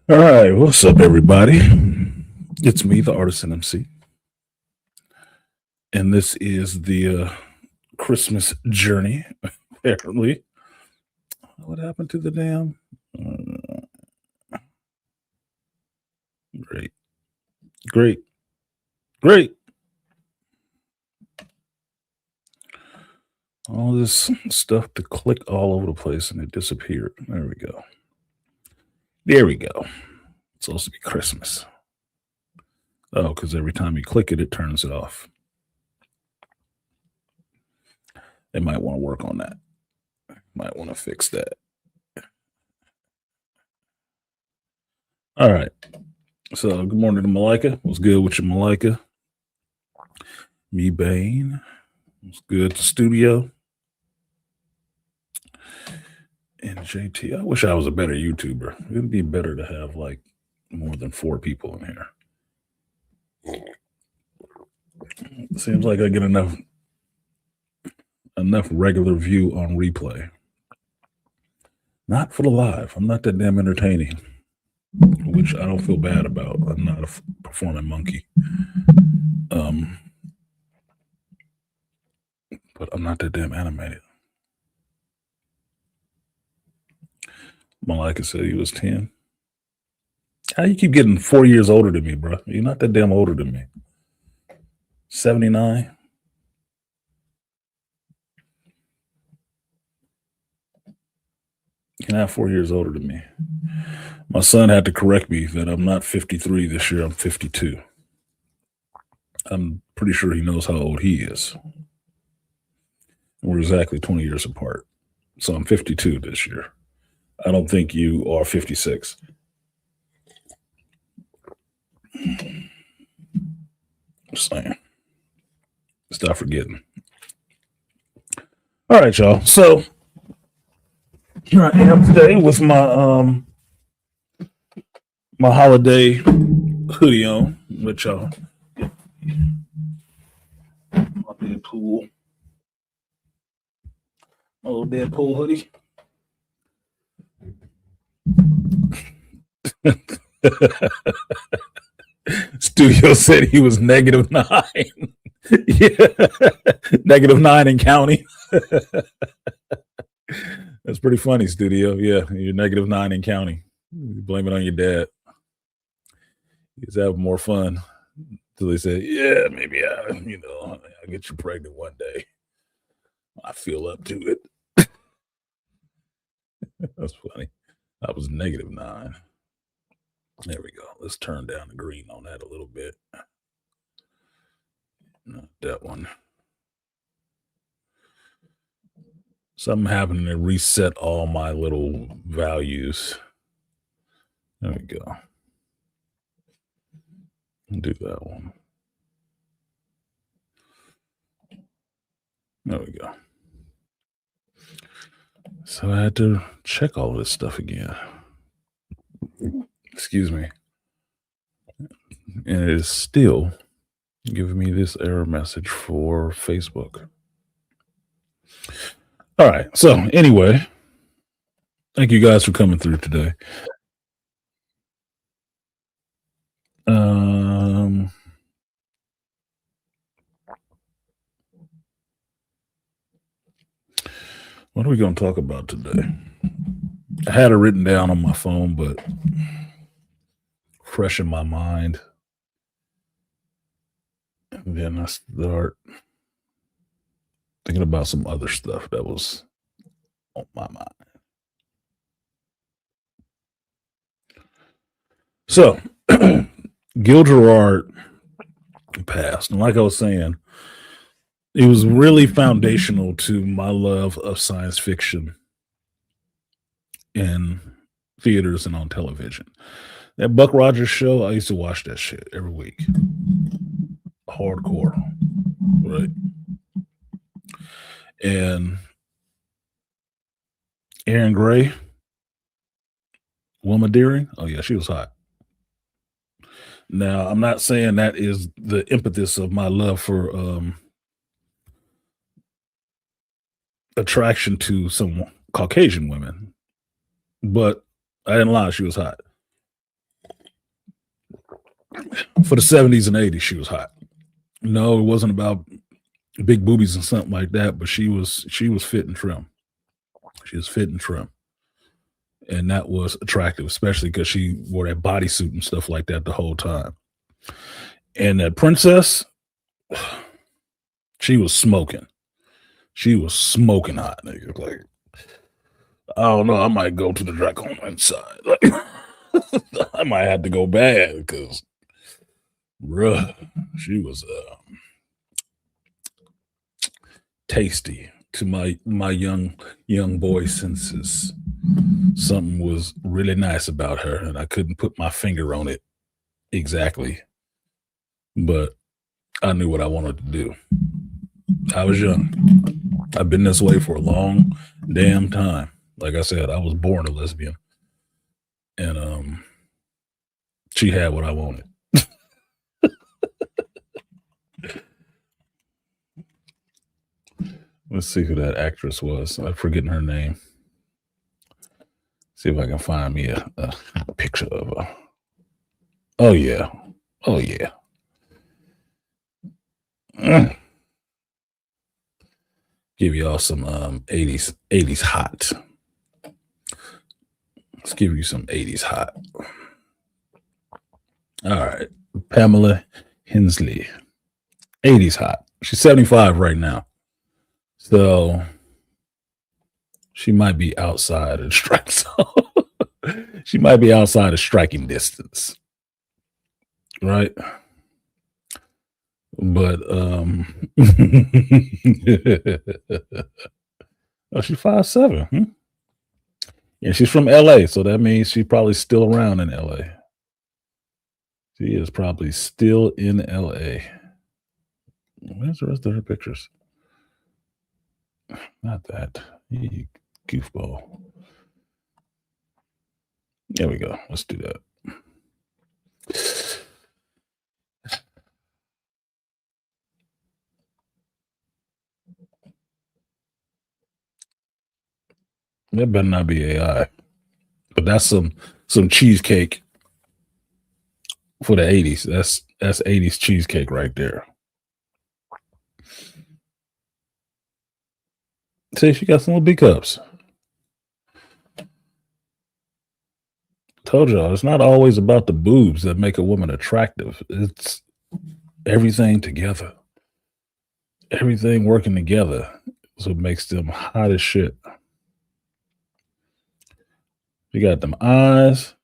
All right, what's up, everybody? It's me, the Artisan MC, and this is the Christmas journey. Apparently, what happened to the damn? Great, great, great! All this stuff to click all over the place, and it disappeared. There we go. There we go. It's supposed to be Christmas. Oh, because every time you click it, it turns it off. They might want to work on that. Might want to fix that. All right. So, good morning to Malika. What's good with you, Malika? Me Bane. What's good to studio? And JT. I wish I was a better YouTuber. It'd be better to have like more than 4 people in here. Seems like I get enough regular view on replay. Not for the live. I'm not that damn entertaining, which I don't feel bad about. I'm not a performing monkey. But I'm not that damn animated. Malika said he was 10. How you keep getting 4 years older than me, bro? You're not that damn older than me. 79. You're not 4 years older than me. My son had to correct me that I'm not 53 this year. I'm 52. I'm pretty sure he knows how old he is. We're exactly 20 years apart. So I'm 52 this year. I don't think you are 56. Just saying. Stop forgetting. All right, y'all. So here I am today with my my holiday hoodie on, which y'all my Deadpool. My little Deadpool hoodie. Studio said he was -9. Yeah. -9 in county. That's pretty funny, Studio. Yeah, you're -9 in county. You blame it on your dad. He's having more fun. Until they say, yeah, maybe I'll get you pregnant one day. I feel up to it. That's funny. I was -9. There we go. Let's turn down the green on that a little bit. Not that one. Something happening to reset all my little values. There we go. Do that one. There we go. So I had to check all this stuff again. Excuse me. And it is still giving me this error message for Facebook. All right. So anyway, thank you guys for coming through today. What are we going to talk about today? I had it written down on my phone, but fresh in my mind. And then I start thinking about some other stuff that was on my mind. So, Gil Gerard passed. And like I was saying, it was really foundational to my love of science fiction in theaters and on television. That Buck Rogers show, I used to watch that shit every week. Hardcore, right? And Aaron Gray, Wilma Deering, oh yeah, she was hot. Now, I'm not saying that is the impetus of my love for attraction to some Caucasian women, but I didn't lie, she was hot. For the 70s and 80s, she was hot. No, it wasn't about big boobies and something like that, but she was fit and trim. She was fit and trim. And that was attractive, especially because she wore that bodysuit and stuff like that the whole time. And that princess, she was smoking. She was smoking hot, nigga. Like, I don't know. I might go to the Dracon inside. Like, I might have to go bad because, bruh, she was tasty to my young boy senses. Something was really nice about her, and I couldn't put my finger on it exactly, but I knew what I wanted to do. I was young. I've been this way for a long damn time. Like I said, I was born a lesbian, and she had what I wanted. Let's see who that actress was. I'm forgetting her name. See if I can find me a picture of her. Oh yeah. Oh yeah. Give y'all some 80s hot. Let's give you some 80s hot. All right. Pamela Hensley. 80s hot. She's 75 right now. So she might be outside of strike zone. She might be outside of striking distance. Right? But oh, she's 5'7". Hmm? Yeah, she's from LA, so that means she's probably still around in LA. She is probably still in LA. Where's the rest of her pictures? Not that. You goofball. There we go. Let's do that. That better not be AI. But that's some cheesecake for the 80s. That's 80s cheesecake right there. See, she got some little B cups. Told y'all, it's not always about the boobs that make a woman attractive. It's everything together. Everything working together is what makes them hot as shit. You got them eyes,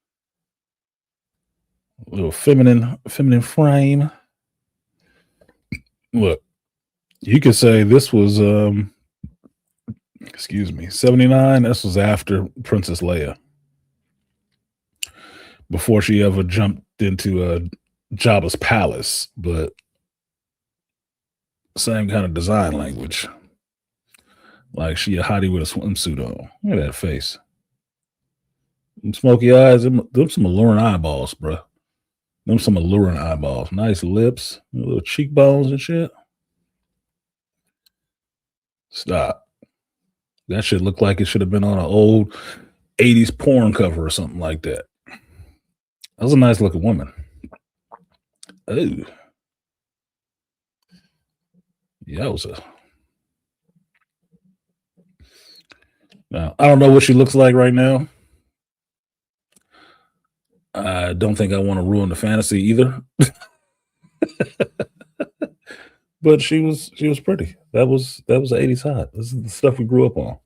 a little feminine frame. Look, you could say this was 79. This was after Princess Leia. Before she ever jumped into Jabba's palace, but same kind of design language. Like she a hottie with a swimsuit on. Look at that face. Them smoky eyes, them some alluring eyeballs, bro. Them some alluring eyeballs. Nice lips, little cheekbones and shit. Stop. That shit looked like it should have been on an old 80s porn cover or something like that. That was a nice looking woman. Ooh. Yowza. Now, I don't know what she looks like right now. I don't think I want to ruin the fantasy either. But she was pretty. That was the 80s hot. This is the stuff we grew up on.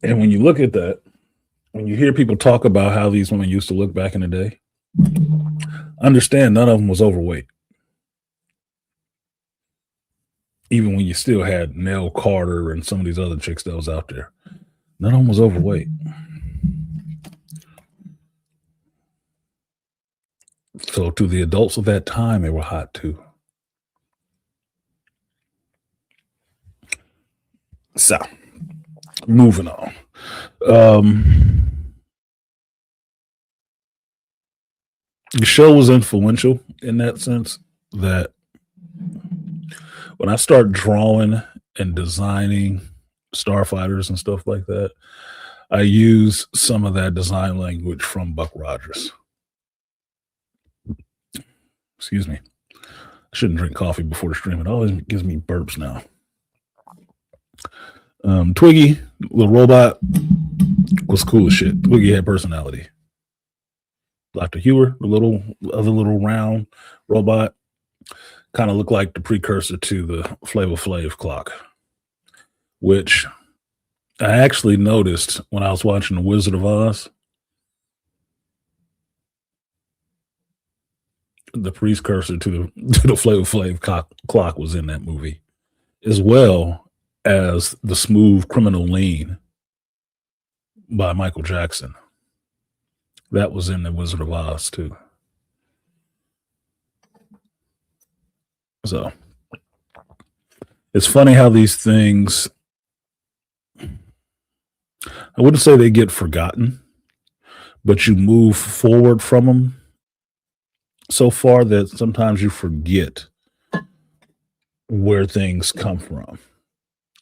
And when you look at that, when you hear people talk about how these women used to look back in the day, understand none of them was overweight. Even when you still had Nell Carter and some of these other chicks that was out there, none of them was overweight. So to the adults of that time, they were hot too. So, moving on. The show was influential in that sense that when I started drawing and designing starfighters and stuff like that, I use some of that design language from Buck Rogers. Excuse me. I shouldn't drink coffee before the stream. It always gives me burps now. Twiggy, little robot, was cool as shit. Twiggy had personality. Dr. Hewer, the other little round robot, kind of looked like the precursor to the Flavor Flav clock, which I actually noticed when I was watching The Wizard of Oz. The precursor to the Flavor Flav clock was in that movie, as well as the Smooth Criminal Lean by Michael Jackson. That was in The Wizard of Oz too. So it's funny how these things, I wouldn't say they get forgotten, but you move forward from them so far that sometimes you forget where things come from.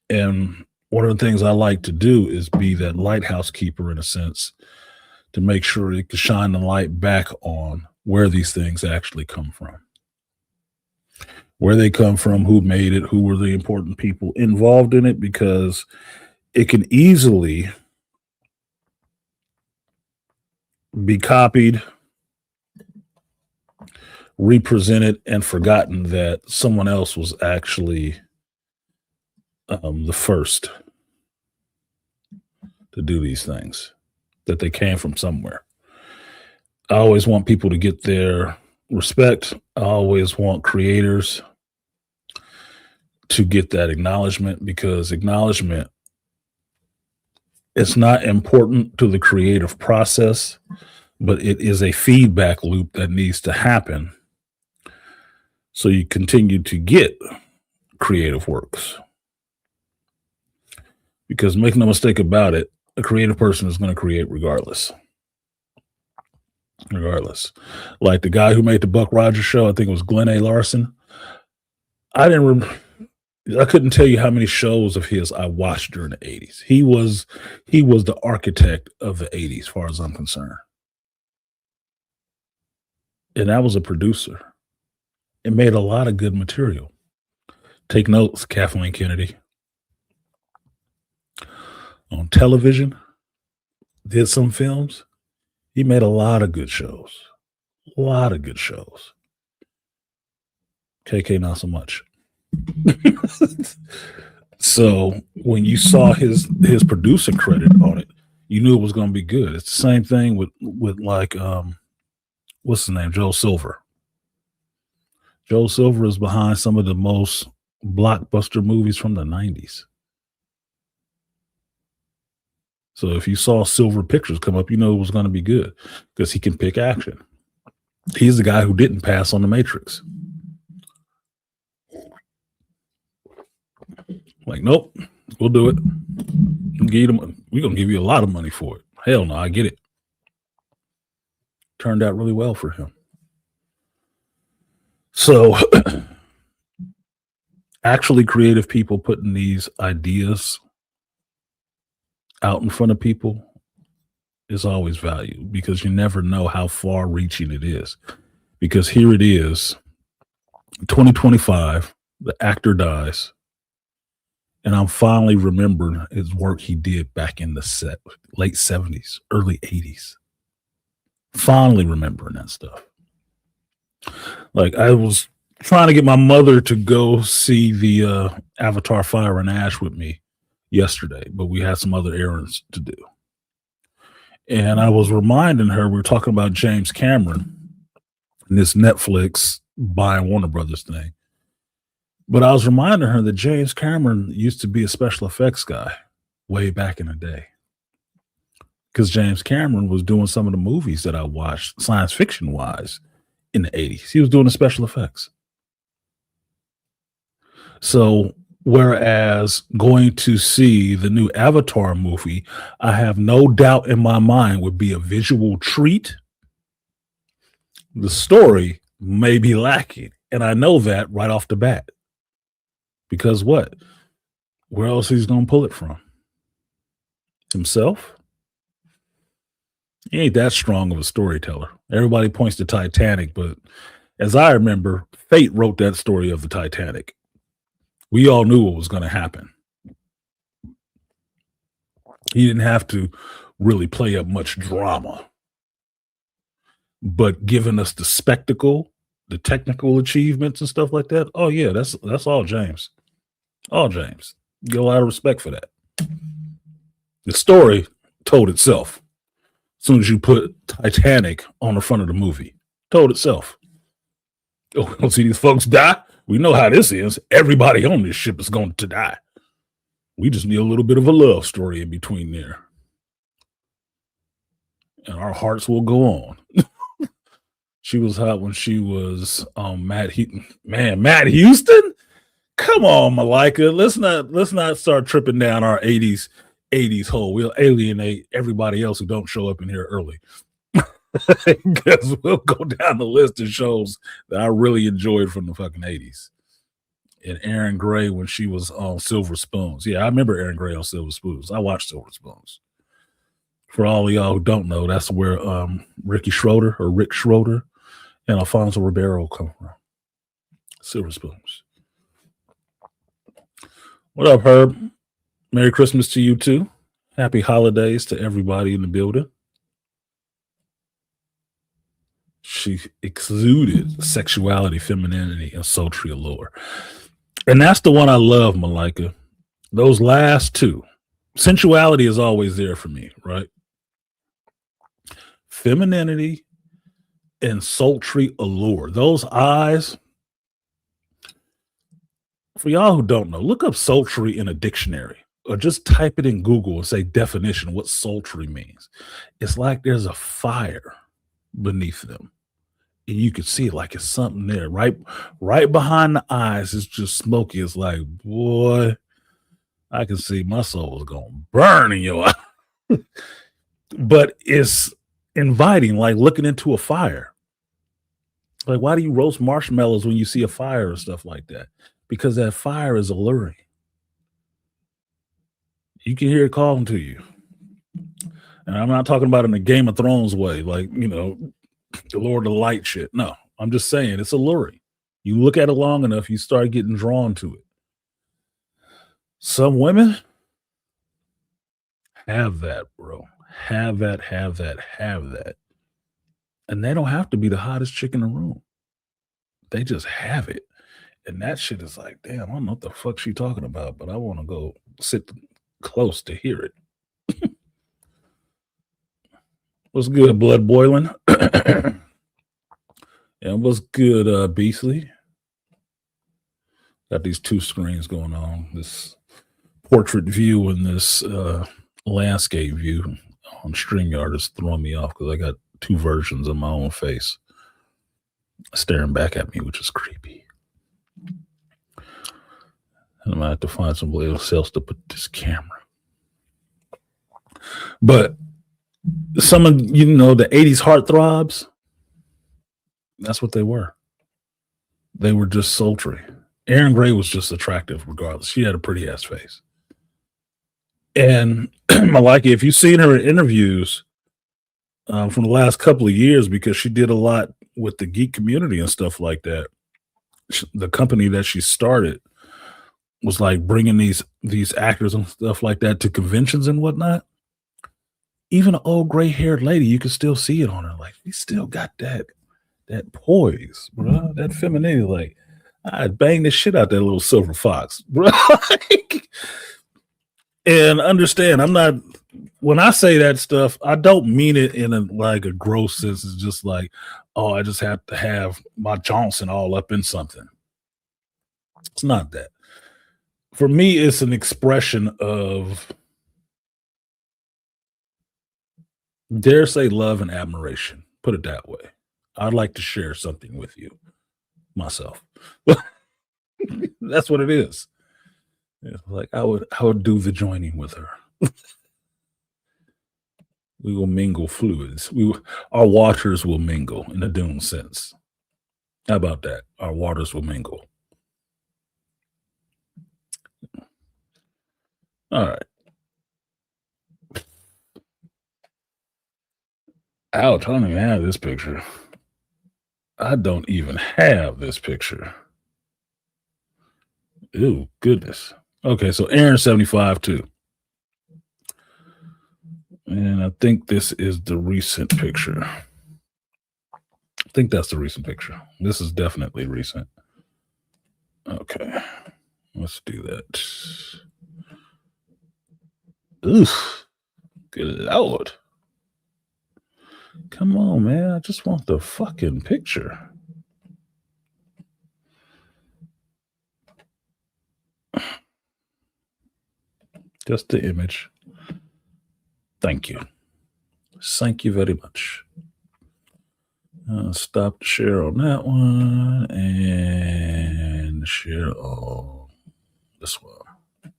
And one of the things I like to do is be that lighthouse keeper, in a sense, to make sure it can shine the light back on where these things actually come from. Where they come from, who made it, who were the important people involved in it, because it can easily be copied, represented, and forgotten that someone else was actually the first to do these things, that they came from somewhere. I always want people to get their respect. I always want creators to get that acknowledgement, because acknowledgement is not important to the creative process, but it is a feedback loop that needs to happen so you continue to get creative works. Because make no mistake about it, a creative person is going to create regardless. Like the guy who made the Buck Rogers show, I think it was Glenn A. Larson. I couldn't tell you how many shows of his I watched during the 80s. He was the architect of the 80s, as far as I'm concerned. And I was a producer. It made a lot of good material. Take notes, Kathleen Kennedy. On television, did some films. He made a lot of good shows. KK, not so much. So when you saw his producer credit on it, you knew it was going to be good. It's the same thing with like what's his name, Joe Silver. Joe Silver is behind some of the most blockbuster movies from the 90s. So if you saw Silver Pictures come up, you know it was going to be good, because he can pick action. He's the guy who didn't pass on The Matrix. Like, nope, we'll do it. We're going to give you a lot of money for it. Hell no, I get it. Turned out really well for him. So actually creative people putting these ideas out in front of people is always valued, because you never know how far reaching it is. Because here it is, 2025, the actor dies, and I'm finally remembering his work he did back in the late 70s, early 80s. Finally remembering that stuff. Like, I was trying to get my mother to go see the Avatar Fire and Ash with me yesterday, but we had some other errands to do. And I was reminding her, we were talking about James Cameron and this Netflix buying Warner Brothers thing. But I was reminding her that James Cameron used to be a special effects guy way back in the day. Because James Cameron was doing some of the movies that I watched, science fiction wise, in the 80s. He was doing the special effects. So whereas going to see the new Avatar movie, I have no doubt in my mind would be a visual treat, the story may be lacking. And I know that right off the bat. Because what? Where else he's going to pull it from? Himself? He ain't that strong of a storyteller. Everybody points to Titanic, but as I remember, fate wrote that story of the Titanic. We all knew what was going to happen. He didn't have to really play up much drama, but giving us the spectacle, the technical achievements and stuff like that. Oh yeah, that's all James. All James. Get a lot of respect for that. The story told itself. As soon as you put Titanic on the front of the movie, told itself. Oh, we don't see these folks die. We know how this is. Everybody on this ship is going to die. We just need a little bit of a love story in between there. And our hearts will go on. She was hot when she was Matt Houston. Man, Matt Houston? Come on, Malika. Let's not start tripping down our 80s hole. We'll alienate everybody else who don't show up in here early. Because we'll go down the list of shows that I really enjoyed from the fucking 80s. And Aaron Gray when she was on Silver Spoons. Yeah, I remember Aaron Gray on Silver Spoons. I watched Silver Spoons. For all of y'all who don't know, that's where Rick Schroeder and Alfonso Ribeiro come from. Silver Spoons. What up, Herb? Merry Christmas to you too. Happy holidays to everybody in the building. She exuded sexuality, femininity, and sultry allure. And that's the one I love, Malika. Those last two. Sensuality is always there for me, right? Femininity and sultry allure. Those eyes. For y'all who don't know, look up sultry in a dictionary or just type it in Google and say definition, what sultry means. It's like there's a fire beneath them. And you can see it like it's something there. Right behind the eyes, it's just smoky. It's like, boy, I can see my soul is gonna burn in your eye. But it's inviting, like looking into a fire. Like, why do you roast marshmallows when you see a fire and stuff like that? Because that fire is alluring. You can hear it calling to you. And I'm not talking about in the Game of Thrones way, like, the Lord of the Light shit. No, I'm just saying it's alluring. You look at it long enough, you start getting drawn to it. Some women have that, bro. Have that. And they don't have to be the hottest chick in the room. They just have it. And that shit is like, damn, I don't know what the fuck she talking about, but I want to go sit close to hear it. What's good, blood boiling? And what's good, Beasley? Got these two screens going on. This portrait view and this landscape view on StreamYard is throwing me off because I got two versions of my own face staring back at me, which is creepy. And I'm gonna have to find somebody else to put this camera. But some of the 80s heartthrobs, that's what they were. They were just sultry. Erin Gray was just attractive regardless. She had a pretty ass face. And Malika, if you've seen her in interviews from the last couple of years, because she did a lot with the geek community and stuff like that, the company that she started was like bringing these actors and stuff like that to conventions and whatnot. Even an old gray haired lady, you can still see it on her. Like, we still got that poise, bro. That femininity. Like, I'd bang the shit out that little silver fox, bro. And understand, I'm not. When I say that stuff, I don't mean it in a gross sense. It's just like, oh, I just have to have my Johnson all up in something. It's not that. For me, it's an expression of, dare say, love and admiration. Put it that way. I'd like to share something with you, myself. That's what it is. It's like I would do the joining with her. We will mingle fluids. Our waters will mingle in a Dune sense. How about that? Our waters will mingle. All right. Ouch, I don't even have this picture. I don't even have this picture. Ew, goodness. Okay, so Aaron 75 too. And I think this is the recent picture. I think that's the recent picture. This is definitely recent. Okay, let's do that. Oof, good Lord. Come on, man. I just want the fucking picture. Just the image. Thank you. Thank you very much. Stop the share on that one and share on this one.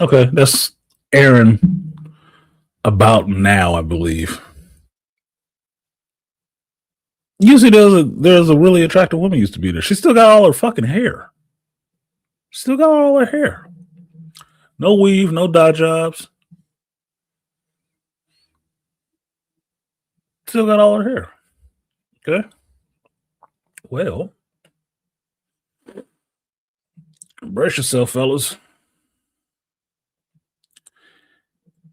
Okay, that's Aaron about now, I believe. Usually there's a really attractive woman used to be there. She still got all her fucking hair. Still got all her hair. No weave, no dye jobs. Still got all her hair. Okay. Well, brace yourself, fellas.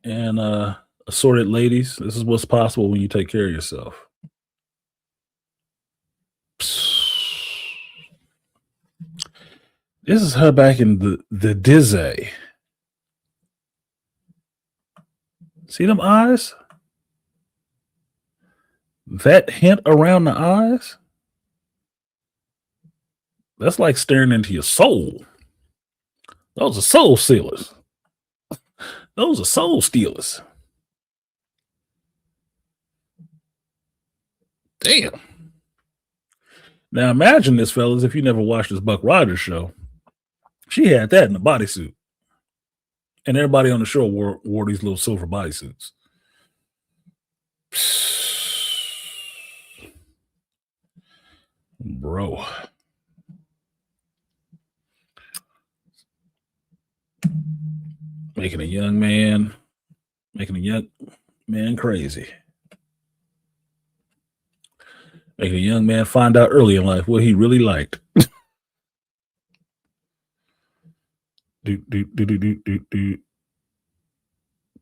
And assorted ladies, this is what's possible when you take care of yourself. This is her back in the Dizzy. See them eyes? That hint around the eyes? That's like staring into your soul. Those are soul stealers. Those are soul stealers. Damn. Now imagine this, fellas, if you never watched this Buck Rogers show. She had that in a bodysuit. And everybody on the show wore these little silver bodysuits. Bro. Making a young man crazy. Making a young man find out early in life what he really liked. Do.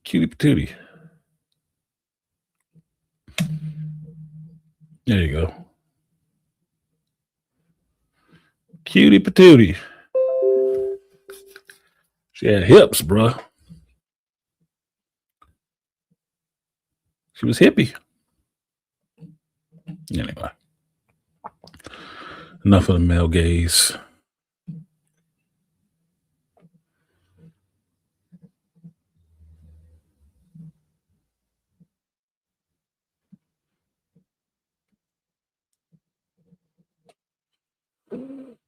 Cutie patootie. There you go. Cutie patootie. She had hips, bruh. She was hippie. Anyway. Enough of the male gaze.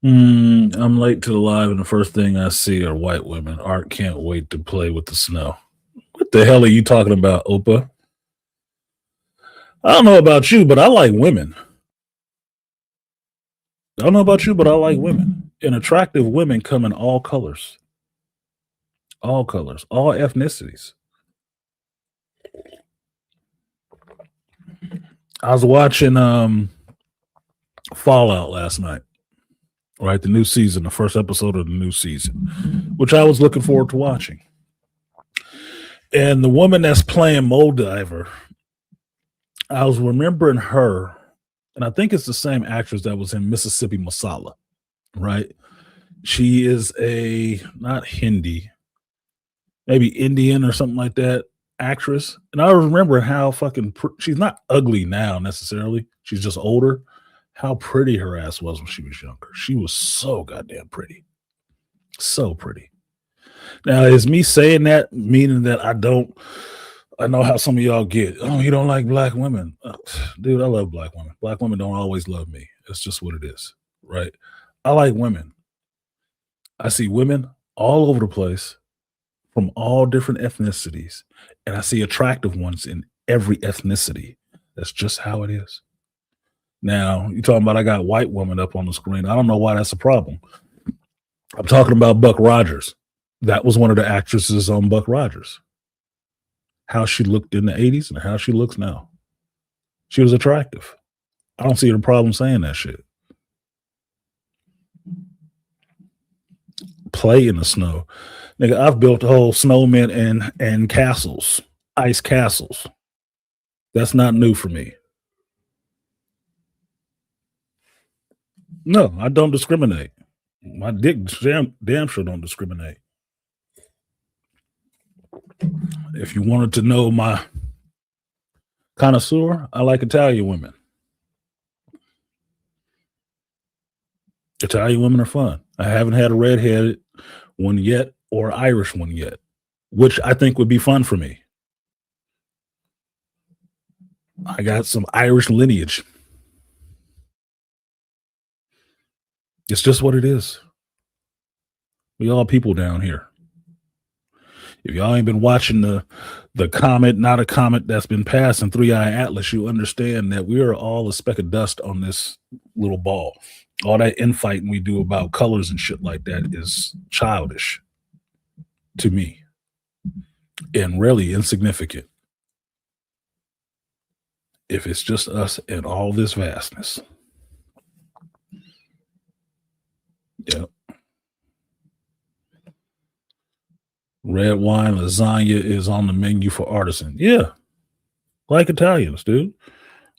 I'm late to the live, and the first thing I see are white women. Art can't wait to play with the snow. What the hell are you talking about, Opa? I don't know about you, but I like women. I don't know about you, but I like women. And attractive women come in all colors. All colors, all ethnicities. I was watching Fallout last night. Right, the new season, the first episode of the new season, which I was looking forward to watching. And the woman that's playing Moldiver, I was remembering her, and I think it's the same actress that was in Mississippi Masala, right? She is a, not Hindi, maybe Indian or something like that, actress. And I remember how fucking, she's not ugly now necessarily. She's just older. How pretty her ass was when she was younger. She was so goddamn pretty. So pretty. Now, is me saying that meaning that I know how some of y'all get, oh, you don't like black women. Dude, I love black women. Black women don't always love me. It's just what it is, right? I like women. I see women all over the place from all different ethnicities, and I see attractive ones in every ethnicity. That's just how it is. Now, you're talking about I got white woman up on the screen. I don't know why that's a problem. I'm talking about Buck Rogers. That was one of the actresses on Buck Rogers. how she looked in the 80s and how she looks now. She was attractive. I don't see the problem saying that shit. Play in the snow. Nigga, I've built whole snowmen and castles, ice castles. That's not new for me. No, I don't discriminate. My dick damn sure don't discriminate. If you wanted to know my connoisseur, I like Italian women. Italian women are fun. I haven't had a redheaded one yet or Irish one yet, which I think would be fun for me. I got some Irish lineage. It's just what it is. We all people down here. If y'all ain't been watching the comet, not a comet that's been passing 3-eye Atlas, you understand that we are all a speck of dust on this little ball. All that infighting we do about colors and shit like that is childish to me and really insignificant. If it's just us and all this vastness. Yep. Red wine lasagna is on the menu for artisan. Yeah. Like Italians, dude.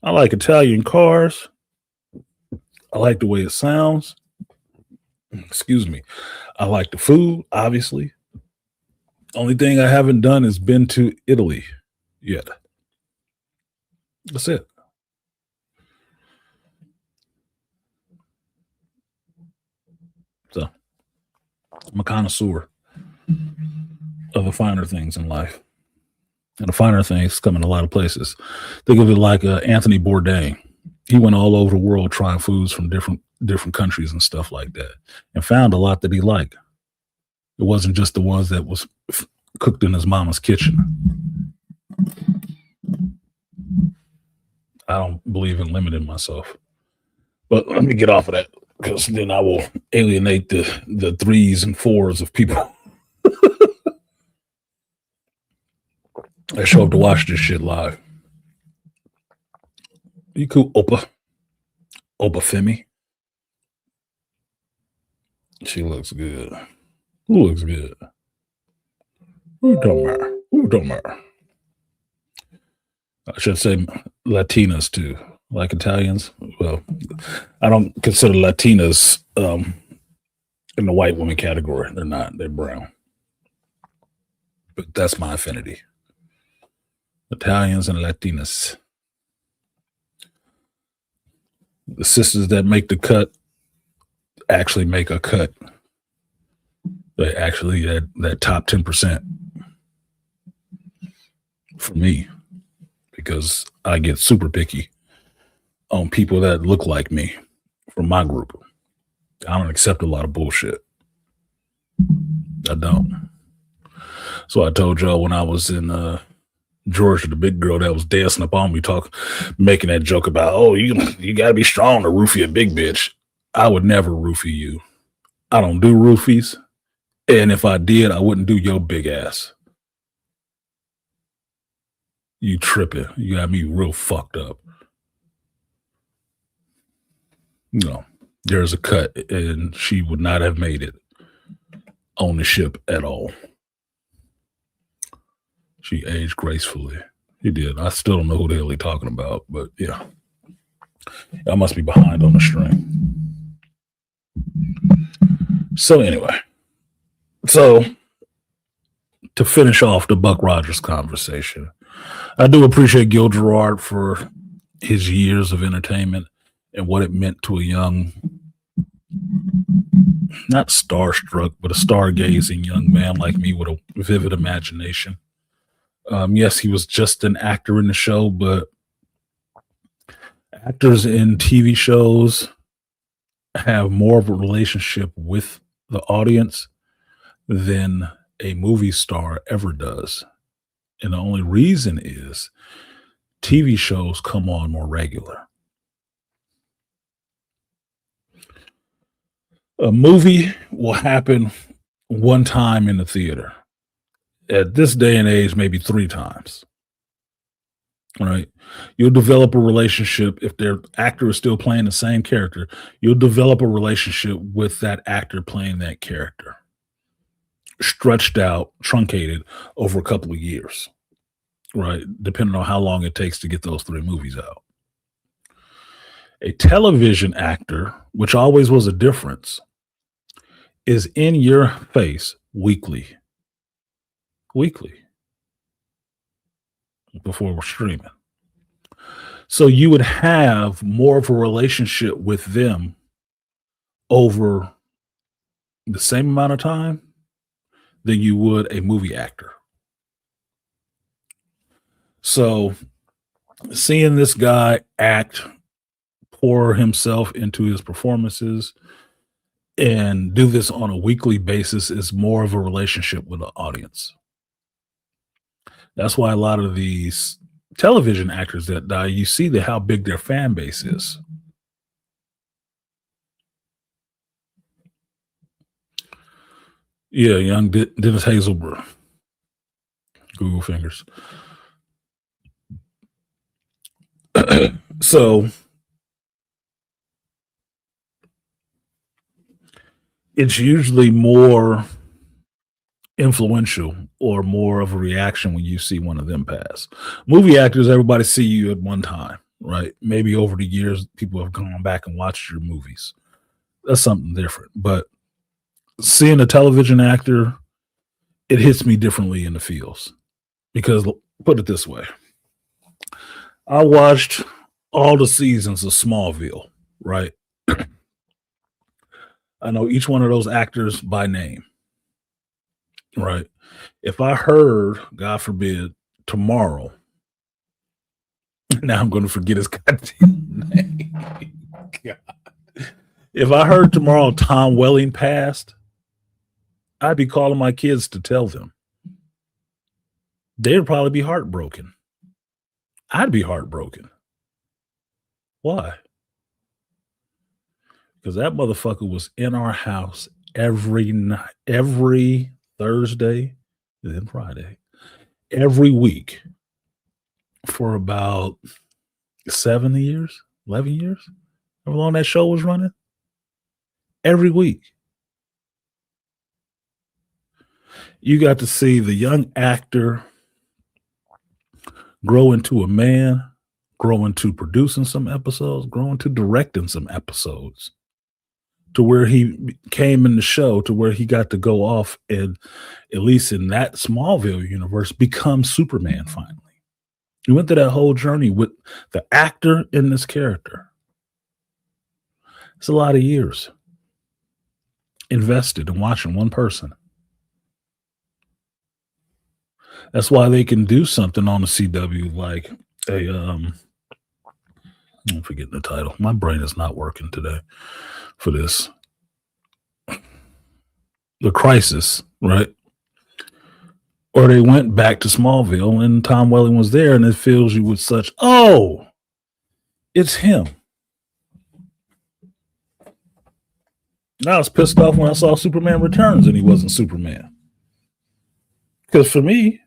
I like Italian cars. I like the way it sounds. Excuse me. I like the food, obviously. Only thing I haven't done is been to Italy yet. That's it. So I'm a connoisseur of the finer things in life. And the finer things come in a lot of places. Think of it like Anthony Bourdain. He went all over the world trying foods from different countries and stuff like that, and found a lot that he liked. It wasn't just the ones that was cooked in his mama's kitchen. I don't believe in limiting myself. But let me get off of that, because then I will alienate the 3s and 4s of people that show up to watch this shit live. You cool, Opa Femi? She looks good. Who looks good? Who don't matter? I should say Latinas too, like Italians. Well, I don't consider Latinas in the white woman category. They're not. They're brown. But that's my affinity. Italians and Latinas. The sisters that make the cut actually make a cut. They actually that top 10% for me, because I get super picky on people that look like me from my group. I don't accept a lot of bullshit. I don't. So I told y'all when I was in Georgia, the big girl that was dancing up on me, making that joke about, oh, you gotta be strong to roofie a big bitch. I would never roofie you. I don't do roofies. And if I did, I wouldn't do your big ass. You tripping. You got me real fucked up. No, there's a cut, and she would not have made it on the ship at all. She aged gracefully. He did. I still don't know who the hell he's talking about, but yeah. I must be behind on the string. So anyway. So to finish off the Buck Rogers conversation, I do appreciate Gil Gerard for his years of entertainment and what it meant to a young, not starstruck, but a stargazing young man like me with a vivid imagination. Yes, he was just an actor in the show, but actors in TV shows have more of a relationship with the audience than a movie star ever does. And the only reason is TV shows come on more regular. A movie will happen one time in the theater. At this day and age, maybe 3 times. Right? You'll develop a relationship if their actor is still playing the same character. You'll develop a relationship with that actor playing that character, stretched out, truncated over a couple of years, right? Depending on how long it takes to get those 3 movies out. A television actor, which always was a difference, is in your face weekly, weekly before we're streaming. So you would have more of a relationship with them over the same amount of time than you would a movie actor. So seeing this guy act, pour himself into his performances, and do this on a weekly basis is more of a relationship with the audience. That's why a lot of these television actors that die, you see how big their fan base is. Yeah, young Dennis Hazelbrook. Google fingers. So it's usually more influential or more of a reaction when you see one of them pass. Movie actors, everybody see you at one time, right? Maybe over the years, people have gone back and watched your movies. That's something different. But seeing a television actor, it hits me differently in the feels. Because put it this way, I watched all the seasons of Smallville, right? I know each one of those actors by name, right? If I heard, God forbid, tomorrow, now I'm going to forget his goddamn name. God. If I heard tomorrow Tom Welling passed, I'd be calling my kids to tell them. They'd probably be heartbroken. I'd be heartbroken. Why? Because that motherfucker was in our house every night, every Thursday, then Friday, every week for about 7 years, 11 years, how long that show was running. Every week. You got to see the young actor grow into a man, grow into producing some episodes, grow into directing some episodes, to where he came in the show, to where he got to go off and, at least in that Smallville universe, become Superman finally. He went through that whole journey with the actor in this character. It's a lot of years invested in watching one person. That's why they can do something on the CW like I'm forgetting the title. My brain is not working today for this. The Crisis, right? Or they went back to Smallville and Tom Welling was there, and it fills you with such, oh, it's him. I was pissed off when I saw Superman Returns and he wasn't Superman. Because for me,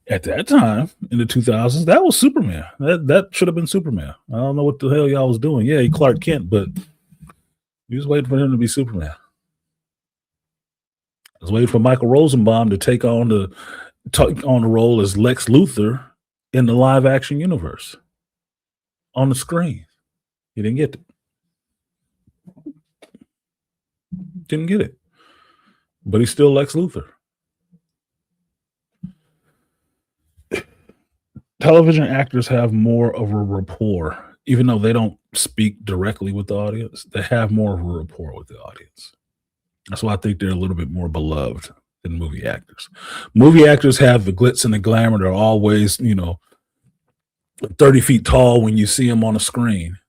at that time in the 2000s, that was Superman. That should have been Superman. I don't know what the hell y'all was doing. Yeah, he Clark Kent, but you was waiting for him to be Superman. I was waiting for Michael Rosenbaum to take on the role as Lex Luthor in the live action universe on the screen. He didn't get it. Didn't get it. But he's still Lex Luthor. Television actors have more of a rapport, even though they don't speak directly with the audience. They have more of a rapport with the audience. That's why I think they're a little bit more beloved than movie actors. Movie actors have the glitz and the glamour. They're always, 30 feet tall when you see them on a screen.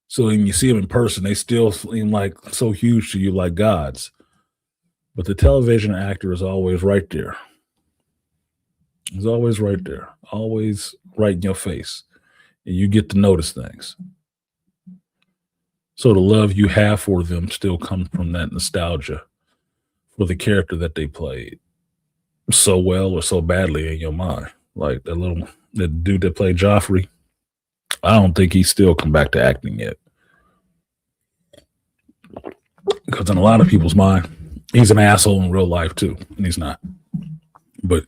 So when you see them in person, they still seem like so huge to you, like gods. But the television actor is always right there. He's always right there, always right in your face. And you get to notice things. So the love you have for them still comes from that nostalgia for the character that they played. so well or so badly in your mind. Like the dude that played Joffrey, I don't think he's still come back to acting yet. Because in a lot of people's mind, he's an asshole in real life too, and he's not. But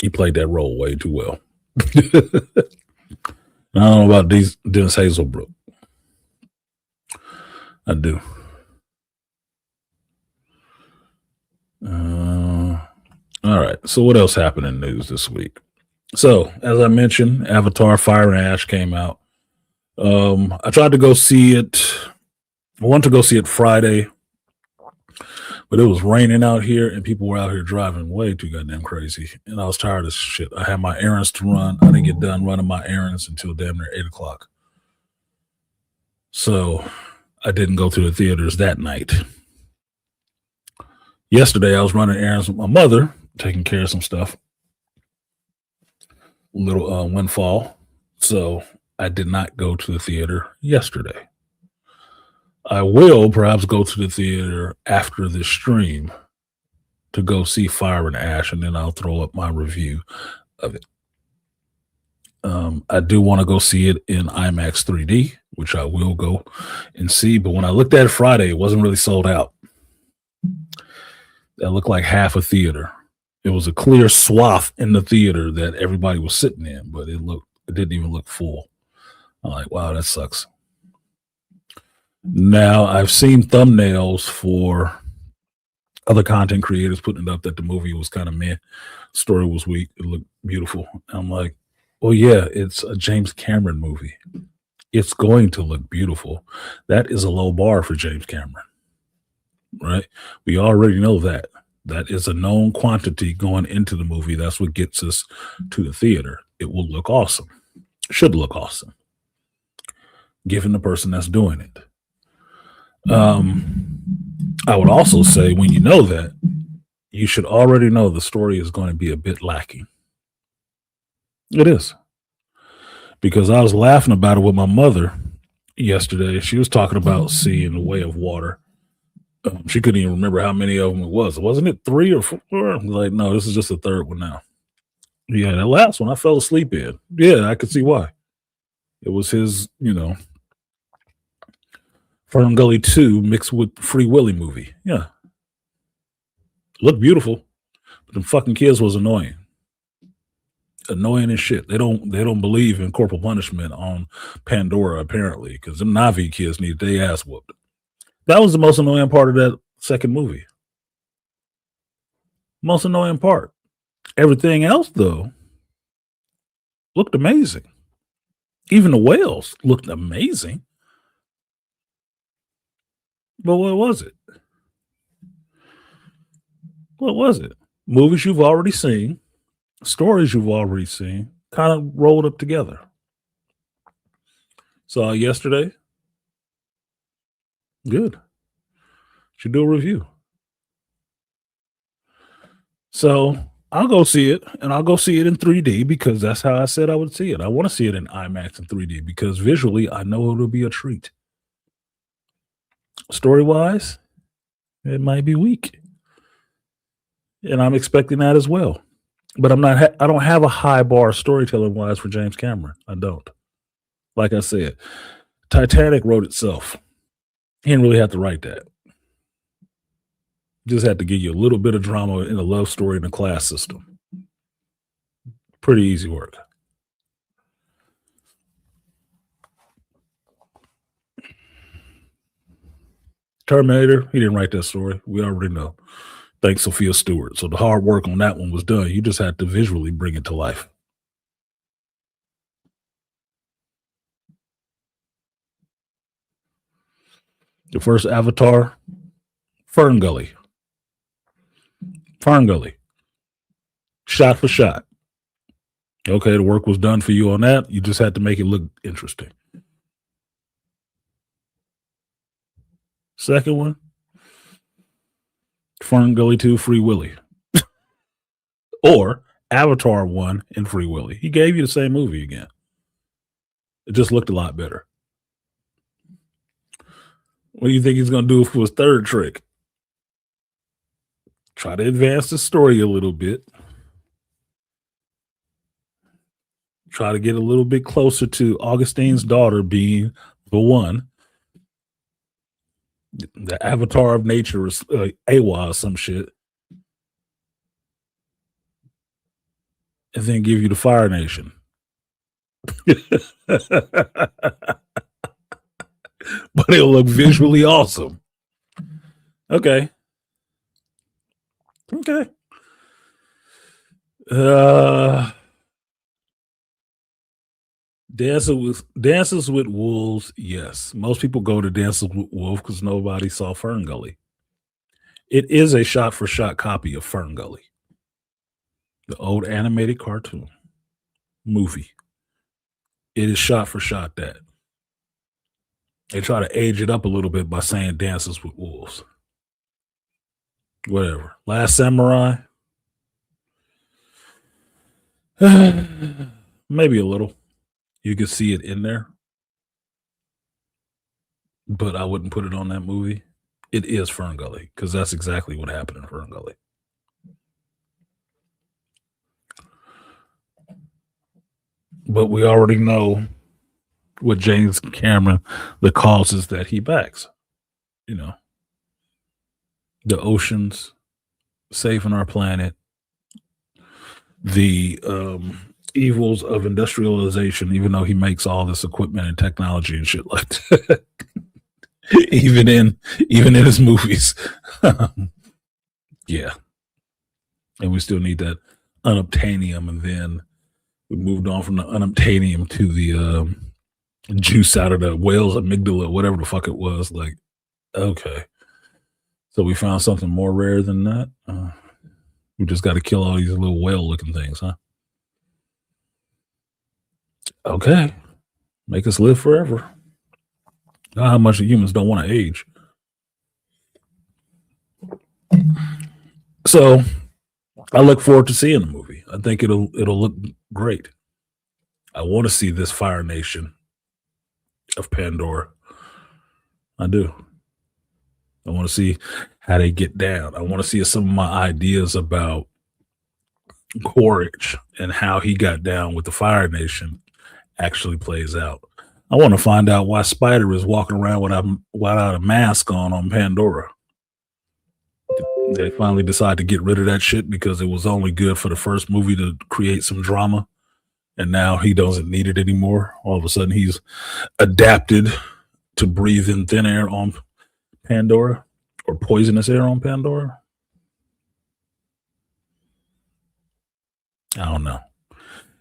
he played that role way too well. I don't know about Dennis Hazelbrook. I do. All right. So what else happened in news this week? So as I mentioned, Avatar: Fire and Ash came out. I tried to go see it. I wanted to go see it Friday, but it was raining out here and people were out here driving way too goddamn crazy. And I was tired of shit. I had my errands to run. I didn't get done running my errands until damn near 8 o'clock. So I didn't go to the theaters that night. Yesterday, I was running errands with my mother, taking care of some stuff. Little windfall. So I did not go to the theater yesterday. I will perhaps go to the theater after this stream to go see Fire and Ash, and then I'll throw up my review of it. I do want to go see it in IMAX 3D, which I will go and see. But when I looked at it Friday, it wasn't really sold out. That looked like half a theater. It was a clear swath in the theater that everybody was sitting in, but it didn't even look full. I'm like, wow, that sucks. Now I've seen thumbnails for other content creators putting it up that the movie was kind of meh. Story was weak. It looked beautiful. I'm like, well, yeah, it's a James Cameron movie. It's going to look beautiful. That is a low bar for James Cameron, right? We already know that. That is a known quantity going into the movie. That's what gets us to the theater. It will look awesome. It should look awesome, given the person that's doing it. I would also say when you know that, you should already know the story is going to be a bit lacking. It is. Because I was laughing about it with my mother yesterday. She was talking about seeing The Way of Water. She couldn't even remember how many of them it was. Wasn't it 3 or 4? Like, no, this is just the third one now. Yeah, that last one I fell asleep in. Yeah, I could see why. It was his, Fern Gully 2 mixed with Free Willy movie. Yeah. Looked beautiful, but them fucking kids was annoying. Annoying as shit. They don't believe in corporal punishment on Pandora, apparently, because them Navi kids need their ass whooped. That was the most annoying part of that second movie. Most annoying part. Everything else, though, looked amazing. Even the whales looked amazing. But what was it? What was it? Movies you've already seen, stories you've already seen, kind of rolled up together. Saw yesterday. Good. Should do a review. So I'll go see it, and I'll go see it in 3D because that's how I said I would see it. I want to see it in IMAX and 3D because visually I know it'll be a treat. Story wise, it might be weak, and I'm expecting that as well. But I'm not. I don't have a high bar storytelling wise for James Cameron. I don't. Like I said, Titanic wrote itself. He didn't really have to write that. Just had to give you a little bit of drama in a love story in a class system. Pretty easy work. Terminator, he didn't write that story. We already know. Thanks, Sophia Stewart. So the hard work on that one was done. You just had to visually bring it to life. The first Avatar, Fern Gully. Fern Gully. Shot for shot. Okay, the work was done for you on that. You just had to make it look interesting. Second one, Fern Gully 2, Free Willy. Or Avatar 1 and Free Willy. He gave you the same movie again. It just looked a lot better. What do you think he's going to do for his third trick? Try to advance the story a little bit. Try to get a little bit closer to Augustine's daughter being the one, the avatar of nature, Awa or some shit, and then give you the Fire Nation. But it'll look visually awesome. Okay. Okay. Dances with Wolves, yes. Most people go to Dances with Wolves because nobody saw Fern Gully. It is a shot for shot copy of Fern Gully, the old animated cartoon movie. It is shot for shot that. They try to age it up a little bit by saying Dances with Wolves. Whatever. Last Samurai. Maybe a little. You could see it in there. But I wouldn't put it on that movie. It is Fern Gully, because that's exactly what happened in Fern Gully. But we already know with James Cameron, the causes that he backs. You know, the oceans, saving our planet, the evils of industrialization, even though he makes all this equipment and technology and shit like that. even in his movies. Yeah. And we still need that unobtainium, and then we moved on from the unobtainium to the juice out of the whale's amygdala, whatever the fuck it was. Like, okay, so we found something more rare than that. We just got to kill all these little whale-looking things, huh? Okay, make us live forever. Not how much humans don't want to age. So I look forward to seeing the movie. I think it'll look great. I want to see this Fire Nation of Pandora. I do. I want to see how they get down. I want to see some of my ideas about Quaritch and how he got down with the Fire Nation actually plays out. I want to find out why Spider is walking around without a mask on Pandora. They finally decided to get rid of that shit because it was only good for the first movie to create some drama. And now he doesn't need it anymore. All of a sudden, he's adapted to breathe in thin air on Pandora, or poisonous air on Pandora. I don't know.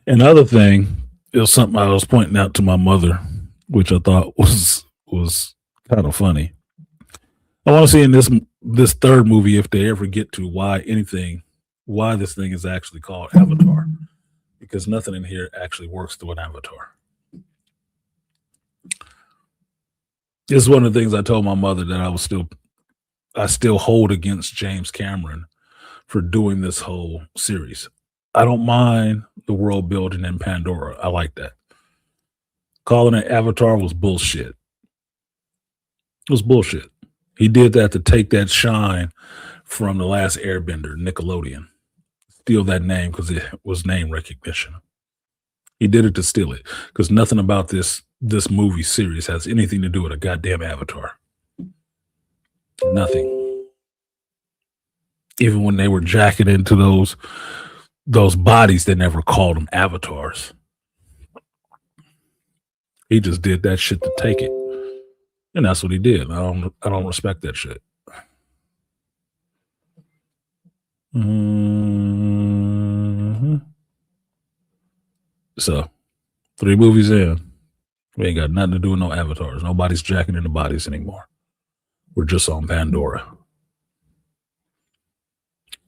Another thing is something I was pointing out to my mother, which I thought was kind of funny. I want to see in this third movie, if they ever get to why this thing is actually called Avatar, because nothing in here actually works through an avatar. This is one of the things I told my mother that I still hold against James Cameron for doing this whole series. I don't mind the world building in Pandora. I like that. Calling it Avatar was bullshit. It was bullshit. He did that to take that shine from The Last Airbender, Nickelodeon. Steal that name because it was name recognition. He did it to steal it, because nothing about this movie series has anything to do with a goddamn avatar. Nothing. Even when they were jacking into those bodies, they never called them avatars. He just did that shit to take it. And that's what he did. I don't respect that shit. Mm-hmm. So, 3 movies in, we ain't got nothing to do with no avatars. Nobody's jacking into bodies anymore. We're just on Pandora.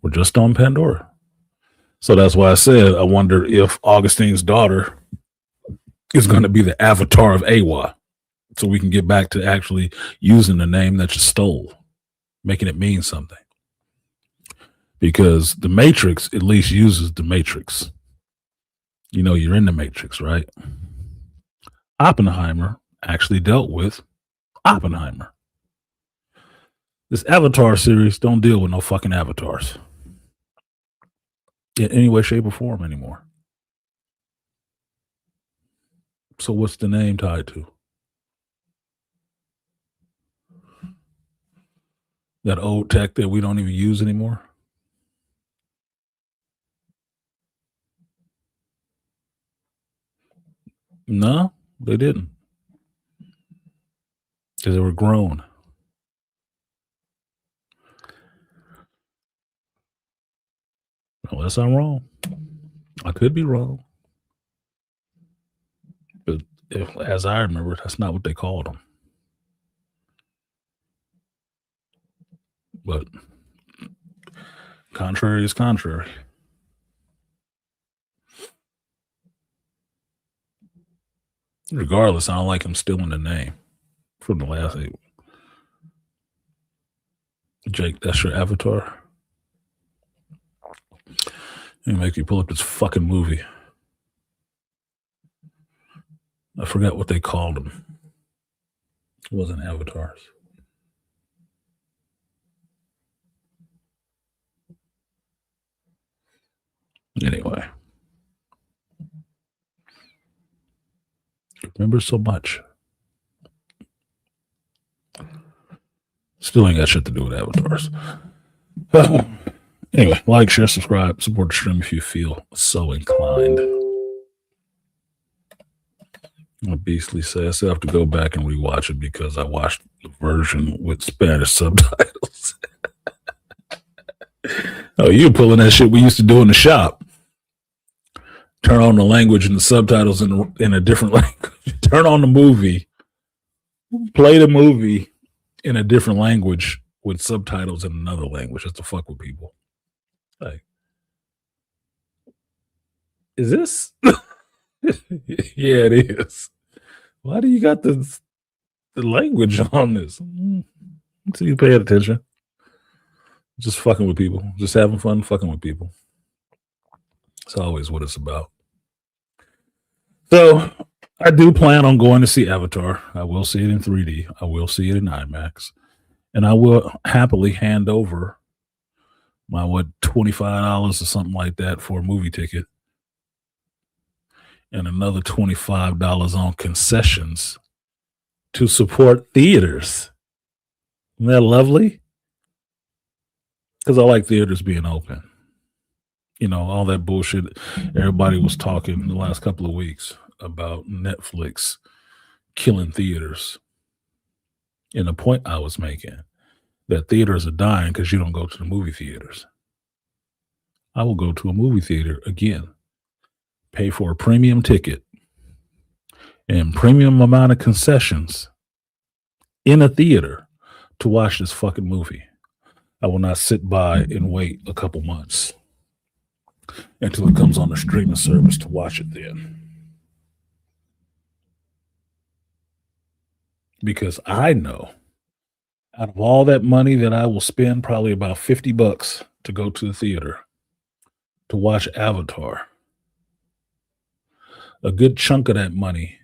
We're just on Pandora. So that's why I said I wonder if Augustine's daughter is going to be the avatar of Awa, so we can get back to actually using the name that you stole, making it mean something. Because the Matrix at least uses the Matrix. You know, you're in the Matrix, right? Oppenheimer actually dealt with Oppenheimer. This Avatar series don't deal with no fucking avatars in any way, shape, or form anymore. So what's the name tied to? That old tech that we don't even use anymore? No, they didn't. Because they were grown. Unless I'm wrong. I could be wrong. But as I remember, that's not what they called them. But contrary is contrary. Regardless, I don't like him stealing the name from the last eight. Jake, that's your avatar? Let me make you pull up this fucking movie. I forgot what they called them. It wasn't avatars. Anyway. Remember so much. Still ain't got shit to do with avatars. Anyway, like, share, subscribe, support the stream if you feel so inclined. Beastly says I still have to go back and rewatch it because I watched the version with Spanish subtitles. Oh, you pulling that shit we used to do in the shop. Turn on the language and the subtitles in a different language. Turn on the movie. Play the movie in a different language with subtitles in another language just to fuck with people. Like, is this? Yeah, it is. Why do you got the language on this? So you pay attention. Just fucking with people. Just having fun fucking with people. It's always what it's about. So I do plan on going to see Avatar. I will see it in 3D. I will see it in IMAX. And I will happily hand over my, $25 or something like that for a movie ticket. And another $25 on concessions to support theaters. Isn't that lovely? Because I like theaters being open. You know, all that bullshit everybody was talking in the last couple of weeks about Netflix killing theaters. And the point I was making, that theaters are dying because you don't go to the movie theaters. I will go to a movie theater again, pay for a premium ticket and premium amount of concessions in a theater to watch this fucking movie. I will not sit by and wait a couple months until it comes on the streaming service to watch it then. Because I know out of all that money that I will spend, probably about $50 to go to the theater to watch Avatar, a good chunk of that money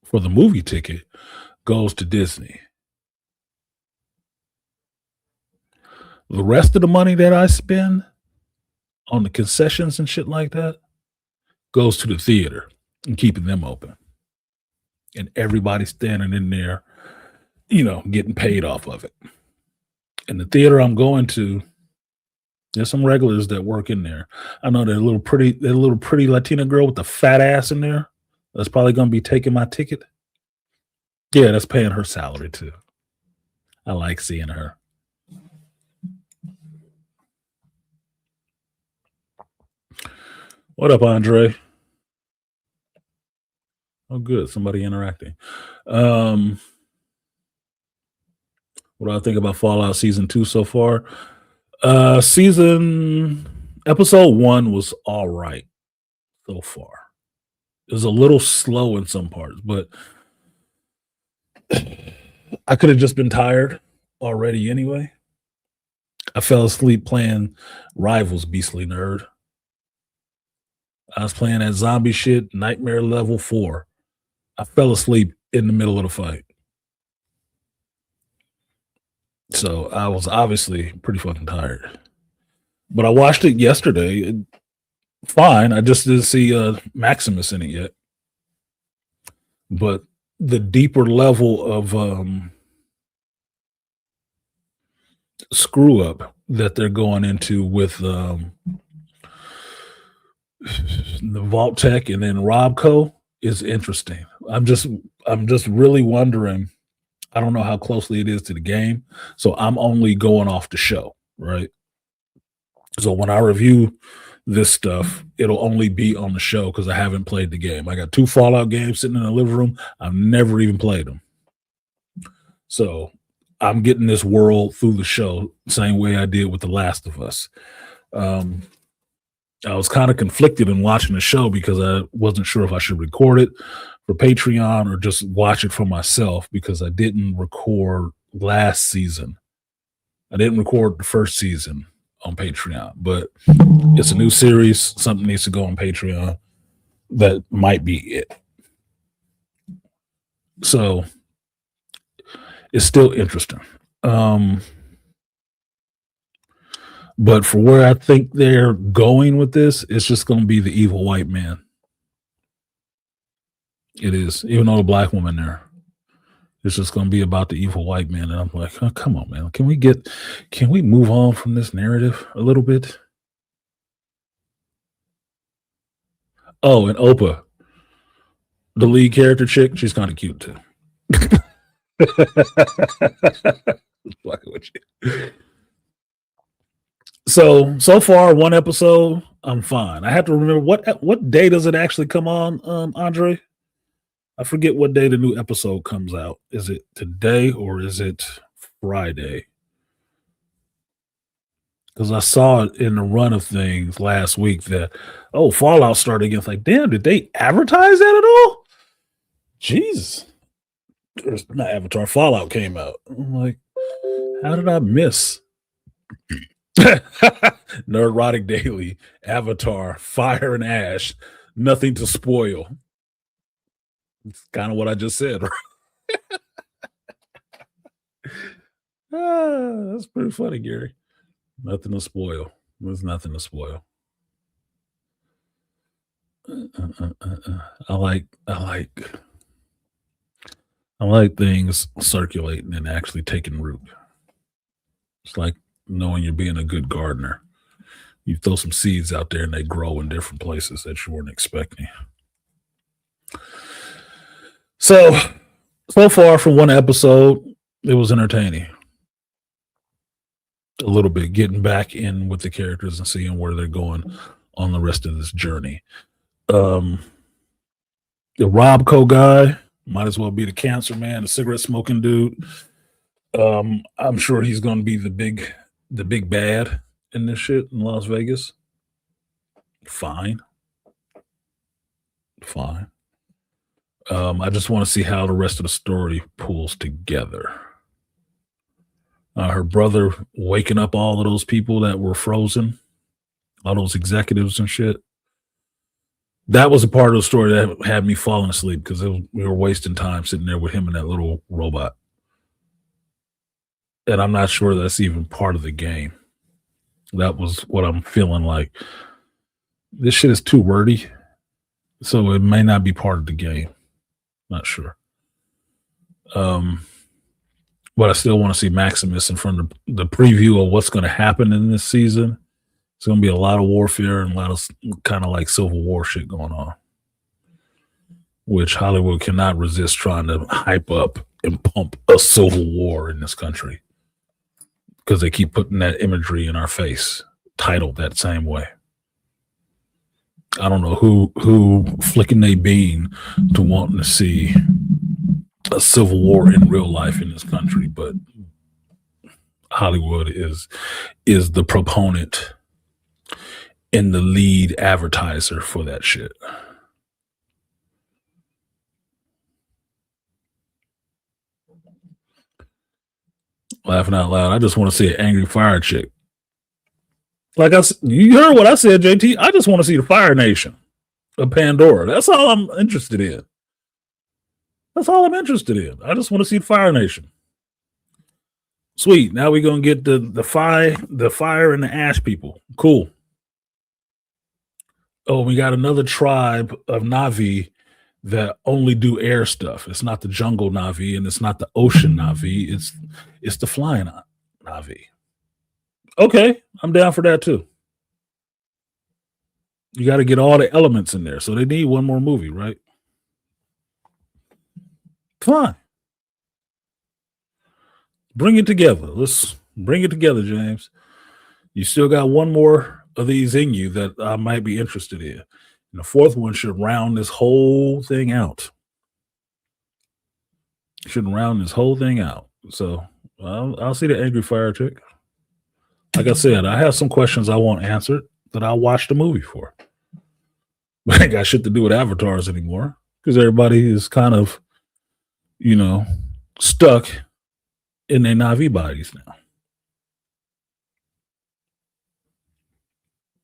for the movie ticket goes to Disney. The rest of the money that I spend on the concessions and shit like that goes to the theater and keeping them open. And everybody standing in there, you know, getting paid off of it. And the theater I'm going to, there's some regulars that work in there. I know that little pretty Latina girl with the fat ass in there that's probably going to be taking my ticket. Yeah, that's paying her salary too. I like seeing her. What up, Andre? Oh, good. Somebody interacting. What do I think about Fallout Season 2 so far? Episode 1 was all right so far. It was a little slow in some parts, but I could have just been tired already anyway. I fell asleep playing Rivals, beastly nerd. I was playing that zombie shit, Nightmare Level 4. I fell asleep in the middle of the fight. So I was obviously pretty fucking tired. But I watched it yesterday. Fine. I just didn't see Maximus in it yet. But the deeper level of screw up that they're going into with the Vault Tech and then Robco is interesting. I'm just really wondering. I don't know how closely it is to the game, so I'm only going off the show, right? So when I review this stuff, it'll only be on the show because I haven't played the game. I got 2 Fallout games sitting in the living room. I've never even played them. So I'm getting this world through the show, same way I did with The Last of Us. Um, I was kind of conflicted in watching the show because I wasn't sure if I should record it for Patreon or just watch it for myself because I didn't record last season. I didn't record the first season on Patreon, but it's a new series. Something needs to go on Patreon. That might be it. So it's still interesting. But for where I think they're going with this, it's just going to be the evil white man. It is, even though the black woman there. It's just going to be about the evil white man. And I'm like, oh, come on, man. Can we move on from this narrative a little bit? Oh, and Oprah, the lead character chick, she's kind of cute too. Fucking with you. So far, one episode, I'm fine. I have to remember what day does it actually come on, Andre? I forget what day the new episode comes out. Is it today or is it Friday? Because I saw it in the run of things last week that, oh, Fallout started again. It's like, damn, did they advertise that at all? Jesus. Not Avatar, Fallout came out. I'm like, how did I miss? Nerdrotic Daily, Avatar, Fire and Ash, nothing to spoil. It's kind of what I just said. That's pretty funny, Gary. Nothing to spoil. There's nothing to spoil. I like things circulating and actually taking root. It's like knowing you're being a good gardener. You throw some seeds out there and they grow in different places that you weren't expecting. So far from one episode, it was entertaining. A little bit, getting back in with the characters and seeing where they're going on the rest of this journey. The Robco guy might as well be the cancer man, the cigarette smoking dude. I'm sure he's going to be the big bad in this shit in Las Vegas. Fine. I just want to see how the rest of the story pulls together. Her brother waking up all of those people that were frozen, all those executives and shit. That was a part of the story that had me falling asleep because we were wasting time sitting there with him and that little robot. And I'm not sure that's even part of the game. That was what I'm feeling like. This shit is too wordy, so it may not be part of the game. Not sure. But I still want to see Maximus in front of the preview of what's going to happen in this season. It's going to be a lot of warfare and a lot of kind of like Civil War shit going on, which Hollywood cannot resist trying to hype up and pump a civil war in this country because they keep putting that imagery in our face, titled that same way. I don't know who flicking they bean to wanting to see a civil war in real life in this country, but Hollywood is the proponent and the lead advertiser for that shit. Laughing out loud. I just want to see an angry fire chick. Like you heard what I said, JT. I just want to see the Fire Nation of Pandora. That's all I'm interested in. I just want to see the Fire Nation. Sweet. Now we're gonna get the fire and the ash people. Cool. Oh, we got another tribe of Navi that only do air stuff. It's not the jungle Navi and it's not the ocean Navi. It's the flying Navi. Okay, I'm down for that too. You got to get all the elements in there. So they need one more movie, right? Fine. Bring it together. Let's bring it together, James. You still got one more of these in you that I might be interested in. And the fourth one should round this whole thing out. Should round this whole thing out. So I'll see the angry fire chick. Like I said, I have some questions I want answered that I'll watch the movie for. But I ain't got shit to do with avatars anymore because everybody is kind of, you know, stuck in their Navi bodies now.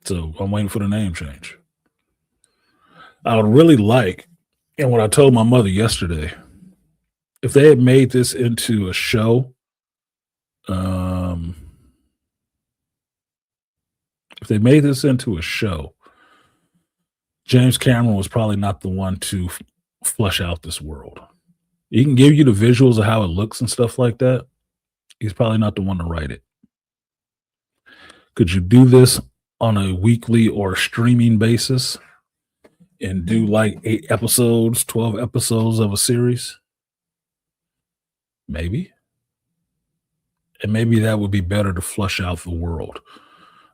So I'm waiting for the name change. I would really like, and what I told my mother yesterday, if they had made this into a show, um, if they made this into a show, James Cameron was probably not the one to flesh out this world. He can give you the visuals of how it looks and stuff like that. He's probably not the one to write it. Could you do this on a weekly or streaming basis and do like 8 episodes, 12 episodes of a series? Maybe. And maybe that would be better to flush out the world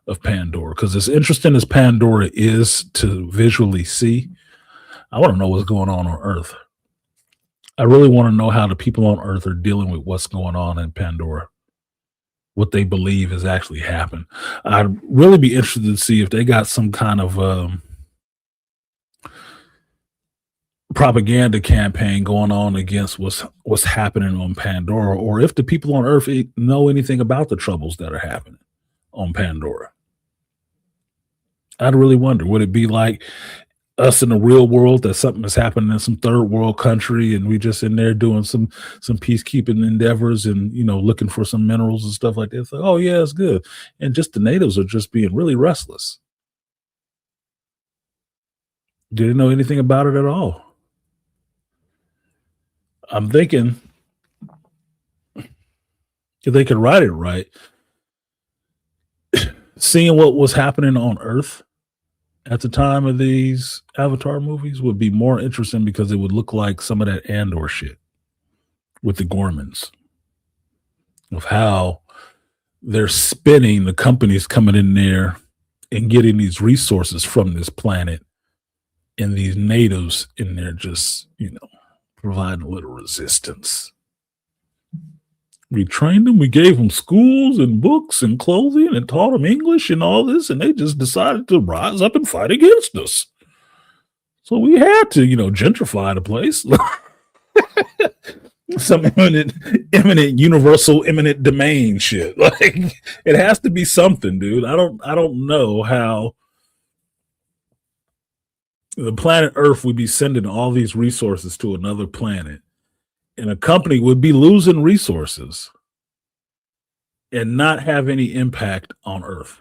of Pandora. Because as interesting as Pandora is to visually see, I want to know what's going on Earth. I really want to know how the people on Earth are dealing with what's going on in Pandora, what they believe has actually happened. I'd really be interested to see if they got some kind of propaganda campaign going on against what's happening on Pandora, or if the people on Earth know anything about the troubles that are happening on Pandora. I'd really wonder, would it be like us in the real world that something is happening in some third world country and we just in there doing some peacekeeping endeavors and looking for some minerals and stuff like that? It's like, oh yeah, it's good. And just the natives are just being really restless. Didn't know anything about it at all. I'm thinking if they could write it right, seeing what was happening on Earth at the time of these Avatar movies would be more interesting because it would look like some of that Andor shit with the Gormans, of how they're spinning the companies coming in there and getting these resources from this planet, and these natives in there just, providing a little resistance. We trained them, we gave them schools and books and clothing and taught them English and all this, and they just decided to rise up and fight against us. So we had to, gentrify the place. Some imminent universal eminent domain shit. Like, it has to be something, dude. I don't know how the planet Earth would be sending all these resources to another planet, and a company would be losing resources and not have any impact on Earth,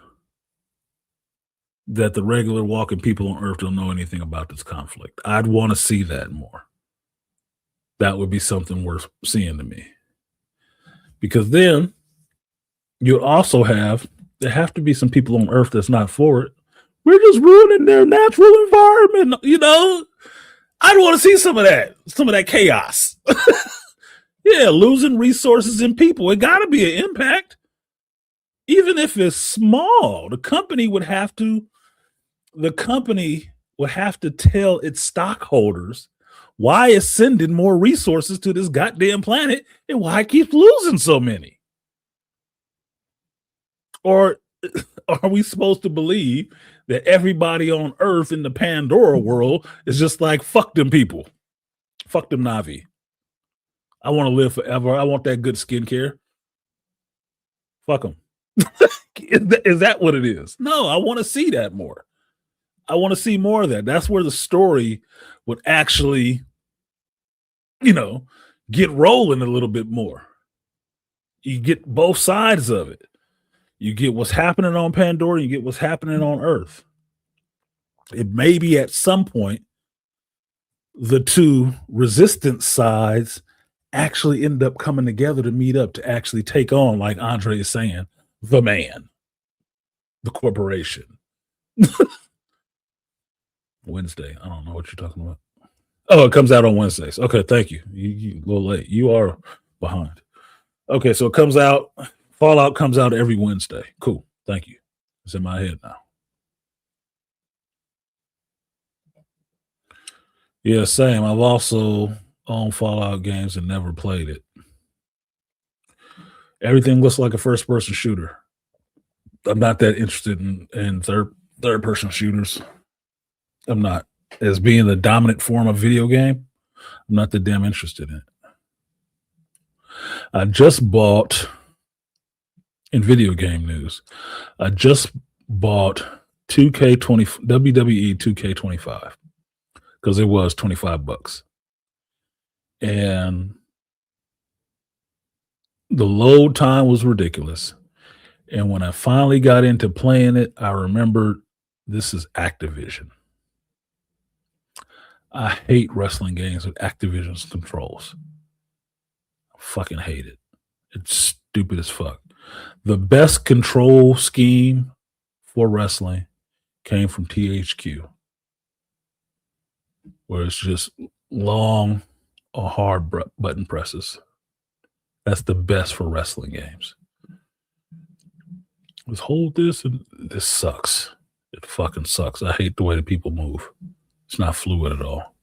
that the regular walking people on Earth don't know anything about this conflict. I'd want to see that more. That would be something worth seeing to me. Because then you also there have to be some people on Earth that's not for it. We're just ruining their natural environment. I'd want to see some of that chaos. Yeah, losing resources and people. It got to be an impact. Even if it's small, the company would have to tell its stockholders why it's sending more resources to this goddamn planet and why it keeps losing so many. Or are we supposed to believe that everybody on Earth in the Pandora world is just like, fuck them people, fuck them Navi, I want to live forever, I want that good skincare, fuck them? Is that what it is? No, I want to see that more. I want to see more of that. That's where the story would actually, get rolling a little bit more. You get both sides of it. You get what's happening on Pandora, you get what's happening on Earth. It may be at some point the two resistance sides actually end up coming together to meet up to actually take on, like Andre is saying, the man, the corporation. Wednesday. I don't know what you're talking about. Oh, it comes out on Wednesdays. Okay, thank you. You a little late. You are behind. Okay, so it comes out. Fallout comes out every Wednesday. Cool. Thank you. It's in my head now. Yeah, same. I've also owned Fallout games and never played it. Everything looks like a first person shooter. I'm not that interested in third person shooters. I'm not. As being the dominant form of video game, I'm not that damn interested in it. I just bought, in video game news, I just bought 2K20 WWE 2K25 because it was $25. And the load time was ridiculous. And when I finally got into playing it, I remembered this is Activision. I hate wrestling games with Activision's controls. I fucking hate it. It's stupid as fuck. The best control scheme for wrestling came from THQ, where it's just long or hard button presses. That's the best for wrestling games. Let's hold this, and this sucks. It fucking sucks. I hate the way that people move. It's not fluid at all.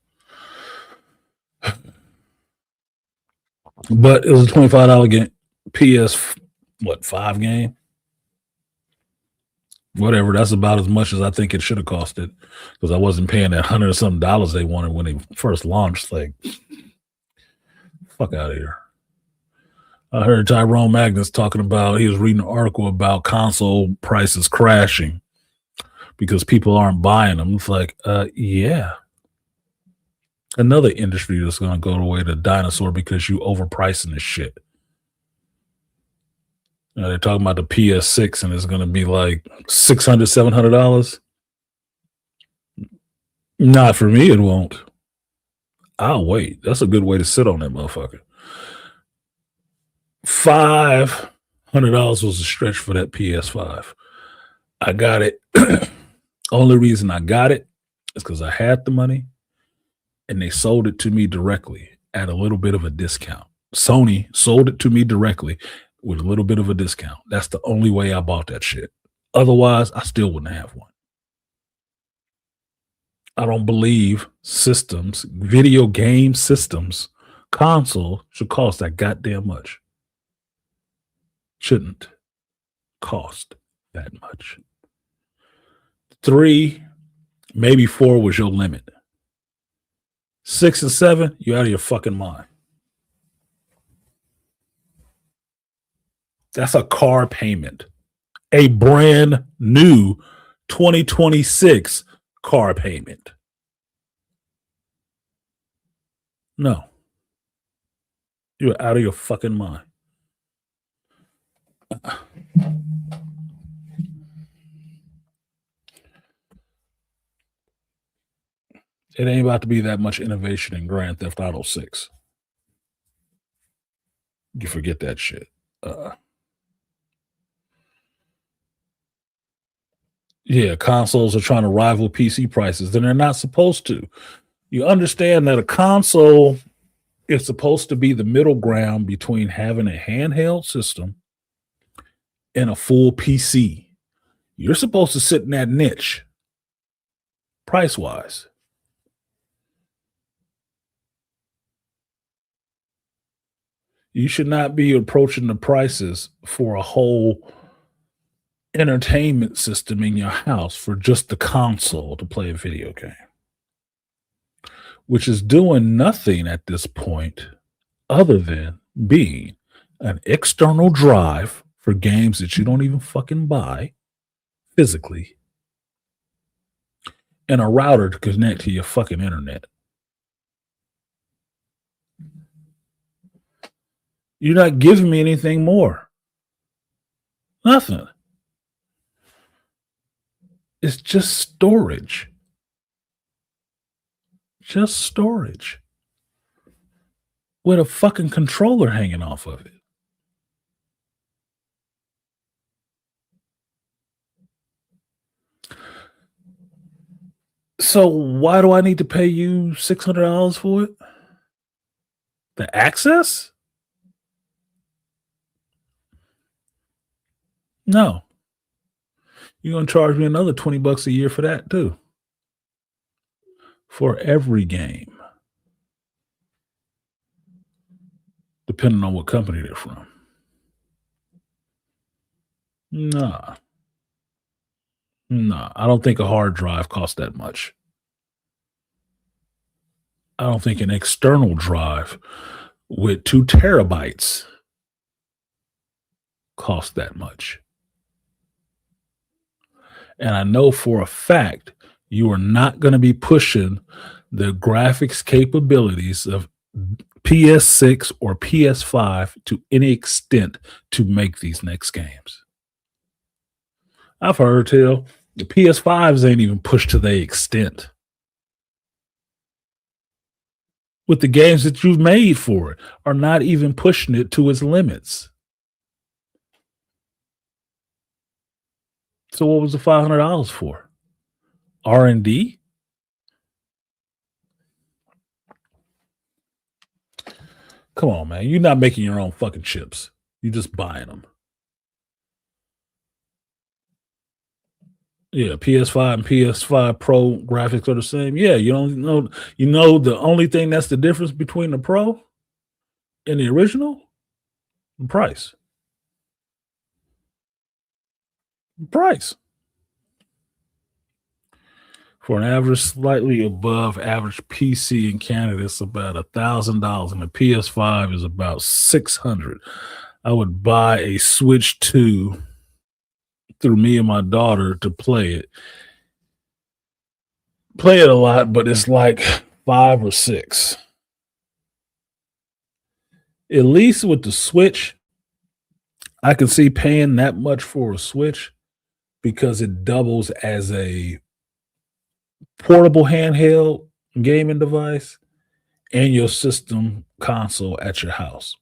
But it was a $25 game, PS5 game? Whatever. That's about as much as I think it should have costed because I wasn't paying that $100 or something they wanted when they first launched. Like, fuck out of here. I heard Tyrone Magnus talking about, he was reading an article about console prices crashing because people aren't buying them. It's like, yeah. Another industry that's going to go the way to dinosaur because you overpricing this shit. They're talking about the PS6 and it's going to be like $600, $700. Not for me, it won't. I'll wait. That's a good way to sit on that motherfucker. $500 was a stretch for that PS5. I got it. Only reason I got it is because I had the money and they sold it to me directly at a little bit of a discount. Sony sold it to me directly with a little bit of a discount. That's the only way I bought that shit. Otherwise, I still wouldn't have one. I don't believe systems, video game systems, console should cost that goddamn much. Shouldn't cost that much. 3, maybe 4 was your limit. 6 and 7, you're out of your fucking mind. That's a car payment. A brand new 2026 car payment. No. You're out of your fucking mind. It ain't about to be that much innovation in Grand Theft Auto 6. You forget that shit. Yeah, consoles are trying to rival PC prices, then they're not supposed to. You understand that a console is supposed to be the middle ground between having a handheld system and a full PC. You're supposed to sit in that niche price-wise. You should not be approaching the prices for a whole entertainment system in your house for just the console to play a video game, which is doing nothing at this point other than being an external drive for games that you don't even fucking buy physically and a router to connect to your fucking internet. You're not giving me anything more. Nothing. It's just storage. Just storage. With a fucking controller hanging off of it. So why do I need to pay you $600 for it? The access? No. You're gonna charge me another $20 a year for that too. For every game. Depending on what company they're from. Nah. Nah. I don't think a hard drive costs that much. I don't think an external drive with 2 terabytes costs that much. And I know for a fact you are not going to be pushing the graphics capabilities of PS6 or PS5 to any extent to make these next games. I've heard tell the PS5s ain't even pushed to the extent with the games that you've made for it are not even pushing it to its limits. So what was the $500 for? R&D? Come on, man. You're not making your own fucking chips. You're just buying them. Yeah, PS5 and PS5 Pro graphics are the same. Yeah, you don't know. You know the only thing that's the difference between the Pro and the original? The price. Price. For an average, slightly above average PC in Canada, it's about $1,000, and the PS5 is about $600. I would buy a Switch 2 through me and my daughter to play it. Play it a lot, but it's like 5 or 6. At least with the Switch, I can see paying that much for a Switch because it doubles as a portable handheld gaming device and your system console at your house.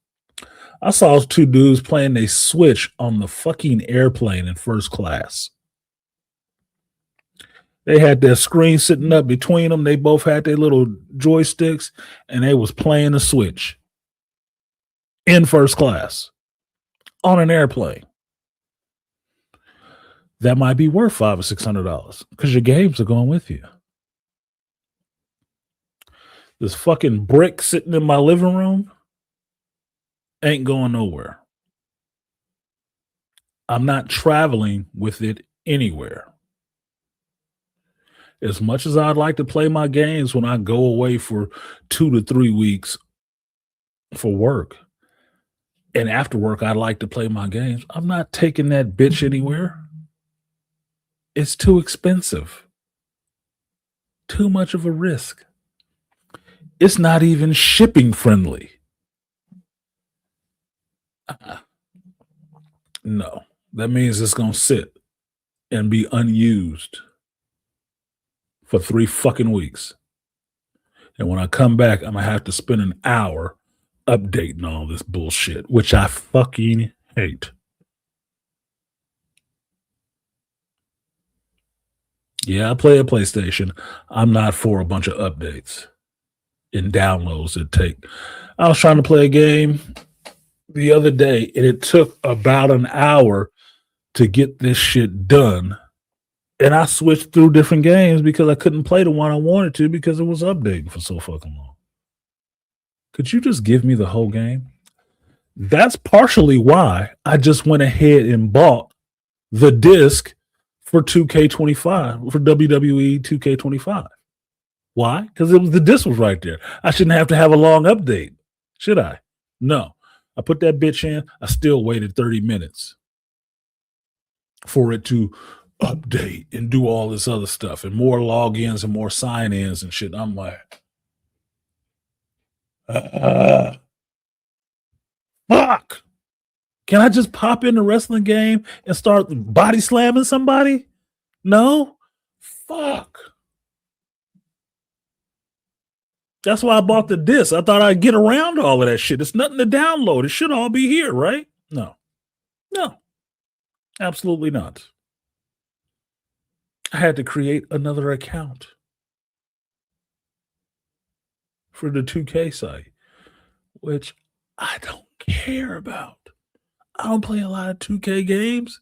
I saw 2 dudes playing a Switch on the fucking airplane in first class. They had their screen sitting up between them. They both had their little joysticks, and they was playing the Switch in first class on an airplane. That might be worth $500 or $600 because your games are going with you. This fucking brick sitting in my living room ain't going nowhere. I'm not traveling with it anywhere. As much as I'd like to play my games when I go away for 2 to 3 weeks for work, and after work, I'd like to play my games. I'm not taking that bitch anywhere. It's too expensive. Too much of a risk. It's not even shipping friendly. No, that means it's going to sit and be unused for 3 fucking weeks. And when I come back, I'm going to have to spend an hour updating all this bullshit, which I fucking hate. Yeah, I play a PlayStation. I'm not for a bunch of updates and downloads it take. I was trying to play a game the other day, and it took about an hour to get this shit done. And I switched through different games because I couldn't play the one I wanted to because it was updating for so fucking long. Could you just give me the whole game? That's partially why I just went ahead and bought the disc for 2K25, for WWE 2K25. Why? Because the disc was right there. I shouldn't have to have a long update, should I? No. I put that bitch in. I still waited 30 minutes for it to update and do all this other stuff and more logins and more sign-ins and shit. I'm like, Fuck. Can I just pop in the wrestling game and start body slamming somebody? No? Fuck. That's why I bought the disc. I thought I'd get around all of that shit. It's nothing to download. It should all be here, right? No. No. Absolutely not. I had to create another account for the 2K site, which I don't care about. I don't play a lot of 2K games.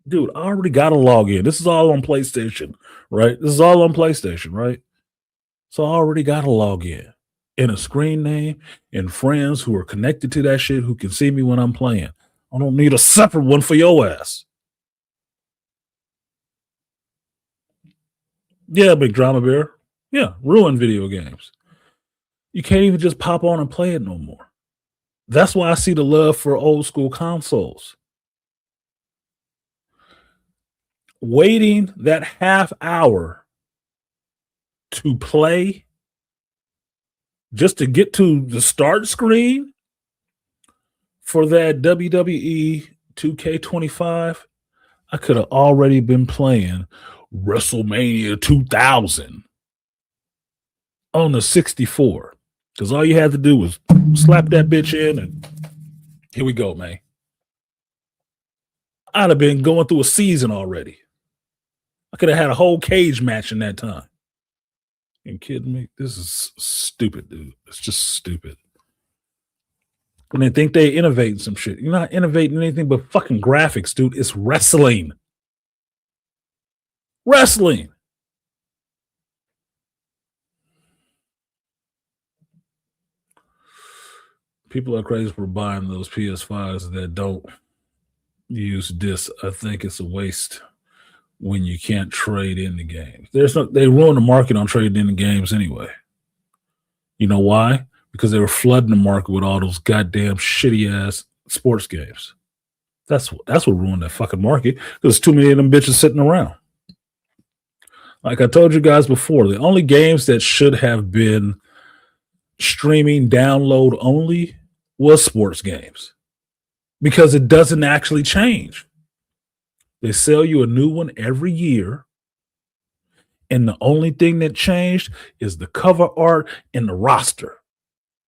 Dude, I already got to log in. This is all on PlayStation, right? This is all on PlayStation, right? So I already got to log in a screen name and friends who are connected to that shit who can see me when I'm playing. I don't need a separate one for your ass. Yeah, big drama bear. Yeah, ruin video games. You can't even just pop on and play it no more. That's why I see the love for old school consoles. Waiting that half hour to play just to get to the start screen for that WWE 2K25, I could have already been playing WrestleMania 2000 on the 64 because all you had to do was slap that bitch in and here we go, man. I'd have been going through a season already. I could have had a whole cage match in that time. You kidding me? This is stupid, dude. It's just stupid. When they think they innovating some shit. You're not innovating anything but fucking graphics, dude. It's wrestling. Wrestling. People are crazy for buying those PS5s that don't use discs. I think it's a waste when you can't trade in the games. They ruin the market on trading in the games anyway. You know why? Because they were flooding the market with all those goddamn shitty ass sports games. That's what ruined that fucking market because there's too many of them bitches sitting around. Like I told you guys before, the only games that should have been streaming download only was sports games because it doesn't actually change. They sell you a new one every year, and the only thing that changed is the cover art and the roster.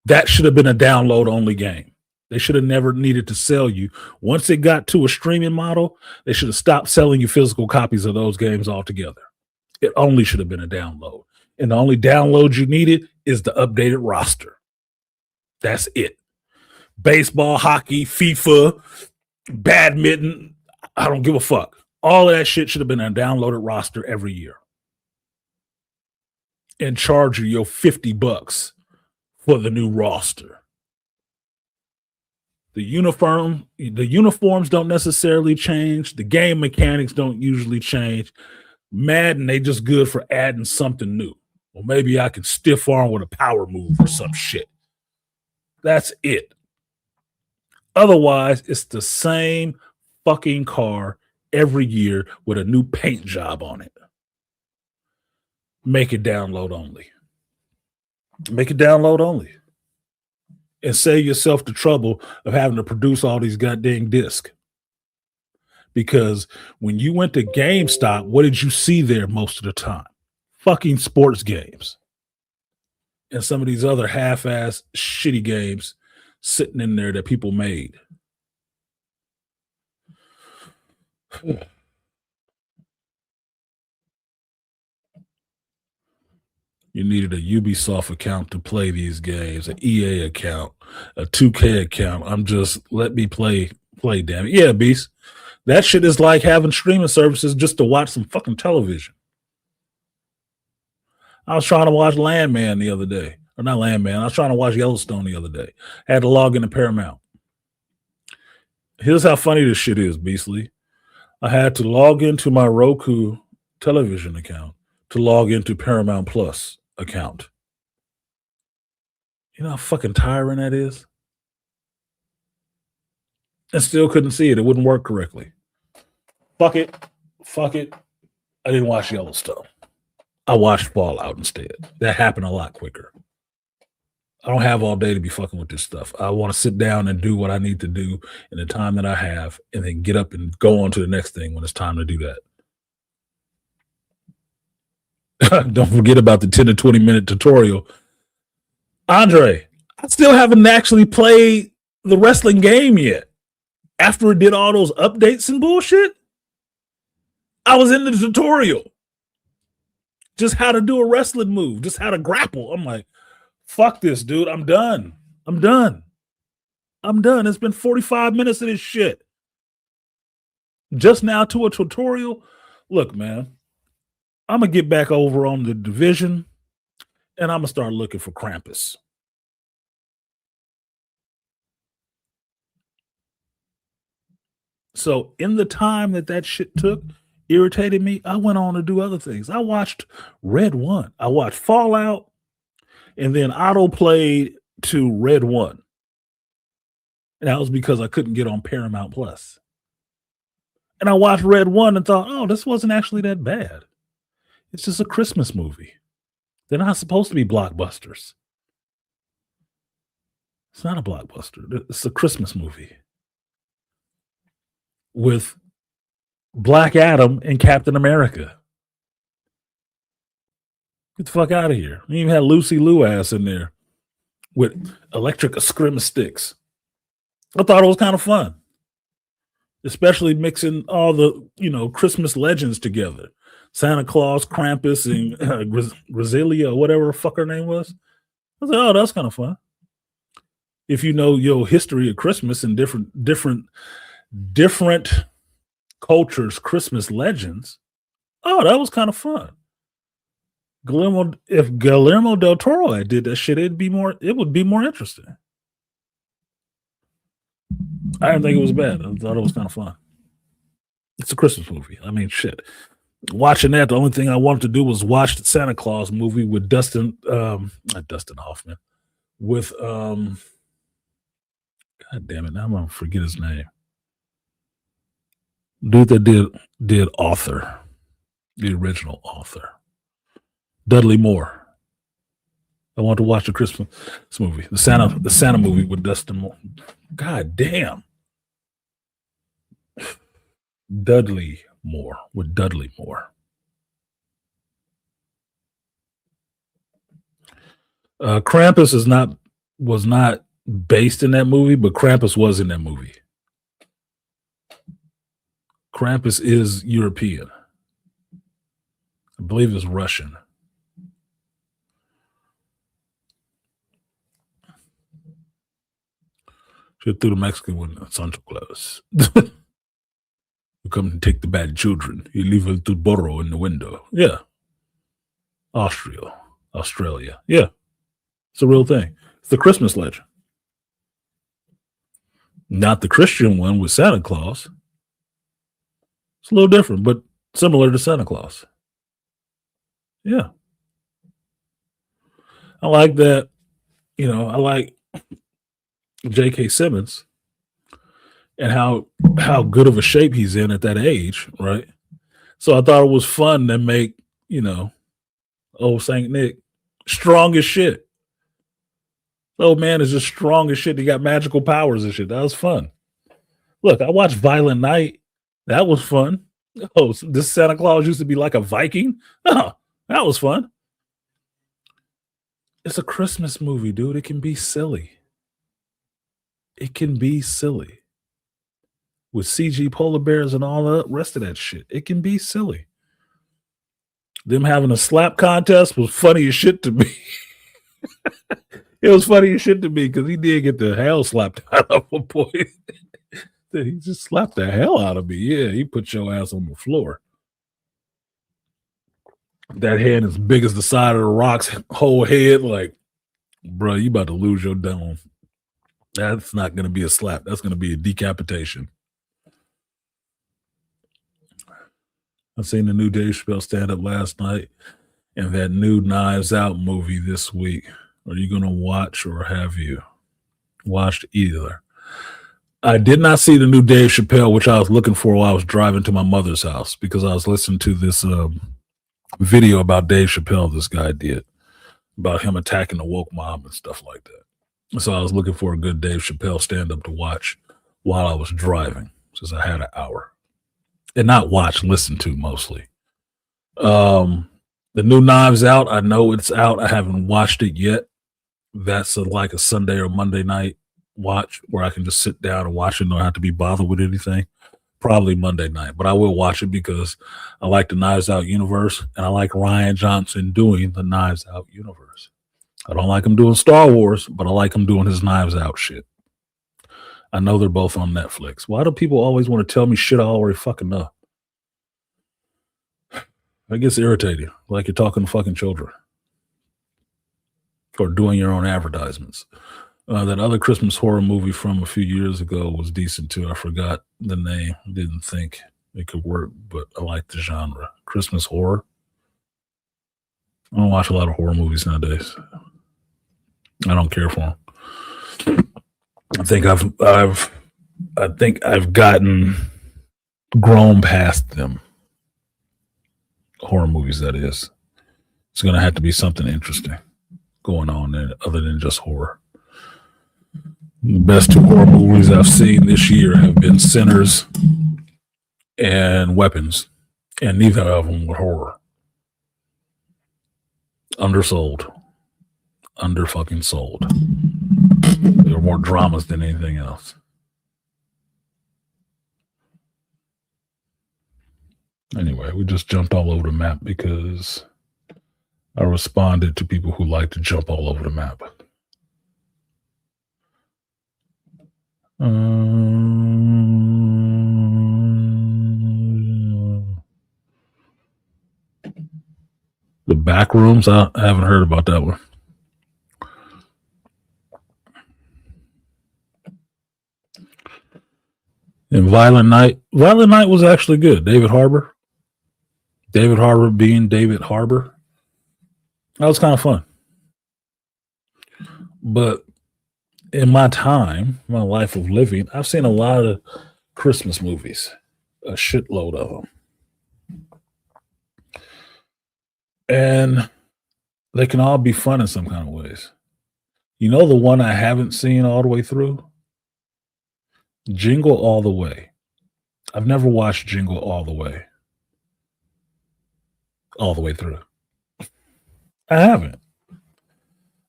That should have been a download only game. They should have never needed to sell you. Once it got to a streaming model, they should have stopped selling you physical copies of those games altogether. It only should have been a download. And the only download you needed is the updated roster. That's it. Baseball, hockey, FIFA, badminton, I don't give a fuck. All of that shit should have been a downloaded roster every year. And charge you your $50 for the new roster. The uniforms don't necessarily change. The game mechanics don't usually change. Madden, they just good for adding something new. Or maybe I can stiff arm with a power move or some shit. That's it. Otherwise, it's the same fucking car every year with a new paint job on it. Make it download only. Make it download only. And save yourself the trouble of having to produce all these goddamn discs. Because when you went to GameStop, what did you see there most of the time? Fucking sports games. And some of these other half-ass shitty games sitting in there that people made. You needed a Ubisoft account to play these games, an EA account, a 2K account. Let me play, damn it. Yeah, Beast. That shit is like having streaming services just to watch some fucking television. I was trying to watch Landman the other day. Or not Landman. I was trying to watch Yellowstone the other day. I had to log into Paramount. Here's how funny this shit is, Beastly. I had to log into my Roku television account to log into Paramount Plus account. You know how fucking tiring that is? And still couldn't see it. It wouldn't work correctly. Fuck it. I didn't watch Yellowstone. I watched Fallout instead. That happened a lot quicker. I don't have all day to be fucking with this stuff. I want to sit down and do what I need to do in the time that I have, and then get up and go on to the next thing when it's time to do that. Don't forget about the 10 to 20-minute tutorial. Andre, I still haven't actually played the wrestling game yet. After it did all those updates and bullshit, I was in the tutorial. Just how to do a wrestling move, just how to grapple. I'm like, fuck this, dude. I'm done. It's been 45 minutes of this shit. Just now to a tutorial. Look, man, I'm going to get back over on the division, and I'm going to start looking for Krampus. So in the time that shit took, irritated me, I went on to do other things. I watched Red 1. I watched Fallout, and then auto played to Red 1. And that was because I couldn't get on Paramount Plus. And I watched Red 1 and thought, oh, this wasn't actually that bad. It's just a Christmas movie. They're not supposed to be blockbusters. It's not a blockbuster. It's a Christmas movie with Black Adam and Captain America. Get the fuck out of here. You even had Lucy Liu ass in there with electric escrima sticks. I thought it was kind of fun, especially mixing all the, Christmas legends together. Santa Claus, Krampus, and Grizelia, or whatever the fuck her name was. I was like, oh, that's kind of fun. If you know your history of Christmas and different cultures' Christmas legends, oh, that was kind of fun. If Guillermo del Toro had did that shit, it would be more interesting. I didn't think it was bad. I thought it was kind of fun. It's a Christmas movie. I mean, shit. Watching that, the only thing I wanted to do was watch the Santa Claus movie with not Dustin Hoffman, with God damn it, now I'm gonna forget his name. Dude that did Author, the original Author, Dudley Moore. I want to watch the Christmas movie, the Santa movie with Dustin Moore. God damn, Dudley Moore. Krampus was not based in that movie, but Krampus was in that movie. Krampus is European. I believe it's Russian. Should through the Mexican with Santa Claus. You come and take the bad children. You leave a little burro in the window. Yeah. Australia. Yeah. It's a real thing. It's the Christmas legend. Not the Christian one with Santa Claus. It's a little different, but similar to Santa Claus. Yeah. I like that. I like J.K. Simmons and how good of a shape he's in at that age, right? So I thought it was fun to make, old Saint Nick strong as shit. Old man is just strong as shit. He got magical powers and shit. That was fun. Look, I watched Violent Night. That was fun. Oh, this Santa Claus used to be like a Viking. Oh, that was fun. It's a Christmas movie, dude. It can be silly. With CG polar bears and all the rest of that shit. It can be silly. Them having a slap contest was funny as shit to me. It was funny as shit to me because he did get the hell slapped out of a boy. He just slapped the hell out of me. Yeah, he put your ass on the floor. That hand as big as the side of the Rock's whole head. Like, bro, you about to lose your dome. That's not going to be a slap. That's going to be a decapitation. I seen the new Dave Chappelle stand-up last night and that new Knives Out movie this week. Are you going to watch or have you watched either? I did not see the new Dave Chappelle, which I was looking for while I was driving to my mother's house because I was listening to this video about Dave Chappelle this guy did. about him attacking the woke mob and stuff like that. So I was looking for a good Dave Chappelle stand-up to watch while I was driving, since I had an hour. And not watch, listen to mostly. The new Knives Out, I know it's out. I haven't watched it yet. That's like a Sunday or Monday night watch where I can just sit down and watch it and don't have to be bothered with anything. Probably Monday night, but I will watch it because I like the Knives Out universe and I like Rian Johnson doing the Knives Out universe. I don't like him doing Star Wars, but I like him doing his Knives Out shit. I know they're both on Netflix. Why do people always want to tell me shit I already fucking know? That gets irritating, like you're talking to fucking children or doing your own advertisements. That other Christmas horror movie from a few years ago was decent too. I forgot the name. Didn't think it could work, but I like the genre. Christmas horror. I don't watch a lot of horror movies nowadays. I don't care for them. I think I've gotten grown past them. Horror movies, that is. It's going to have to be something interesting going on there other than just horror. The best two horror movies I've seen this year have been Sinners and Weapons, and neither of them were horror. Undersold. Under fucking sold. There were more dramas than anything else. Anyway, we just jumped all over the map because I responded to people who like to jump all over the map. The back rooms, I haven't heard about that one. And Violent Night was actually good. David Harbour being David Harbour. That was kind of fun. But in my time, my life of living, I've seen a lot of Christmas movies, a shitload of them. And they can all be fun in some kind of ways. You know the one I haven't seen all the way through? Jingle All the Way. I've never watched Jingle all the way through. I haven't.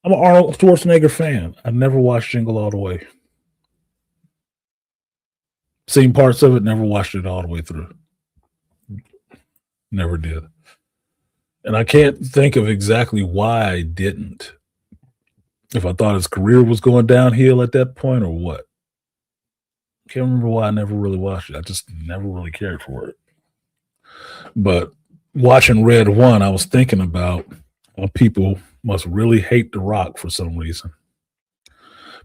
I'm an Arnold Schwarzenegger fan. I've never watched Jingle all the way. Seen parts of it, never watched it all the way through. Never did. And I can't think of exactly why I didn't. If I thought his career was going downhill at that point or what. Can't remember why I never really watched it. I just never really cared for it. But watching Red One, I was thinking about how people must really hate The Rock for some reason.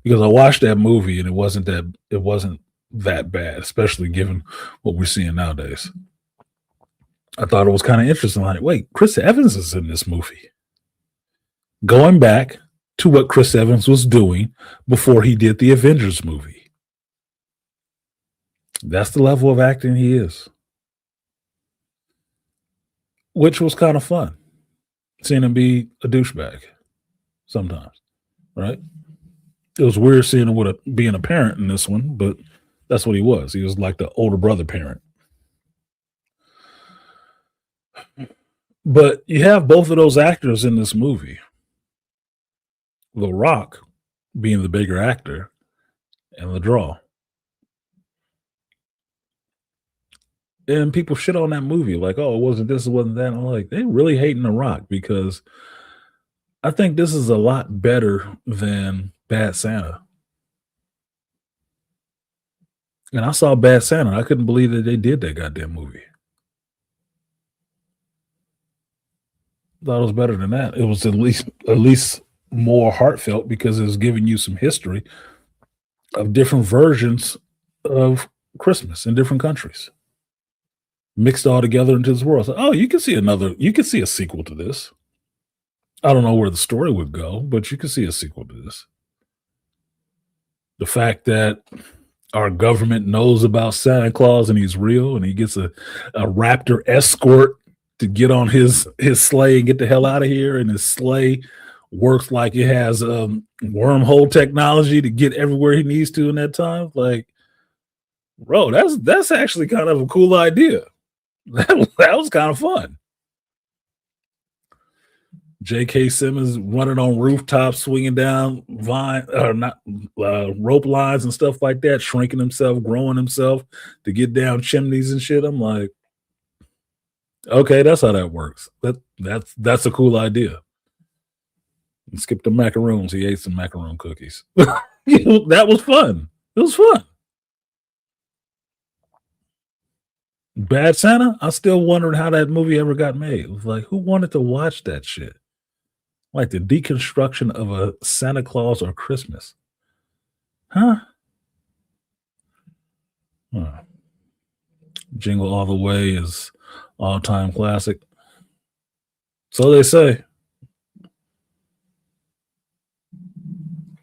Because I watched that movie and it wasn't that bad, especially given what we're seeing nowadays. I thought it was kind of interesting. Like, wait, Chris Evans is in this movie. Going back to what Chris Evans was doing before he did the Avengers movie. That's the level of acting he is. Which was kind of fun. Seeing him be a douchebag sometimes, right? It was weird seeing him being a parent in this one, but that's what he was. He was like the older brother parent. But you have both of those actors in this movie. The Rock being the bigger actor and the draw. And people shit on that movie like, oh, it wasn't this, it wasn't that. I'm like, they really hating The Rock because I think this is a lot better than Bad Santa. And I saw Bad Santa. I couldn't believe that they did that goddamn movie. Thought it was better than that. It was at least more heartfelt because it was giving you some history of different versions of Christmas in different countries. Mixed all together into this world. So, oh, you can see a sequel to this. I don't know where the story would go, but you can see a sequel to this. The fact that our government knows about Santa Claus and he's real and he gets a raptor escort to get on his sleigh and get the hell out of here, and his sleigh works like it has wormhole technology to get everywhere he needs to in that time. Like, bro, that's actually kind of a cool idea. That was kind of fun. J.K. Simmons running on rooftops, swinging down vine or not rope lines and stuff like that, shrinking himself, growing himself to get down chimneys and shit. I'm like, okay, that's how that works. That's a cool idea. And skip the macaroons. He ate some macaroon cookies. That was fun. It was fun. Bad Santa. I still wondered how that movie ever got made. It was like, who wanted to watch that shit? Like the deconstruction of a Santa Claus or Christmas. Huh? Huh. Jingle All the Way is all time classic. So they say.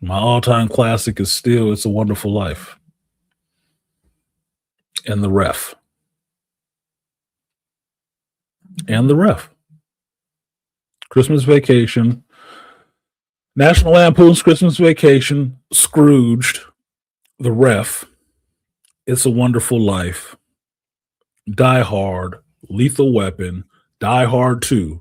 My all time classic is still It's a Wonderful Life. And the ref. And the ref. Christmas Vacation. National Lampoon's Christmas Vacation. Scrooged. The ref. It's a Wonderful Life. Die Hard. Lethal Weapon. Die Hard 2.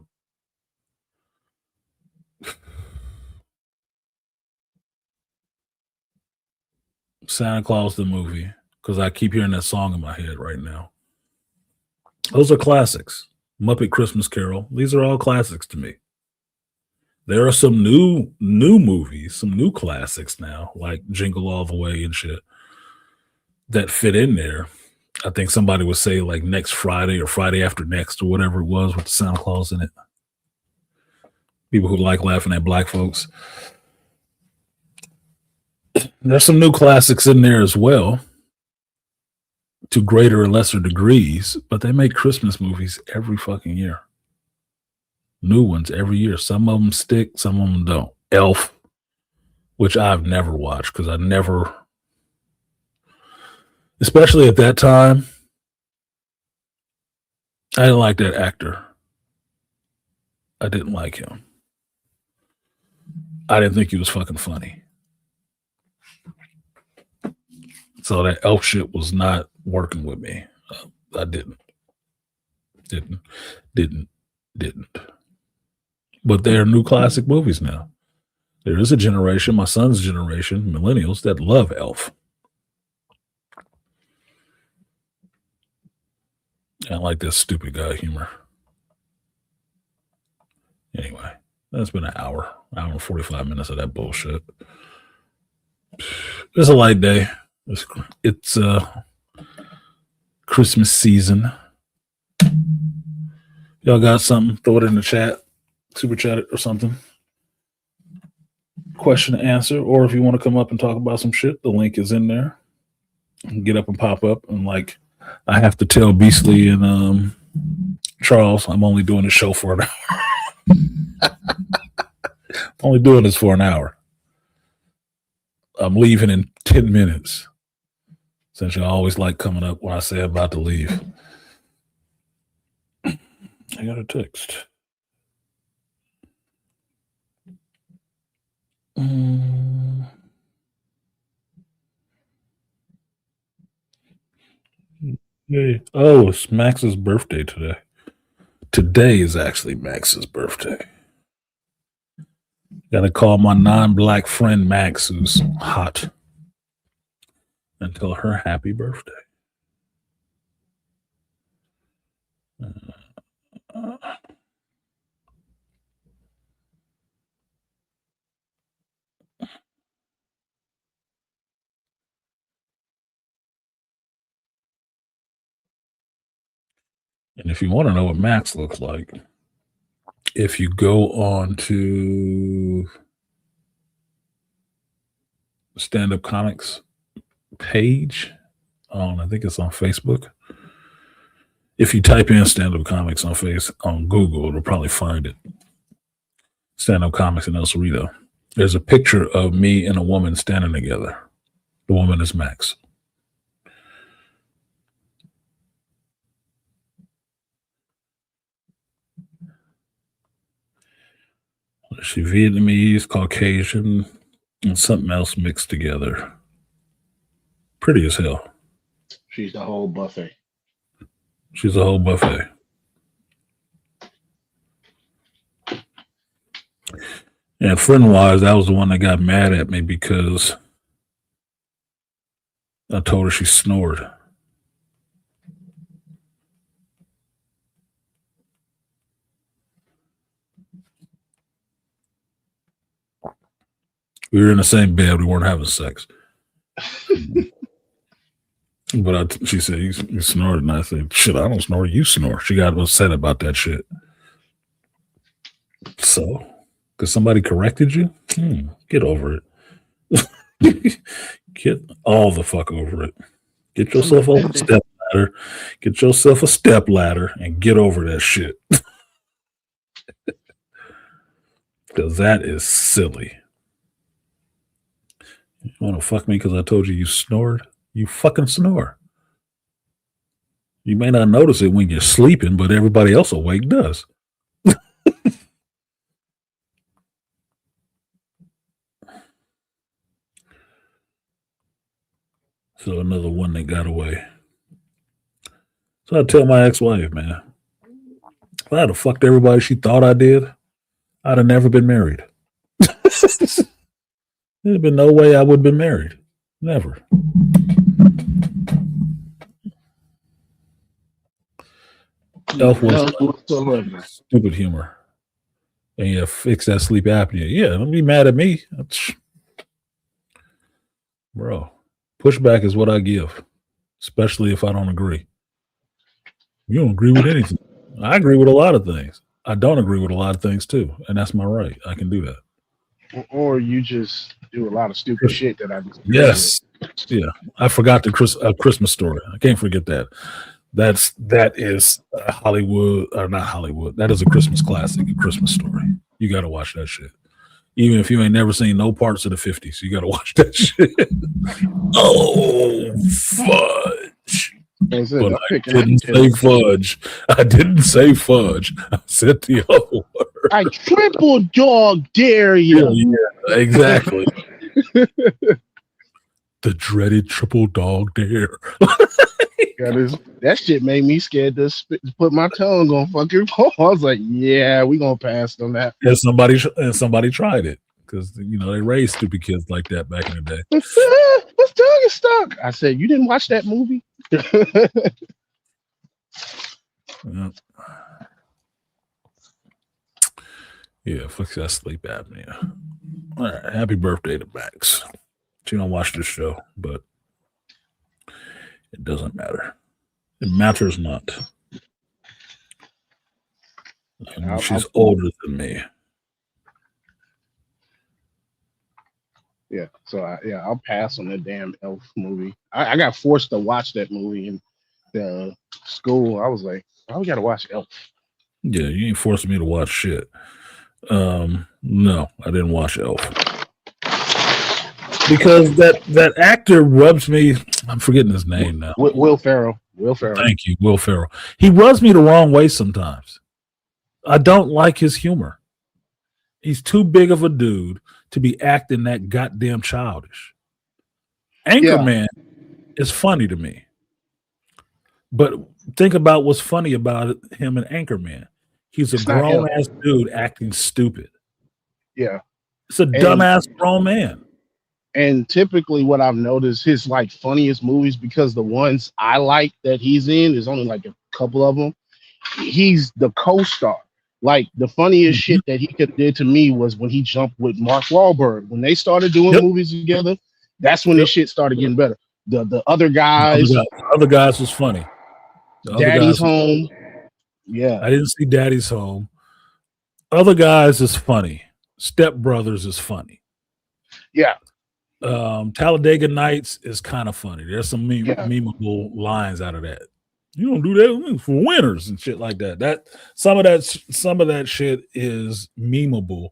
Santa Claus the movie, because I keep hearing that song in my head right now. Those are classics. Muppet Christmas Carol. These are all classics to me. There are some new movies, some new classics now, like Jingle All the Way and shit, that fit in there. I think somebody would say like Next Friday or Friday After Next or whatever it was with the Santa Claus in it. People who like laughing at black folks. There's some new classics in there as well, to greater or lesser degrees, but they make Christmas movies every fucking year. New ones every year. Some of them stick, some of them don't. Elf, which I've never watched because I never, especially at that time, I didn't like that actor. I didn't like him. I didn't think he was fucking funny. So that elf shit was not working with me. I didn't. But they are new classic movies now. There is a generation, my son's generation, millennials, that love Elf. I like this stupid guy humor. Anyway, that's been an hour and 45 minutes of that bullshit. It's a light day. It's Christmas season. Y'all got something? Throw it in the chat, super chat it or something. Question and answer, or if you want to come up and talk about some shit, the link is in there. Get up and pop up, and like I have to tell Beastly and Charles, I'm only doing the show for an hour. Only doing this for an hour. I'm leaving in 10 minutes. Since you always like coming up when I say I'm about to leave. I got a text. Hey. Oh, it's Max's birthday today. Today is actually Max's birthday. Got to call my non-black friend Max, who's hot, and tell her happy birthday. And if you want to know what Max looks like, if you go on to Stand Up Comics page, I think it's on Facebook. If you type in Stand Up Comics on Google, it'll probably find it. Stand Up Comics in El Cerrito. There's a picture of me and a woman standing together. The woman is Max. She Vietnamese, Caucasian, and something else mixed together. Pretty as hell. She's the whole buffet. She's a whole buffet. And friend wise, that was the one that got mad at me because I told her she snored. We were in the same bed. We weren't having sex. But she said, you snored. And I said, shit, I don't snore. You snore. She got upset about that shit. So, because somebody corrected you? Get over it. Get all the fuck over it. Get yourself a step ladder. Get yourself a step ladder and get over that shit. Because that is silly. You want to fuck me because I told you you snored? You fucking snore. You may not notice it when you're sleeping, but everybody else awake does. So another one that got away. So I tell my ex-wife, man, if I had fucked everybody she thought I did, I'd have never been married. There'd been no way I would have been married. Never. Elf was stupid humor. And yeah, fix that sleep apnea. Yeah, don't be mad at me. Bro, pushback is what I give, especially if I don't agree. You don't agree with anything. I agree with a lot of things. I don't agree with a lot of things too, and that's my right. I can do that. Or you just do a lot of stupid shit that I just yes, yeah. I forgot the Christmas story. I can't forget that. That is Hollywood or not Hollywood. That is a Christmas classic, a Christmas story. You got to watch that shit. Even if you ain't never seen no parts of the 50s, you got to watch that shit. Oh, fudge. But I didn't say fudge. I didn't say fudge. I said the other word. I triple dog dare you. Yeah, exactly. The dreaded triple dog dare. That shit made me scared to put my tongue on fucking phone. I was like, yeah, we gonna pass on that. And somebody tried it because they raised stupid kids like that back in the day. What's tongue is stuck? I said, you didn't watch that movie? Yeah, fuck that sleep apnea. All right, happy birthday to Max. She don't watch this show, but it doesn't matter. It matters not. She's older than me. Yeah, so I'll pass on that damn Elf movie. I got forced to watch that movie in the school. I was like, oh, we gotta watch Elf. Yeah, you ain't forcing me to watch shit. No, I didn't watch Elf. Because that actor rubs me. I'm forgetting his name now. Will Ferrell. Thank you, Will Ferrell. He rubs me the wrong way sometimes. I don't like his humor. He's too big of a dude to be acting that goddamn childish. Anchorman is funny to me. But think about what's funny about him and Anchorman. He's a grown-ass dude acting stupid. Yeah. It's a dumbass grown man. And typically what I've noticed, his like funniest movies, because the ones I like that he's in, there's only like a couple of them, he's the co-star. Like the funniest shit that he could did to me was when he jumped with Mark Wahlberg. When they started doing movies together, that's when this shit started getting better. The other guys. The other guys was funny. Daddy's Home. Yeah. I didn't see Daddy's Home. Other guys is funny. Step Brothers is funny. Yeah. Talladega Nights is kind of funny. There's some memeable lines out of that. You don't do that for winners and shit like that. That some of that shit is memeable,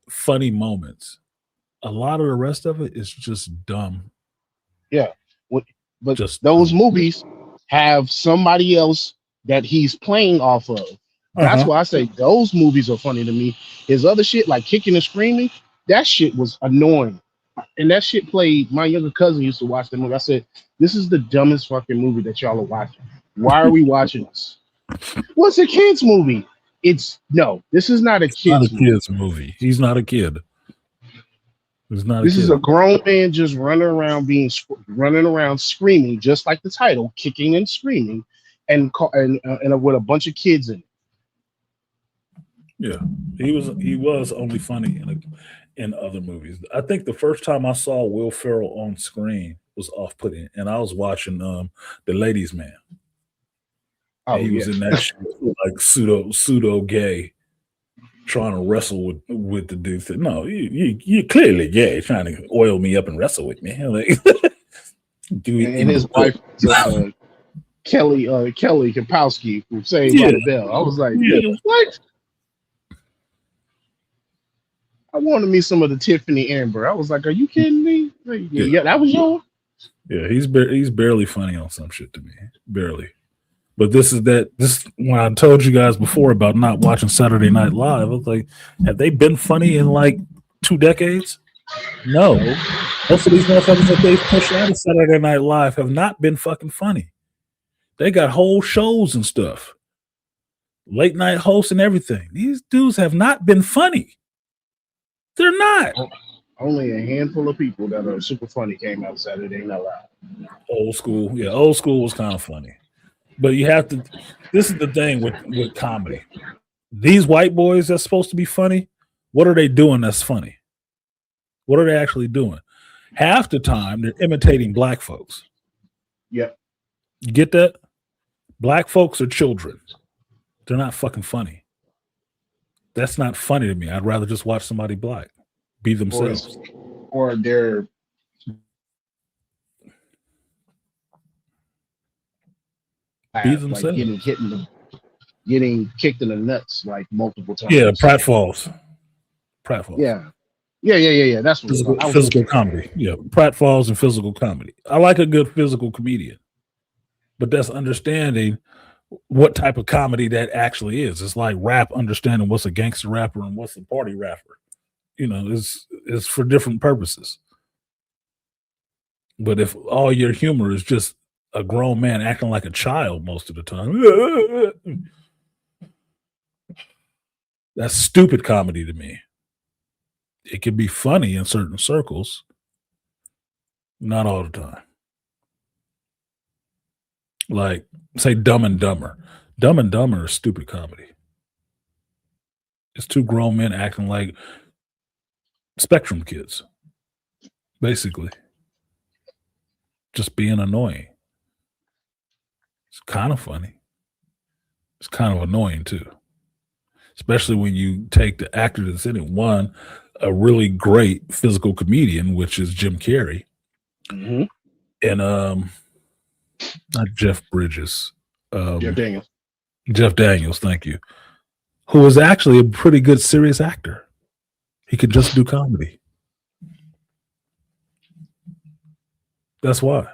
funny moments. A lot of the rest of it is just dumb. Yeah, but just those movies have somebody else that he's playing off of. That's Uh-huh. why I say those movies are funny to me. His other shit, like Kicking and Screaming, that shit was annoying. And that shit played. My younger cousin used to watch that movie. I said, "This is the dumbest fucking movie that y'all are watching. Why are we watching this? What's a kids movie? It's no. This is not a Not a kids movie. kid's movie. He's not a kid. He's not a This is kid. a grown man just running around screaming, just like the title, kicking and screaming, and with a bunch of kids in it. Yeah, he was only funny in other movies. I think the first time I saw Will Ferrell on screen was off putting, and I was watching The Ladies Man, and Oh he was yeah, in that shit, like pseudo gay, trying to wrestle with the dude. Said, no, you're clearly gay, trying to oil me up and wrestle with me. Like, do it and in the his book. wife is Kelly Kapowski from Saved by Yeah, the Bell. I was like, yeah, nigga, what? I wanted me some of the Tiffany Amber. I was like, are you kidding me? Like, yeah, yeah, that was yours. yeah. He's barely funny on some shit to me, barely. But this when I told you guys before about not watching Saturday Night Live, I was like, have they been funny in like 2 decades? No. No, Most of these motherfuckers that they've pushed out of Saturday Night Live have not been fucking funny. They got whole shows and stuff, late night hosts and everything. These dudes have not been funny. They're not. only a handful of people that are super funny came out Saturday Night Live. Old school, yeah, old school was kind of funny. But you have to. This is the thing with comedy. These white boys that's supposed to be funny, what are they doing that's funny? What are they actually doing? Half the time they're imitating black folks. Yep. You get that? Black folks are children. They're not fucking funny. That's not funny to me. I'd rather just watch somebody black be Or themselves. it's, or they're Be like themselves. getting kicked in the nuts like multiple Yeah, times. pratfalls. Pratfalls. Yeah. Yeah. That's what it's Physical called. I was physical comedy. Yeah, pratfalls and physical comedy. I like a good physical comedian, but that's understanding what type of comedy that actually is. It's like rap, understanding what's a gangster rapper and what's a party rapper. It's for different purposes. But if all your humor is just a grown man acting like a child most of the time, that's stupid comedy to me. It can be funny in certain circles, not all the time. Like, say, Dumb and Dumber. Dumb and Dumber is stupid comedy. It's two grown men acting like spectrum kids, basically, just being annoying. It's kind of funny. It's kind of annoying too, especially when you take the actor that's in it. One, a really great physical comedian, which is Jim Carrey, hmm and not Jeff Bridges, Jeff um, Daniels. Jeff Daniels. Thank you. Who is actually a pretty good serious actor. He can just do comedy. That's why.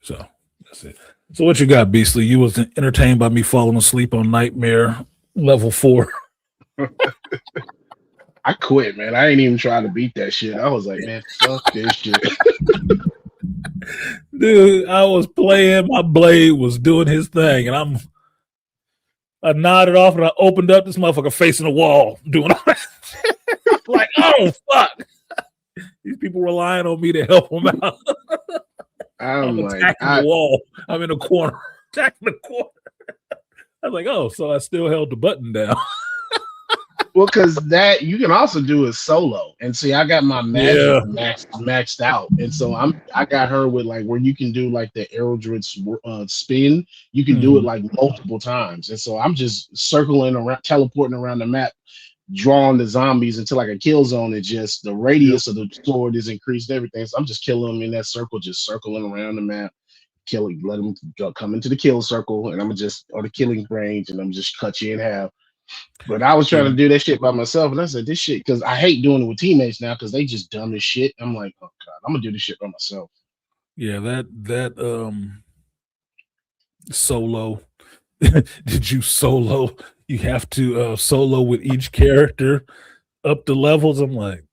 So that's it. So what you got, Beastly? You was entertained by me falling asleep on Nightmare Level 4. I quit, man. I ain't even trying to beat that shit. I was like, man, fuck this shit. Dude, I was playing, my blade was doing his thing, and I nodded off and I opened up this motherfucker facing the wall, doing all that. I'm like, oh fuck. These people relying on me to help them out. I'm I'm like, attacking the wall. I'm in the corner. Attacking the corner. I was like, oh, so I still held the button down. well, because that you can also do it solo. And see, I got my magic Yeah. maxed out, and so I got her with like where you can do like the Aerodrit spin. You can do it like multiple times, and so I'm just circling around, teleporting around the map, drawing the zombies until like a kill zone. It's just the radius of the sword is increased, everything. So I'm just killing them in that circle, just circling around the map, killing, let them come into the kill circle, and I'm just or the killing range, and I'm just cut you in half. But I was trying to do that shit by myself, and I said this shit because I hate doing it with teammates now because they just dumb as shit. I'm like, oh god, I'm gonna do this shit by myself. Yeah, that solo. Did you solo? You have to solo with each character up the levels. I'm like,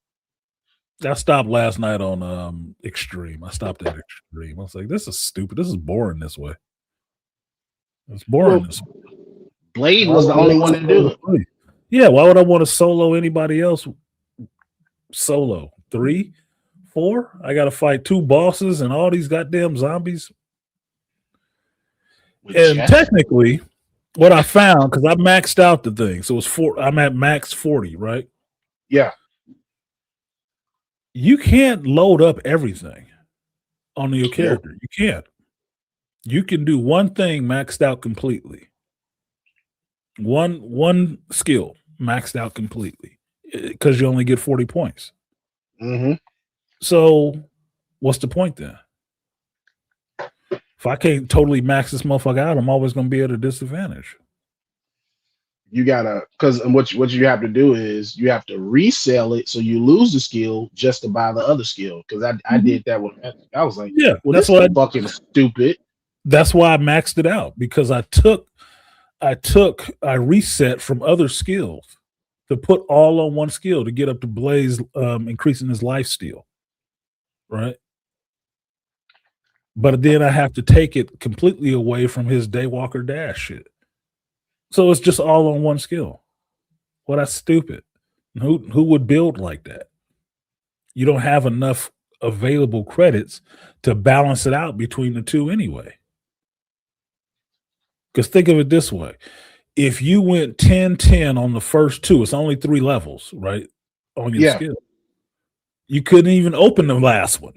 I stopped last night on extreme. I stopped at extreme. I was like, this is stupid. This is boring this way. It's boring Well, this way. Blade Why was would the I only want one to to do solo it. three? Yeah, why would I want to solo anybody else solo? 3, 4? I gotta fight 2 bosses and all these goddamn zombies. With And Jeff. technically, what I found, because I maxed out the thing, so it's 4, I'm at max 40, right? Yeah. You can't load up everything on your Nope. character. You can't. You can do one thing maxed out completely. One skill maxed out completely because you only get 40 points. Mm-hmm. So what's the point then? If I can't totally max this motherfucker out, I'm always going to be at a disadvantage. You gotta, because what you have to do is you have to resell it so you lose the skill just to buy the other skill. Because I Mhm. did that one. I was like, Yeah, well, that's this what is fucking stupid. that's why I maxed it out because I reset from other skills to put all on one skill to get up to Blaze, increasing his life steal, right? But then I have to take it completely away from his Daywalker dash shit. So it's just all on one skill. Well, that's stupid. Who would build like that? You don't have enough available credits to balance it out between the two anyway. Because think of it this way. If you went 10-10 on the first 2, it's only 3 levels, right? On your Yeah. skill. You couldn't even open the last one.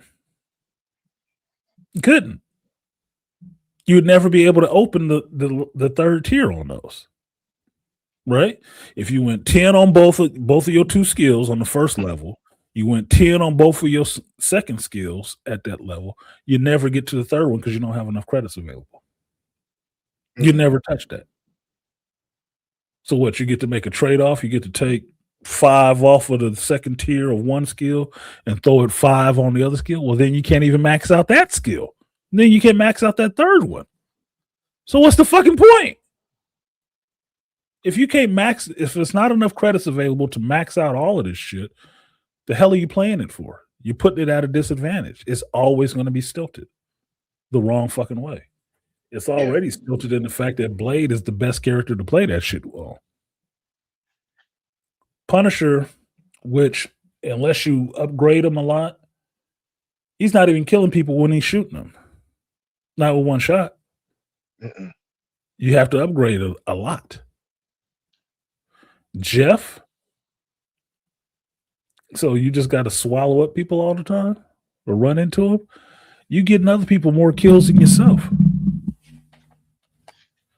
You couldn't. You would never be able to open the third tier on those. Right? If you went 10 on both of your 2 skills on the first level, you went 10 on both of your second skills at that level, you never get to the third one because you don't have enough credits available. You never touch that. So what? You get to make a trade-off. You get to take 5 off of the second tier of one skill and throw it 5 on the other skill. Well, then you can't even max out that skill. Then you can't max out that third one. So what's the fucking point? If you can't max, if there's not enough credits available to max out all of this shit, the hell are you playing it for? You're putting it at a disadvantage. It's always going to be stilted the wrong fucking way. It's already stilted in the fact that Blade is the best character to play that shit well. Punisher, which unless you upgrade him a lot, he's not even killing people when he's shooting them. Not with one shot. Mm-mm. You have to upgrade a lot. Jeff, so you just got to swallow up people all the time or run into them. You getting other people more kills than yourself.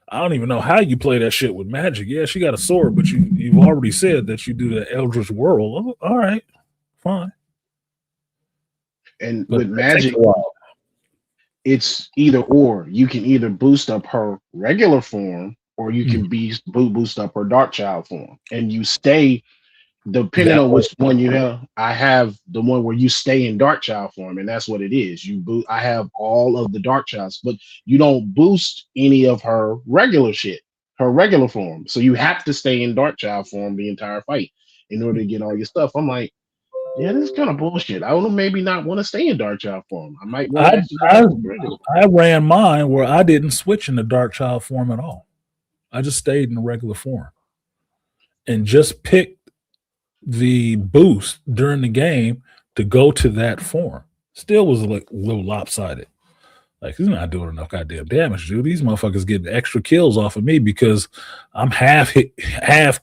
I don't even know how you play that shit with magic. Yeah, she got a sword, but you've already said that you do the Eldritch Whirl. Oh, all right, fine. And But with that takes magic, a while. it's either or. You can either boost up her regular form or you Mm. can boost up her Dark Child form. And you stay, depending That on way, which one you have. I have the one where you stay in Dark Child form, and that's what it is. I have all of the Dark Childs, but you don't boost any of her regular shit, her regular form. So you have to stay in Dark Child form the entire fight in order to get all your stuff. I'm like, yeah, this is kind of bullshit. I don't know, maybe not want to stay in Dark Child form. I might want I, to actually go I back to regular. I ran mine where I didn't switch into Dark Child form at all. I just stayed in the regular form and just picked the boost during the game to go to that form. Still was like a little lopsided. Like he's not doing enough goddamn damage, dude. These motherfuckers getting extra kills off of me because I'm half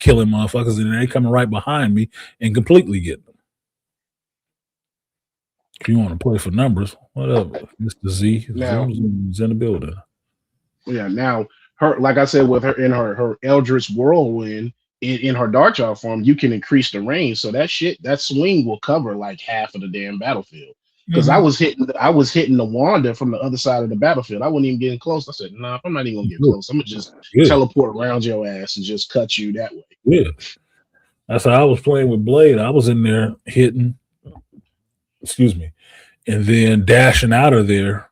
killing motherfuckers and they coming right behind me and completely getting them. If you want to play for numbers, whatever. Mr. Z, Now, Zoom's in the building. yeah, now her, like I said, with her in her Eldritch Whirlwind in her Dark Child form, you can increase the range. So that swing will cover like half of the damn battlefield. Because I was hitting the Wanda from the other side of the battlefield. I wasn't even getting close. I said, nah, I'm not even gonna get close. I'm gonna just teleport around your ass and just cut you that way. Yeah. That's how I was playing with Blade. I was in there hitting, and then dashing out of there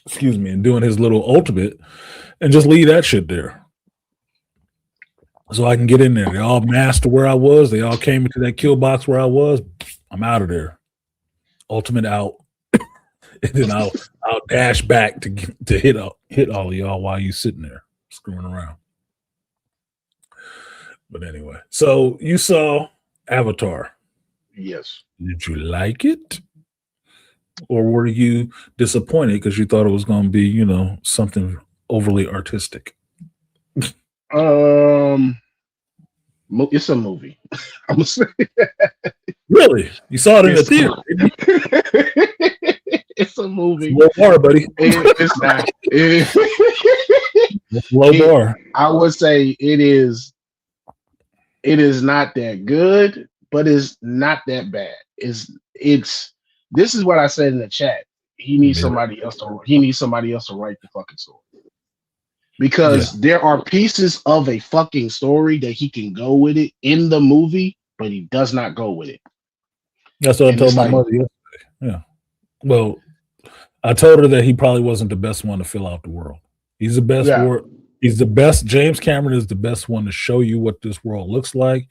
excuse me, and doing his little ultimate, and just leave that shit there. So I can get in there. They all masked to where I was. They all came into that kill box where I was. I'm out of there. Ultimate out. And then I'll dash back to hit all of y'all while you sitting there screwing around. But anyway, so you saw Avatar. Yes. Did you like it? Or were you disappointed because you thought it was going to be, something overly artistic? It's a movie. I'm gonna say. Really? You saw it in the theater? It's a movie. Low bar, buddy. It's not. Low bar. I would say it is. It is not that good, but it's not that bad. It's. This is what I said in the chat. He needs somebody else to write the fucking story. Because there are pieces of a fucking story that he can go with it in the movie, but he does not go with it. That's what I told my mother yesterday. Yeah. Well, I told her that he probably wasn't the best one to fill out the world. He's the best. He's the best. James Cameron is the best one to show you what this world looks like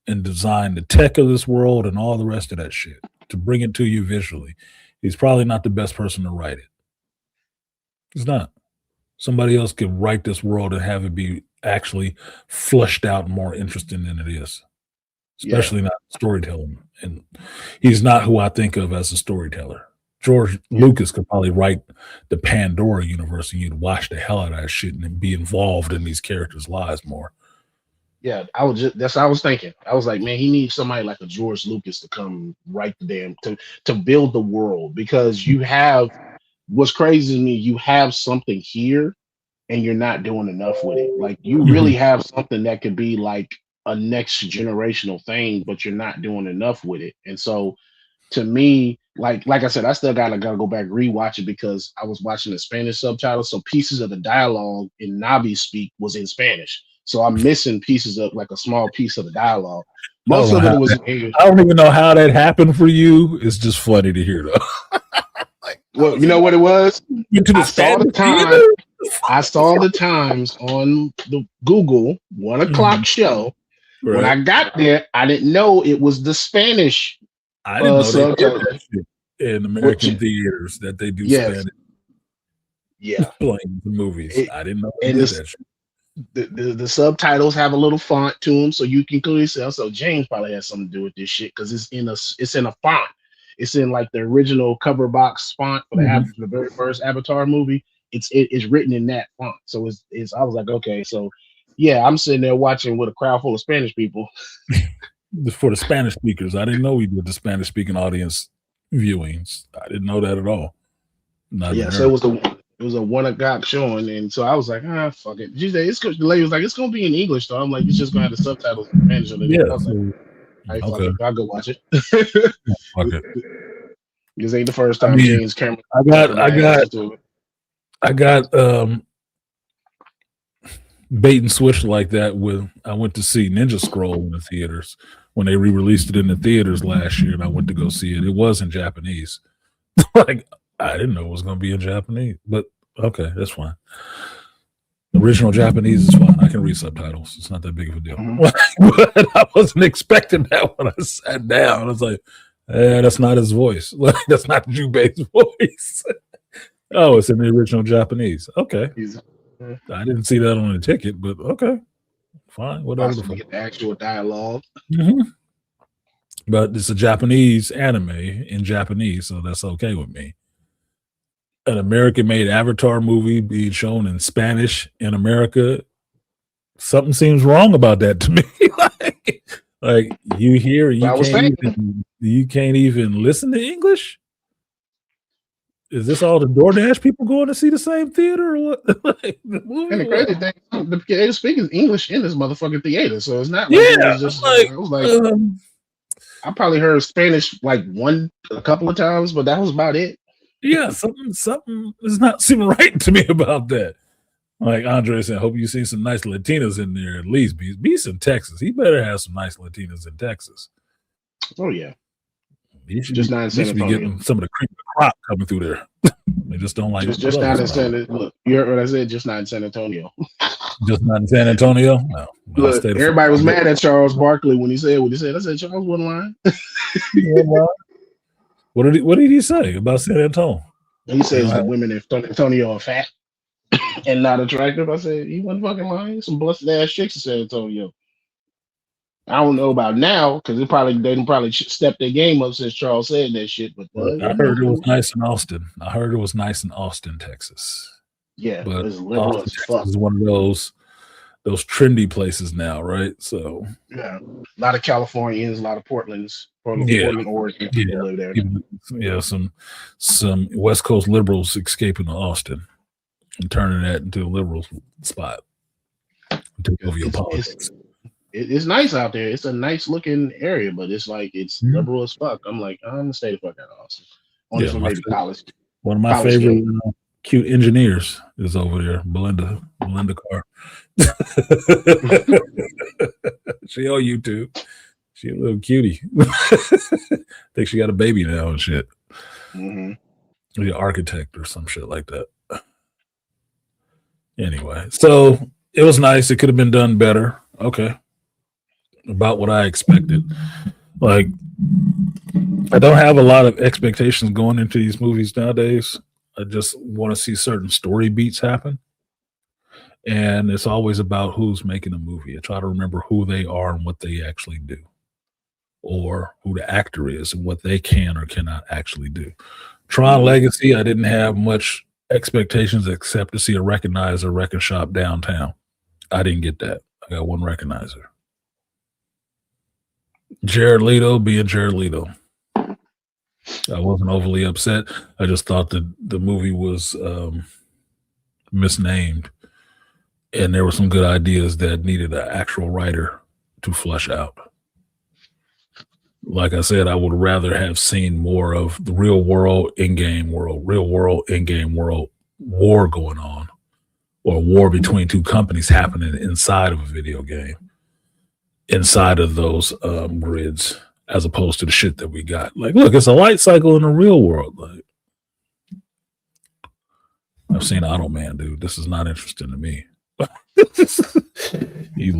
and design the tech of this world and all the rest of that shit to bring it to you visually. He's probably not the best person to write it. He's not. Somebody else can write this world and have it be actually fleshed out and more interesting than it is, especially not storytelling. And he's not who I think of as a storyteller. George Lucas could probably write the Pandora universe and you'd watch the hell out of that shit and be involved in these characters' lives more. Yeah, that's what I was thinking. I was like, man, he needs somebody like a George Lucas to come write the damn to build the world, because you have what's crazy to me, you have something here and you're not doing enough with it. Like you really have something that could be like a next generational thing, but you're not doing enough with it. And so to me, like I said, I still gotta go back rewatch it because I was watching the Spanish subtitles. So pieces of the dialogue in Navi speak was in Spanish. So I'm missing pieces of like a small piece of the dialogue. Most of it was in English. I don't even know how that happened for you. It's just funny to hear though. Well, you know what it was? I saw the times on the Google 1 o'clock show. Right. When I got there, I didn't know it was the Spanish. I didn't know that in American theaters that they do Spanish. Yeah, playing the movies. I didn't know that shit. The subtitles have a little font to them, so you can clearly see. So James probably has something to do with this shit because it's in a font. It's in like the original cover box font for the very first Avatar movie. It's written in that font. So it's I was like, okay, so yeah, I'm sitting there watching with a crowd full of Spanish people. For the Spanish speakers, I didn't know we did the Spanish speaking audience viewings. I didn't know that at all. So it was a 1 o'clock showing, and so I was like, fuck it. The lady was like, it's gonna be in English though. I'm like, it's just gonna have the subtitles in Spanish underneath. I was like, fuck it, I'll go watch it. Fuck it. This ain't the first time James Cameron. I got bait and switch like that when I went to see Ninja Scroll in the theaters when they re-released it in the theaters last year, and I went to go see it. It was in Japanese. Like I didn't know it was going to be in Japanese, but okay, that's fine. Original Japanese is fine. I can read subtitles. It's not that big of a deal. But I wasn't expecting that when I sat down. I was like, that's not his voice. Like, that's not Jubei's voice. Oh, it's in the original Japanese. Okay. I didn't see that on the ticket, but okay. Fine. Whatever. Get the actual dialogue. But it's a Japanese anime in Japanese, so that's okay with me. An American-made Avatar movie being shown in Spanish in America, something seems wrong about that to me. like you hear, you can't even listen to English. Is this all the DoorDash people going to see the same theater or what? And the crazy thing, they're speaking English in this motherfucking theater, so it's not like it was just I probably heard Spanish like a couple of times, but that was about it. Yeah, something is not seeming right to me about that. Like Andre said, hope you see some nice Latinas in there at least. Beast in Texas. He better have some nice Latinas in Texas. Oh yeah. You should Just not in San be Antonio. getting some of the cream of the crop coming through there. They just don't like Just not in San. Look, you heard what I said. Just not in San Antonio. Just not in San Antonio. No, Look, everybody was mad at Charles Barkley when he said what he said. I said Charles wasn't lying. What did he say about San Antonio? He says the women in San Antonio are fat and not attractive. I said he wasn't fucking lying. Some busted ass chicks in San Antonio. I don't know about now because they didn't probably step their game up since Charles said that shit. But I heard it was nice in Austin. I heard it was nice in Austin, Texas. Yeah, but it's liberal as fuck. Is one of those trendy places now, right? So yeah, a lot of Californians, a lot of Portland, Oregon people live there. Yeah, some West Coast liberals escaping to Austin and turning that into a liberal spot. Take over your politics. It's nice out there. It's a nice looking area, but it's like it's liberal as fuck. I'm like, I'm gonna stay the fuck out of Austin. Only for maybe college. One of my favorite cute engineers is over there, Belinda Carr. She on YouTube. She a little cutie. Think she got a baby now and shit. Mm-hmm. An architect or some shit like that. Anyway, so it was nice. It could have been done better. Okay. About what I expected. Like, I don't have a lot of expectations going into these movies nowadays. I just want to see certain story beats happen. And it's always about who's making a movie. I try to remember who they are and what they actually do, or who the actor is and what they can or cannot actually do. Tron Legacy, I didn't have much expectations except to see a recognizer record shop downtown. I didn't get that. I got one recognizer. Jared Leto being Jared Leto. I wasn't overly upset. I just thought that the movie was misnamed, and there were some good ideas that needed an actual writer to flesh out. Like I said, I would rather have seen more of the real world, in-game world war going on, or war between two companies happening inside of a video game, inside of those grids, as opposed to the shit that we got. Like, look, it's a light cycle in the real world. Like, I've seen Automan, dude. This is not interesting to me. You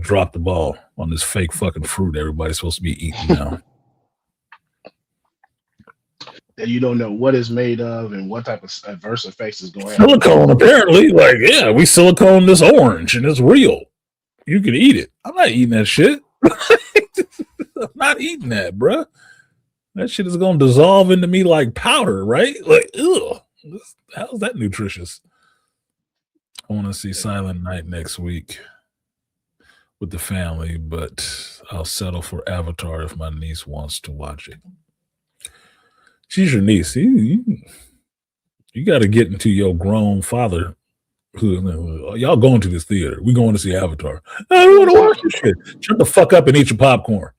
dropped the ball on this fake fucking fruit everybody's supposed to be eating now. You don't know what it's made of and what type of adverse effects is going on. Silicone, apparently. Like, yeah, we silicone this orange and it's real. You can eat it. I'm not eating that shit. I'm not eating that, bruh. That shit is going to dissolve into me like powder, right? Like, ugh. How's that nutritious? I want to see Silent Night next week with the family, but I'll settle for Avatar if my niece wants to watch it. She's your niece. You got to get into your grown father. Y'all going to this theater. We're going to see Avatar. I don't want to watch this shit. Shut the fuck up and eat your popcorn.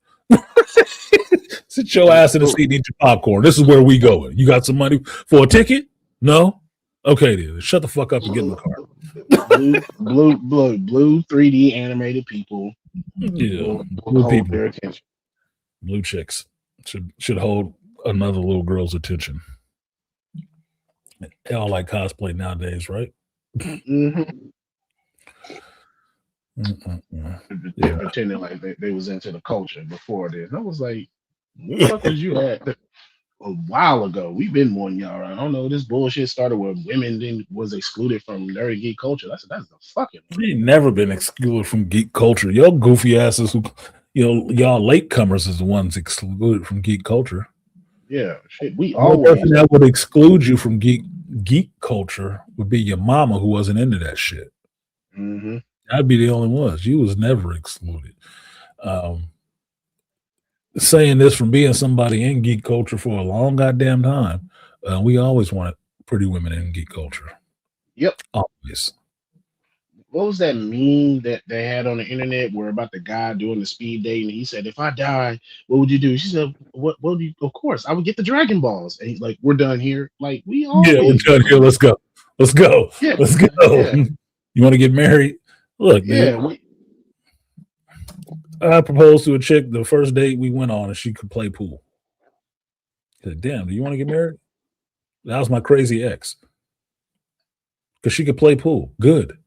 Sit your ass in the seat and eat your popcorn. This is where we going. You got some money for a ticket? No? Okay, then. Shut the fuck up and get in the car. Blue 3D animated people. Yeah. Blue people. Their attention. Blue chicks should hold another little girl's attention. They all like cosplay nowadays, right? Mm-hmm. Yeah. Pretending like they was into the culture before this. I was like, what the fuck was you at a while ago? We've been warning y'all. I don't know. This bullshit started where women was excluded from nerdy geek culture. That's the fucking. We ain't never been excluded from geek culture. Y'all goofy asses who, y'all latecomers is the ones excluded from geek culture. Yeah, shit. We always that would exclude you from geek culture would be your mama who wasn't into that shit. Mm-hmm. I'd be the only one. You was never excluded. Saying this from being somebody in geek culture for a long goddamn time, we always wanted pretty women in geek culture. Yep. Always. What was that meme that they had on the internet where about the guy doing the speed dating? He said, if I die, what would you do? She said, what would you? Of course, I would get the Dragon Balls. And he's like, we're done here. Like, we all. Yeah, we're done here. Let's go. Yeah. Let's go. Yeah. You want to get married? Look, dude. I proposed to a chick the first date we went on, and she could play pool. Said, damn, do you want to get married? That was my crazy ex. Because she could play pool. Good.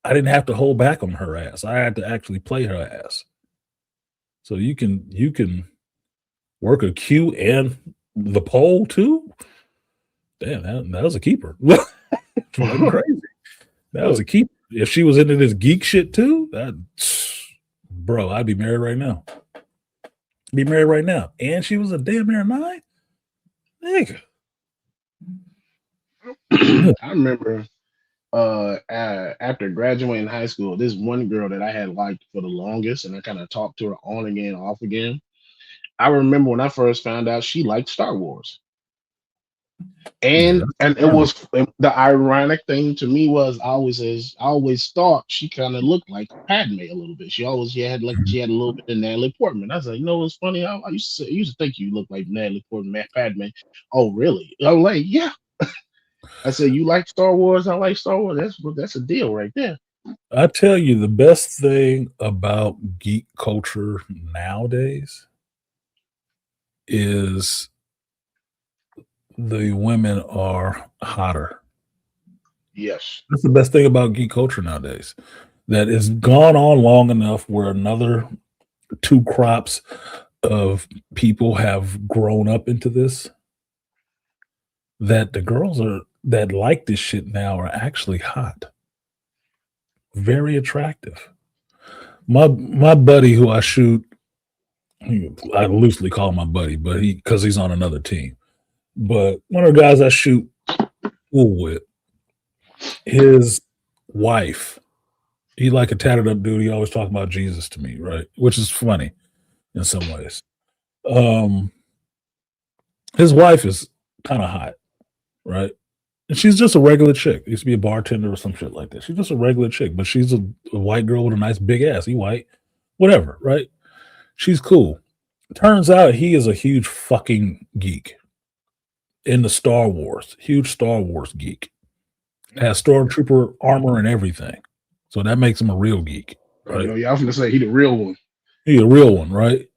I didn't have to hold back on her ass. I had to actually play her ass. So you can work a cue and the pole too. Damn, that was a keeper. Fucking crazy. That was a keeper. If she was into this geek shit too, bro, I'd be married right now. Be married right now. And she was a damn near 9? Nigga. I remember after graduating high school, this one girl that I had liked for the longest, and I kind of talked to her on again, off again. I remember when I first found out she liked Star Wars. Yeah, And it was the ironic thing to me was I always thought she kind of looked like Padme a little bit. She had a little bit of Natalie Portman. I was like, you know what's funny? I used to think you looked like Natalie Portman, Padme. Oh, really? I'm like, yeah. I said, you like Star Wars? I like Star Wars. That's a deal right there. I tell you, the best thing about geek culture nowadays is the women are hotter. Yes. That's the best thing about geek culture nowadays. That it's gone on long enough where another 2 crops of people have grown up into this, that the girls that like this shit now are actually hot, very attractive. My buddy who I shoot, I loosely call him my buddy, but because he's on another team. But one of the guys I shoot pool with, his wife, he like a tatted up dude. He always talking about Jesus to me, right? Which is funny in some ways. His wife is kind of hot, right? And she's just a regular chick. Used to be a bartender or some shit like that. She's just a regular chick, but she's a white girl with a nice big ass. He white, whatever, right? She's cool. Turns out he is a huge fucking geek into Star Wars. Huge Star Wars geek. Has stormtrooper armor and everything. So that makes him a real geek. Right? Y'all gonna say he the real one. He a real one, right?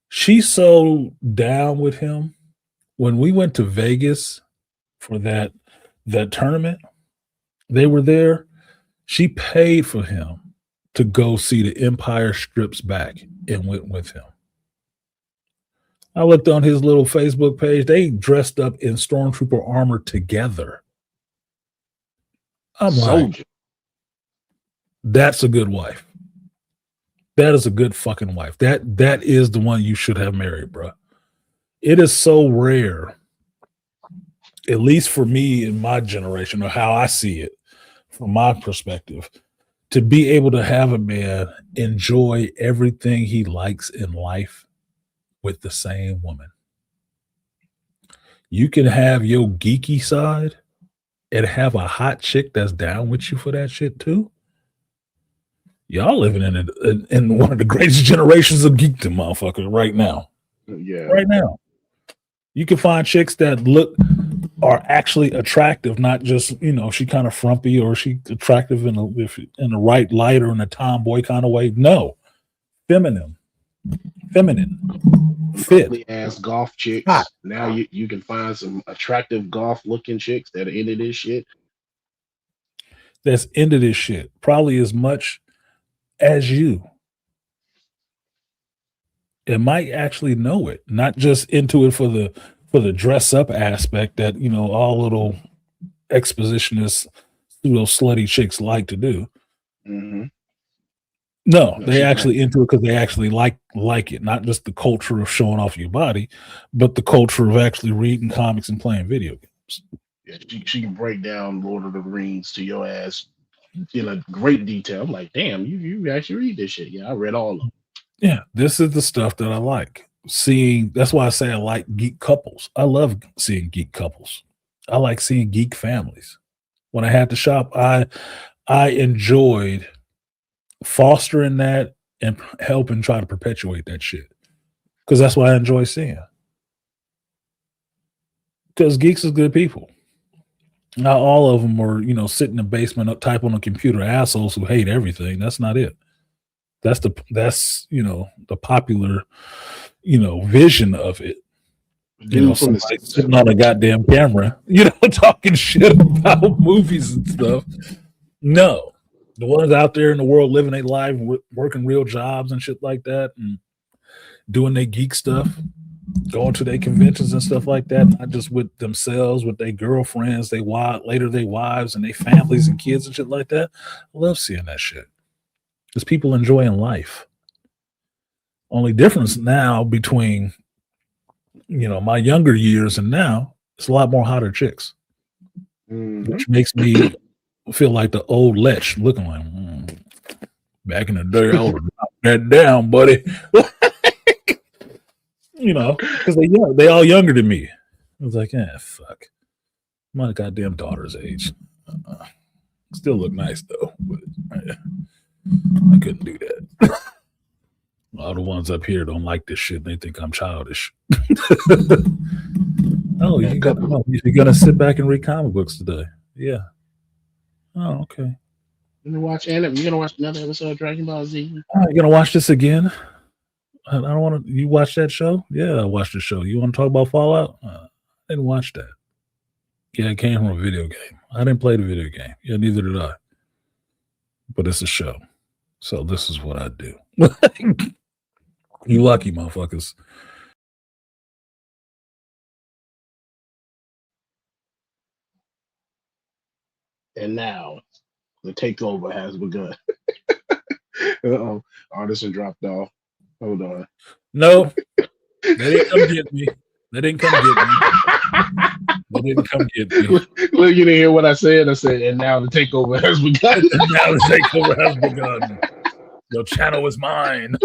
She's so down with him. When we went to Vegas for that tournament, they were there. She paid for him to go see the Empire Strips Back and went with him. I looked on his little Facebook page. They dressed up in stormtrooper armor together. I'm like, that's a good wife. That is a good fucking wife. That is the one you should have married, bro. It is so rare, at least for me in my generation, or how I see it from my perspective, to be able to have a man enjoy everything he likes in life with the same woman. You can have your geeky side and have a hot chick that's down with you for that shit too. Y'all living in one of the greatest generations of geekdom, motherfucker, right now. Yeah. Right now. You can find chicks that are actually attractive, not just, she kind of frumpy or she attractive in the right light or in a tomboy kind of way. No. Feminine, fit. Ass golf chicks. Hot. Now you can find some attractive golf looking chicks that are into this shit. That's into this shit. Probably as much as you. It might actually know it, not just into it for the dress up aspect that all little expositionists, pseudo slutty chicks like to do. Mm-hmm. No, they actually into it because they actually like it, not just the culture of showing off your body, but the culture of actually reading comics and playing video games. Yeah, she can break down Lord of the Rings to your ass in a great detail. I'm like, damn, you actually read this shit. Yeah, I read all of them. Yeah, this is the stuff that I like seeing. That's why I say I like geek couples. I love seeing geek couples. I like seeing geek families. When I had to shop, I enjoyed fostering that and helping try to perpetuate that shit, because that's what I enjoy seeing. Because geeks is good people. Not all of them are, sit in the basement up type on a computer assholes who hate everything. That's not it. That's the popular, vision of it. Dude from the somebody sitting on a goddamn camera, talking shit about movies and stuff. No, the ones out there in the world living their life, working real jobs and shit like that, and doing their geek stuff, going to their conventions and stuff like that, not just with themselves, with their girlfriends, they later their wives and their families and kids and shit like that. I love seeing that shit. Because people enjoying life. Only difference now between my younger years and now, it's a lot more hotter chicks, which makes me feel like the old lech, looking like back in the day. I would have knocked that down, buddy. Because they all younger than me. I was like, fuck, my goddamn daughter's age. Still look nice though, but I couldn't do that. All the ones up here don't like this shit. They think I'm childish. Oh, you're gonna sit back and read comic books today? Yeah. Oh, okay. You're gonna watch another episode of Dragon Ball Z? You're gonna watch this again? I don't want to. You watch that show? Yeah, I watched the show. You want to talk about Fallout? I didn't watch that. Yeah, it came from a video game. I didn't play the video game. Yeah, neither did I. But it's a show, so this is what I do. You lucky motherfuckers. And now the takeover has begun. Artisan dropped off. Hold on. No, they didn't come get me. They didn't come get me. Look, you didn't hear what I said. I said, and now the takeover has begun. Your channel is mine.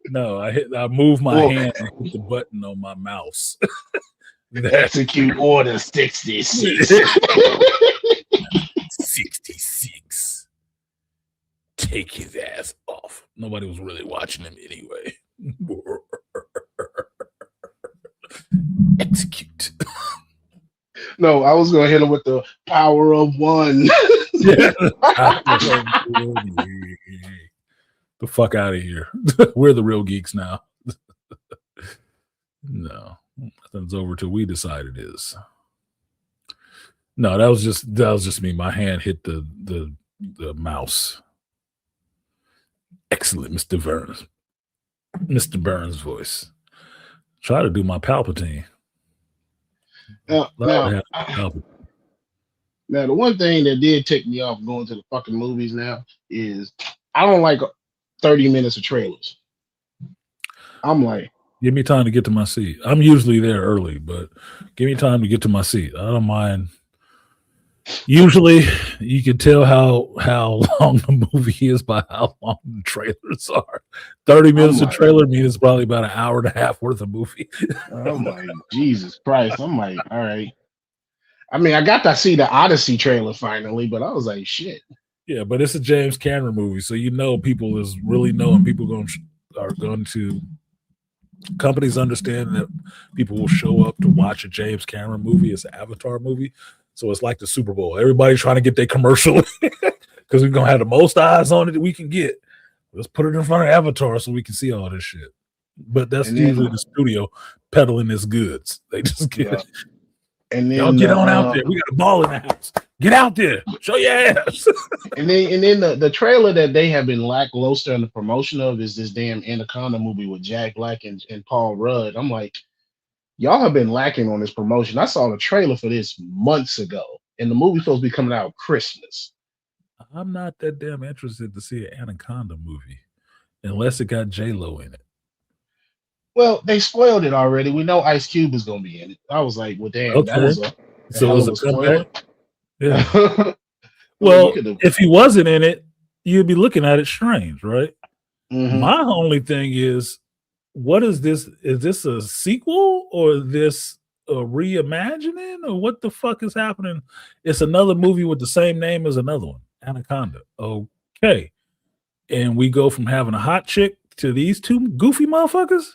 No, I moved my hand and hit the button on my mouse. Execute order 66. 66. Take his ass off. Nobody was really watching him anyway. Execute. No, I was gonna hit him with the power of one. The fuck out of here. We're the real geeks now. No, nothing's over till we decide it is. No, that was just me. My hand hit the mouse. Excellent, Mr. Burns. Mr. Burns' voice. Try to do my Palpatine. Now, the one thing that did take me off going to the fucking movies now is I don't like 30 minutes of trailers. I'm like, give me time to get to my seat. I'm usually there early, but give me time to get to my seat. I don't mind. Usually, you can tell how long the movie is by how long the trailers are. 30 minutes of trailer means it's probably about an hour and a half worth of movie. I'm like, Jesus Christ. I'm like, all right. I mean, I got to see the Odyssey trailer finally, but I was like, shit. Yeah, but it's a James Cameron movie, so people is really knowing people are going to. Companies understand that people will show up to watch a James Cameron movie. It's an Avatar movie. So it's like the Super Bowl. Everybody's trying to get their commercial because we're going to have the most eyes on it that we can get. Let's put it in front of Avatar so we can see all this shit. But that's usually the studio peddling its goods. They just get it. And then y'all get on out there. We got a ball in the house. Get out there. Show your ass. and then the trailer that they have been lackluster in the promotion of is this damn Anaconda movie with Jack Black and Paul Rudd. I'm like, y'all have been lacking on this promotion. I saw the trailer for this months ago, and the movie's supposed to be coming out Christmas. I'm not that damn interested to see an Anaconda movie unless it got J-Lo in it. Well, they spoiled it already. We know Ice Cube is going to be in it. I was like, well, damn, okay. That was a spoiler. Yeah. Well, if he wasn't in it, you'd be looking at it strange, right? Mm-hmm. My only thing is, what is this? Is this a sequel or is this a reimagining or what the fuck is happening? It's another movie with the same name as another one, Anaconda. Okay. And we go from having a hot chick to these two goofy motherfuckers?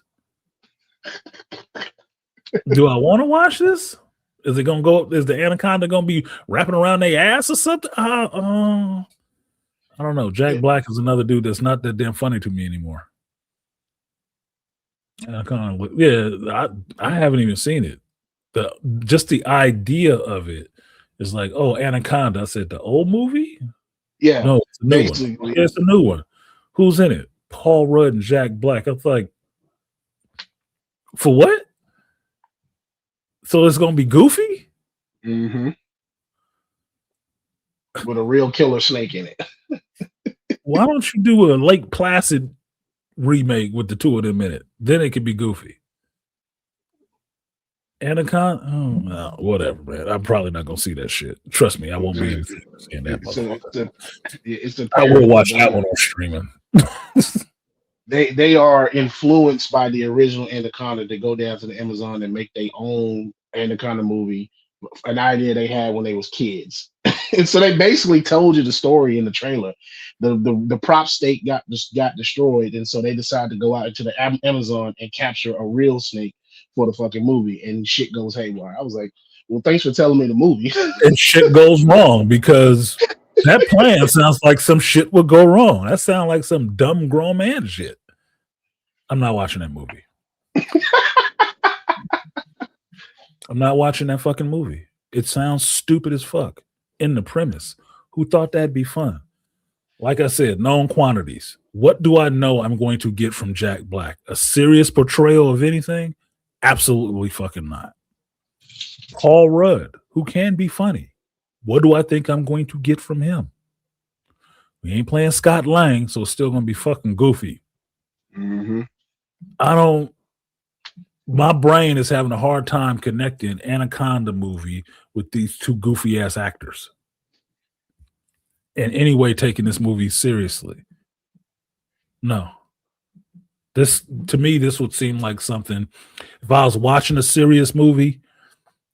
Do I want to watch this? Is it gonna go? Is the Anaconda gonna be wrapping around their ass or something? I don't know. Jack Black is another dude that's not that damn funny to me anymore. Anaconda. Yeah, I haven't even seen it. Just the idea of it is like, oh, Anaconda. I said the old movie. Yeah, No, it's a new one. basically. Yeah, it's a new one. Who's in it? Paul Rudd and Jack Black. I was like, for what? So it's gonna be goofy? Mm-hmm. With a real killer snake in it. Why don't you do a Lake Placid remake with the two of them in it? Then it could be goofy. Anaconda? Oh, no, whatever, man. I'm probably not gonna see that shit. Trust me, I won't be in seeing that motherfucker. It's a I will watch that one on streaming. They are influenced by the original Anaconda. They go down to the Amazon and make their own Anaconda movie, an idea they had when they was kids. And so they basically told you the story in the trailer. The prop stake got destroyed, and so they decided to go out into the Amazon and capture a real snake for the fucking movie, and shit goes haywire. I was like, well, thanks for telling me the movie. And shit goes wrong because that plan sounds like some shit would go wrong. That sounds like some dumb grown man shit. I'm not watching that movie. I'm not watching that fucking movie. It sounds stupid as fuck in the premise. Who thought that'd be fun? Like I said, known quantities. What do I know I'm going to get from Jack Black? A serious portrayal of anything? Absolutely fucking not. Paul Rudd, who can be funny. What do I think I'm going to get from him? We ain't playing Scott Lang, so it's still going to be fucking goofy. Mm-hmm. My brain is having a hard time connecting Anaconda movie with these two goofy ass actors. In any way taking this movie seriously. No. This, to me, this would seem like something, if I was watching a serious movie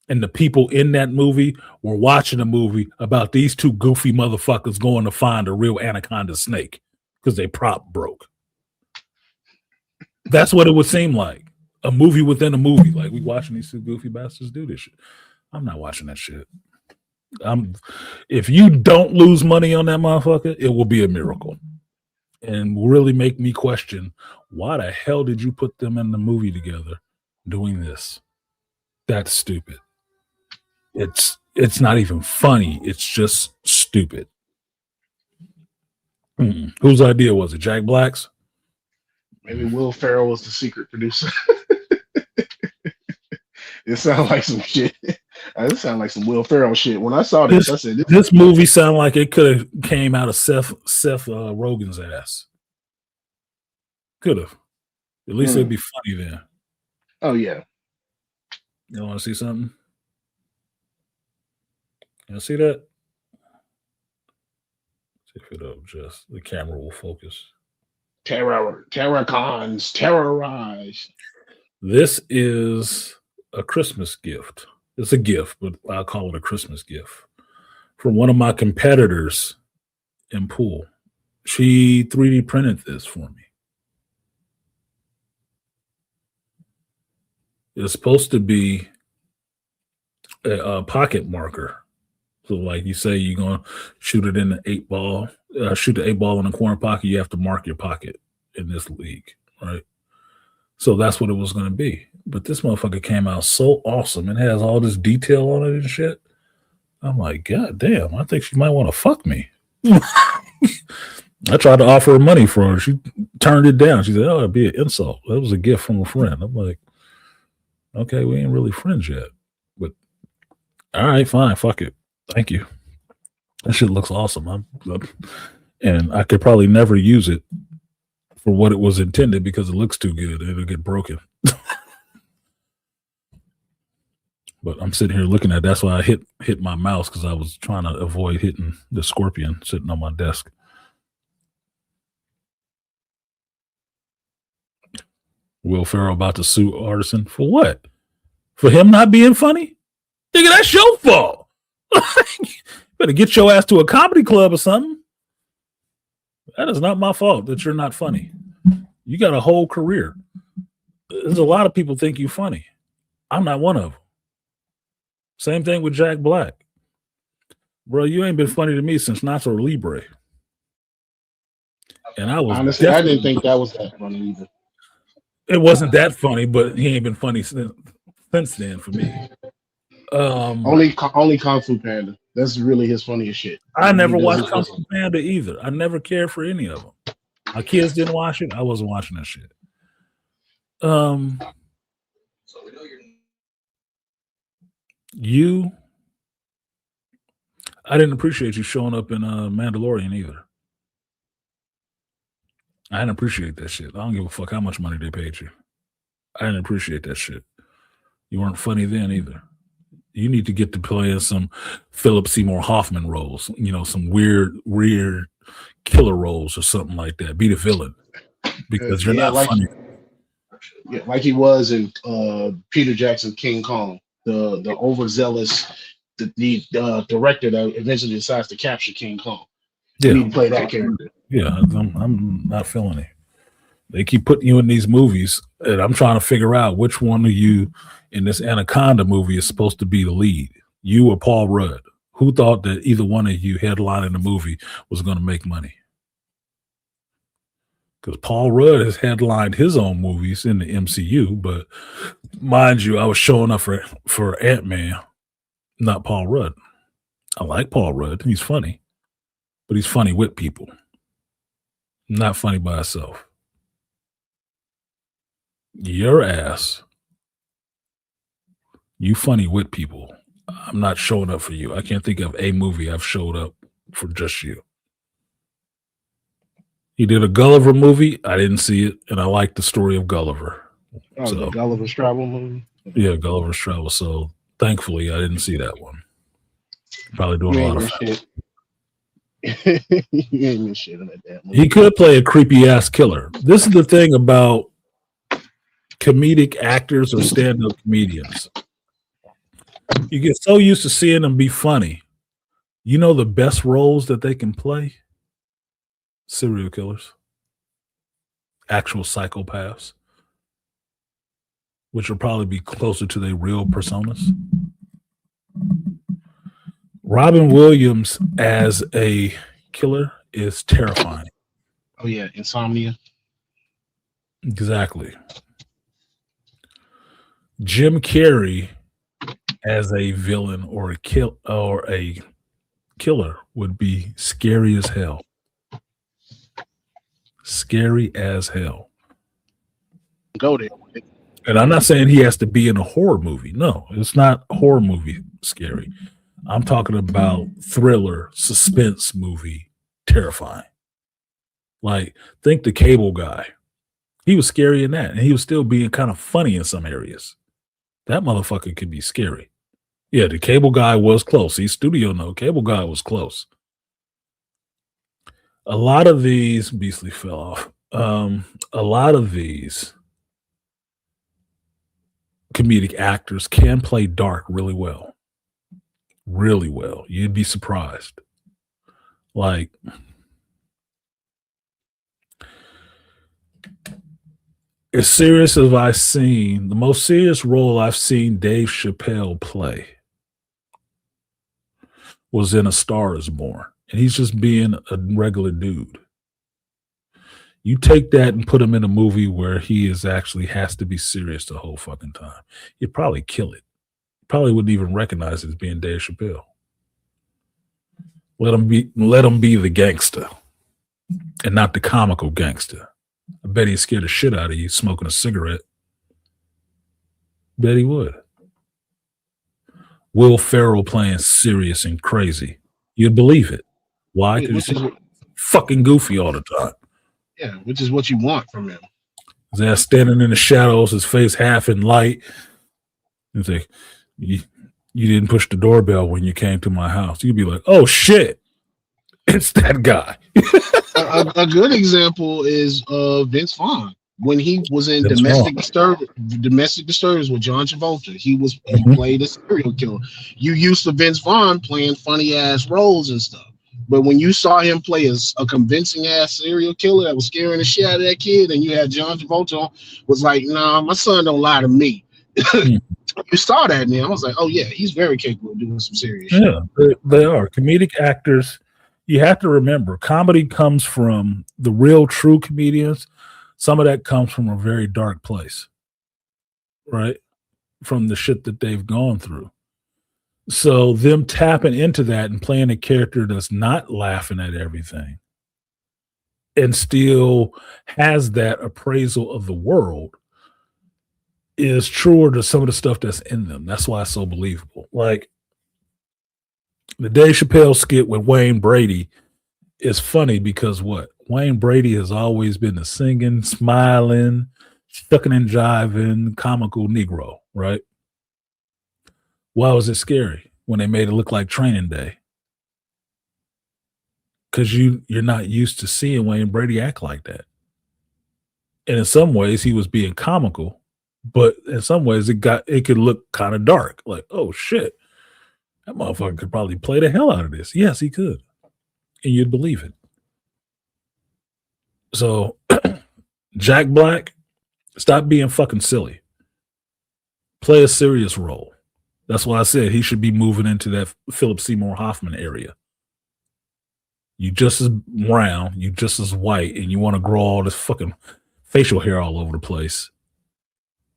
and the people in that movie were watching a movie about these two goofy motherfuckers going to find a real anaconda snake because they prop broke. That's what it would seem like. A movie within a movie. Like, we watching these two goofy bastards do this shit. I'm not watching that shit. If you don't lose money on that motherfucker, it will be a miracle. And really make me question, why the hell did you put them in the movie together doing this? That's stupid. It's not even funny. It's just stupid. Whose idea was it? Jack Black's? Maybe Will Ferrell was the secret producer. It sounds like some shit. It sounds like some Will Ferrell shit. When I saw this, I said, "This movie sounded like it could have came out of Seth Rogen's ass. Could have. At least it'd be funny then." Oh yeah. You want to see something? You see that? See if it'll adjust. The camera will focus. Terracons terrorize. This is a Christmas gift. It's a gift, but I'll call it a Christmas gift from one of my competitors in pool. She 3D printed this for me. It's supposed to be a pocket marker. So, like you say, you're going to shoot it in the 8-ball, shoot the 8-ball in the corner pocket. You have to mark your pocket in this league, right? So that's what it was going to be. But this motherfucker came out so awesome and has all this detail on it and shit. I'm like, God damn, I think she might want to fuck me. I tried to offer her money for her. She turned it down. She said, oh, it'd be an insult. That was a gift from a friend. I'm like, okay, we ain't really friends yet. But all right, fine, fuck it. Thank you. That shit looks awesome. And I could probably never use it for what it was intended because it looks too good. It'll get broken. But I'm sitting here looking at it. That's why I hit my mouse because I was trying to avoid hitting the scorpion sitting on my desk. Will Ferrell about to sue Artisan for what? For him not being funny? Nigga, that's your fault. Better get your ass to a comedy club or something. That is not my fault that you're not funny. You got a whole career. There's a lot of people think you funny. I'm not one of them. Same thing with Jack Black. Bro, you ain't been funny to me since Nacho Libre. And I was honestly, I didn't think that was that funny either. It wasn't that funny, but he ain't been funny since then for me. Only Kung Fu Panda. That's really his funniest shit. I When he never does watched his Kung best. Fu Panda either. I never cared for any of them. My kids didn't watch it. I wasn't watching that shit. You, I didn't appreciate you showing up in Mandalorian either. I didn't appreciate that shit. I don't give a fuck how much money they paid you. I didn't appreciate that shit. You weren't funny then either. You need to get to playing some Philip Seymour Hoffman roles, some weird killer roles or something like that. Be the villain because you're Yeah, not funny. like he was in Peter Jackson's King Kong, the overzealous the director that eventually decides to capture King Kong. You need to play that character. Yeah, I'm not feeling it. They keep putting you in these movies, and I'm trying to figure out which one of you in this Anaconda movie is supposed to be the lead, you or Paul Rudd. Who thought that either one of you headlining the movie was going to make money? Because Paul Rudd has headlined his own movies in the MCU, but mind you, I was showing up for Ant-Man, not Paul Rudd. I like Paul Rudd. He's funny, but he's funny with people, not funny by himself. Your ass, you funny with people. I'm not showing up for you. I can't think of a movie I've showed up for just you. He did a Gulliver movie. I didn't see it, and I like the story of Gulliver. Oh, the Gulliver's Travel movie? Yeah, Gulliver's Travel. So thankfully, I didn't see that one. Probably doing a lot of shit. You ain't shit in that damn movie. He could play a creepy ass killer. This is the thing about comedic actors or stand-up comedians. You get so used to seeing them be funny. You know the best roles that they can play? Serial killers. Actual psychopaths. Which will probably be closer to their real personas. Robin Williams as a killer is terrifying. Oh yeah, Insomnia. Exactly. Jim Carrey as a villain or a killer would be scary as hell. Scary as hell. Go there. And I'm not saying he has to be in a horror movie. No, it's not a horror movie scary. I'm talking about thriller, suspense movie, terrifying. Like, think the Cable Guy. He was scary in that, and he was still being kind of funny in some areas. That motherfucker could be scary. Yeah, the Cable Guy was close. He's studio no. Cable Guy was close. A lot of these Beastly fell off. A lot of these comedic actors can play dark really well. Really well. You'd be surprised. Like, as serious as I've seen, the most serious role I've seen Dave Chappelle play was in A Star Is Born. And he's just being a regular dude. You take that and put him in a movie where he actually has to be serious the whole fucking time. You'd probably kill it. Probably wouldn't even recognize it as being Dave Chappelle. Let him be the gangster and not the comical gangster. I bet he'd scare the shit out of you smoking a cigarette. Bet he would. Will Ferrell playing serious and crazy. You'd believe it. Why? Because he's fucking goofy all the time. Yeah, which is what you want from him. His ass standing in the shadows, his face half in light. He's like, you didn't push the doorbell when you came to my house. You'd be like, oh shit, it's that guy. a good example is Vince Vaughn when he was in Domestic Disturbance with John Travolta. He played a serial killer. You used to Vince Vaughn playing funny ass roles and stuff, but when you saw him play a convincing ass serial killer that was scaring the shit out of that kid, and you had John Travolta on, was like, nah, my son don't lie to me. You saw that, and I was like, oh yeah, he's very capable of doing some serious shit. Yeah, they are comedic actors. You have to remember, comedy comes from the real true comedians some of that comes from a very dark place, right? From the shit that they've gone through. So them tapping into that and playing a character that's not laughing at everything and still has that appraisal of the world is truer to some of the stuff that's in them. That's why it's so believable. Like the Dave Chappelle skit with Wayne Brady is funny because what? Wayne Brady has always been a singing, smiling, shucking and jiving, comical Negro, right? Why was it scary when they made it look like Training Day? Because you're not used to seeing Wayne Brady act like that. And in some ways, he was being comical, but in some ways, it could look kind of dark. Like, oh shit, that motherfucker could probably play the hell out of this. Yes, he could, and you'd believe it. So, Jack Black, stop being fucking silly. Play a serious role. That's why I said he should be moving into that Philip Seymour Hoffman area. You just as brown, you just as white, and you want to grow all this fucking facial hair all over the place.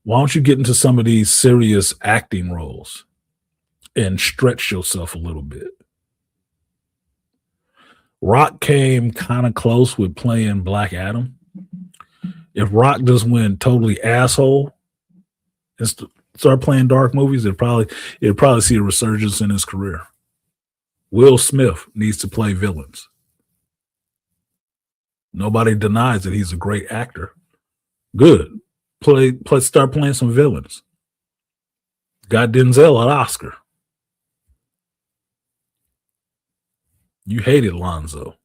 Why don't you get into some of these serious acting roles and stretch yourself a little bit? Rock came kind of close with playing Black Adam. If Rock just went totally asshole and start playing dark movies, it'd probably see a resurgence in his career. Will Smith needs to play villains. Nobody denies that he's a great actor. Good. Start playing some villains. Got Denzel an Oscar. You hated Lonzo.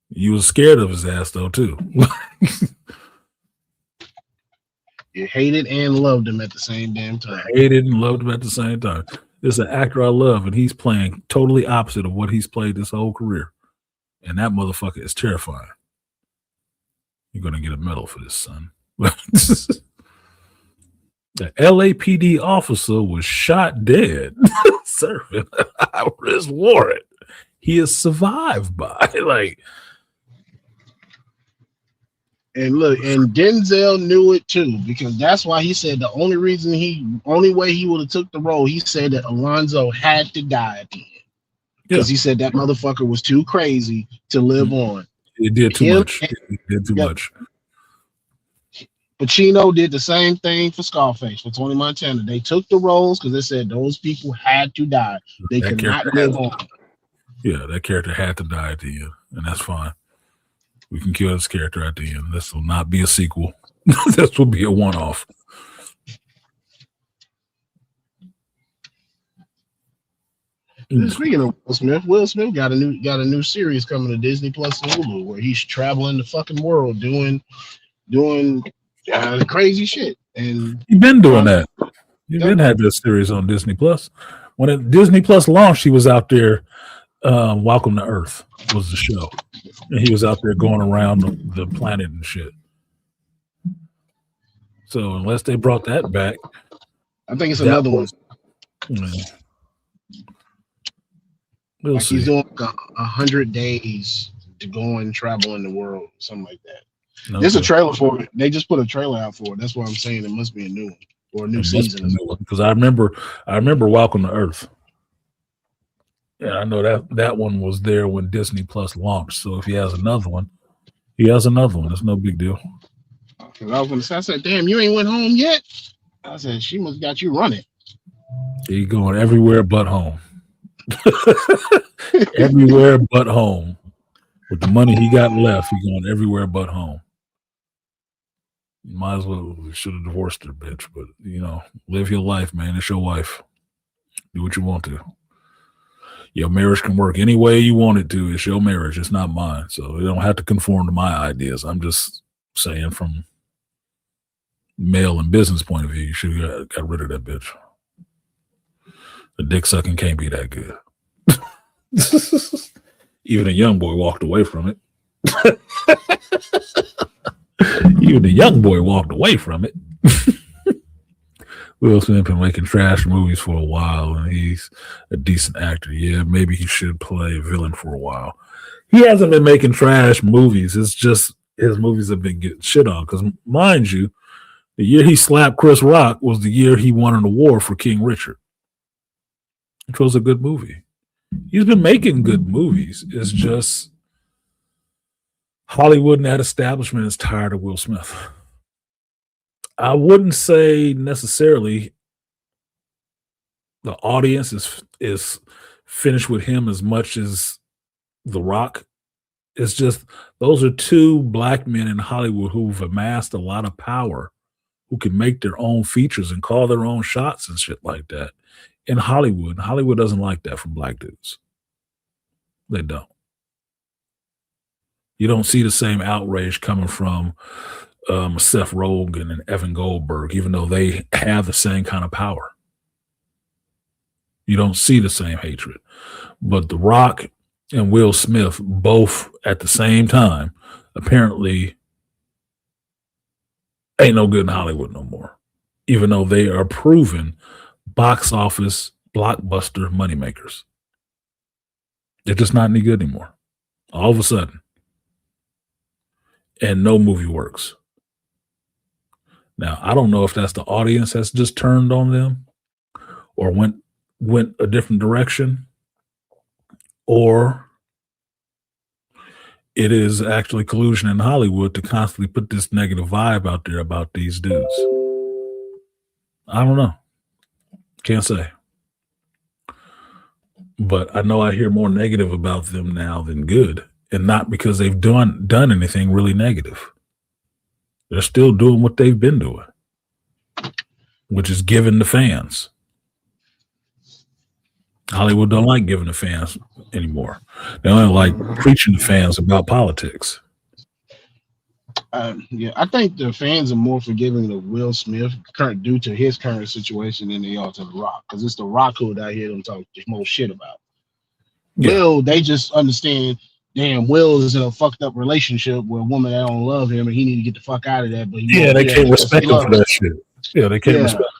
You was scared of his ass though too. You hated and loved him at the same damn time. Hated and loved him at the same time. This is an actor I love, and he's playing totally opposite of what he's played this whole career. And that motherfucker is terrifying. You're gonna get a medal for this, son. The LAPD officer was shot dead serving a arrest warrant. He is survived by like. And look, and Denzel knew it too, because that's why he said the only way he would have took the role, he said that Alonzo had to die at the end. Because he said that motherfucker was too crazy to live on. It did too much. It did too much. Pacino did the same thing for Scarface, for Tony Montana. They took the roles because they said those people had to die. They could not live on. Yeah, that character had to die at the end, and that's fine. We can kill this character at the end. This will not be a sequel. This will be a one-off. Speaking of Will Smith got a new series coming to Disney Plus and Hulu where he's traveling the fucking world doing crazy shit. And he's been doing that. He didn't have this series on Disney Plus. When Disney Plus launched, he was out there. Welcome to Earth was the show, and he was out there going around the planet and shit. So unless they brought that back, I think it's another one. We'll like see. He's doing 100 days to go and travel in the world, something like that. Okay. There's a trailer for it. They just put a trailer out for it. That's why I'm saying it must be a new one or a new season. Because I remember Welcome to Earth. Yeah, I know that one was there when Disney Plus launched. So if he has another one, he has another one. It's no big deal. Because I was going to say, I said, damn, you ain't went home yet? I said, she must got you running. He's going everywhere but home. Everywhere but home. With the money he got left, he's going everywhere but home. You might as well should have divorced her, bitch. But, live your life, man. It's your wife. Do what you want to. Your marriage can work any way you want it to. It's your marriage. It's not mine. So you don't have to conform to my ideas. I'm just saying from male and business point of view, you should have got rid of that bitch. The dick sucking can't be that good. Even a young boy walked away from it. Even the young boy walked away from it. Will Smith been making trash movies for a while, and he's a decent actor. Yeah, maybe he should play a villain for a while. He hasn't been making trash movies. It's just his movies have been getting shit on. Because mind you, the year he slapped Chris Rock was the year he won an award for King Richard, which was a good movie. He's been making good movies. It's just Hollywood and that establishment is tired of Will Smith. I wouldn't say necessarily the audience is finished with him as much as The Rock. It's just those are two black men in Hollywood who've amassed a lot of power, who can make their own features and call their own shots and shit like that. In Hollywood, Hollywood doesn't like that from black dudes. They don't. You don't see the same outrage coming from Seth Rogen and Evan Goldberg, even though they have the same kind of power. You don't see the same hatred. But The Rock and Will Smith, both at the same time, apparently ain't no good in Hollywood no more, even though they are proven box office blockbuster moneymakers. They're just not any good anymore. All of a sudden. And no movie works. Now, I don't know if that's the audience that's just turned on them or went a different direction, or it is actually collusion in Hollywood to constantly put this negative vibe out there about these dudes. I don't know. Can't say. But I know I hear more negative about them now than good, and not because they've done anything really negative. They're still doing what they've been doing, which is giving the fans. Hollywood don't like giving the fans anymore. They only like preaching to fans about politics. Yeah, I think the fans are more forgiving of Will Smith due to his current situation than they are to The Rock, because it's The Rock who I hear them talk the most shit about. Yeah. Will, they just understand, damn, Will is in a fucked up relationship with a woman that don't love him, and he need to get the fuck out of that. But they can't respect him for that shit. Yeah, they can't respect.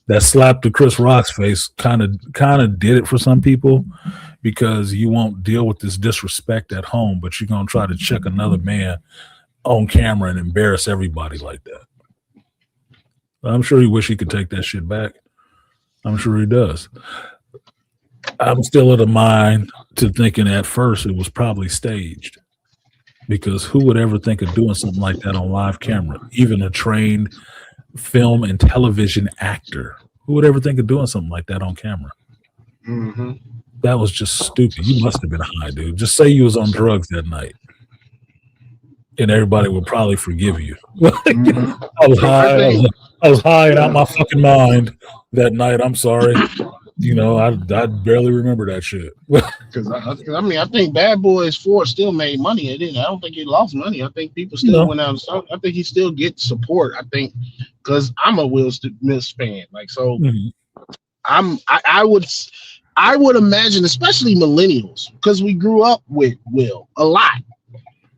That slap to Chris Rock's face kind of did it for some people, because you won't deal with this disrespect at home, but you're gonna try to check another man on camera and embarrass everybody like that. I'm sure he wish he could take that shit back. I'm sure he does. I'm still of the mind to thinking at first it was probably staged, because who would ever think of doing something like that on live camera? Even a trained film and television actor, who would ever think of doing something like that on camera? Mm-hmm. That was just stupid. You must have been high, dude. Just say you was on drugs that night, and everybody would probably forgive you. Mm-hmm. I was high. I was high and out my fucking mind that night. I'm sorry. I barely remember that shit. Because I think Bad Boys 4 still made money. It didn't. I don't think he lost money. I think people still went out. I think he still gets support. I think because I'm a Will Smith fan. Like, so I would imagine, especially millennials, because we grew up with Will a lot.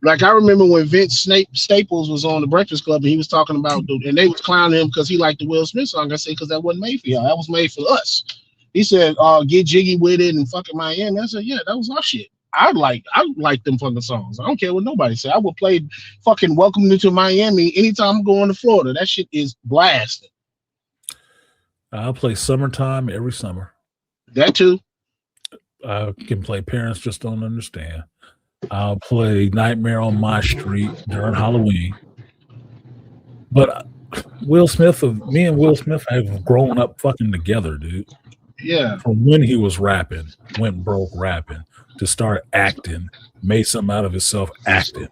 Like, I remember when Vince Staples was on the Breakfast Club and he was talking about, and they was clowning him because he liked the Will Smith song. I said, because that wasn't made for y'all. That was made for us. He said, get jiggy with it and fucking Miami. I said, yeah, that was our shit. I like them fucking songs. I don't care what nobody said. I would play fucking Welcome to Miami anytime I'm going to Florida. That shit is blasting. I'll play Summertime every summer. That too. I can play Parents Just Don't Understand. I'll play Nightmare on My Street during Halloween. But me and Will Smith have grown up fucking together, dude. Yeah. From when he was rapping, went broke rapping, to start acting, made something out of himself acting,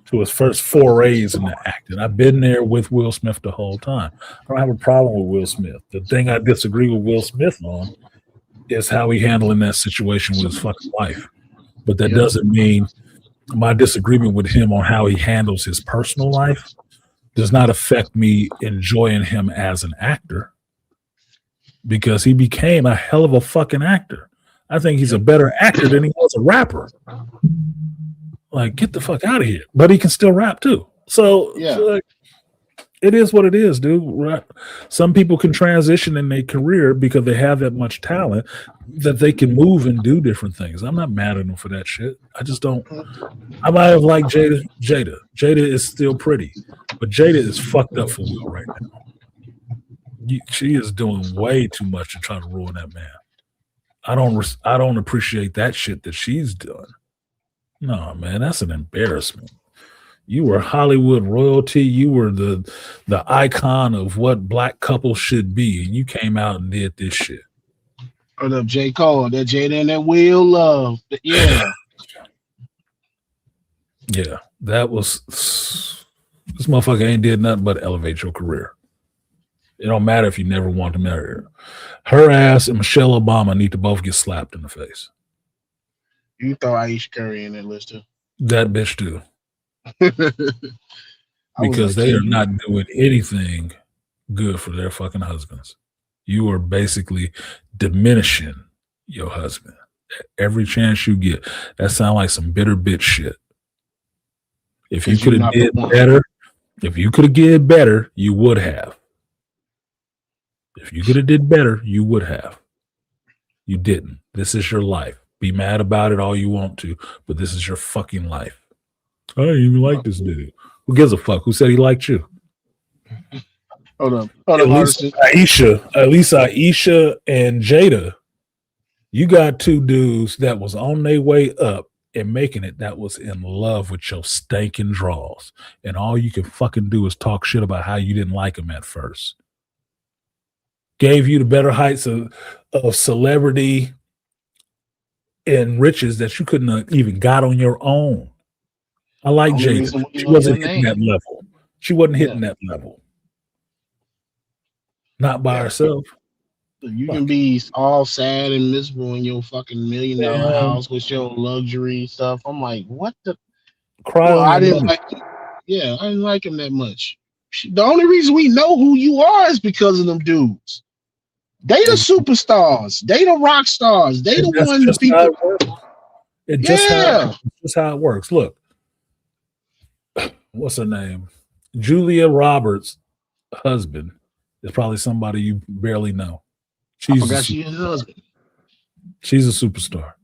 to his first forays into acting. I've been there with Will Smith the whole time. I don't have a problem with Will Smith. The thing I disagree with Will Smith on is how he handling that situation with his fucking wife. But that doesn't mean my disagreement with him on how he handles his personal life does not affect me enjoying him as an actor, because he became a hell of a fucking actor. I think he's a better actor than he was a rapper. Like, get the fuck out of here. But he can still rap too. So, It is what it is, dude. Right? Some people can transition in their career because they have that much talent that they can move and do different things. I'm not mad at them for that shit. I just don't. I might have liked Jada. Jada is still pretty, but Jada is fucked up for Will right now. She is doing way too much to try to ruin that man. I don't appreciate that shit that she's doing. No, man, that's an embarrassment. You were Hollywood royalty. You were the icon of what black couples should be, and you came out and did this shit. Or the J. Cole, that Jada and that Will Love. Yeah. Yeah, that was this motherfucker ain't did nothing but elevate your career. It don't matter if you never want to marry her. Her ass and Michelle Obama need to both get slapped in the face. You throw Aisha Curry in that list too. That bitch too. Because they are not doing anything good for their fucking husbands. You are basically diminishing your husband every chance you get. That sounds like some bitter bitch shit. If you could have did better, you would have. If you could have did better, you would have. You didn't. This is your life. Be mad about it all you want to, but this is your fucking life. I didn't even like this dude. Who gives a fuck? Who said he liked you? Hold on. At least Aisha and Jada, you got two dudes that was on their way up and making it that was in love with your stinking draws. And all you can fucking do is talk shit about how you didn't like them at first. Gave you the better heights of celebrity and riches that you couldn't have even got on your own. I like Jada. She wasn't hitting that level. She wasn't hitting that level. Not by herself. You can be all sad and miserable in your fucking $1 million house with your luxury stuff. I'm like, what the? Cry I didn't like him. Yeah, I didn't like him that much. The only reason we know who you are is because of them dudes. They the superstars. They the rock stars. They the ones the people. It's just how it works. Look, what's her name? Julia Roberts' husband is probably somebody you barely know. I forgot she is his husband. She's a superstar.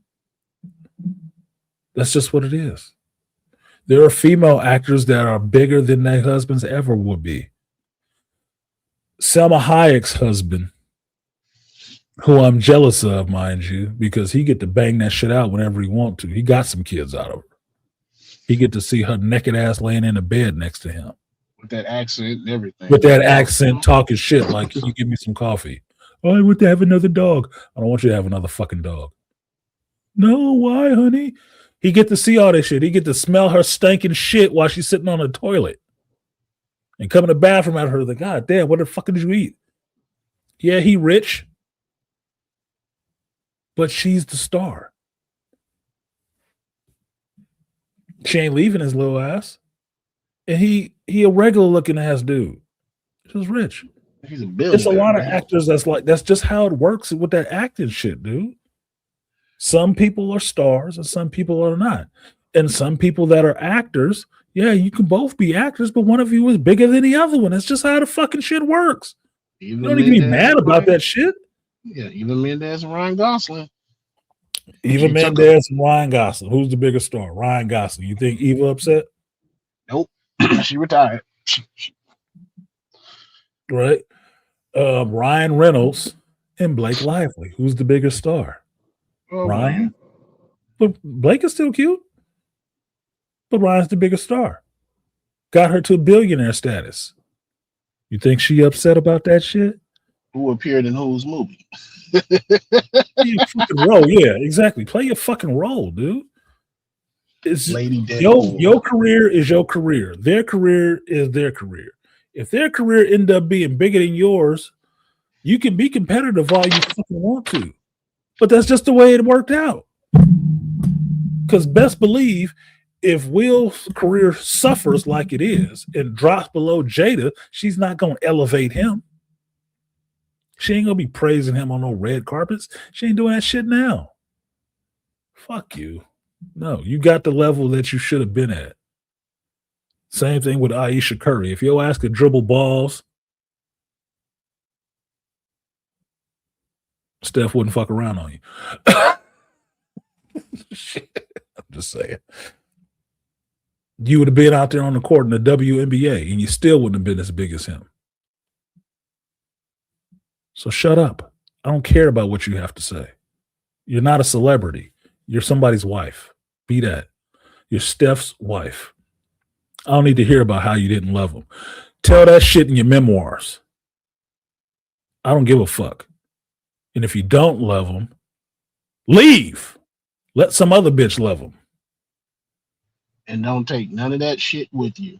That's just what it is. There are female actors that are bigger than their husbands ever would be. Selma Hayek's husband, who I'm jealous of, mind you, because he get to bang that shit out whenever he want to. He got some kids out of her. He get to see her naked ass laying in a bed next to him. With that accent and everything. With that accent, talking shit like, can you give me some coffee? Oh, I want to have another dog. I don't want you to have another fucking dog. No, why, honey? He get to see all this shit. He get to smell her stinking shit while she's sitting on the toilet. And come in the bathroom at her like, God damn, what the fuck did you eat? Yeah, he rich. But she's the star. She ain't leaving his little ass. And he a regular looking ass dude. She's rich. He's a billionaire. There's a lot of actors that's just how it works with that acting shit, dude. Some people are stars and some people are not. And some people that are actors, yeah, you can both be actors, but one of you is bigger than the other one. That's just how the fucking shit works. You don't need to be mad about that shit. Yeah, even Mendez and Ryan Gosling. Even Mendez and Ryan Gosling. Who's the bigger star? Ryan Gosling. You think Eva upset? Nope. She retired. Right. Ryan Reynolds and Blake Lively. Who's the bigger star? Oh, Ryan? man. But Blake is still cute. But Ryan's the bigger star. Got her to billionaire status. You think she upset about that shit? Who appeared in whose movie? Play your fucking role. Yeah, exactly. Play your fucking role, dude. It's your career is your career. Their career is their career. If their career end up being bigger than yours, you can be competitive all you fucking want to. But that's just the way it worked out. Because best believe, if Will's career suffers like it is and drops below Jada, she's not going to elevate him. She ain't going to be praising him on no red carpets. She ain't doing that shit now. Fuck you. No, you got the level that you should have been at. Same thing with Aisha Curry. If your ass could dribble balls, Steph wouldn't fuck around on you. Shit, I'm just saying. You would have been out there on the court in the WNBA, and you still wouldn't have been as big as him. So shut up. I don't care about what you have to say. You're not a celebrity. You're somebody's wife. Be that. You're Steph's wife. I don't need to hear about how you didn't love him. Tell that shit in your memoirs. I don't give a fuck. And if you don't love him, leave. Let some other bitch love him. And don't take none of that shit with you.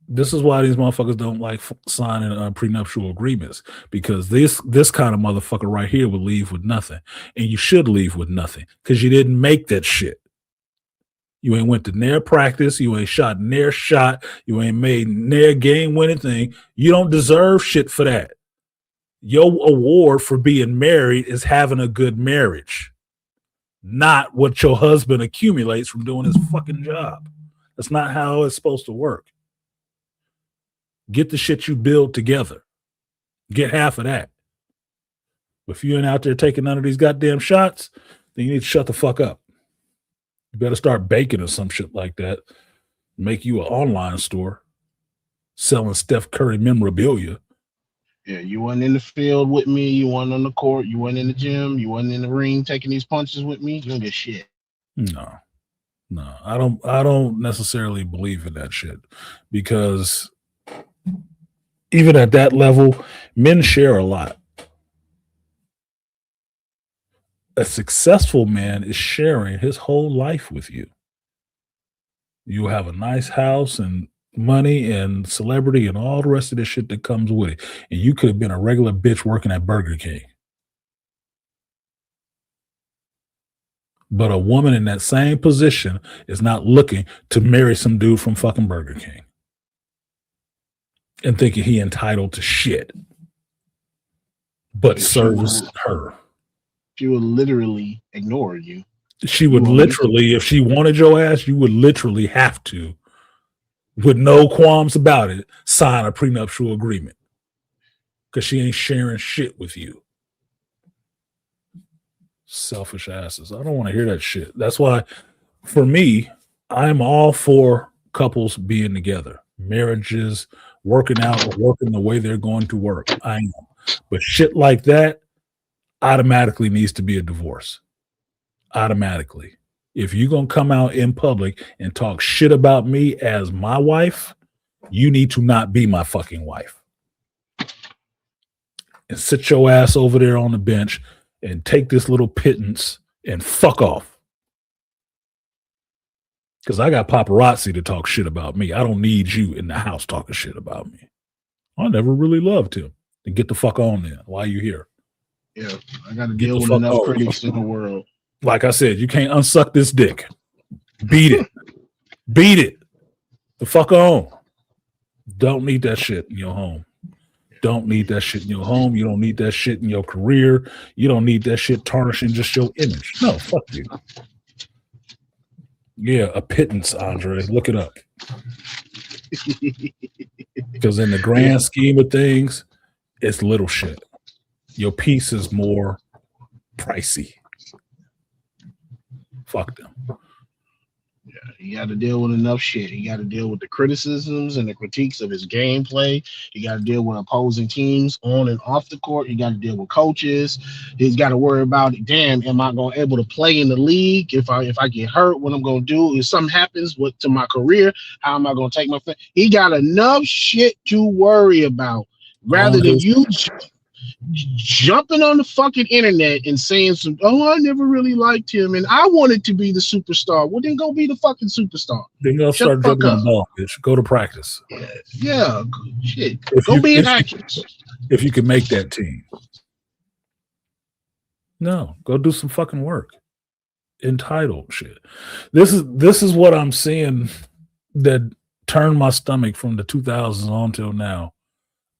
This is why these motherfuckers don't like signing prenuptial agreements, because this kind of motherfucker right here would leave with nothing. And you should leave with nothing because you didn't make that shit. You ain't went to near practice. You ain't shot near shot. You ain't made near game winning thing. You don't deserve shit for that. Your award for being married is having a good marriage, not what your husband accumulates from doing his fucking job. That's not how it's supposed to work. Get the shit you build together. Get half of that. If you ain't out there taking none of these goddamn shots, then you need to shut the fuck up. You better start baking or some shit like that. Make you an online store selling Steph Curry memorabilia. Yeah, you wasn't in the field with me. You wasn't on the court. You wasn't in the gym. You wasn't in the ring taking these punches with me. You don't get shit. No, I don't necessarily believe in that shit, because even at that level, men share a lot. A successful man is sharing his whole life with you. You have a nice house and money and celebrity and all the rest of this shit that comes with it. And you could have been a regular bitch working at Burger King. But a woman in that same position is not looking to marry some dude from fucking Burger King and thinking he entitled to shit, but service her. She would literally ignore you. She would literally, if she wanted your ass, you would literally have to, with no qualms about it, sign a prenuptial agreement, because she ain't sharing shit with you. Selfish asses. I don't want to hear that shit. That's why, for me, I'm all for couples being together, marriages, working out, or working the way they're going to work. I am. But shit like that automatically needs to be a divorce. Automatically. If you're going to come out in public and talk shit about me as my wife, you need to not be my fucking wife. And sit your ass over there on the bench and take this little pittance and fuck off. Because I got paparazzi to talk shit about me. I don't need you in the house talking shit about me. I never really loved him. Then get the fuck on then. Why are you here? Yeah, I got to deal with enough critics in the world. Like I said, you can't unsuck this dick. Beat it. Beat it. The fuck on. Don't need that shit in your home. Don't need that shit in your home. You don't need that shit in your career. You don't need that shit tarnishing just your image. No, fuck you. Yeah, a pittance, Andre. Look it up. Because in the grand scheme of things, it's little shit. Your piece is more pricey. Fuck them. Yeah, he got to deal with enough shit. He got to deal with the criticisms and the critiques of his gameplay. He got to deal with opposing teams on and off the court. He got to deal with coaches. He's got to worry about, damn, am I going to able to play in the league? If I get hurt, what I'm going to do? If something happens to my career, how am I going to take my family? He got enough shit to worry about rather than you jumping on the fucking internet and saying some, I never really liked him and I wanted to be the superstar. Well, then go be the fucking superstar. Then go start dribbling the ball, bitch. Go to practice. Yeah, shit. Go be an actress. If you can make that team. No, go do some fucking work. Entitled shit. This is what I'm seeing that turned my stomach from the 2000s on till now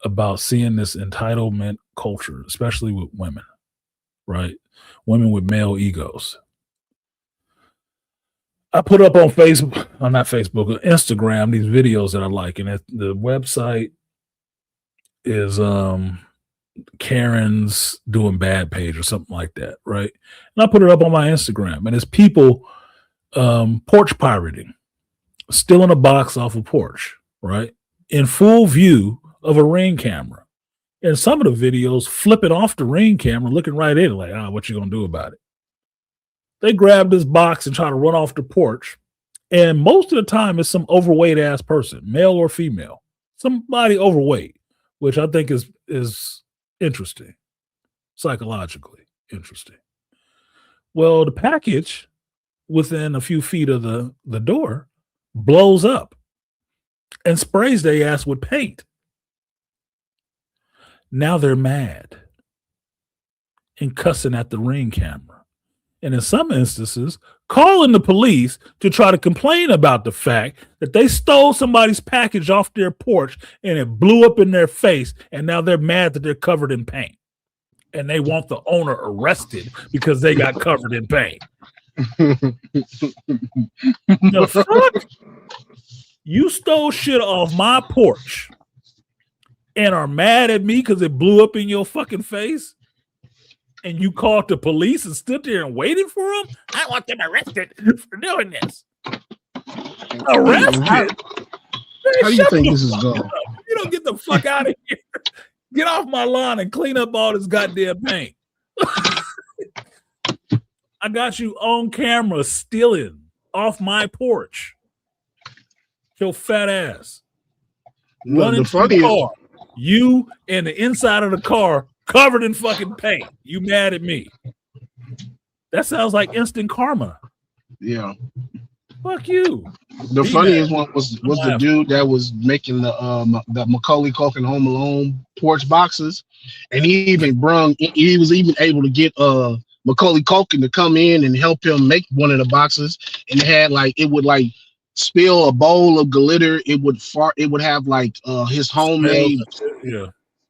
about seeing this entitlement culture, especially with women, right? Women with male egos. I put up on Facebook, or not Facebook, Instagram, these videos that I like, and the website is Karen's Doing Bad page or something like that, right? And I put it up on my Instagram, and it's people porch pirating, stealing a box off a porch, right? In full view of a Ring camera. And some of the videos flipping off the Ring camera, looking right in, like, what you gonna do about it? They grab this box and try to run off the porch. And most of the time, it's some overweight ass person, male or female, somebody overweight, which I think is interesting, psychologically interesting. Well, the package within a few feet of the door blows up and sprays their ass with paint. Now they're mad and cussing at the Ring camera. And in some instances, calling the police to try to complain about the fact that they stole somebody's package off their porch and it blew up in their face. And now they're mad that they're covered in paint. And they want the owner arrested because they got covered in paint. The fuck? You stole shit off my porch and are mad at me because it blew up in your fucking face? And you called the police and stood there and waited for them? I want them arrested for doing this. Arrested? How do you think this is going? You don't get the fuck out of here. Get off my lawn and clean up all this goddamn paint. I got you on camera stealing off my porch. Your fat ass. Running to the car. You and the inside of the car covered in fucking paint. You mad at me? That sounds like instant karma. Yeah. Fuck you. The funniest one was the dude that was making the Macaulay Culkin Home Alone porch boxes, and he was even able to get Macaulay Culkin to come in and help him make one of the boxes, and it would spill a bowl of glitter. It would have his homemade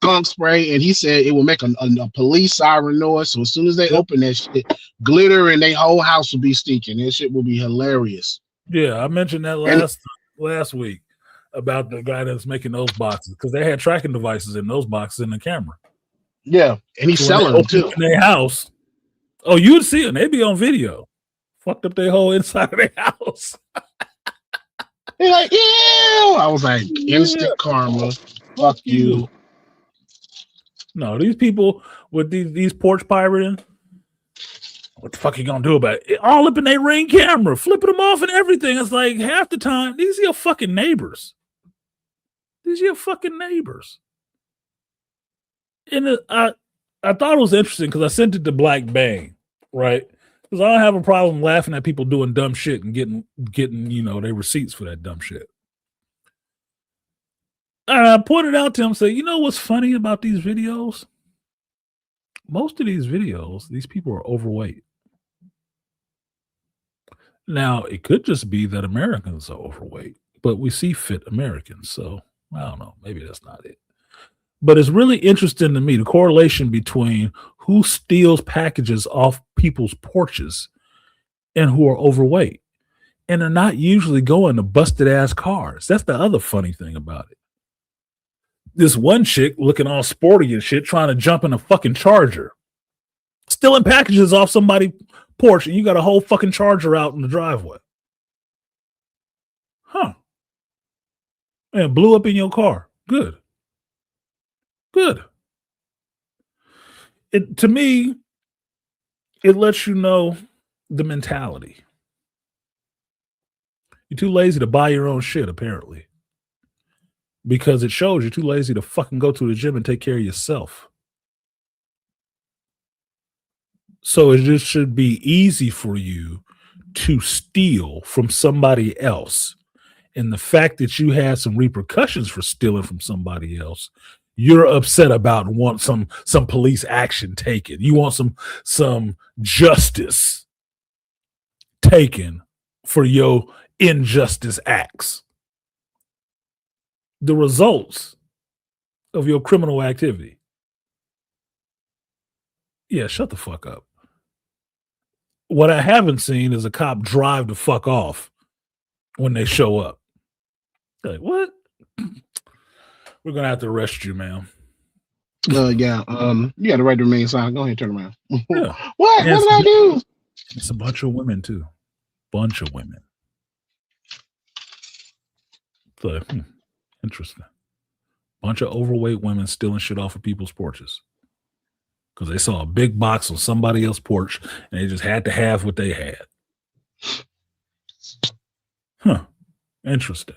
skunk spray, and he said it would make a police siren noise. So as soon as they open that shit, glitter and their whole house will be stinking. That shit will be hilarious. Yeah, I mentioned that last week about the guy that's making those boxes because they had tracking devices in those boxes in the camera. Yeah, and he's selling them too in their house. Oh, you'd see them; they'd be on video. Fucked up their whole inside of their house. They're like, ew! I was like, instant karma. Fuck you. No, these people with these porch pirating, what the fuck are you gonna do about it? All up in their Ring camera, flipping them off and everything. It's like half the time, these are your fucking neighbors. These are your fucking neighbors. And I thought it was interesting because I sent it to Black Bang, right? Because I don't have a problem laughing at people doing dumb shit and getting their receipts for that dumb shit. And I pointed out to him, say, you know what's funny about these videos? Most of these videos, these people are overweight. Now, it could just be that Americans are overweight, but we see fit Americans. So I don't know. Maybe that's not it. But it's really interesting to me, the correlation between who steals packages off people's porches and who are overweight. And they're not usually going to busted ass cars. That's the other funny thing about it. This one chick looking all sporty and shit, trying to jump in a fucking Charger, stealing packages off somebody's porch, and you got a whole fucking Charger out in the driveway. Huh. And blew up in your car. Good. To me, it lets you know the mentality. You're too lazy to buy your own shit, apparently. Because it shows you're too lazy to fucking go to the gym and take care of yourself. So it just should be easy for you to steal from somebody else. And the fact that you had some repercussions for stealing from somebody else, you're upset about and want some police action taken. You want some justice taken for your injustice acts. The results of your criminal activity. Yeah, shut the fuck up. What I haven't seen is a cop drive the fuck off when they show up. Like, what? We're gonna have to arrest you, ma'am. Yeah. You got the right to remain silent. Go ahead, turn around. Yeah. What? And What did I do? it's a bunch of women too. Bunch of women. So, interesting. Bunch of overweight women stealing shit off of people's porches because they saw a big box on somebody else's porch and they just had to have what they had. Huh. Interesting.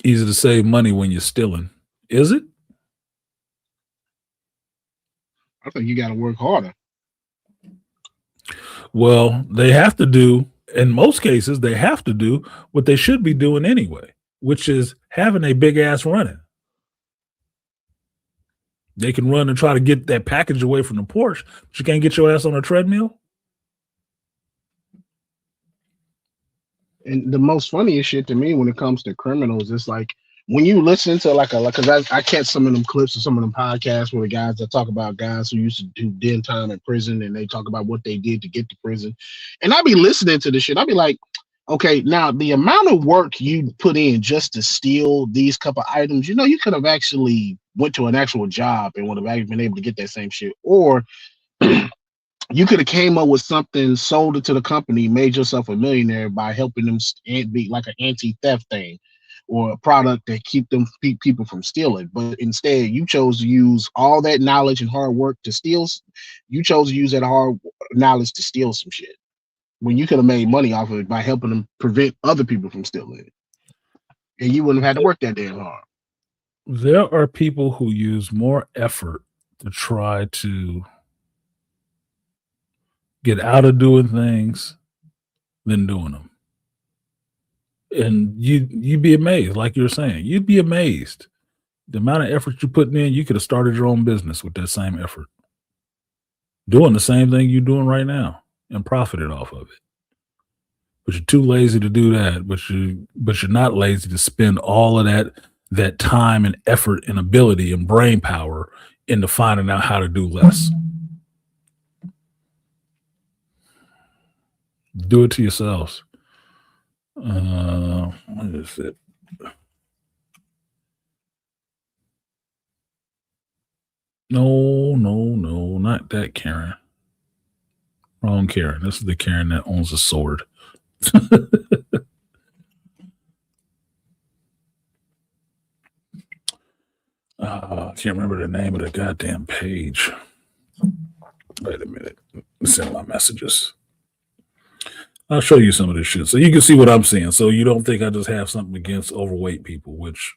Easy to save money when you're stealing. Is it? I think you got to work harder. Well, they have to do, in most cases, they have to do what they should be doing anyway, which is having a big ass running. They can run and try to get that package away from the porch, but you can't get your ass on a treadmill. And the most funniest shit to me when it comes to criminals, it's like when you listen to because I catch some of them clips of some of them podcasts where the guys that talk about guys who used to do den time in prison and they talk about what they did to get to prison. And I be listening to this shit. I be like, okay, now the amount of work you put in just to steal these couple items, you could have actually went to an actual job and would have been able to get that same shit. Or you could have came up with something, sold it to the company, made yourself a millionaire by helping them be like an anti-theft thing or a product that keep them people from stealing. But instead, you chose to use all that knowledge and hard work to steal. You chose to use that hard knowledge to steal some shit when you could have made money off of it by helping them prevent other people from stealing it. And you wouldn't have had to work that damn hard. There are people who use more effort to try to get out of doing things than doing them. And you'd be amazed, like you're saying. You'd be amazed. The amount of effort you're putting in, you could have started your own business with that same effort. Doing the same thing you're doing right now and profited off of it. But you're too lazy to do that. But you're not lazy to spend all of that time and effort and ability and brain power into finding out how to do less. Do it to yourselves. What is it? No, not that Karen. Wrong Karen. This is the Karen that owns a sword. I can't remember the name of the goddamn page. Wait a minute. Send my messages. I'll show you some of this shit so you can see what I'm seeing. So you don't think I just have something against overweight people, which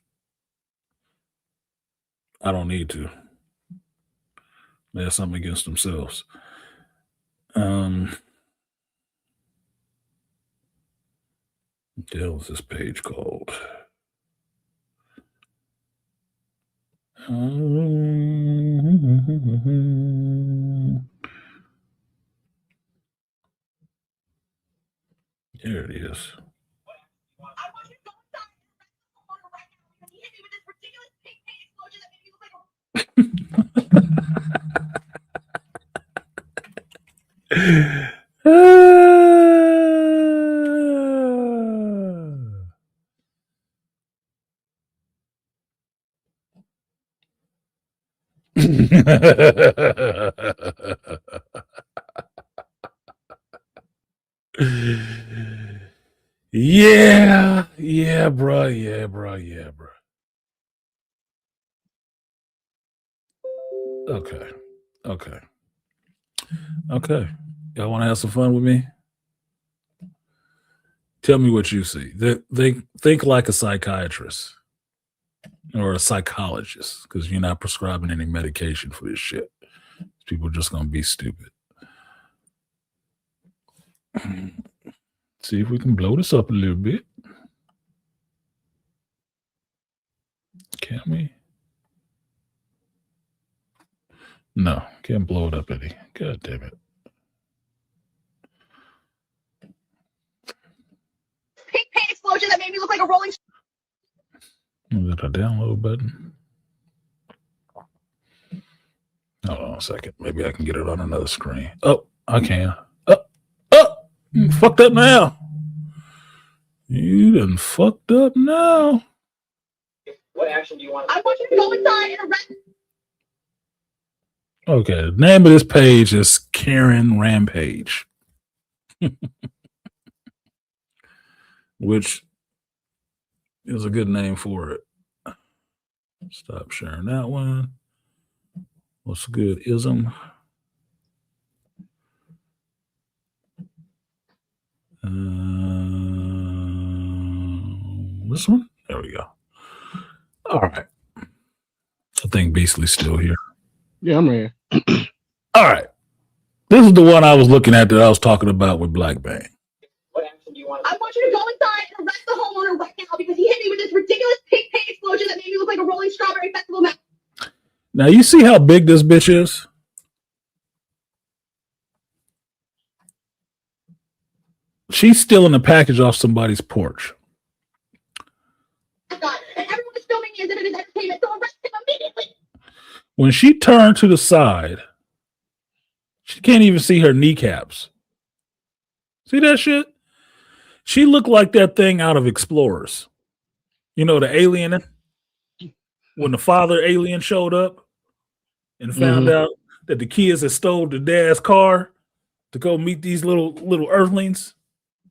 I don't need to. They have something against themselves. What the hell is this page called? There it is. Yeah, bro. Okay. Y'all want to have some fun with me? Tell me what you see. Think like a psychiatrist or a psychologist, because you're not prescribing any medication for this shit. People are just gonna be stupid. See if we can blow this up a little bit. Can we? No, can't blow it up any. God damn it. Pink paint explosion that made me look like a rolling. Is that a download button? Hold on a second. Maybe I can get it on another screen. Oh, I can. Oh, you fucked up now. You done fucked up now. What action do you want? I want you to go inside and arrest. Okay, the name of this page is Karen Rampage, which is a good name for it. Stop sharing that one. What's a good ism? This one? There we go. All right. I think Beastly's still here. Yeah, I'm here. All right. This is the one I was looking at that I was talking about with Black Bang. What action do you want? I want you to go inside and arrest the homeowner right now because he hit me with this ridiculous pink paint explosion that made me look like a rolling strawberry festival map. Now, you see how big this bitch is? She's stealing a package off somebody's porch. God, and everyone is filming me as if it is entertainment, so arrest him immediately. When she turned to the side, she can't even see her kneecaps. See that shit? She looked like that thing out of Explorers. You know, the alien, when the father alien showed up and found out that the kids had stole the dad's car to go meet these little earthlings.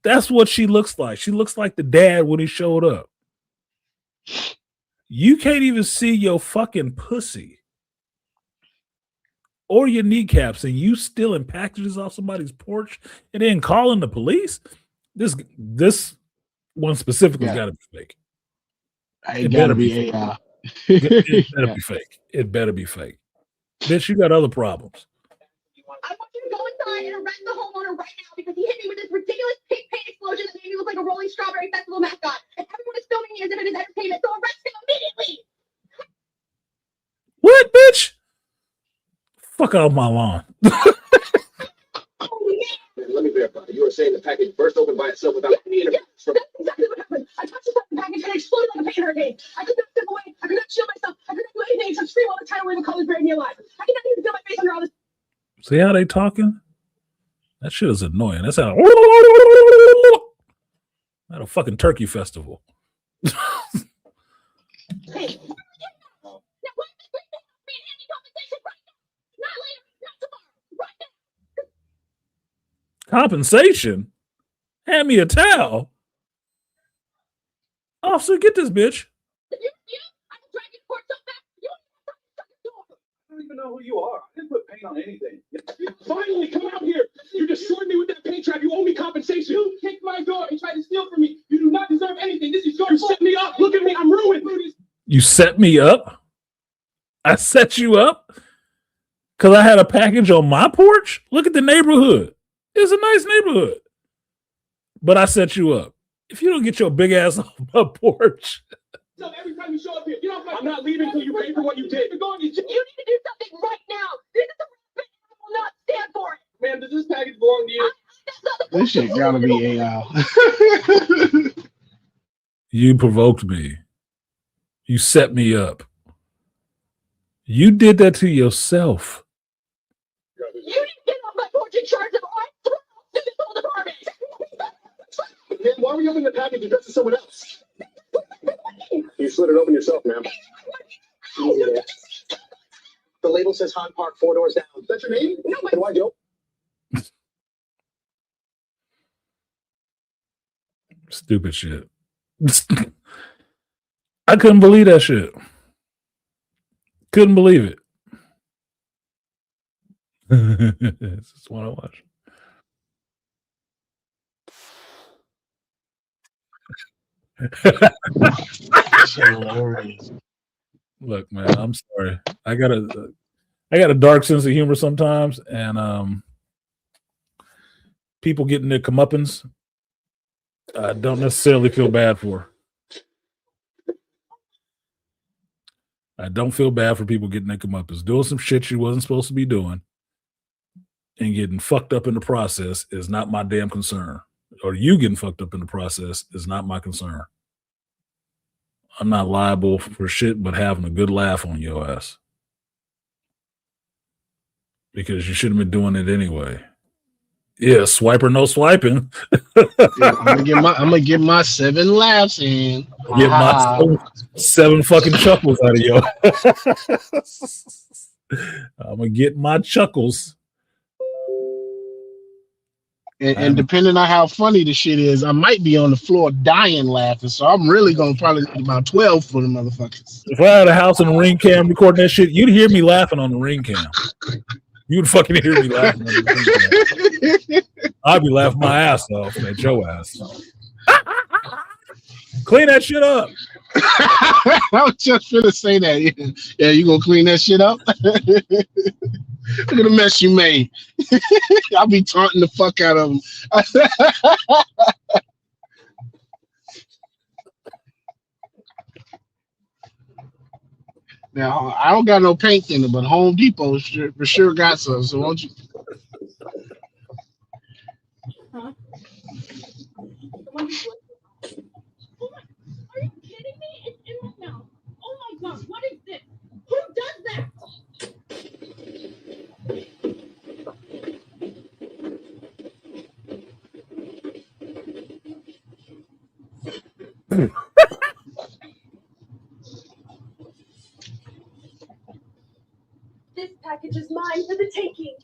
That's what she looks like. She looks like the dad when he showed up. You can't even see your fucking pussy or your kneecaps, and you stealing packages off somebody's porch and then calling the police. This one specifically got to be fake. It gotta be AI. It better be fake. It better be fake. Bitch, you got other problems. I want you to go inside and arrest the homeowner right now because he hit me with this ridiculous pink paint explosion that made me look like a rolling strawberry festival mascot. And everyone is filming me as if it is entertainment, so arrest him immediately. What, bitch? Fuck off my lawn. Let me verify. You were saying the package burst open by itself without any interference from. That's exactly what happened. I touched the package and it exploded like a paint hurricane. I could not step away. I could not shield myself. I could not do anything except scream all the time where the colors buried me alive. I could not even feel my face under all this. See how they talking? That shit is annoying. That's how at a fucking turkey festival. Hey, now why is this being any compensation right now? Not later, not tomorrow, right now. Compensation? Hand me a towel. Officer, get this bitch. I can drag you to court so fast. You I don't even know who you are. I didn't put paint on anything. Finally, come out here. You destroyed me with that paint trap. You owe me compensation. You kicked my door and tried to steal from me. You do not deserve anything. This is your fault. You set me up. Look at me. I'm ruined. You set me up? I set you up? Because I had a package on my porch? Look at the neighborhood. It's a nice neighborhood. But I set you up. If you don't get your big ass off my porch. So every time you show up here, I'm not leaving until you pay for what you did. You need to do something right now. This is a respect. I will not stand for it. Man, does this package belong to you? This shit gotta be AI. You provoked me. You set me up. You did that to yourself. You need to get off my porch and charge them all to this whole department. Man, why were you opening the package addressed to someone else? You slid it open yourself, ma'am. Yeah. The label says Han Park, 4 doors down. Is that your name? No, do I go? Stupid shit. I couldn't believe that shit. Couldn't believe it. This is what I watch. Look, man, I'm sorry. I got a dark sense of humor sometimes, and people getting their comeuppance, I don't necessarily feel bad for. I don't feel bad for people getting their comeuppance. Doing some shit you wasn't supposed to be doing and getting fucked up in the process is not my damn concern. Or you getting fucked up in the process is not my concern. I'm not liable for shit but having a good laugh on your ass. because you shouldn't have been doing it anyway. Yeah, swiper, no swiping. Yeah, I'm gonna get my 7 laughs in. Get my seven fucking chuckles out of you. I'm gonna get my chuckles. And depending on how funny the shit is, I might be on the floor dying laughing. So I'm really gonna probably need about 12 for the motherfuckers. If I had a house and a ring cam recording that shit, you'd hear me laughing on the ring cam. You'd fucking hear me laughing on the ring cam. I'd be laughing my ass off at your ass. Clean that shit up. I was just gonna say that. Yeah, you gonna clean that shit up? Look at the mess you made. I'll be taunting the fuck out of them. Now, I don't got no paint thinner, but Home Depot for sure got some. So won't you? Huh? Are you kidding me? It's in my mouth. Oh my god, what is this? Who does that? This package is mine for the taking.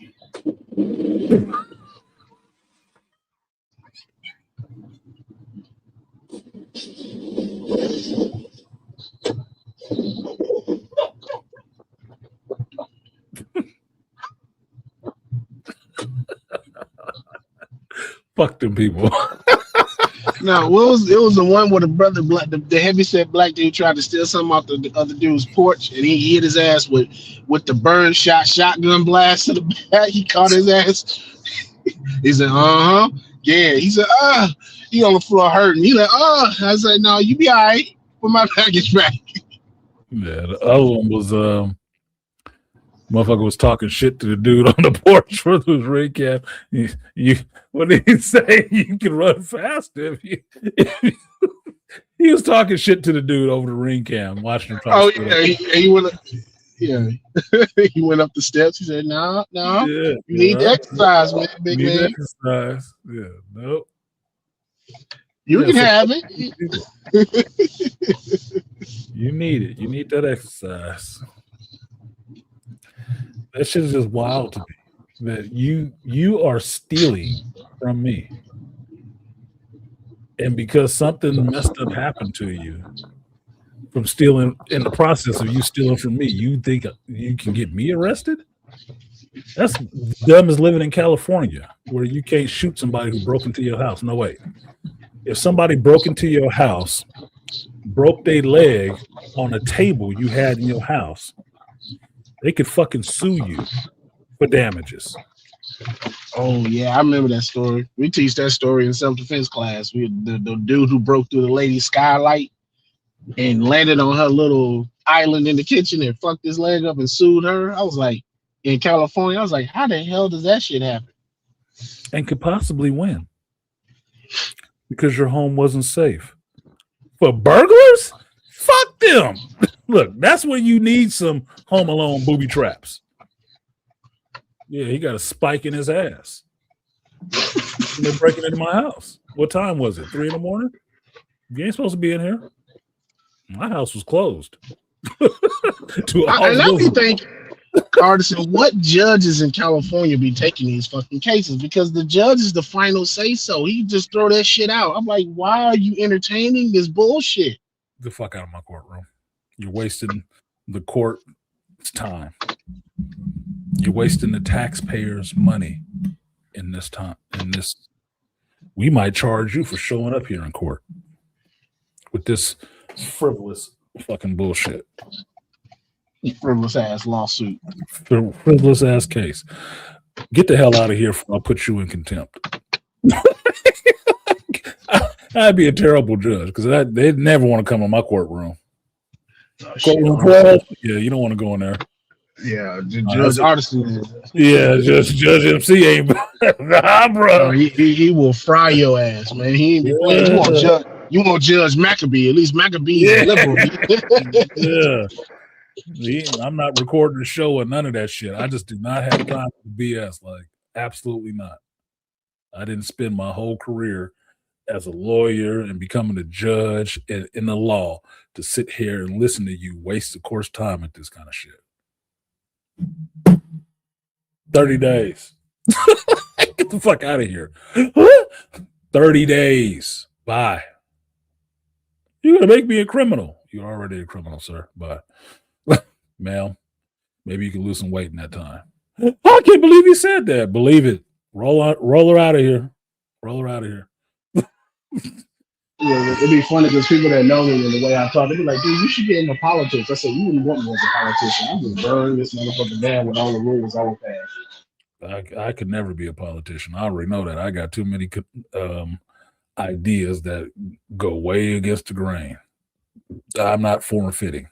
Fuck them people. No, it was the one where the brother, the heavyset black dude tried to steal something off the other dude's porch, and he hit his ass with the burn shotgun blast to the back. He caught his ass. He said, yeah. He said, he on the floor hurting. He like, I said, no, you be all right. Put my package back. Yeah, the other one was motherfucker was talking shit to the dude on the porch for his ring cam. What did he say? You can run faster if you he was talking shit to the dude over the ring cam, watching him. He went up. Yeah, he went up the steps. He said, "No, you need to exercise, man, big man. Exercise. Yeah, nope. You can have it. You need it. You need that exercise. That shit is just wild to me. That you are stealing from me, and because something messed up happened to you from stealing, in the process of you stealing from me, you think you can get me arrested? That's dumb as living in California, where you can't shoot somebody who broke into your house. No way. If somebody broke into your house, broke their leg on a table you had in your house, they could fucking sue you for damages. Oh yeah, I remember that story. We teach that story in self-defense class. The dude who broke through the lady's skylight and landed on her little island in the kitchen and fucked his leg up and sued her. I was like, in California, I was like, how the hell does that shit happen? And could possibly win because your home wasn't safe. For burglars? Fuck them. Look, that's when you need some Home Alone booby traps. Yeah, he got a spike in his ass. They're breaking into my house. What time was it? 3 a.m? You ain't supposed to be in here. My house was closed. And I be thinking, Carterson, what judges in California be taking these fucking cases? Because the judge is the final say so. He just throw that shit out. I'm like, why are you entertaining this bullshit? The fuck out of my courtroom. You're wasting the court's time. You're wasting the taxpayers' money in this time. We might charge you for showing up here in court with this frivolous fucking bullshit. Frivolous ass lawsuit. Frivolous ass case. Get the hell out of here before I put you in contempt. I'd be a terrible judge because they'd never want to come in my courtroom. Courtroom 12? Yeah, you don't want to go in there. Yeah, Judge Artisan. Yeah, Judge MC ain't. Nah, bro. He will fry your ass, man. He ain't playing. You won't judge Maccabee. At least Maccabee is liberal. Yeah. I'm not recording the show or none of that shit. I just do not have time for BS. Like, absolutely not. I didn't spend my whole career as a lawyer and becoming a judge in the law to sit here and listen to you waste the course time at this kind of shit. 30 days. Get the fuck out of here. 30 days. Bye. You're going to make me a criminal. You're already a criminal, sir. Bye. Ma'am, maybe you can lose some weight in that time. I can't believe you said that. Believe it. Roll her out of here. Roll her out of here. Yeah, it'd be funny because people that know me and the way I talk, they'd be like, dude, you should get into politics. I said, you wouldn't want me as a politician. I'm going to burn this motherfucker down with all the rules I will pass. I could never be a politician. I already know that. I got too many ideas that go way against the grain. I'm not form-fitting.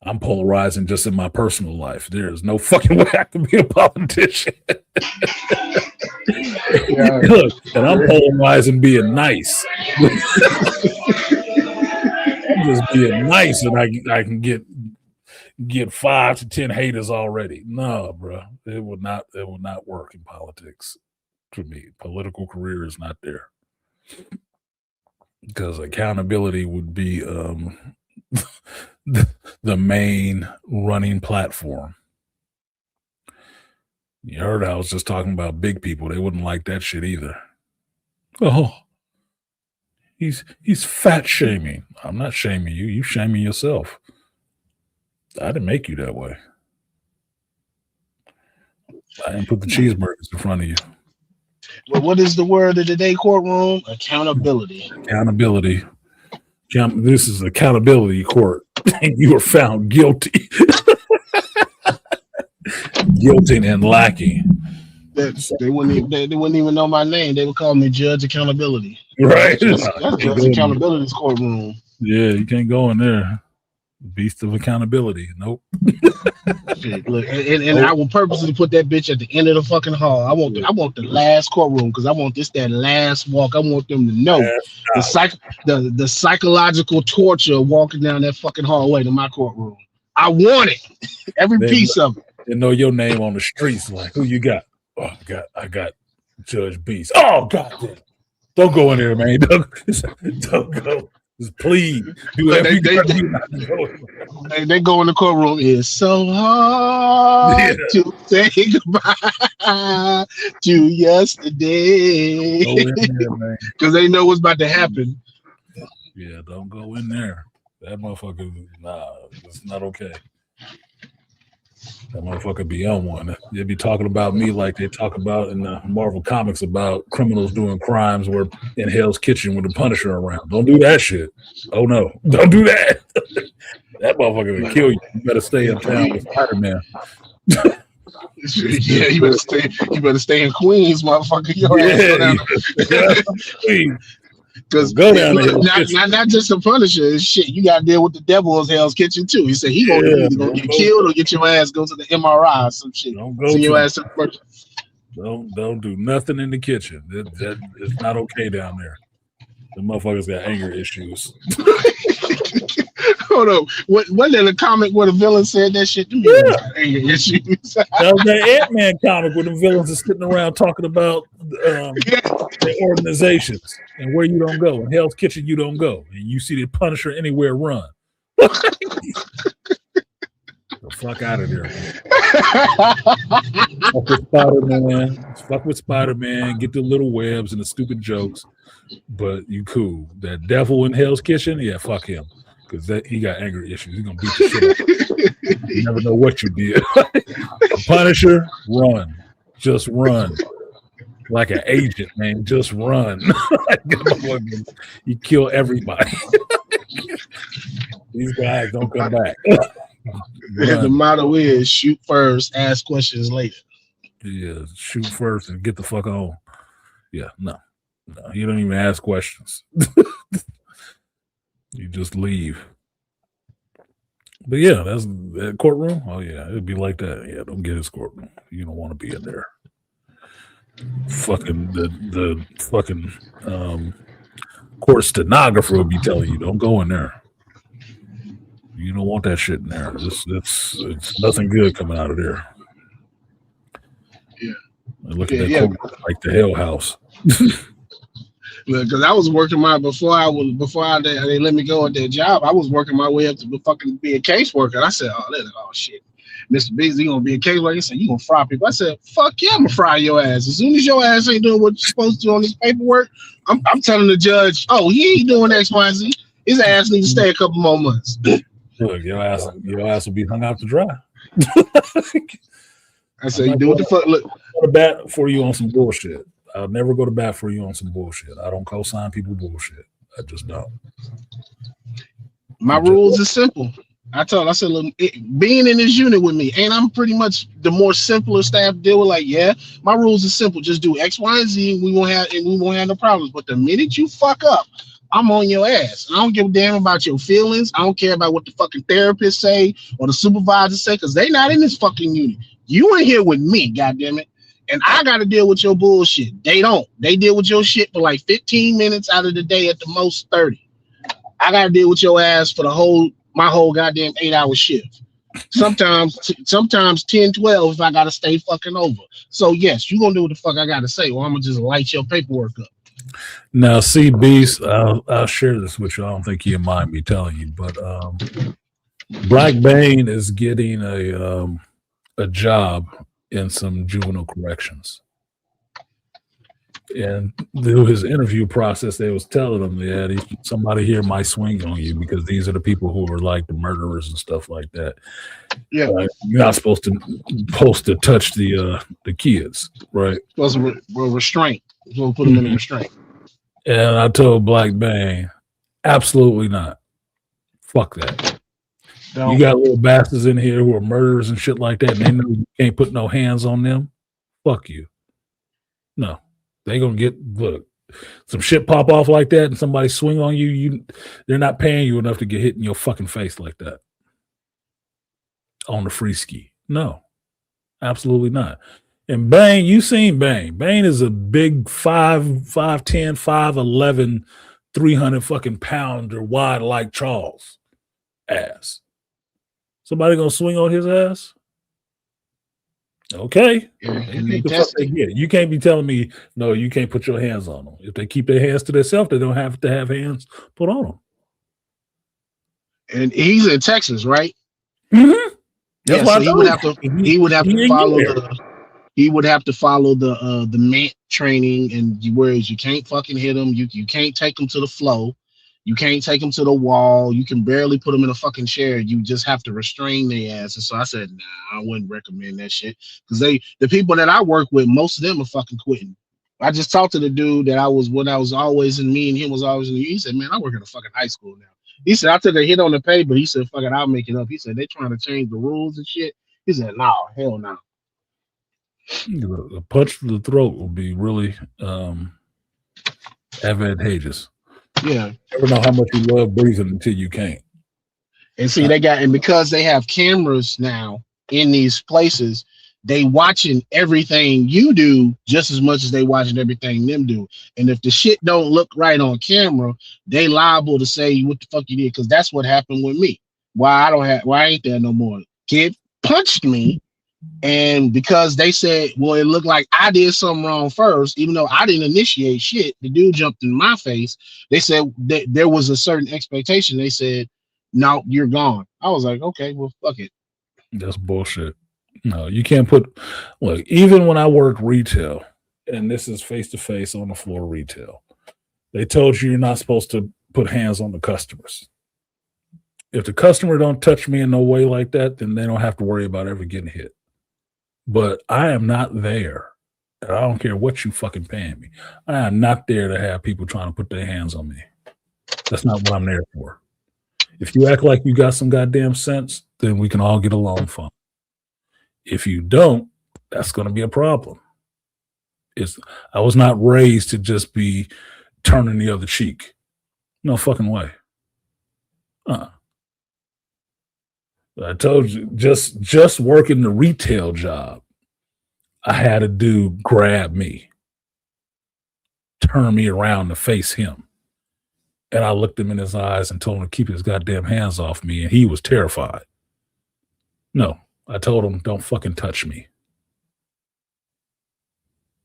I'm polarizing just in my personal life. There is no fucking way I can be a politician. Yeah. Look, and I'm polarizing being nice. I'm just being nice, and I can get 5 to 10 haters already. No, bro, it would not work in politics for me. Political career is not there because accountability would be the main running platform. You heard I was just talking about big people. They wouldn't like that shit either. Oh, he's fat shaming. I'm not shaming you. You shaming yourself. I didn't make you that way. I didn't put the cheeseburgers in front of you. But what is the word of the day, courtroom? Accountability. Accountability. This is accountability court. And you were found guilty. Guilty and lacking. They wouldn't even know my name. They would call me Judge Accountability. Right. That's Judge Accountability's courtroom. Yeah, you can't go in there. Beast of accountability. Nope. Shit, look, and I will purposely put that bitch at the end of the fucking hall. I want the last courtroom because I want that last walk. I want them to know the psychological torture walking down that fucking hallway to my courtroom. I want it. Every piece of it. They know your name on the streets. Like, who you got? Oh, I got Judge Beast. Oh, goddamn. Don't go in there, man. Don't go. Just please. Do whatever you got to do. They go in the courtroom. It's so hard to say goodbye to yesterday. Go in there, man. Because they know what's about to happen. Yeah, don't go in there. That motherfucker, it's not okay. That motherfucker be on one. They be talking about me like they talk about in the Marvel comics about criminals doing crimes where in Hell's Kitchen with the Punisher around. Don't do that shit. Oh no, don't do that. That motherfucker will kill you. You better stay in town with Spider-Man. Yeah, you better stay in Queens, motherfucker. Because not just the Punisher, shit, you got to deal with the devil in Hell's Kitchen too. He said he gonna get killed or get your ass go to the MRI or some shit. Don't go your ass to don't do nothing in the kitchen. That it's not okay down there. The motherfuckers got anger issues. Hold on. Wasn't there a comic where the villain said that shit to me? Yeah. Anger issues. That was that Ant-Man comic where the villains are sitting around talking about their organizations and where you don't go. In Hell's Kitchen, you don't go. And you see the Punisher anywhere run. The fuck out of there. Fuck with Spider-Man. Fuck with Spider-Man. Get the little webs and the stupid jokes. But you cool. That devil in Hell's Kitchen, yeah, fuck him. Because he got anger issues. He's going to beat the shit out. You never know what you did. Punisher, run. Just run. Like an agent, man. Just run. You kill everybody. These guys don't come back. The motto is shoot first, ask questions later. Yeah, shoot first and get the fuck on. Yeah, no, you don't even ask questions. You just leave. But yeah, that's that courtroom. Oh yeah, it'd be like that. Yeah, don't get his courtroom. You don't want to be in there. Fucking the fucking court stenographer will be telling you don't go in there. You don't want that shit in there. It's nothing good coming out of there. Yeah. Look at that corner, like the Hell House. Because I was working they let me go at that job. I was working my way up to fucking be a caseworker. And I said, oh shit, Mr. Beasley gonna be a caseworker. He said, you gonna fry people. I said, fuck yeah, I'm gonna fry your ass. As soon as your ass ain't doing what you're supposed to do on this paperwork, I'm telling the judge, oh, he ain't doing X, Y, Z. His ass needs to stay a couple more months. Look, your ass will be hung out to dry. I said, you do what the fuck. Look, go to bat for you on some bullshit. I'll never go to bat for you on some bullshit. I don't co-sign people bullshit. I just don't. My rules are simple. I said, look, being in this unit with me, and I'm pretty much the more simpler staff deal with. Like, yeah, my rules are simple. Just do X, Y, and Z. We won't have no problems. But the minute you fuck up, I'm on your ass. I don't give a damn about your feelings. I don't care about what the fucking therapist say or the supervisor say, because they not in this fucking unit. You in here with me, goddammit. And I got to deal with your bullshit. They don't. They deal with your shit for like 15 minutes out of the day, at the most 30. I got to deal with your ass for my whole goddamn 8-hour shift. Sometimes 10, 12 if I got to stay fucking over. So yes, you're going to do what the fuck I got to say, or I'm going to just light your paperwork up. Now, see, Beast, I'll share this with you. I don't think you mind me telling you, but Black Bane is getting a job in some juvenile corrections. And through his interview process, they was telling him that somebody here might swing on you because these are the people who are like the murderers and stuff like that. Yeah, you're not supposed to touch the kids, right? Supposed to restraint. We'll put them in a restraint. And I told Black Bang, absolutely not. Fuck that. You got little bastards in here who are murderers and shit like that, and they know you can't put no hands on them. Fuck you. No. They gonna look, some shit pop off like that and somebody swing on you, they're not paying you enough to get hit in your fucking face like that. On the free ski. No. Absolutely not. And Bane, you seen Bane. Bane is a big 5'10", 5'11", 300 fucking pounder wide like Charles ass. Somebody gonna swing on his ass? Okay. You can't be telling me, no, you can't put your hands on them. If they keep their hands to themselves, they don't have to have hands put on them. And he's in Texas, right? Mm-hmm. That's why he would have to follow the MANT training, and whereas you can't fucking hit them, you can't take them to the flow. You can't take them to the wall. You can barely put them in a fucking chair. You just have to restrain their ass. And so I said, nah, I wouldn't recommend that shit. Because the people that I work with, most of them are fucking quitting. I just talked to the dude that I was always in, me and him was always in. He said, man, I work in a fucking high school now. He said, I took a hit on the pay, but he said, fuck it, I'll make it up. He said, they trying to change the rules and shit. He said, no, hell no. A punch to the throat will be really advantageous. Yeah. You never know how much you love breathing until you can't. And see, because they have cameras now in these places, they watching everything you do just as much as they watching everything them do. And if the shit don't look right on camera, they liable to say what the fuck you did, because that's what happened with me. Why I ain't there no more. Kid punched me, and because they said, well, it looked like I did something wrong first, even though I didn't initiate shit, the dude jumped in my face. They said that there was a certain expectation. They said, no, you're gone. I was like, okay, well, fuck it. That's bullshit. No, you can't look, even when I work retail, and this is face-to-face on the floor retail, they told you you're not supposed to put hands on the customers. If the customer don't touch me in no way like that, then they don't have to worry about ever getting hit. But I am not there. And I don't care what you fucking paying me. I am not there to have people trying to put their hands on me. That's not what I'm there for. If you act like you got some goddamn sense, then we can all get along fine. If you don't, that's going to be a problem. I was not raised to just be turning the other cheek. No fucking way. I told you, just working the retail job, I had a dude grab me, turn me around to face him. And I looked him in his eyes and told him to keep his goddamn hands off me, and he was terrified. No, I told him, don't fucking touch me.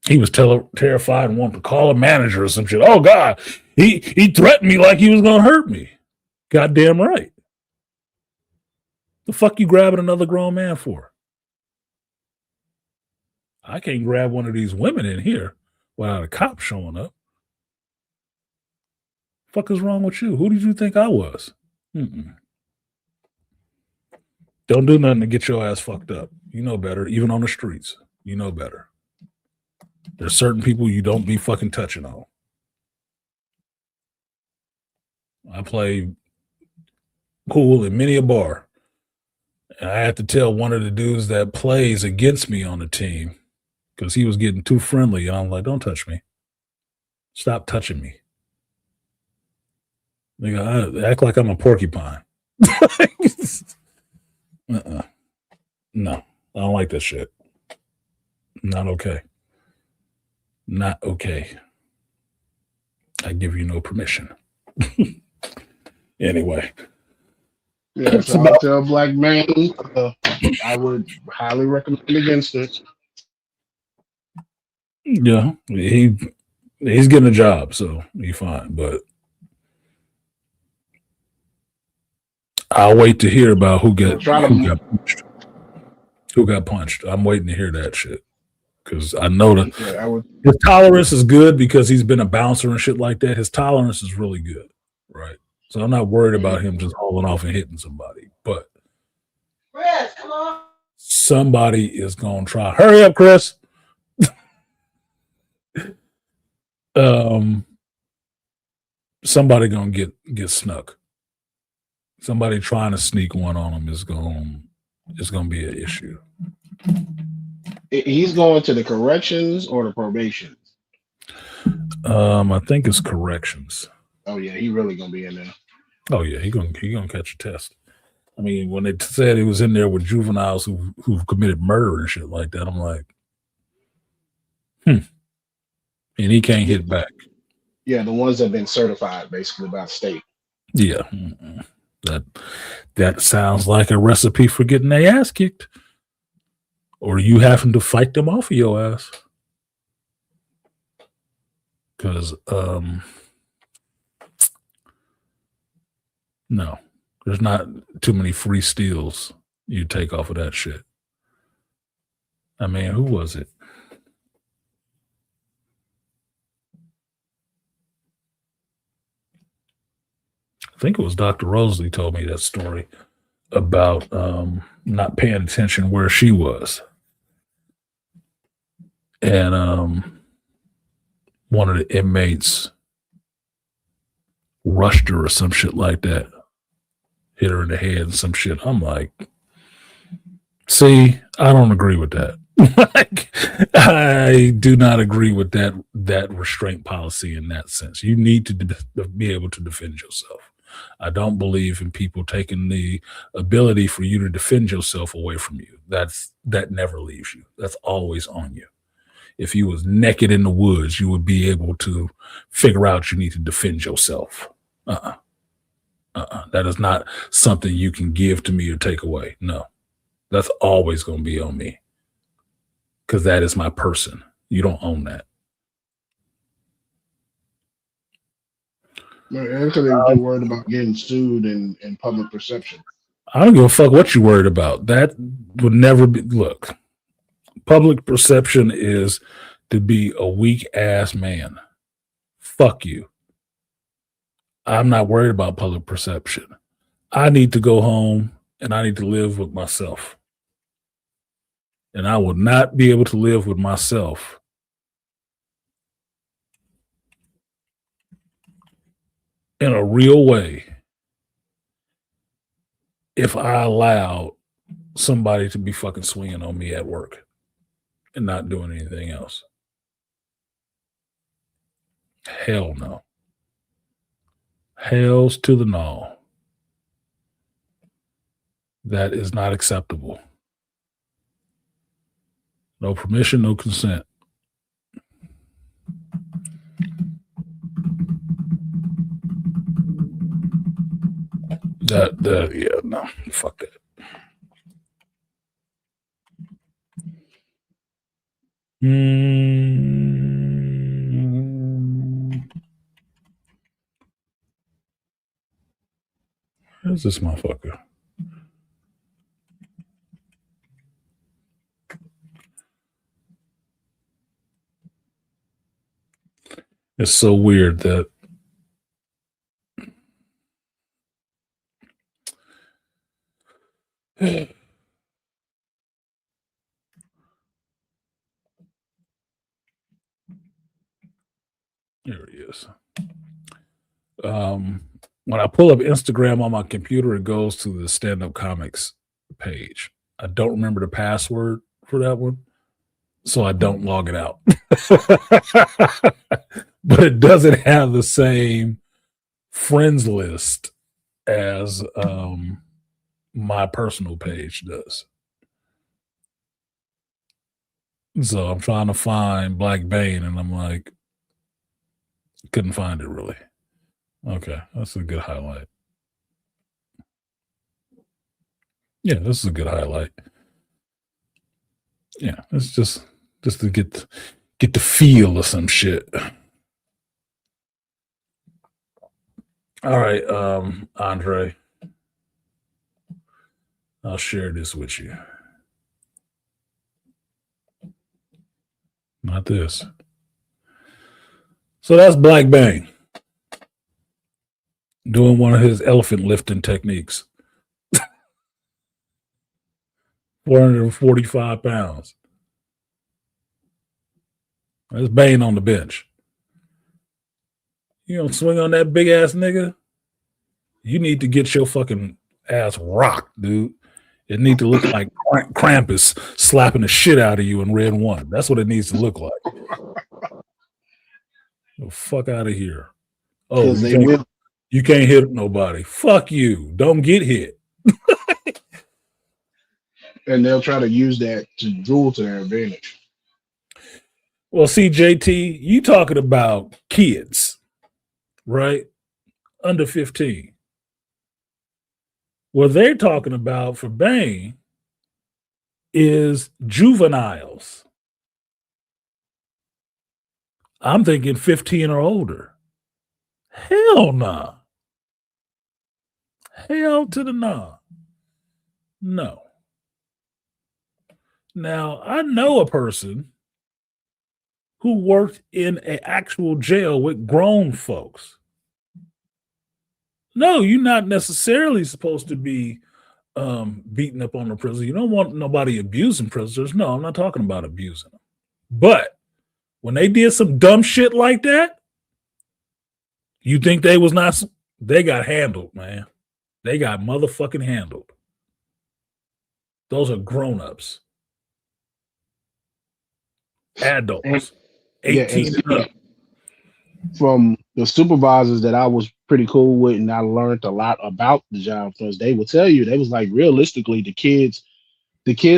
He was terrified and wanted to call a manager or some shit. Oh, God, he threatened me like he was going to hurt me. Goddamn right. The fuck you grabbing another grown man for? I can't grab one of these women in here without a cop showing up. Fuck is wrong with you? Who did you think I was? Mm-mm. Don't do nothing to get your ass fucked up. You know better, even on the streets. You know better. There's certain people you don't be fucking touching on. I play pool in many a bar. And I had to tell one of the dudes that plays against me on the team because he was getting too friendly. I'm like, don't touch me. Stop touching me. Nigga, I act like I'm a porcupine. No, I don't like that shit. Not okay. Not okay. I give you no permission. Anyway. Yeah, so I'll tell black man, I would highly recommend against it. Yeah, he's getting a job, so he's fine. But I'll wait to hear about who got punched. Who got punched? I'm waiting to hear that shit because I know that his tolerance is good because he's been a bouncer and shit like that. His tolerance is really good, right? So I'm not worried about him just hauling off and hitting somebody. But Chris, come on. Somebody is gonna try. Hurry up, Chris. Somebody gonna get snuck. Somebody trying to sneak one on him is gonna be an issue. He's going to the corrections or the probation? I think it's corrections. Oh yeah, he really gonna be in there. Oh yeah, he gonna catch a test. I mean, when they said he was in there with juveniles who've committed murder and shit like that, I'm like, and he can't hit back. Yeah, the ones that have been certified basically by state. Yeah, that sounds like a recipe for getting their ass kicked, or you having to fight them off of your ass. Because no, there's not too many free steals you take off of that shit. I mean, who was it? I think it was Dr. Rosalie told me that story about not paying attention where she was. And one of the inmates rushed her or some shit like that. Hit her in the head and some shit. I'm like, see, I don't agree with that. Like, I do not agree with that restraint policy in that sense. You need to be able to defend yourself. I don't believe in people taking the ability for you to defend yourself away from you. That never leaves you. That's always on you. If you was naked in the woods, you would be able to figure out you need to defend yourself. That is not something you can give to me or take away. No, that's always going to be on me because that is my person. You don't own that. Because they're worried about getting sued and public perception. I don't give a fuck what you're worried about. That would never be. Look, public perception is to be a weak ass man. Fuck you. I'm not worried about public perception. I need to go home and I need to live with myself. And I will not be able to live with myself in a real way if I allow somebody to be fucking swinging on me at work and not doing anything else. Hell no. Hells to the no. That is not acceptable. No permission, no consent. No, fuck that. Where's this motherfucker? It's so weird that there he is. When I pull up Instagram on my computer, it goes to the stand-up comics page. I don't remember the password for that one, so I don't log it out. But it doesn't have the same friends list as my personal page does. So I'm trying to find Black Bane, and I'm like, couldn't find it really. Okay, that's a good highlight. Yeah, this is a good highlight. Yeah, it's just to get the feel of some shit. All right, Andre, I'll share this with you. Not this. So that's Black Bang doing one of his elephant lifting techniques. 445 pounds. That's Bane on the bench. You don't swing on that big ass nigga, you need to get your fucking ass rocked, dude. It need to look like Krampus slapping the shit out of you in Red 1. That's what it needs to look like. The fuck out of here. Oh, you can't hit nobody. Fuck you. Don't get hit. And they'll try to use that to duel to their advantage. Well, see, JT, you talking about kids, right? Under 15. What they're talking about for Bane is juveniles. I'm thinking 15 or older. Hell nah. Hell to the nah. No. Now, I know a person who worked in an actual jail with grown folks. No, you're not necessarily supposed to be beating up on the prisoner. You don't want nobody abusing prisoners. No, I'm not talking about abusing them. But when they did some dumb shit like that, you think they was not? They got handled, man. They got motherfucking handled. Those are grown-ups. Adults. 18 and up. From the supervisors that I was pretty cool with, and I learned a lot about the job because they would tell you, they was like, realistically, the kids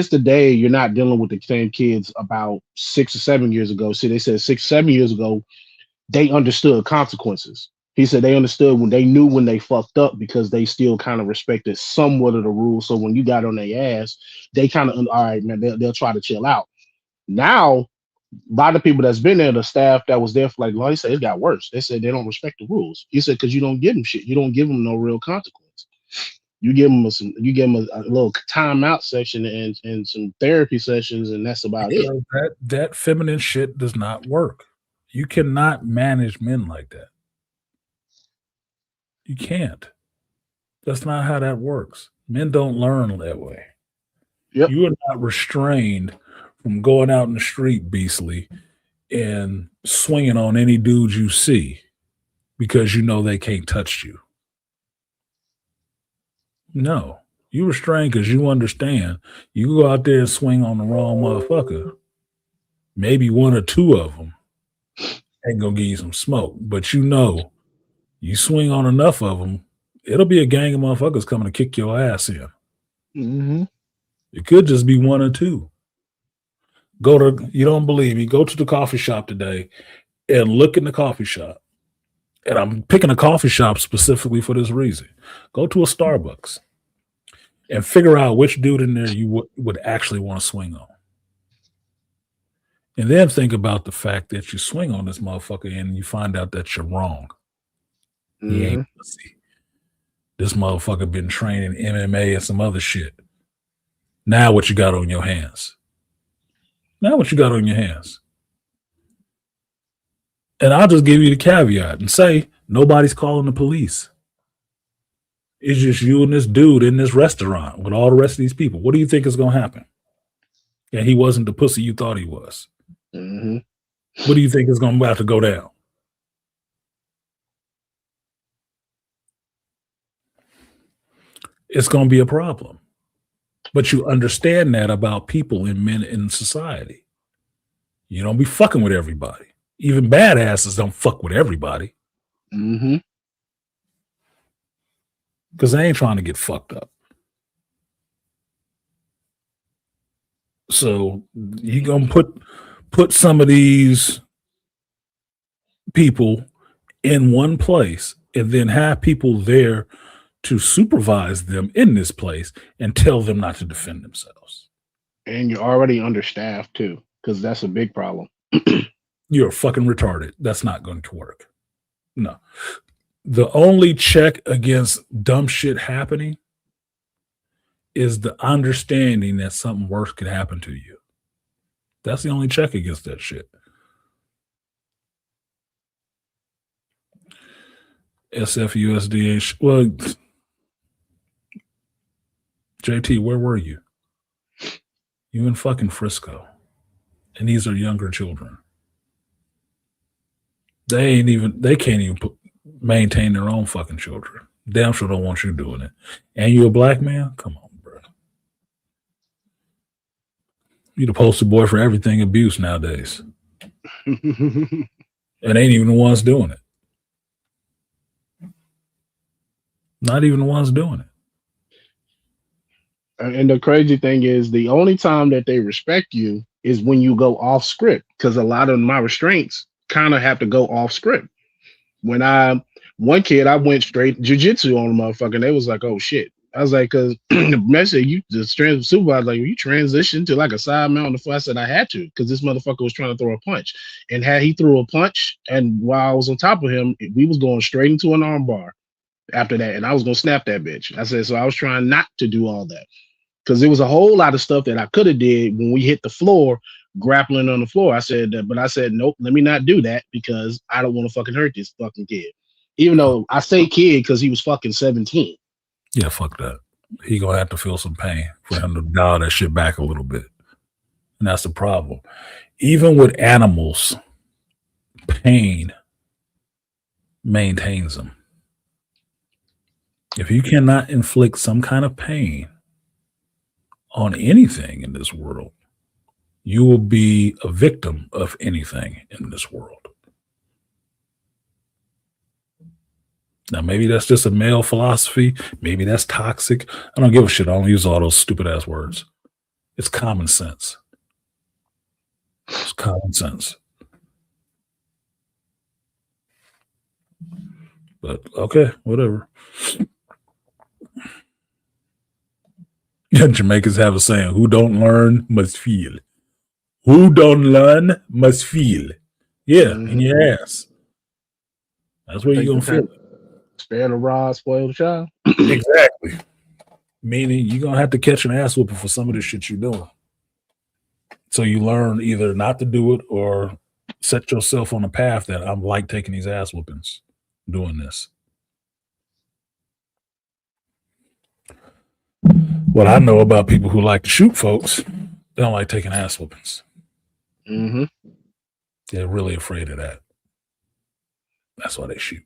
today, you're not dealing with the same kids about 6 or 7 years ago. See, they said 6, 7 years ago, they understood consequences. He said they understood when they knew when they fucked up because they still kind of respected somewhat of the rules. So when you got on their ass, they kind of, all right, man, they'll try to chill out. Now, a lot of people that's been there, the staff that was there for like, well, he said it got worse. They said they don't respect the rules. He said because you don't give them shit. You don't give them no real consequence. You give them a little timeout section and some therapy sessions, and that's about it. That feminine shit does not work. You cannot manage men like that. You can't. That's not how that works. Men don't learn that way. Yep. You are not restrained from going out in the street, beastly, and swinging on any dude you see because you know they can't touch you. No. You restrained because you understand. You go out there and swing on the wrong motherfucker. Maybe one or two of them ain't gonna give you some smoke, but you know, you swing on enough of them, it'll be a gang of motherfuckers coming to kick your ass in. Mm-hmm. It could just be one or two. You don't believe me, go to the coffee shop today and look in the coffee shop and I'm picking a coffee shop specifically for this reason. Go to a Starbucks and figure out which dude in there you would actually want to swing on. And then think about the fact that you swing on this motherfucker and you find out that you're wrong. He ain't pussy. This motherfucker been training MMA and some other shit. Now what you got on your hands? And I'll just give you the caveat and say nobody's calling the police. It's just you and this dude in this restaurant with all the rest of these people. What do you think is going to happen? And he wasn't the pussy you thought he was. What do you think is going to about to go down? It's going to be a problem. But you understand that about people and men in society. You don't be fucking with everybody. Even badasses don't fuck with everybody. Because they ain't trying to get fucked up. So you gonna put some of these people in one place and then have people there to supervise them in this place and tell them not to defend themselves. And you're already understaffed too, because that's a big problem. You're fucking retarded. That's not going to work. No. The only check against dumb shit happening is the understanding that something worse could happen to you. That's the only check against that shit. SFUSD. Well, JT, where were you? You in fucking Frisco. And these are younger children. They can't even maintain their own fucking children. Damn sure don't want you doing it. And you a black man? Come on, bro. You the poster boy for everything abuse nowadays. And ain't even the ones doing it. Not even the ones doing it. And the crazy thing is, the only time that they respect you is when you go off script, because a lot of my restraints kind of have to go off script. When one kid, I went straight jiu-jitsu on the motherfucker, and they was like, oh shit. I was like, because the message, the supervisor, like, you transitioned to like a side mount on the floor. I said I had to, because this motherfucker was trying to throw a punch. And had he threw a punch, and while I was on top of him, we was going straight into an arm bar after that, and I was going to snap that bitch. I said, so I was trying not to do all that, because there was a whole lot of stuff that I could have did when we hit the floor, grappling on the floor. I said, nope, let me not do that, because I don't want to fucking hurt this fucking kid. Even though I say kid because he was fucking 17. Yeah, fuck that. He gonna have to feel some pain for him to dial that shit back a little bit. And that's the problem. Even with animals, pain maintains them. If you cannot inflict some kind of pain on anything in this world, you will be a victim of anything in this world. Now, maybe that's just a male philosophy. Maybe that's toxic. I don't give a shit. I don't use all those stupid ass words. It's common sense. It's common sense. But okay, whatever. Yeah, Jamaicans have a saying, who don't learn must feel. Who don't learn must feel. Yeah, in your ass. That's where you're going to feel it. Spare the rod, spoil the child. Exactly. Meaning you're going to have to catch an ass whooping for some of the shit you're doing. So you learn either not to do it or set yourself on a path that I'm like taking these ass whoopings, doing this. What I know about people who like to shoot folks, they don't like taking ass whoopings. They're really afraid of that. That's why they shoot.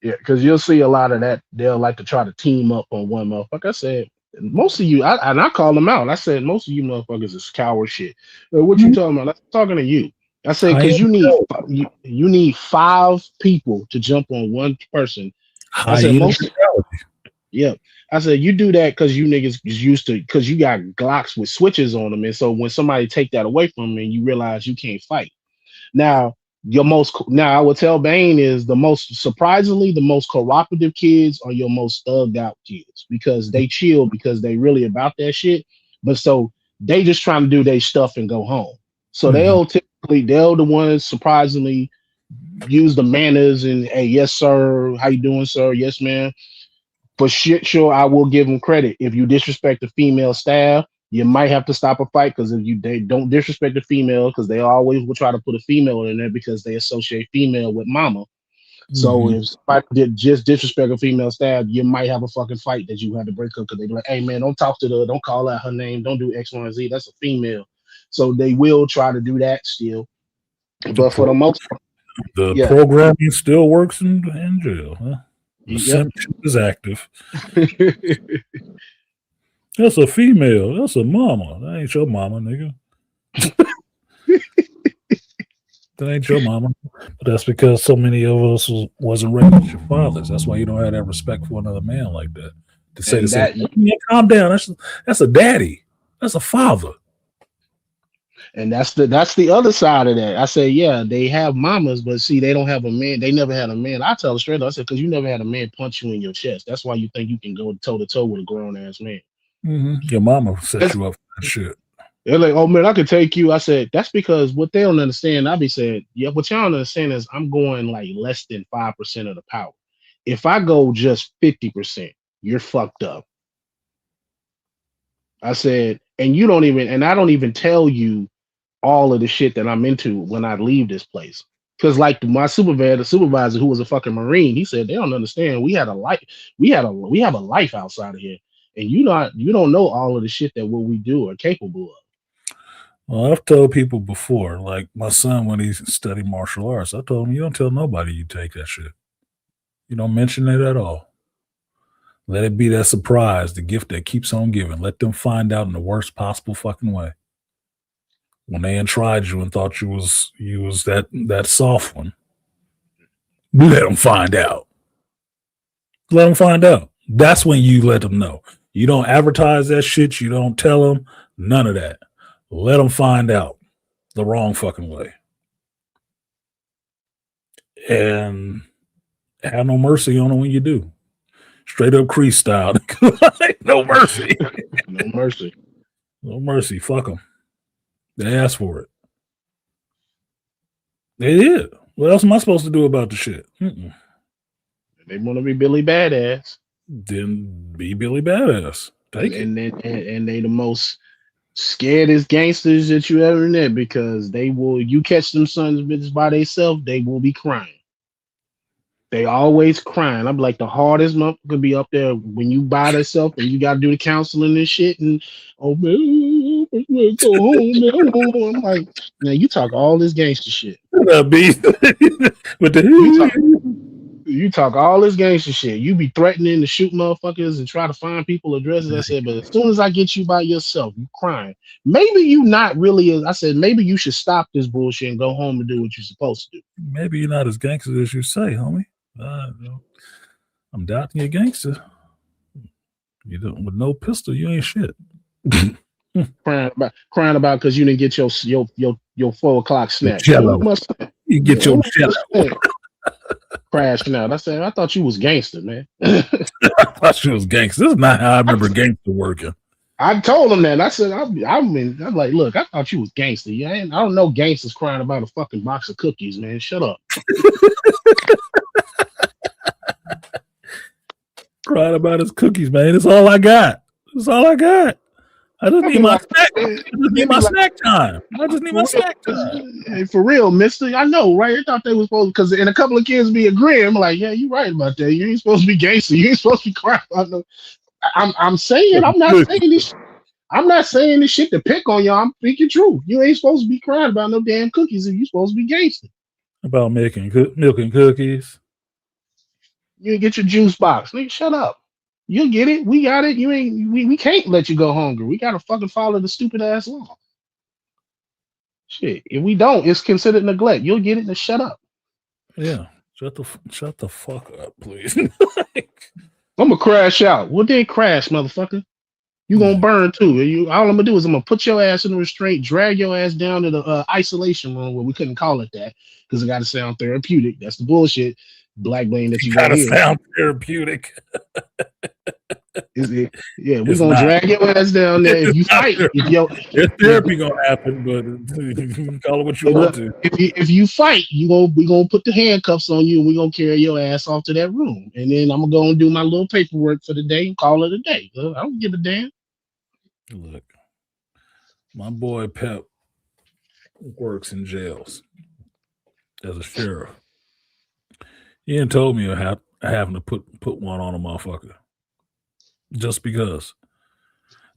Yeah, because you'll see a lot of that. They'll like to try to team up on one motherfucker. I said, most of you, I called them out. I said, most of you motherfuckers is coward shit. What you talking about? I'm talking to you. I said, because you need 5 people to jump on one person. I said, I said, you do that because you niggas is used to, because you got Glocks with switches on them. And so when somebody take that away from them and you realize you can't fight. Now, Now I would tell Bane is the most surprisingly the most cooperative kids are your most thugged out kids because they chill because they really about that shit. But so they just trying to do their stuff and go home. So they'll the ones surprisingly use the manners and hey, yes sir, how you doing, sir? Yes, man. For shit, sure, I will give them credit. If you disrespect the female staff, you might have to stop a fight because they don't disrespect the female because they always will try to put a female in there because they associate female with mama. So if somebody did just disrespect a female staff, you might have a fucking fight that you had to break up because they be like, hey man, don't call out her name, don't do X, Y, and Z. That's a female. So they will try to do that still. But for the most part, the programming still works in jail, huh? The censorship is active. That's a female. That's a mama. That ain't your mama, nigga. That ain't your mama. But that's because so many of us wasn't raised with your fathers. That's why you don't have that respect for another man like that. To say calm down. That's a daddy. That's a father. And that's the other side of that. I say, yeah, they have mamas, but see, they don't have a man. They never had a man. I tell them straight up, I said, because you never had a man punch you in your chest. That's why you think you can go toe to toe with a grown ass man. Your mama set you up for that shit. They're like, oh man, I could take you. I said, that's because what they don't understand. I be saying, yeah, what y'all don't understand is I'm going like less than 5% of the power. If I go just 50%, you're fucked up. I said, and you don't even, and I don't even tell you all of the shit that I'm into when I leave this place. Because like my supervisor who was a fucking Marine, he said they don't understand. We had a life, we have a life outside of here. And you don't know all of the shit that what we do are capable of. Well, I've told people before, like my son when he studied martial arts, I told him you don't tell nobody you take that shit. You don't mention it at all. Let it be that surprise, the gift that keeps on giving. Let them find out in the worst possible fucking way. When they tried you and thought you was that soft one, let them find out. Let them find out. That's when you let them know. You don't advertise that shit. You don't tell them none of that. Let them find out the wrong fucking way. And have no mercy on them when you do. Straight up Crease style. No mercy. No mercy. No mercy. Fuck them. They asked for it. They did. What else am I supposed to do about the shit? They want to be Billy Badass. Then be Billy Badass. Take it. And they the most scaredest gangsters that you ever met because they will. You catch them sons of bitches by themselves, they will be crying. They always crying. I'm like the hardest month could be up there when you by yourself and you got to do the counseling and shit. And oh man, go home, man. I'm like, man, you talk all this gangster shit. You talk all this gangster shit. You be threatening to shoot motherfuckers and try to find people addresses. I said, but as soon as I get you by yourself, you crying. Maybe you not really. I said, maybe you should stop this bullshit and go home and do what you're supposed to do. Maybe you're not as gangster as you say, homie. I'm doubting you're gangster. You don't with no pistol, you ain't shit. crying about because you didn't get your 4:00 snack. You get your jello. Crashing out. I said, I thought you was gangster, man. I thought you was gangster. This is not how I remember gangster working. I told him that. I said, I'm like, look, I thought you was gangster. Yeah, I don't know gangsters crying about a fucking box of cookies, man. Shut up. Crying about his cookies, man. That's all I got. That's all I got. I just need my snack. I just need my snack time. I just need my snack time. Hey, for real, mister. I know, right? I thought they was supposed because and a couple of kids be agreeing. I'm like, yeah, you're right about that. You ain't supposed to be gangster. You ain't supposed to be crying about no. I'm saying I'm not saying this. I'm not saying this shit to pick on y'all. I'm speaking true. You ain't supposed to be crying about no damn cookies if you supposed to be gangster. About milking cookies. You get your juice box. Nigga, shut up. You'll get it. We got it. You ain't. We can't let you go hungry. We gotta fucking follow the stupid ass law. Shit. If we don't, it's considered neglect. You'll get it. Then shut up. Yeah. Shut the fuck up, please. I'm gonna crash out. What did crash, motherfucker? You gonna burn too. All I'm gonna do is I'm gonna put your ass in the restraint, drag your ass down to the isolation room where we couldn't call it that because it got to sound therapeutic. That's the bullshit black blame that you Gotta gonna hear. sound therapeutic. Is it? Yeah, we're It's gonna not. drag your ass down there. If It's you not fight, therapy. if yo, There's therapy gonna happen, but you can call it what you want to. if you fight, we gonna put the handcuffs on you and we gonna carry your ass off to that room. And then I'm gonna go and do my little paperwork for the day and call it a day. I don't give a damn. Look, my boy Pep works in jails as a sheriff. He ain't told me having to put one on a motherfucker just because.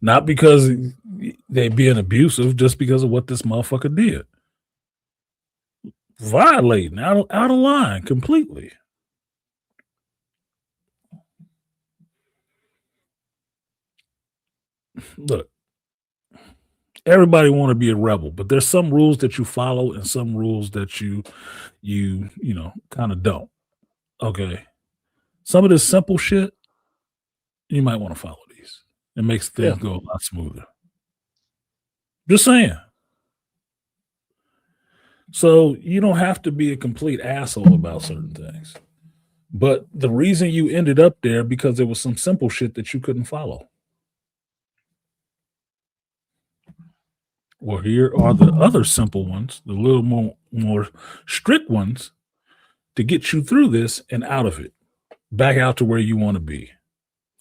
Not because they being abusive, just because of what this motherfucker did. Violating out of line completely. Look, everybody want to be a rebel, but there's some rules that you follow and some rules that you kind of don't. Okay. Some of this simple shit, you might want to follow these. It makes things go a lot smoother. Just saying. So you don't have to be a complete asshole about certain things. But the reason you ended up there because there was some simple shit that you couldn't follow. Well, here are the other simple ones, the little more strict ones to get you through this and out of it. Back out to where you want to be.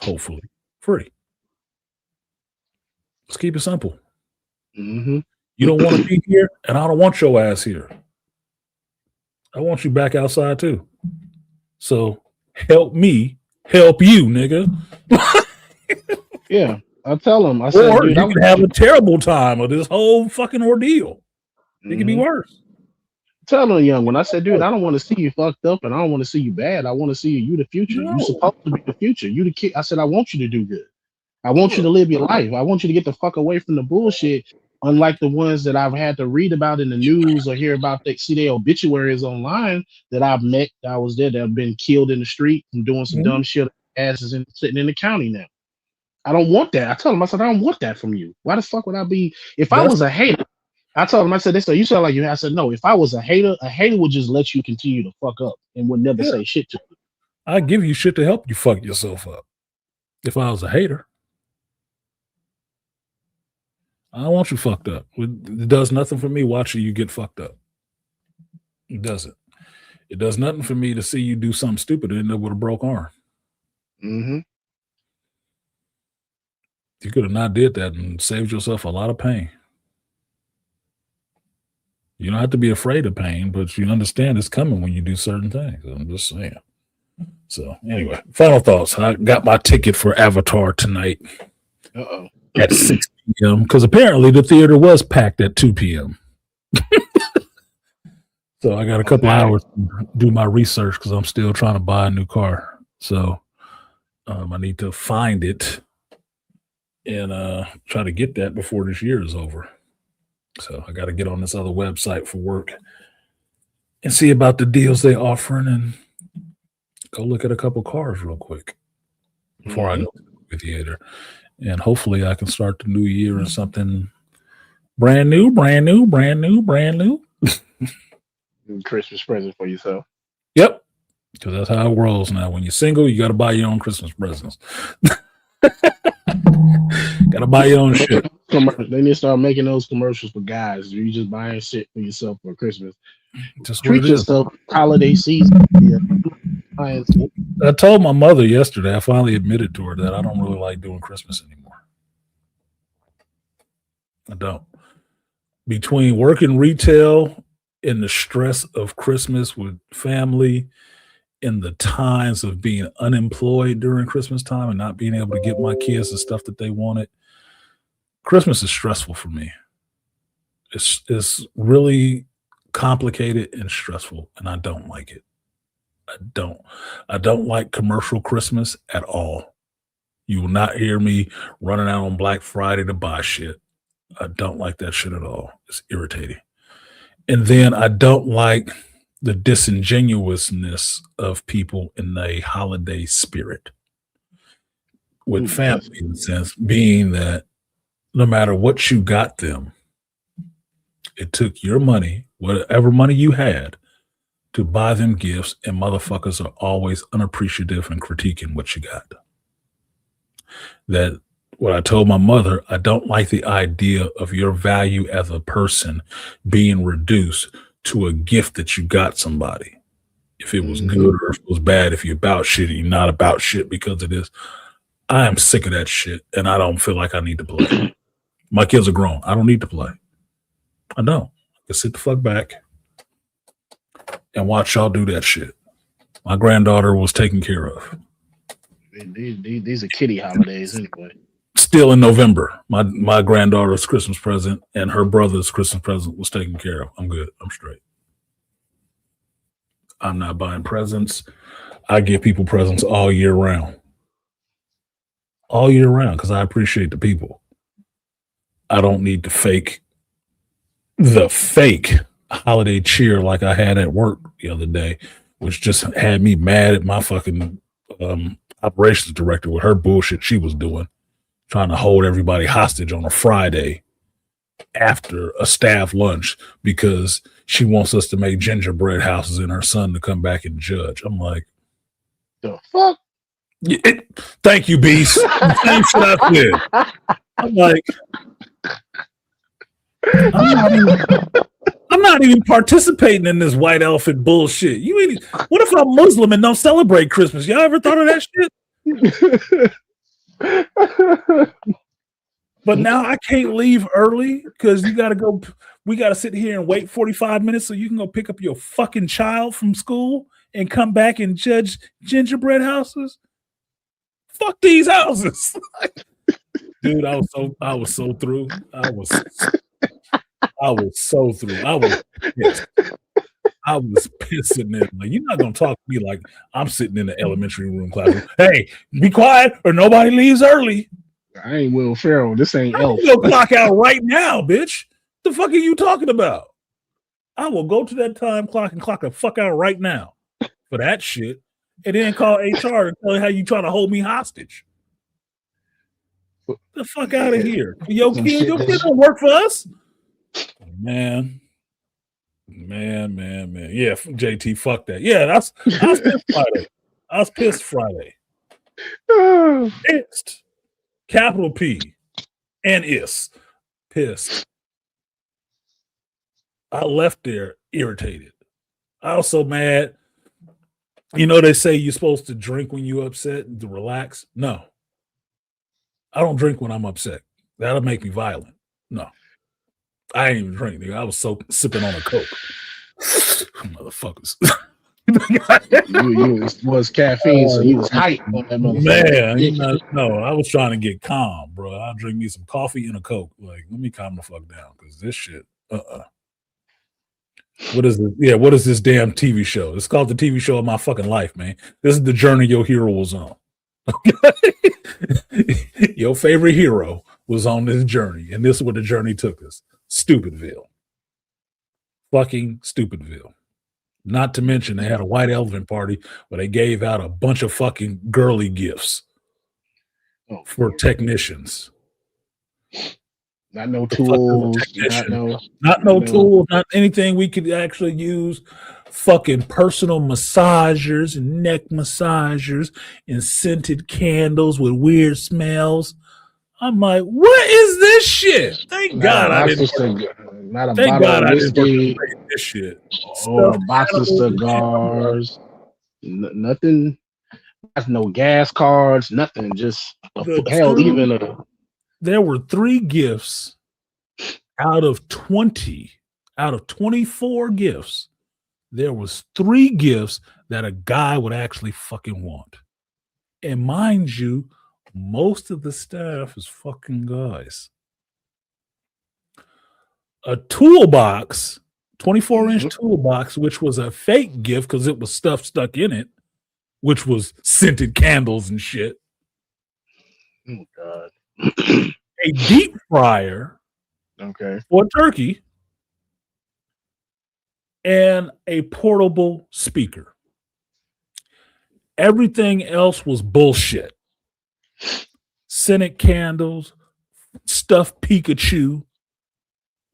Hopefully. Free. Let's keep it simple. Mm-hmm. You don't want to be here, and I don't want your ass here. I want you back outside too. So help me help you, nigga. Yeah, I tell them. I said, or dude, you can have a terrible time of this whole fucking ordeal. It could be worse. Tell them, young one. I said, dude, I don't want to see you fucked up, and I don't want to see you bad. I want to see you the future. No. You're supposed to be the future. You the kid. I said, I want you to do good. I want you to live your life. I want you to get the fuck away from the bullshit. Unlike the ones that I've had to read about in the news or hear about, see their obituaries online that I've met. I was there that have been killed in the street from doing some dumb shit. Asses sitting in the county now. I don't want that. I told him, I said, I don't want that from you. Why the fuck would I be? If I was a hater, I told him, I said, you sound like you. I said, no, if I was a hater would just let you continue to fuck up and would never say shit to you. I give you shit to help you fuck yourself up. If I was a hater, I don't want you fucked up. It does nothing for me watching you get fucked up. It doesn't. It does nothing for me to see you do something stupid and end up with a broke arm. Mm-hmm. You could have not did that and saved yourself a lot of pain. You don't have to be afraid of pain, but you understand it's coming when you do certain things. I'm just saying. So anyway, final thoughts. I got my ticket for Avatar tonight at 6 p.m. because apparently the theater was packed at 2 p.m. So I got a couple hours to do my research because I'm still trying to buy a new car. So I need to find it and try to get that before this year is over. So I got to get on this other website for work and see about the deals they're offering and go look at a couple cars real quick before I go to the movie theater. And hopefully I can start the new year in something brand new. Christmas present for yourself. Yep. Because that's how it rolls now. When you're single, you got to buy your own Christmas presents. Got to buy your own shit. They need to start making those commercials for guys. You just buying shit for yourself for Christmas. Just treat yourself. Holiday season. Yeah. I told my mother yesterday, I finally admitted to her that I don't really like doing Christmas anymore. I don't. Between working retail and the stress of Christmas with family and the times of being unemployed during Christmas time and not being able to get my kids the stuff that they wanted, Christmas is stressful for me. It's really complicated and stressful, and I don't like it. I don't like commercial Christmas at all. You will not hear me running out on Black Friday to buy shit. I don't like that shit at all. It's irritating. And then I don't like the disingenuousness of people in the holiday spirit. with family in a sense, being that no matter what you got them, it took your money, whatever money you had, to buy them gifts, and motherfuckers are always unappreciative and critiquing what you got. That what I told my mother, I don't like the idea of your value as a person being reduced to a gift that you got somebody. If it was good or if it was bad, if you're about shit and you're not about shit because of this. I am sick of that shit, and I don't feel like I need to play. My kids are grown. I don't need to play. I don't. I can sit the fuck back and watch y'all do that shit. My granddaughter was taken care of. These are kiddie holidays anyway. Still in November, my granddaughter's Christmas present and her brother's Christmas present was taken care of. I'm good. I'm straight. I'm not buying presents. I give people presents all year round. All year round because I appreciate the people. I don't need the fake holiday cheer like I had at work the other day, which just had me mad at my fucking operations director with her bullshit she was doing, trying to hold everybody hostage on a Friday after a staff lunch because she wants us to make gingerbread houses and her son to come back and judge. I'm like, the fuck? Thank you, Beast. Same shit I said. I'm like, I'm not even participating in this white elephant bullshit. What if I'm Muslim and don't celebrate Christmas? Y'all ever thought of that shit? But now I can't leave early because you got to go. We got to sit here and wait 45 minutes so you can go pick up your fucking child from school and come back and judge gingerbread houses. Fuck these houses. Dude, I was so through. I was so through. I was pissing in. Like, you're not gonna talk to me like I'm sitting in the elementary room classroom. Hey, be quiet or nobody leaves early. I ain't Will Ferrell. This ain't Elf. Go clock out right now, bitch. The fuck are you talking about? I will go to that time clock and clock the fuck out right now for that shit. And then call HR and tell you how you trying to hold me hostage. The fuck out of here. Your kid don't work for us. Man. Yeah, JT, fuck that. Yeah, I was pissed Friday. I was pissed Friday. Pissed. Capital P and is. Pissed. I left there irritated. I was so mad. You know, they say you're supposed to drink when you're upset and to relax. No. I don't drink when I'm upset. That'll make me violent. No. I ain't even drink, nigga. I was so sipping on a Coke. Motherfuckers. you was caffeine, so you was hype on that motherfucker. Man, no, I was trying to get calm, bro. I'll drink me some coffee and a Coke. Like, let me calm the fuck down because this shit, What is it? Yeah, what is this damn TV show? It's called the TV show of my fucking life, man. This is the journey your hero was on. Okay? Your favorite hero was on this journey, and this is where the journey took us. Stupidville. Fucking Stupidville. Not to mention they had a white elephant party where they gave out a bunch of fucking girly gifts for technicians. Not no tools. Not no tools. Not anything we could actually use. Fucking personal massagers and neck massagers and scented candles with weird smells. I'm like, what is this shit? Thank God I didn't. Thank God I didn't participate in this shit. Or a box of cigars. Nothing. That's no gas cards. Nothing. Just there were 3 gifts out of 24 gifts. There was 3 gifts that a guy would actually fucking want. And mind you, most of the staff is fucking guys. A toolbox, 24-inch toolbox, which was a fake gift because it was stuff stuck in it, which was scented candles and shit. Oh, God. A deep fryer for turkey, and a portable speaker. Everything else was bullshit. scented candles, stuffed Pikachu,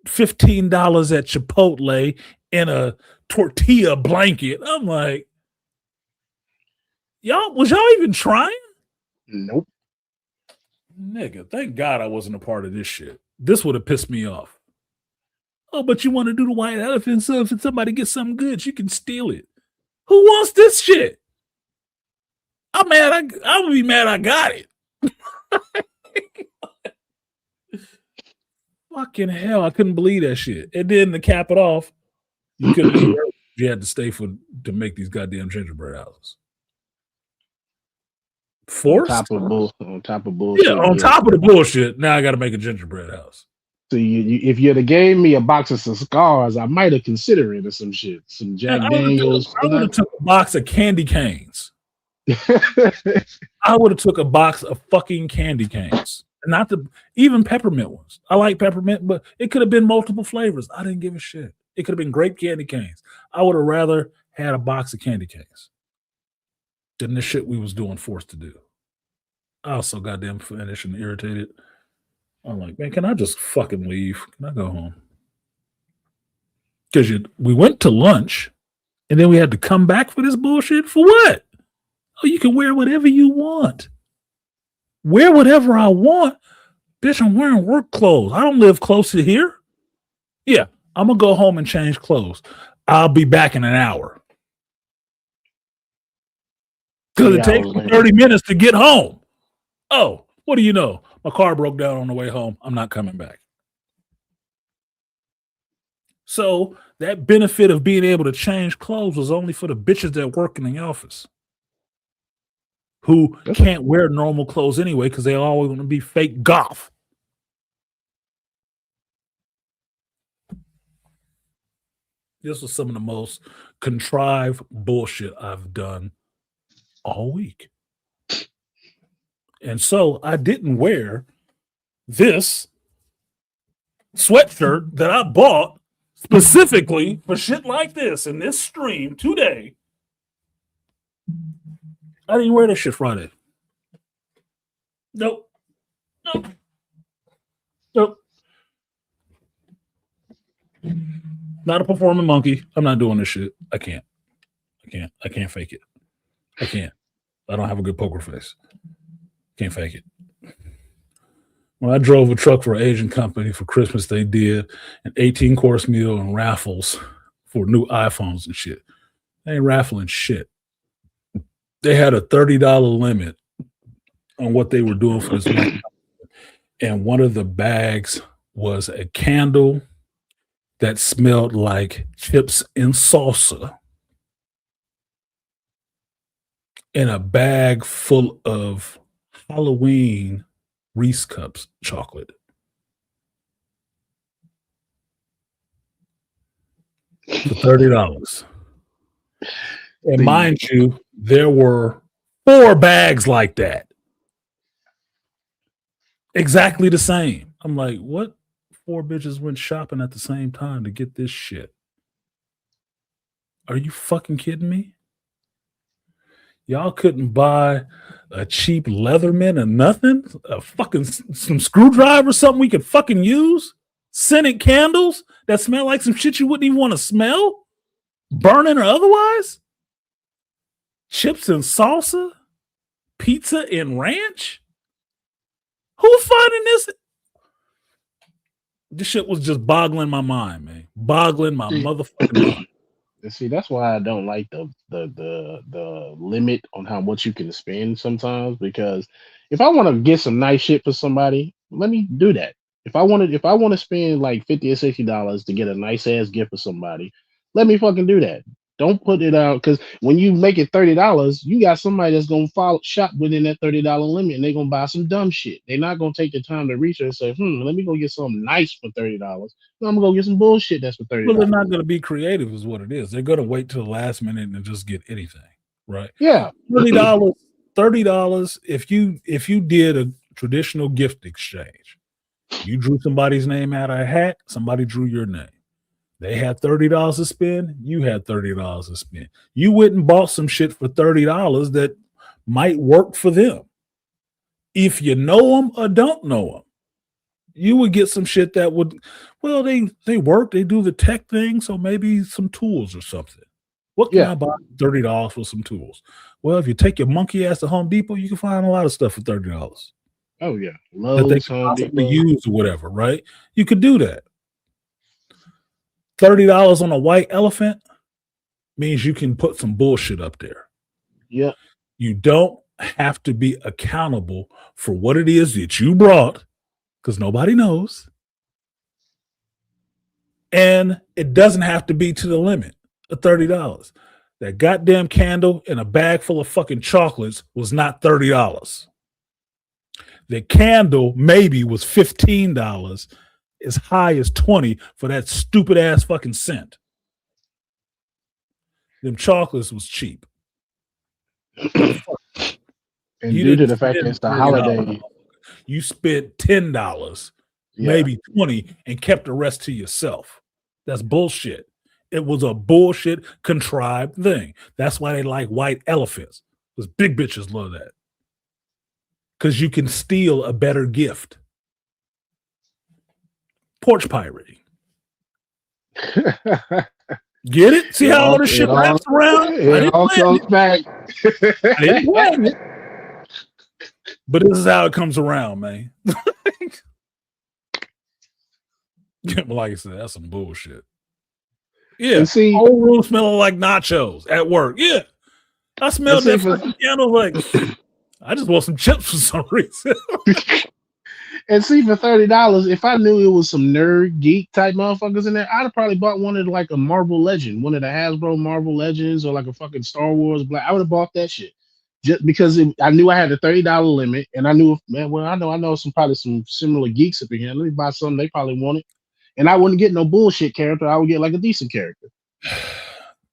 $15 at Chipotle in a tortilla blanket. I'm like, was y'all even trying? Nope. Nigga, thank God I wasn't a part of this shit. This would have pissed me off. Oh, but you want to do the white elephant, so if somebody gets something good, you can steal it. Who wants this shit? I'm mad. I would be mad I got it. Fucking hell, I couldn't believe that shit. And then to cap it off, you couldn't leave early. You had to stay to make these goddamn gingerbread houses. Forced? On top of bullshit. Yeah, on top of the bullshit. Now I got to make a gingerbread house. So if you'd have gave me a box of some cigars, I might have considered it or some shit. Some Jack Daniels. I would have took a box of candy canes. I would have took a box of fucking candy canes. Not even peppermint ones. I like peppermint, but it could have been multiple flavors. I didn't give a shit. It could have been grape candy canes. I would have rather had a box of candy canes than the shit we was doing forced to do. I was so goddamn finished and irritated. I'm like, man, can I just fucking leave? Can I go home? Because we went to lunch and then we had to come back for this bullshit. For what? Oh, you can wear whatever you want. Wear whatever I want. Bitch, I'm wearing work clothes. I don't live close to here. Yeah, I'm going to go home and change clothes. I'll be back in an hour. Because it takes 30 minutes to get home. Oh, what do you know? My car broke down on the way home. I'm not coming back. So that benefit of being able to change clothes was only for the bitches that work in the office who can't wear normal clothes anyway because they always want to be fake goth. This was some of the most contrived bullshit I've done all week. And so I didn't wear this sweatshirt that I bought specifically for shit like this in this stream today. I didn't wear this shit Friday. Nope. Not a performing monkey. I'm not doing this shit. I can't fake it. I can't. I don't have a good poker face. Can't fake it. When I drove a truck for an Asian company for Christmas, they did an 18-course meal and raffles for new iPhones and shit. They ain't raffling shit. They had a $30 limit on what they were doing for this month. And one of the bags was a candle that smelled like chips and salsa and a bag full of Halloween Reese Cups chocolate. For $30. And mind you, there were 4 bags like that. Exactly the same. I'm like, what 4 bitches went shopping at the same time to get this shit? Are you fucking kidding me? Y'all couldn't buy a cheap Leatherman or nothing? A fucking some screwdriver, something we could fucking use? Scented candles that smell like some shit you wouldn't even want to smell? Burning or otherwise? Chips and salsa? Pizza and ranch? Who's finding this? This shit was just boggling my mind, man. Boggling my motherfucking mind. See, that's why I don't like the limit on how much you can spend sometimes, because if I want to get some nice shit for somebody, let me do that. If I want to spend like $50 or $60 to get a nice ass gift for somebody, let me fucking do that. Don't put it out, because when you make it $30, you got somebody that's gonna shop within that $30 limit, and they're gonna buy some dumb shit. They're not gonna take the time to research and say, let me go get something nice for $30. No, I'm gonna go get some bullshit that's for $30. Well, they're not gonna be creative, is what it is. They're gonna wait till the last minute and just get anything, right? Yeah, $30. If you did a traditional gift exchange, you drew somebody's name out of a hat, somebody drew your name. They had $30 to spend. You had $30 to spend. You went and bought some shit for $30 that might work for them. If you know them or don't know them, you would get some shit that would, well, they work, they do the tech thing, so maybe some tools or something. What can I buy $30 for some tools? Well, if you take your monkey ass to Home Depot, you can find a lot of stuff for $30 Oh yeah, that they Lowe's, could Home possibly Depot. use or whatever, right? You could do that. $30 on a white elephant means you can put some bullshit up there. Yeah, You don't have to be accountable for what it is that you brought because nobody knows. And it doesn't have to be to the limit of $30. That goddamn candle and a bag full of fucking chocolates was not $30. The candle maybe was $15, as high as 20 for that stupid ass fucking scent. Them chocolates was cheap. and You due to didn't the fact spend that it's the $30. holiday, You spent $10, maybe 20, and kept the rest to yourself. That's bullshit. It was a bullshit contrived thing. That's why they like white elephants. Because big bitches love that. Because you can steal a better gift. Porch pirating. Get it? See how all this shit wraps around? It all comes back. I didn't plan it. But this is how it comes around, man. Like I said, that's some bullshit. Yeah. And see, whole room smelling like nachos at work. Yeah. I smelled that fucking candle like I just want some chips for some reason. And see, for $30, if I knew it was some nerd geek type motherfuckers in there, I'd have probably bought one of like a Marvel Legend, one of the Hasbro Marvel Legends, or like a fucking Star Wars Black. I would have bought that shit just because I knew I had a $30 limit, and I knew, man, well, I know probably some similar geeks up in here. Let me buy something they probably wanted, and I wouldn't get no bullshit character. I would get like a decent character.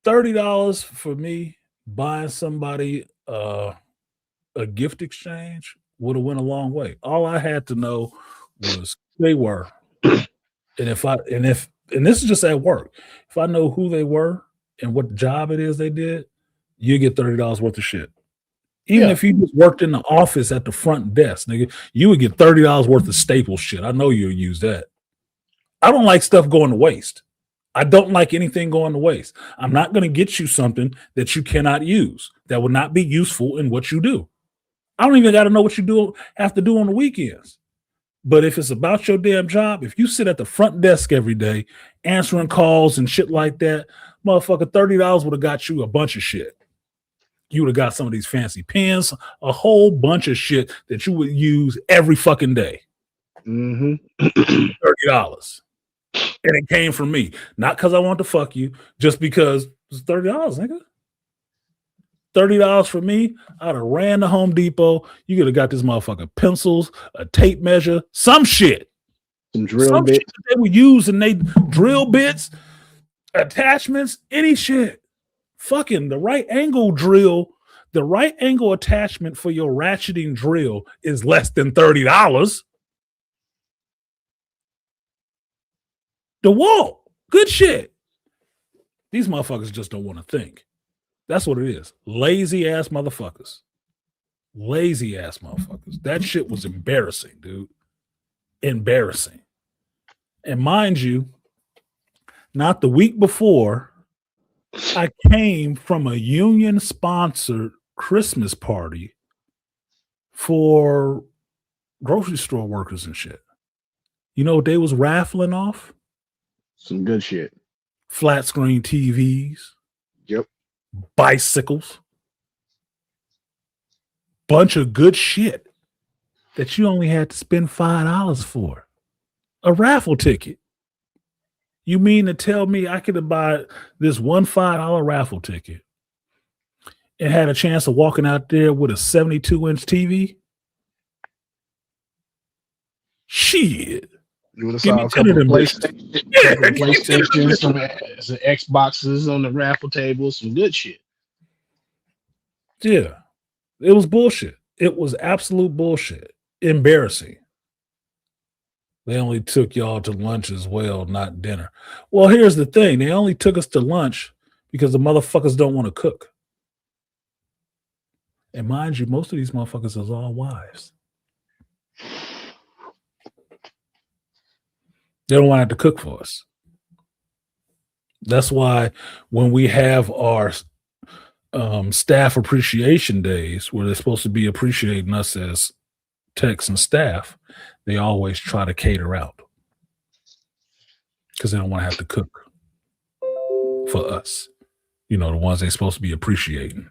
$30 for me buying somebody a gift exchange would have went a long way. All I had to know was who they were, and if this is just at work, if I know who they were and what job it is they did, you get $30 worth of shit. Even if you just worked in the office at the front desk, nigga, you would get $30 worth of Staples shit. I know you'll use that. I don't like stuff going to waste. I don't like anything going to waste. I'm not going to get you something that you cannot use, that will not be useful in what you do. I don't even got to know what you have to do on the weekends. But if it's about your damn job, if you sit at the front desk every day answering calls and shit like that, motherfucker, $30 would have got you a bunch of shit. You would have got some of these fancy pens, a whole bunch of shit that you would use every fucking day. Mm-hmm. $30. And it came from me. Not because I want to fuck you, just because it's $30, nigga. $30 for me, I'd have ran to Home Depot. You could have got this motherfucker pencils, a tape measure, some shit. Some drill bits. Shit that they would use, and they drill bits, attachments, any shit. Fucking the right angle drill, the right angle attachment for your ratcheting drill is less than $30. The wall, good shit. These motherfuckers just don't want to think. That's what it is. Lazy ass motherfuckers. Lazy ass motherfuckers. That shit was embarrassing, dude. Embarrassing. And mind you, not the week before, I came from a union-sponsored Christmas party for grocery store workers and shit. You know what they was raffling off? Some good shit. Flat screen TVs. Yep. Bicycles. Bunch of good shit that you only had to spend $5 for. A raffle ticket. You mean to tell me I could have bought this one $5 raffle ticket and had a chance of walking out there with a 72-inch TV? Shit. You would have saw a couple of PlayStation, some Xboxes on the raffle table, some good shit. Yeah. It was bullshit. It was absolute bullshit. Embarrassing. They only took y'all to lunch as well, not dinner. Well, here's the thing. They only took us to lunch because the motherfuckers don't want to cook. And mind you, most of these motherfuckers is all wives. They don't want to have to cook for us. That's why when we have our staff appreciation days, where they're supposed to be appreciating us as techs and staff, they always try to cater out because they don't want to have to cook for us. You know, the ones they're supposed to be appreciating.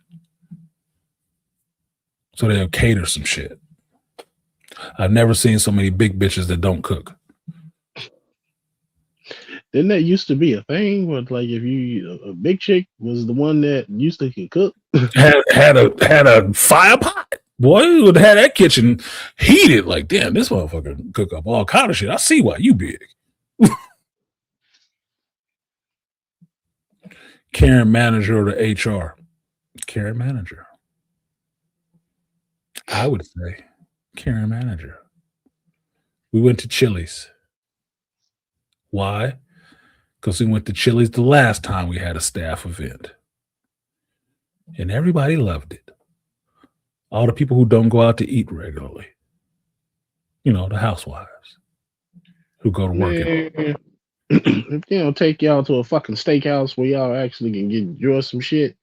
So they'll cater some shit. I've never seen so many big bitches that don't cook. Didn't that used to be a thing? But like, if you a big chick was the one that used to can cook, had a fire pot. Boy, you would have had that kitchen heated. Like, damn, this motherfucker can cook up all kind of shit. I see why you big. Karen manager or the HR? Karen manager. I would say Karen manager. We went to Chili's. Why? Because we went to Chili's the last time we had a staff event. And everybody loved it. All the people who don't go out to eat regularly. You know, the housewives who go to work. If they don't take y'all to a fucking steakhouse where y'all actually can enjoy some shit.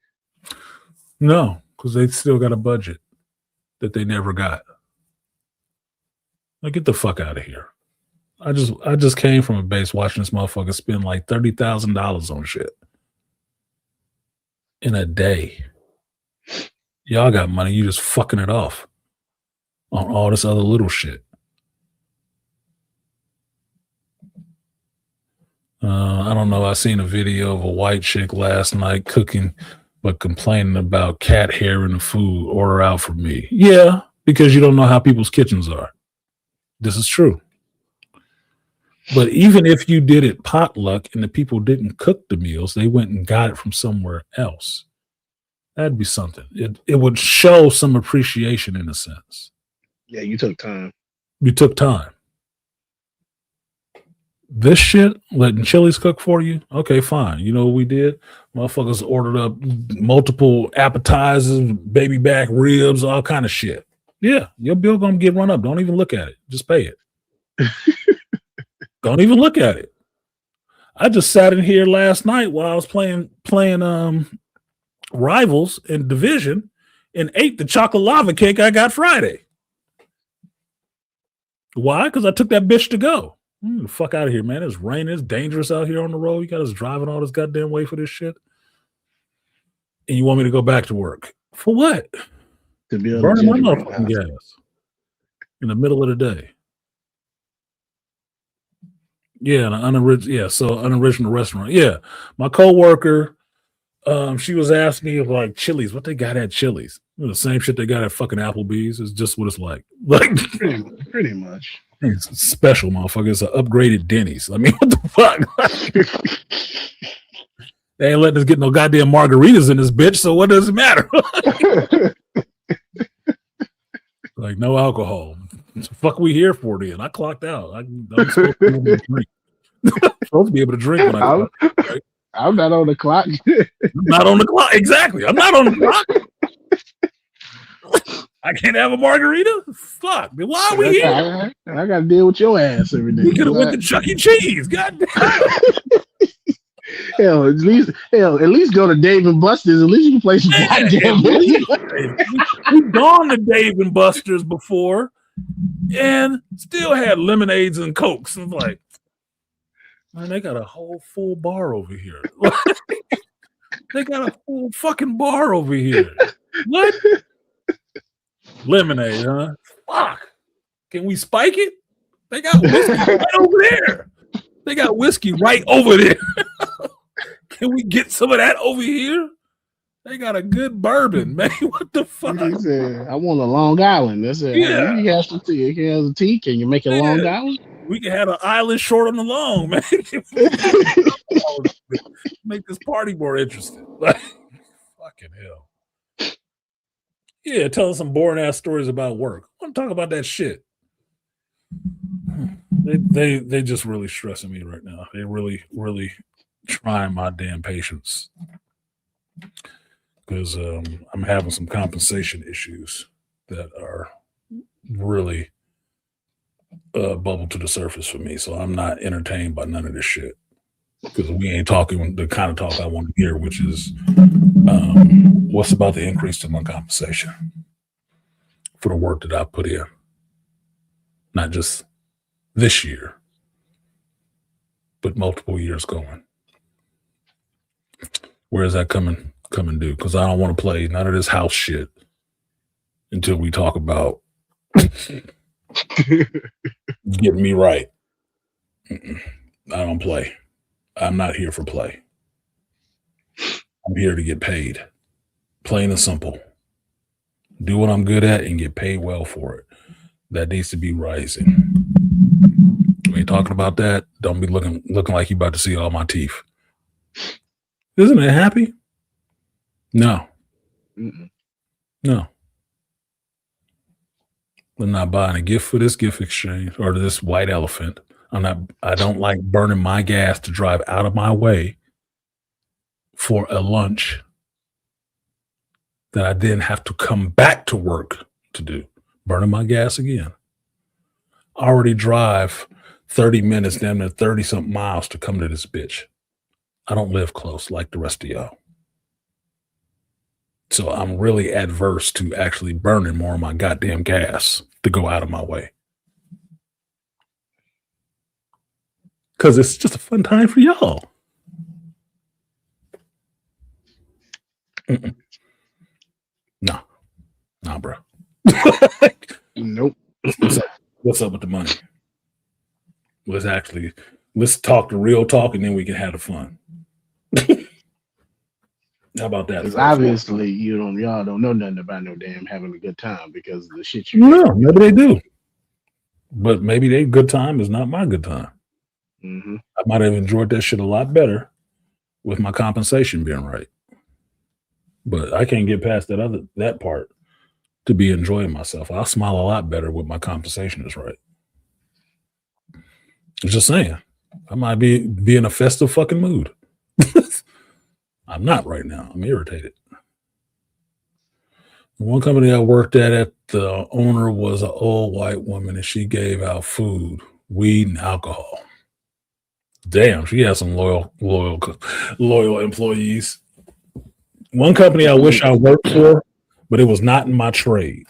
No, because they still got a budget that they never got. Like, get the fuck out of here. I just came from a base watching this motherfucker spend like $30,000 on shit in a day. Y'all got money, you just fucking it off on all this other little shit. I don't know. I seen a video of a white chick last night cooking, but complaining about cat hair in the food. Order out for me. Yeah, because you don't know how people's kitchens are. This is true. But even if you did it potluck and the people didn't cook the meals, they went and got it from somewhere else. That'd be something. It would show some appreciation in a sense. Yeah, you took time. You took time. This shit, letting Chili's cook for you, okay, fine. You know what we did? Motherfuckers ordered up multiple appetizers, baby back ribs, all kind of shit. Yeah, your bill gonna get run up. Don't even look at it. Just pay it. Don't even look at it. I just sat in here last night while I was playing Rivals in Division and ate the chocolate lava cake I got Friday. Why? Because I took that bitch to go. The fuck out of here, man. It's raining. It's dangerous out here on the road. You got us driving all this goddamn way for this shit. And you want me to go back to work. For what? To be burning my motherfucking gas in the middle of the day. Yeah, unoriginal restaurant. Yeah. My coworker, she was asking me like Chili's, what they got at Chili's. The same shit they got at fucking Applebee's. It's just what it's like. Like pretty much. It's special, motherfucker. It's an upgraded Denny's. I mean, what the fuck? They ain't letting us get no goddamn margaritas in this bitch, so what does it matter? Like, no alcohol. What the fuck we here for then? I clocked out. I'm supposed to be able to drink. Supposed to be able to drink when I clock, right? I'm not on the clock. I'm not on the clock. Exactly. I'm not on the clock. I can't have a margarita? Fuck. Why are we here? I got to deal with your ass every day. We could have went to Chuck E. Cheese. Goddamn. Hell, at least go to Dave and Buster's. At least you can play some goddamn We've gone to Dave and Buster's before and still had lemonades and Cokes. And like, man, they got a whole full bar over here. They got a full fucking bar over here. What? Lemonade, huh? Fuck. Can we spike it? They got whiskey right over there. They got whiskey right over there. Can we get some of that over here? They got a good bourbon, man. What the fuck? He said, I want a Long Island. That's it. Yeah. You have some tea. You have a tea. Can you make a Long Island? We can have an island short on the long, man. Make this party more interesting. Like, fucking hell. Yeah, tell us some boring ass stories about work. I want to talk about that shit. They just really stressing me right now. They really, really trying my damn patience. Because I'm having some compensation issues that are really bubble to the surface for me. So I'm not entertained by none of this shit because we ain't talking the kind of talk I want to hear, which is what's about the increase to my compensation for the work that I put in, not just this year, but multiple years going. Where is that coming due? Because I don't want to play none of this house shit until we talk about getting me right. I don't play. I'm not here for play. I'm here to get paid. Plain and simple. Do what I'm good at and get paid well for it. That needs to be rising. We ain't talking about that. Don't be looking like you about to see all my teeth. Isn't it happy? No. No. I'm not buying a gift for this gift exchange or this white elephant. I don't like burning my gas to drive out of my way for a lunch that I then have to come back to work to do. Burning my gas again. I already drive 30 minutes, damn near 30-something miles to come to this bitch. I don't live close like the rest of y'all. So I'm really adverse to actually burning more of my goddamn gas to go out of my way. Because it's just a fun time for y'all. No, bro. Nope. What's up with the money? Let's talk the real talk and then we can have the fun. How about that? Because obviously y'all don't know nothing about no damn having a good time because of the shit you No, maybe they do. But maybe their good time is not my good time. Mm-hmm. I might have enjoyed that shit a lot better with my compensation being right. But I can't get past that part to be enjoying myself. I'll smile a lot better with my compensation is right. I'm just saying. I might be in a festive fucking mood. I'm not right now. I'm irritated. One company I worked at, the owner was an old white woman and she gave out food, weed, and alcohol. Damn, she had some loyal employees. One company I wish I worked for, but it was not in my trade.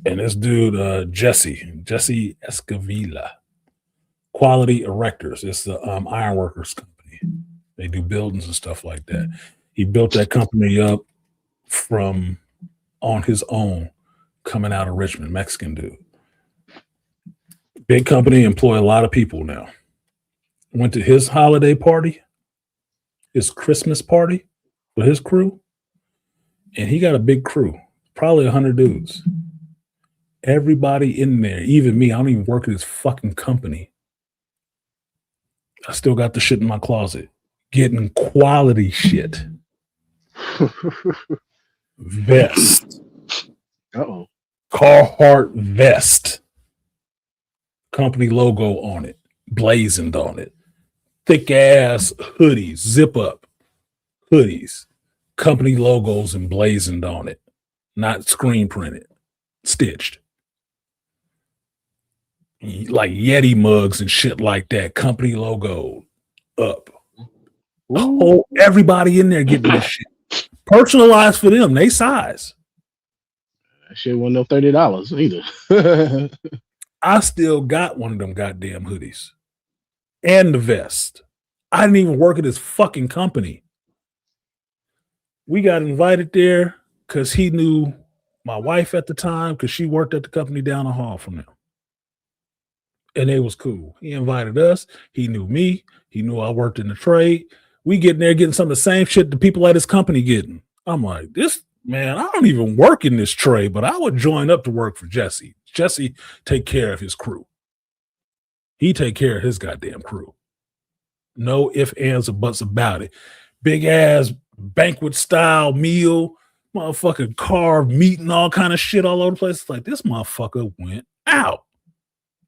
And this dude, Jesse Escavilla, Quality Erectors. It's the ironworkers company. They do buildings and stuff like that. He built that company up from on his own, coming out of Richmond, Mexican dude. Big company, employ a lot of people now. Went to his holiday party, his Christmas party with his crew, and he got a big crew, probably 100 dudes. Everybody in there, even me, I don't even work at his fucking company. I still got the shit in my closet. Getting quality shit. Vest. Uh-oh. Carhartt vest. Company logo on it. Blazoned on it. Thick ass hoodies. Zip up hoodies. Company logos emblazoned on it. Not screen printed. Stitched. Like Yeti mugs and shit like that. Company logo up. Oh, everybody in there getting this shit. Personalized for them. They size. That shit wasn't no $30 either. I still got one of them goddamn hoodies. And the vest. I didn't even work at his fucking company. We got invited there because he knew my wife at the time because she worked at the company down the hall from them. And it was cool. He invited us. He knew me. He knew I worked in the trade. We getting there getting some of the same shit the people at his company getting. I'm like, this man, I don't even work in this trade, but I would join up to work for Jesse. Jesse take care of his crew. He take care of his goddamn crew. No ifs, ands, or buts about it. Big ass banquet style meal, motherfucking carved meat and all kind of shit all over the place. It's like this motherfucker went out.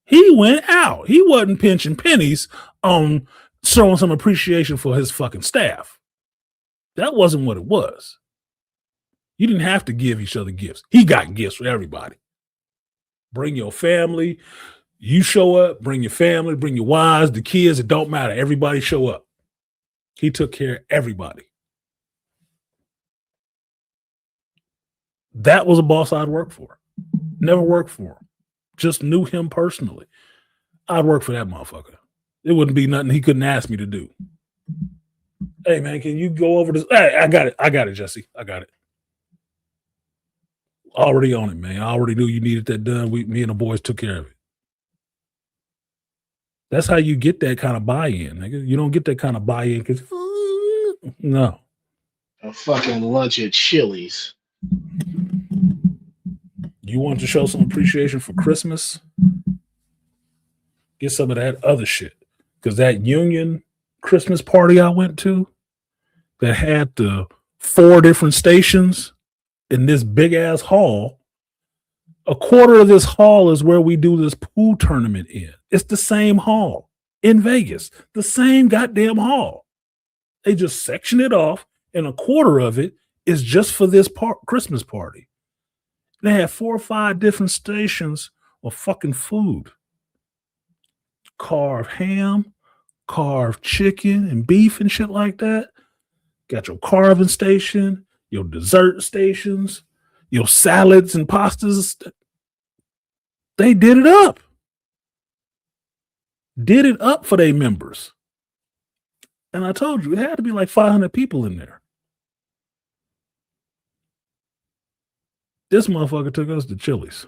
He went out. He wasn't pinching pennies on showing some appreciation for his fucking staff. That wasn't what it was. You didn't have to give each other gifts. He got gifts for everybody. Bring your family. You show up, bring your family, bring your wives, the kids. It don't matter. Everybody show up. He took care of everybody. That was a boss I'd work for. Never worked for him. Just knew him personally. I'd work for that motherfucker. It wouldn't be nothing he couldn't ask me to do. Hey, man, can you go over this? Hey, I got it, Jesse. I got it. Already on it, man. I already knew you needed that done. Me and the boys took care of it. That's how you get that kind of buy-in, nigga. You don't get that kind of buy-in because no. A fucking lunch at Chili's. You want to show some appreciation for Christmas? Get some of that other shit. Because that Union Christmas party I went to that had the 4 different stations in this big ass hall, a quarter of this hall is where we do this pool tournament in. It's the same hall in Vegas, the same goddamn hall. They just section it off, and a quarter of it is just for this Christmas party. They had 4 or 5 different stations of fucking food. Carved ham, carved chicken and beef and shit like that. Got your carving station, your dessert stations, your salads and pastas. They did it up. Did it up for their members. And I told you, it had to be like 500 people in there. This motherfucker took us to Chili's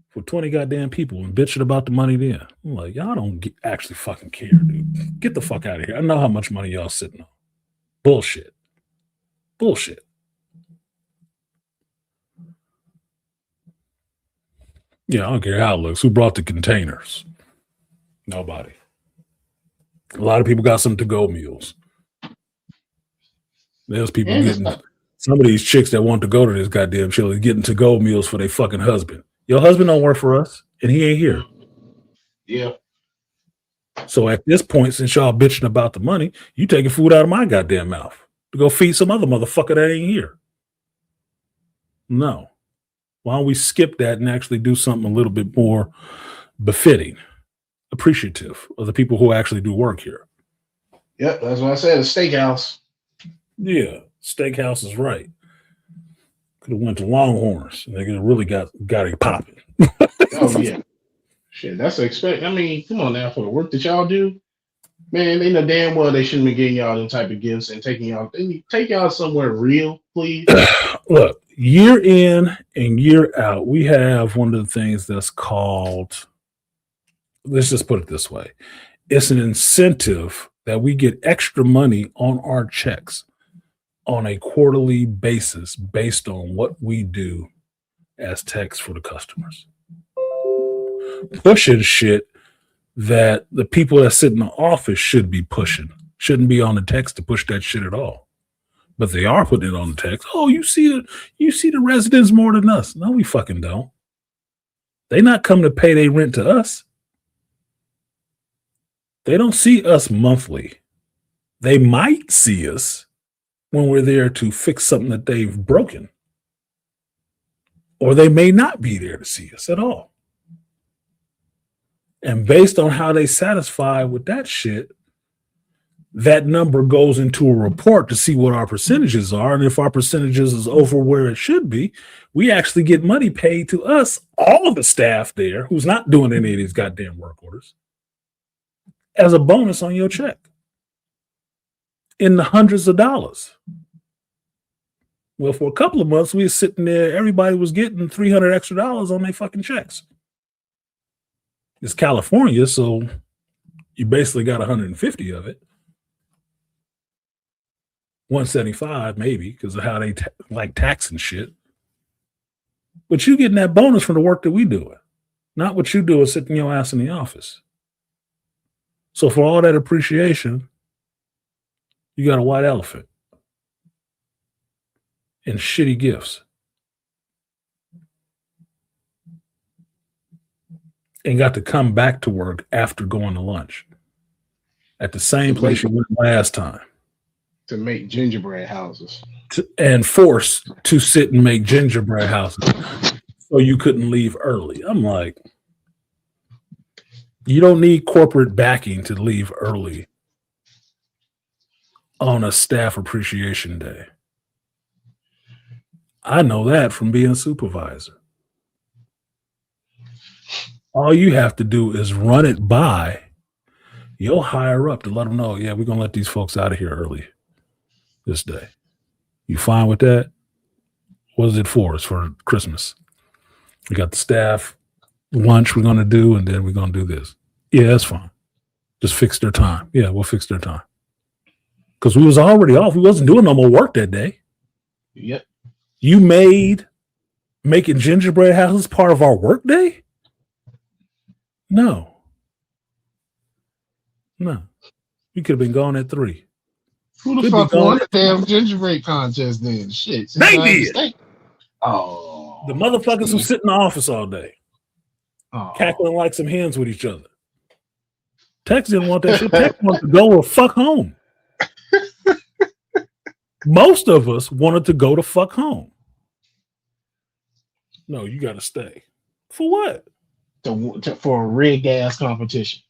for 20 goddamn people and bitching about the money then. I'm like, y'all don't actually fucking care, dude. Get the fuck out of here. I know how much money y'all sitting on. Bullshit. Bullshit. Yeah, I don't care how it looks. Who brought the containers? Nobody. A lot of people got some to-go meals. There's people getting... Some of these chicks that want to go to this goddamn show is getting to-go meals for their fucking husband. Your husband don't work for us, and he ain't here. Yeah. So at this point, since y'all bitching about the money, you taking food out of my goddamn mouth to go feed some other motherfucker that ain't here. No. Why don't we skip that and actually do something a little bit more befitting, appreciative of the people who actually do work here? Yep, that's what I said, a steakhouse. Yeah. Steakhouse is right. Could have went to Longhorns and they could have really got it popping. Oh yeah. Shit, that's expect. I mean, come on now, for the work that y'all do, man, they know damn well they shouldn't be getting y'all them type of gifts and taking y'all. Take y'all somewhere real, please. Look, year in and year out, we have one of the things that's called, let's just put it this way. It's an incentive that we get extra money on our checks on a quarterly basis based on what we do as techs for the customers. Pushing shit that the people that sit in the office should be pushing. Shouldn't be on the techs to push that shit at all. But they are putting it on the techs. Oh, you see the residents more than us. No, we fucking don't. They not come to pay their rent to us. They don't see us monthly. They might see us when we're there to fix something that they've broken. Or they may not be there to see us at all. And based on how they satisfy with that shit, that number goes into a report to see what our percentages are. And if our percentages is over where it should be, we actually get money paid to us, all of the staff there who's not doing any of these goddamn work orders, as a bonus on your check. In the hundreds of dollars. Well, for a couple of months, we were sitting there, everybody was getting $300 extra on their fucking checks. It's California, so you basically got 150 of it. 175 maybe, because of how they like tax and shit. But you getting that bonus from the work that we do. Not what you do is sitting your ass in the office. So for all that appreciation, you got a white elephant and shitty gifts. And got to come back to work after going to lunch at the same place you went last time. To make gingerbread houses. And forced to sit and make gingerbread houses. so you couldn't leave early. I'm like, you don't need corporate backing to leave early on a staff appreciation day. I know that from being a supervisor. All you have to do is run it by your higher up to let them know, yeah, we're going to let these folks out of here early this day. You fine with that? What is it for? It's for Christmas. We got the staff lunch we're going to do, and then we're going to do this. Yeah, that's fine. Just fix their time. Yeah, we'll fix their time. Because we was already off. We wasn't doing no more work that day. Yep. You making gingerbread houses part of our work day? No. We could have been gone at 3. Who the fuck won the damn gingerbread contest then? Shit. They did. Oh. The motherfuckers who sit in the office all day, cackling like some hens with each other. Tex didn't want that shit. Tex wanted to go or fuck home. Most of us wanted to go to fuck home. No, you got to stay. For what? For a rig ass competition.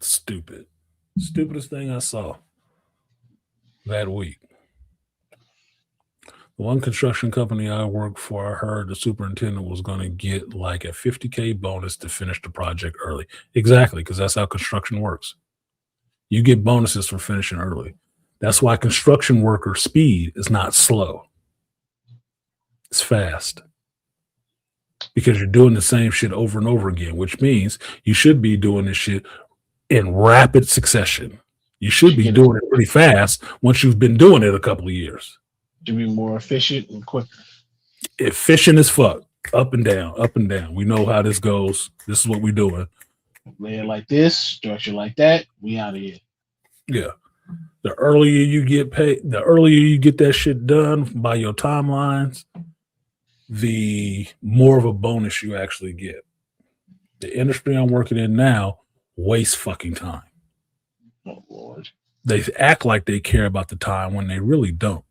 Stupid. Stupidest thing I saw that week. The one construction company I worked for, I heard the superintendent was going to get like a $50K bonus to finish the project early. Exactly, because that's how construction works. You get bonuses for finishing early. That's why construction worker speed is not slow. It's fast. Because you're doing the same shit over and over again, which means you should be doing this shit in rapid succession. You should be doing it pretty fast once you've been doing it a couple of years. To be more efficient and quicker. Efficient as fuck. Up and down, up and down. We know how this goes. This is what we're doing. Lay it like this, structure like that. We out of here. Yeah. The earlier you get paid, the earlier you get that shit done by your timelines, the more of a bonus you actually get. The industry I'm working in now wastes fucking time. Oh, Lord. They act like they care about the time when they really don't.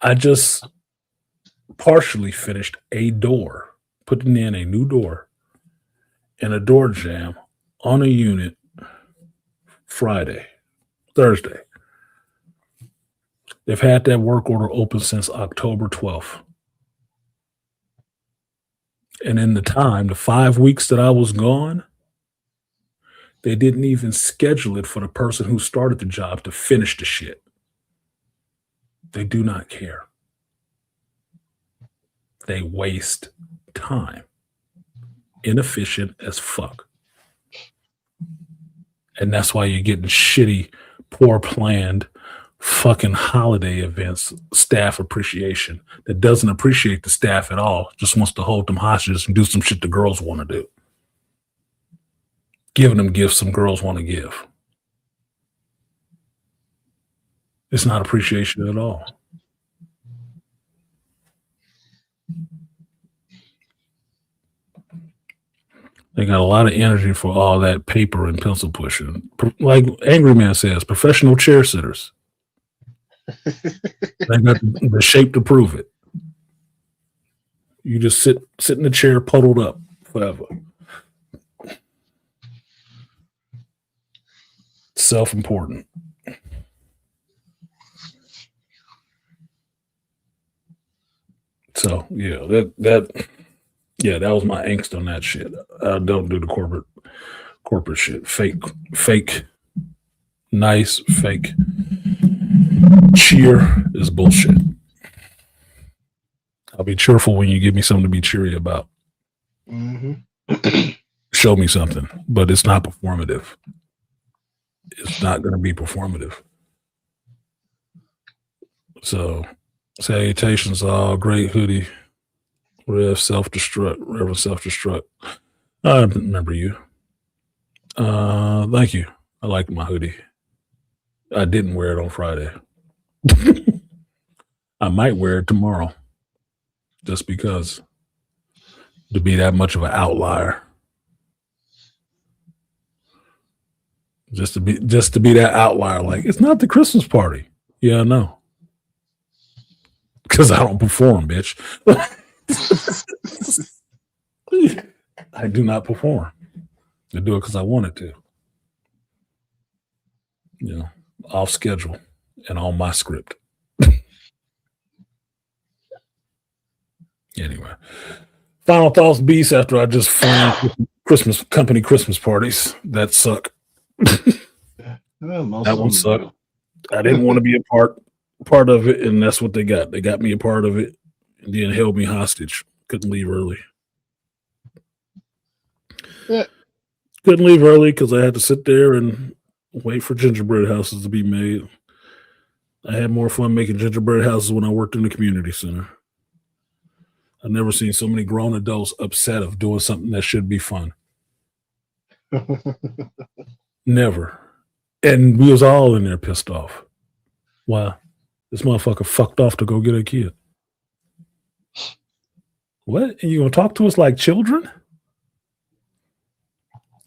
I just partially finished a door, putting in a new door and a door jamb on a unit Thursday. They've had that work order open since October 12th. And in the 5 weeks that I was gone, they didn't even schedule it for the person who started the job to finish the shit. They do not care. They waste time. Inefficient as fuck. And that's why you're getting shitty, poor planned fucking holiday events, staff appreciation that doesn't appreciate the staff at all, just wants to hold them hostages and do some shit the girls want to do. Giving them gifts some girls want to give. It's not appreciation at all. They got a lot of energy for all that paper and pencil pushing. Like Angry Man says, professional chair sitters. They got the shape to prove it. You just sit in the chair puddled up forever. Self-important. So yeah, that was my angst on that shit. I don't do the corporate shit. Fake, nice, fake cheer is bullshit. I'll be cheerful when you give me something to be cheery about. Mm-hmm. Show me something, but it's not performative. It's not going to be performative. So, salutations, all great hoodie. Rev self-destruct, Reverend self-destruct. I remember you. Thank you. I like my hoodie. I didn't wear it on Friday. I might wear it tomorrow. Just because. To be that much of an outlier. Just to be that outlier. Like, it's not the Christmas party. Yeah, I know. Because I don't perform, bitch. I do not perform. I do it because I wanted to. You know, off schedule and on my script. Anyway, final thoughts, Beast. After I just flamed Christmas company Christmas parties that suck. That one sucked. I didn't want to be a part of it, and that's what they got. They got me a part of it, and then held me hostage. Couldn't leave early. Yeah. Couldn't leave early because I had to sit there and wait for gingerbread houses to be made. I had more fun making gingerbread houses when I worked in the community center. I've never seen so many grown adults upset of doing something that should be fun. Never. And we was all in there pissed off. Why? This motherfucker fucked off to go get a kid. What? And you gonna talk to us like children?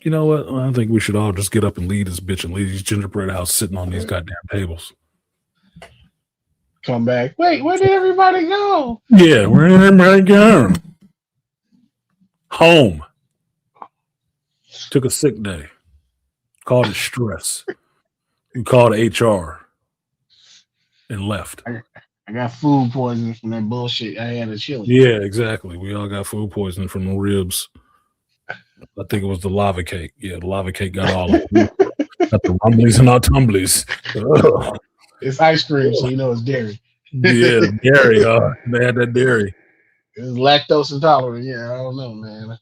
You know what? I think we should all just get up and leave this bitch and leave these gingerbread house sitting on these goddamn tables. Come back. Wait, where did everybody go? Yeah, where did everybody go? Home. Took a sick day. Called it stress. We called HR and left. I got food poisoning from that bullshit I had at Chili. Yeah, exactly. We all got food poisoning from the ribs. I think it was the lava cake. Yeah, the lava cake got all of it. Got the rumblies and all tumblies. Ugh. It's ice cream, so you know it's dairy. Yeah, dairy. They had that dairy. It's lactose intolerant. Yeah, I don't know, man.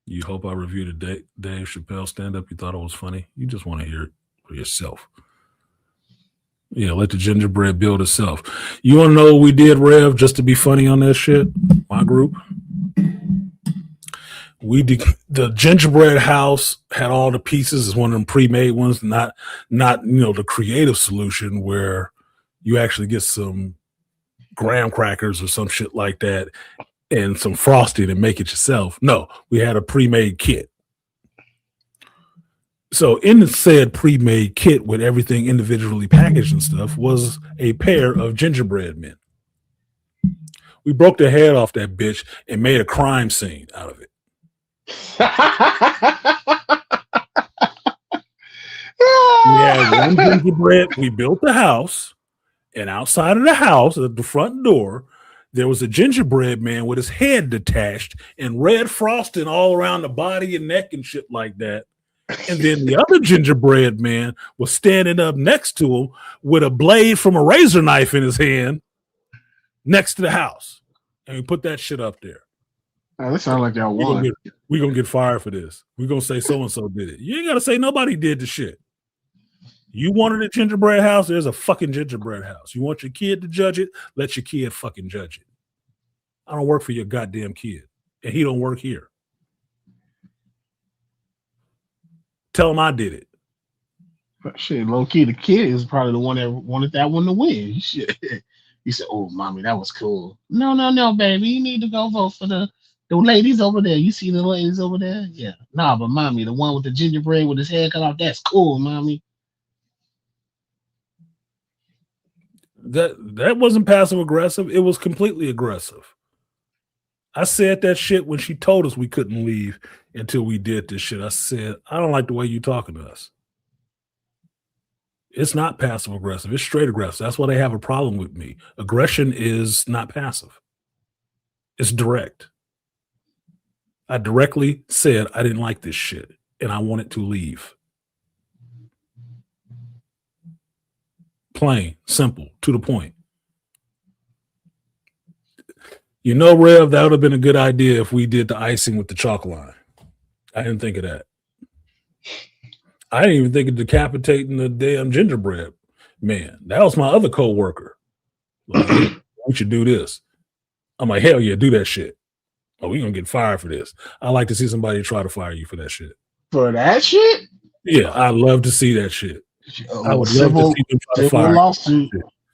You hope I reviewed a Dave Chappelle stand-up. You thought it was funny. You just want to hear it for yourself. Yeah, let the gingerbread build itself. You want to know what we did, Rev, just to be funny on that shit? My group. The gingerbread house had all the pieces. It's one of them pre-made ones, not the creative solution where you actually get some graham crackers or some shit like that and some frosting and make it yourself. No, we had a pre-made kit. So in the said pre-made kit with everything individually packaged and stuff was a pair of gingerbread men. We broke the head off that bitch and made a crime scene out of it. We had one gingerbread. We built the house, and outside of the house, at the front door, there was a gingerbread man with his head detached and red frosting all around the body and neck and shit like that. And then the other gingerbread man was standing up next to him with a blade from a razor knife in his hand next to the house. And we put that shit up there. Oh, that sounds like y'all won. We're going to get fired for this. We're going to say so-and-so did it. You ain't got to say nobody did the shit. You wanted a gingerbread house, there's a fucking gingerbread house. You want your kid to judge it, let your kid fucking judge it. I don't work for your goddamn kid. And he don't work here. Tell him I did it. Shit, low key, the kid is probably the one that wanted that one to win. Shit. He said, "Oh, mommy, that was cool." No, baby, you need to go vote for the ladies over there. You see the ladies over there? Yeah. Nah, but mommy, the one with the gingerbread with his head cut off, that's cool, mommy. That wasn't passive aggressive. It was completely aggressive. I said that shit when she told us we couldn't leave until we did this shit. I said, I don't like the way you talking to us. It's not passive aggressive. It's straight aggressive. That's why they have a problem with me. Aggression is not passive. It's direct. I directly said I didn't like this shit and I wanted to leave. Plain, simple, to the point. You know, Rev, that would have been a good idea if we did the icing with the chalk line. I didn't think of that. I didn't even think of decapitating the damn gingerbread man. That was my other co-worker. Like, hey, we should do this. I'm like, hell yeah, do that shit. Oh, we're going to get fired for this. I like to see somebody try to fire you for that shit. For that shit? Yeah, I love to see that shit. I would love to see them try to fire lawsuit.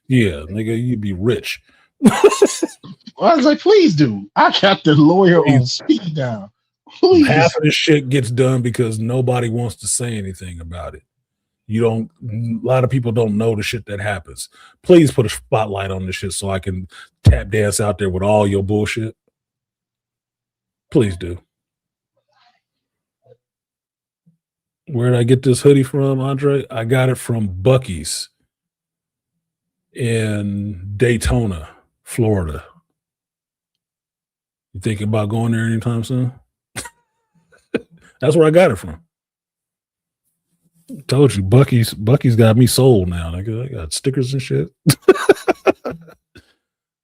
Yeah, nigga, you'd be rich. Well, I was like, please do. I got the lawyer on speed dial. Please. Half of this shit gets done because nobody wants to say anything about it. You don't. A lot of people don't know the shit that happens. Please put a spotlight on this shit so I can tap dance out there with all your bullshit. Please do. Where did I get this hoodie from, Andre? I got it from Buc-ee's in Daytona, Florida. You thinking about going there anytime soon? That's where I got it from. Told you, Buc-ee's got me sold now. I got stickers and shit.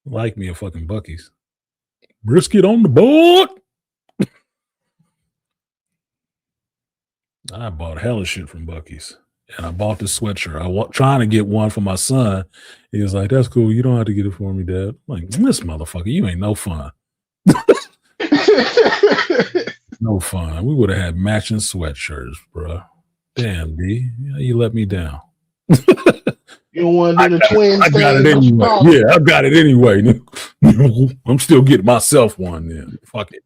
Like me a fucking Buc-ee's. Brisket on the board. I bought hella shit from Buc-ee's. And I bought this sweatshirt. I was trying to get one for my son. He was like, that's cool. You don't have to get it for me, Dad. I'm like, this motherfucker, you ain't no fun. No fun. We would have had matching sweatshirts, bro. Damn, B. You let me down. You don't want to do the twins I got it anyway. Yeah, I got it anyway. I'm still getting myself one then. Fuck it.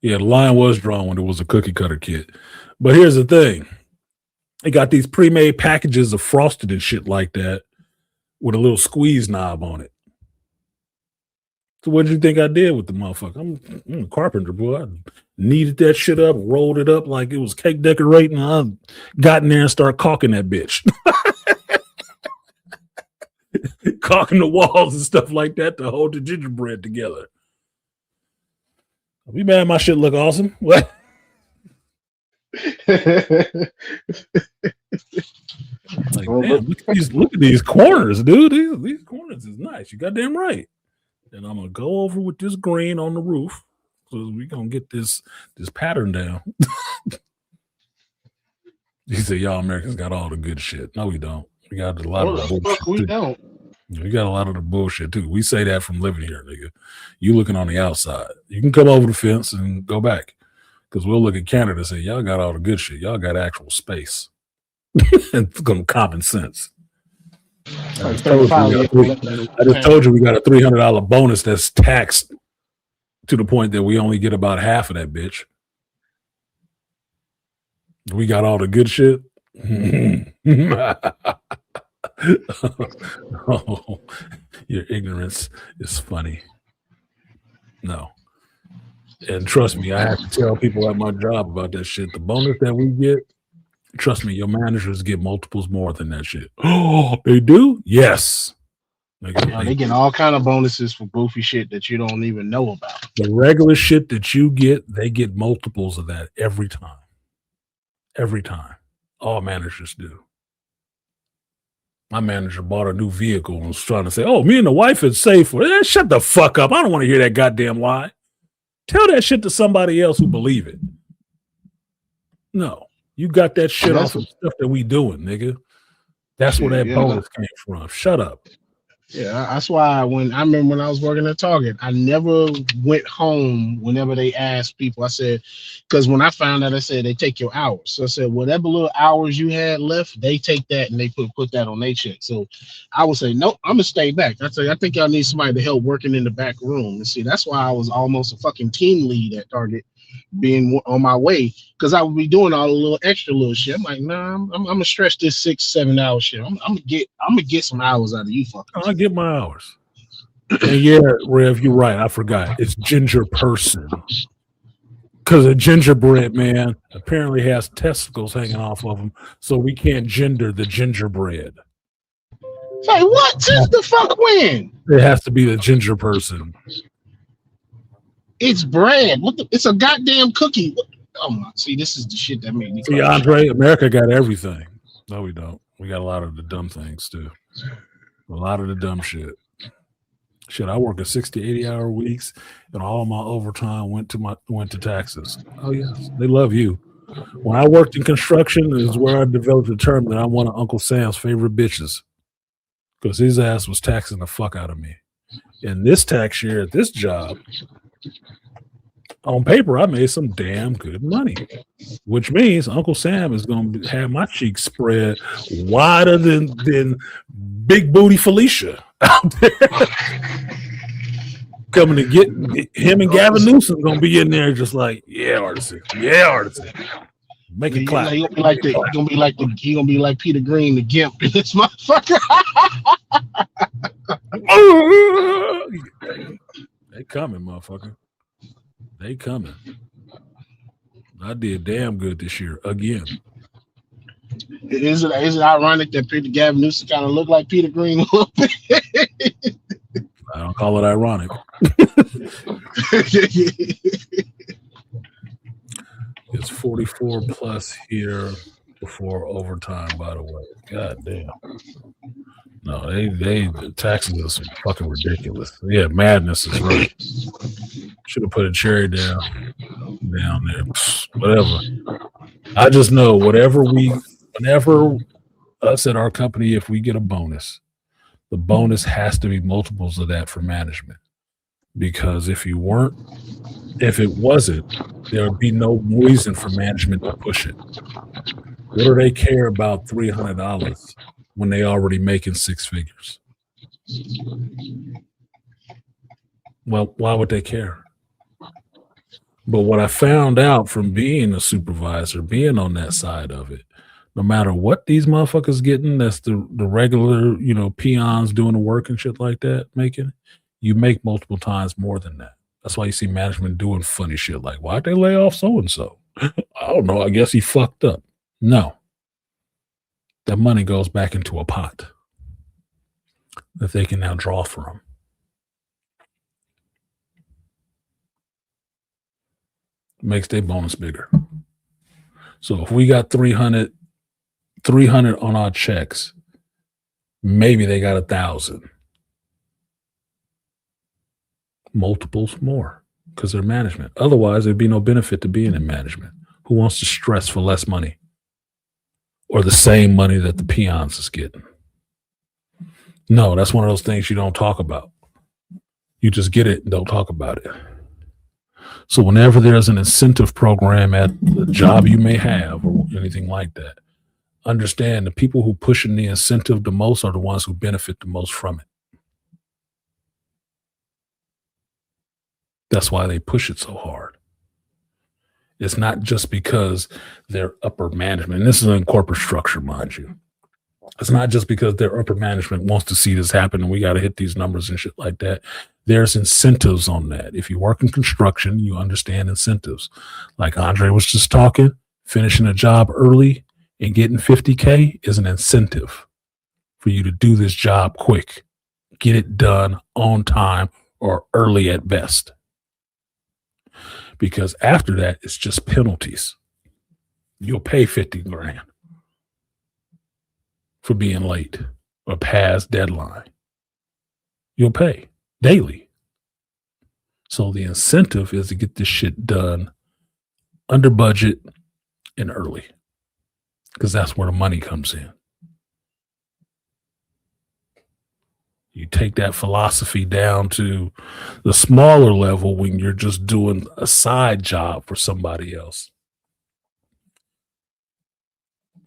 Yeah, the line was drawn when it was a cookie cutter kit. But here's the thing. They got these pre-made packages of frosted and shit like that with a little squeeze knob on it. So what did you think I did with the motherfucker? I'm a carpenter, boy. I kneaded that shit up, rolled it up like it was cake decorating. I got in there and started caulking that bitch. Caulking the walls and stuff like that to hold the gingerbread together. Be mad my shit look awesome. What? Like, damn, look at these corners, dude. These corners is nice. You goddamn right. And I'm gonna go over with this green on the roof. So we gonna get this pattern down. He said, y'all Americans got all the good shit. No, we don't. We got a lot of the bullshit. We don't. We got a lot of the bullshit too. We say that from living here, nigga. You looking on the outside. You can come over the fence and go back. Because we'll look at Canada and say, y'all got all the good shit. Y'all got actual space. And common sense. I just told you we got a $300 bonus that's taxed to the point that we only get about half of that bitch. We got all the good shit. Oh, your ignorance is funny. No. And trust me, I have to tell people at my job about that shit. The bonus that we get, trust me, your managers get multiples more than that shit. Oh, they do? Yes. They get all kind of bonuses for goofy shit that you don't even know about. The regular shit that you get, they get multiples of that every time. Every time. All managers do. My manager bought a new vehicle and was trying to say, oh, me and the wife is safe for it. Shut the fuck up. I don't want to hear that goddamn lie. Tell that shit to somebody else who believe it. No. You got that shit off of stuff that we doing, nigga. That's where that bonus came from. Shut up. Yeah, that's why I remember when I was working at Target, I never went home whenever they asked people. I said, because when I found out, I said they take your hours. So I said, whatever little hours you had left, they take that and they put that on their check. So I would say, nope, I'm gonna stay back. I say, I think y'all need somebody to help working in the back room. And see, that's why I was almost a fucking team lead at Target, being on my way, because I would be doing all the little extra little shit. I'm like, nah, I'm gonna stretch this 6-7 hour shit. I'm gonna get some hours out of you fuckers. I'll get my hours. And yeah, Rev, you're right. I forgot. It's ginger person. Because a gingerbread man apparently has testicles hanging off of him, so we can't gender the gingerbread. Say what? Since the fuck when? It has to be the ginger person. It's bread. It's a goddamn cookie. Oh my! See, this is the shit that made me. See, Andre, America got everything. No, we don't. We got a lot of the dumb things too. A lot of the dumb shit. Shit, I work at 60, 80-hour weeks, and all my overtime went to taxes. Oh yes, they love you. When I worked in construction, is where I developed the term that I'm one of Uncle Sam's favorite bitches, because his ass was taxing the fuck out of me. In this tax year at this job, on paper, I made some damn good money, which means Uncle Sam is going to have my cheeks spread wider than Big Booty Felicia out there. coming to get him and Gavin Newsom gonna be in there just like, yeah, artisan. Yeah, artisan. Make it clap. He gonna be like Peter Green, the gimp in this motherfucker. They coming, motherfucker. They coming. I did damn good this year again. Is it ironic that Gavin Newsom kind of looked like Peter Green a little bit? I don't call it ironic. It's 44 plus here before overtime, by the way. God damn. No, they the taxes are some fucking ridiculous. Yeah, madness is right. Should have put a cherry down there. Whatever. I just know whenever us at our company, if we get a bonus, the bonus has to be multiples of that for management. Because if it wasn't, there would be no reason for management to push it. What do they care about $300 when they already making six figures? Well, why would they care? But what I found out from being a supervisor, being on that side of it, no matter what these motherfuckers getting, that's the regular, peons doing the work and shit like that, making, you make multiple times more than that. That's why you see management doing funny shit like, why'd they lay off so-and-so? I don't know. I guess he fucked up. No. That money goes back into a pot that they can now draw from. Makes their bonus bigger. So if we got 300 on our checks, maybe they got 1,000. Multiples more because they're management. Otherwise, there'd be no benefit to being in management. Who wants to stress for less money or the same money that the peons is getting? No, that's one of those things you don't talk about. You just get it and don't talk about it. So whenever there's an incentive program at the job you may have or anything like that, understand the people who pushing the incentive the most are the ones who benefit the most from it. That's why they push it so hard. It's not just because they're upper management. And this is in corporate structure, mind you. It's not just because their upper management wants to see this happen and we got to hit these numbers and shit like that. There's incentives on that. If you work in construction, you understand incentives. Like Andre was just talking, finishing a job early and getting 50K is an incentive for you to do this job quick. Get it done on time or early at best. Because after that, it's just penalties. You'll pay 50 grand for being late or past deadline. You'll pay daily. So the incentive is to get this shit done under budget and early, because that's where the money comes in. You take that philosophy down to the smaller level when you're just doing a side job for somebody else.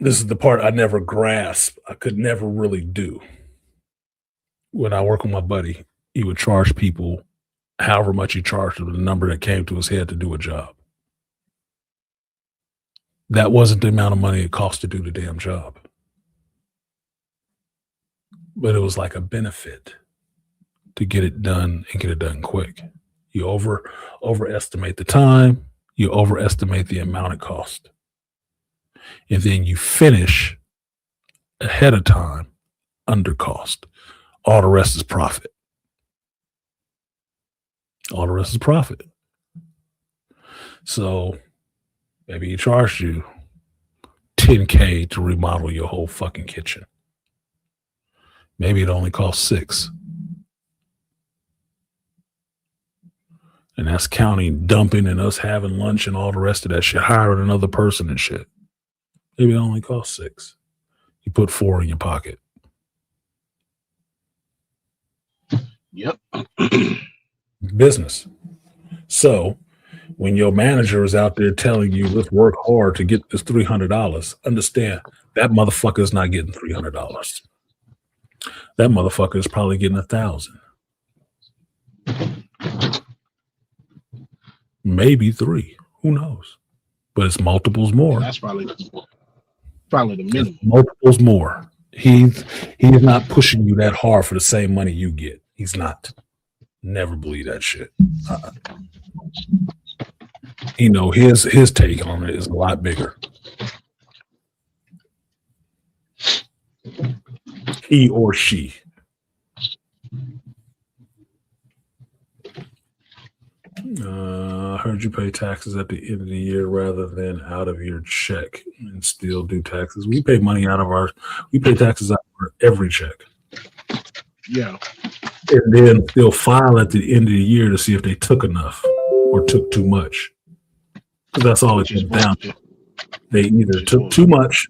This is the part I never grasped. I could never really do. When I work with my buddy, he would charge people however much he charged them, the number that came to his head to do a job. That wasn't the amount of money it cost to do the damn job. But it was like a benefit to get it done and get it done quick. You overestimate the time, you overestimate the amount it cost. And then you finish ahead of time under cost. All the rest is profit. All the rest is profit. So maybe he charged you $10K to remodel your whole fucking kitchen. Maybe it only costs $6. And that's counting dumping and us having lunch and all the rest of that shit, hiring another person and shit. Maybe it only costs $6. You put $4 in your pocket. Yep. Business. So when your manager is out there telling you, let's work hard to get this $300, understand that motherfucker is not getting $300. That motherfucker is probably getting 1,000. maybe 3. Who knows? But it's multiples more. That's probably the minimum. It's multiples more. He is not pushing you that hard for the same money you get. He's not. Never believe that shit. You know, his take on it is a lot bigger. He or she. I heard you pay taxes at the end of the year rather than out of your check and still do taxes. We pay taxes out of every check. Yeah. And then they'll file at the end of the year to see if they took enough or took too much. So that's all it comes down to. They either took too much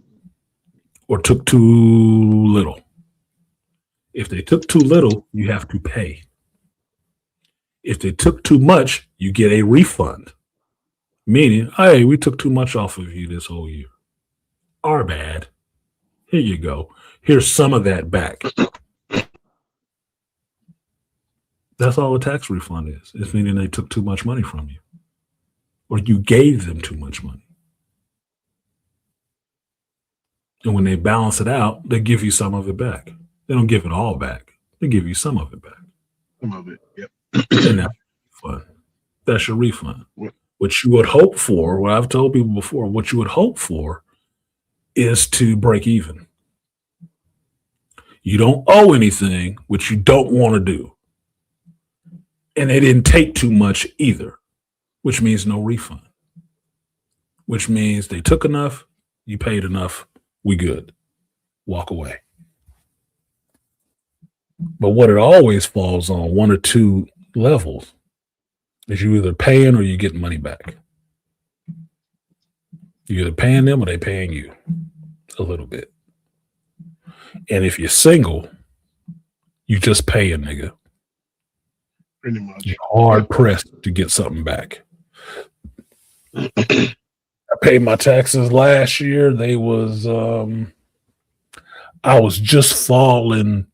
or took too little. If they took too little, you have to pay. If they took too much, you get a refund. Meaning, hey, we took too much off of you this whole year. Our bad. Here you go. Here's some of that back. That's all a tax refund is. It's meaning they took too much money from you. Or you gave them too much money. And when they balance it out, they give you some of it back. They don't give it all back. They give you some of it back. Some of it, yep. And that's fun. That's your refund. What you would hope for, what I've told people before, what you would hope for is to break even. You don't owe anything, which you don't want to do. And they didn't take too much either, which means no refund. Which means they took enough, you paid enough, we good. Walk away. But what it always falls on, 1 or 2 levels, is you either paying or you getting money back. You're either paying them or they paying you a little bit. And if you're single, you just pay a nigga. Pretty much. You're hard pressed to get something back. I paid my taxes last year. I was just falling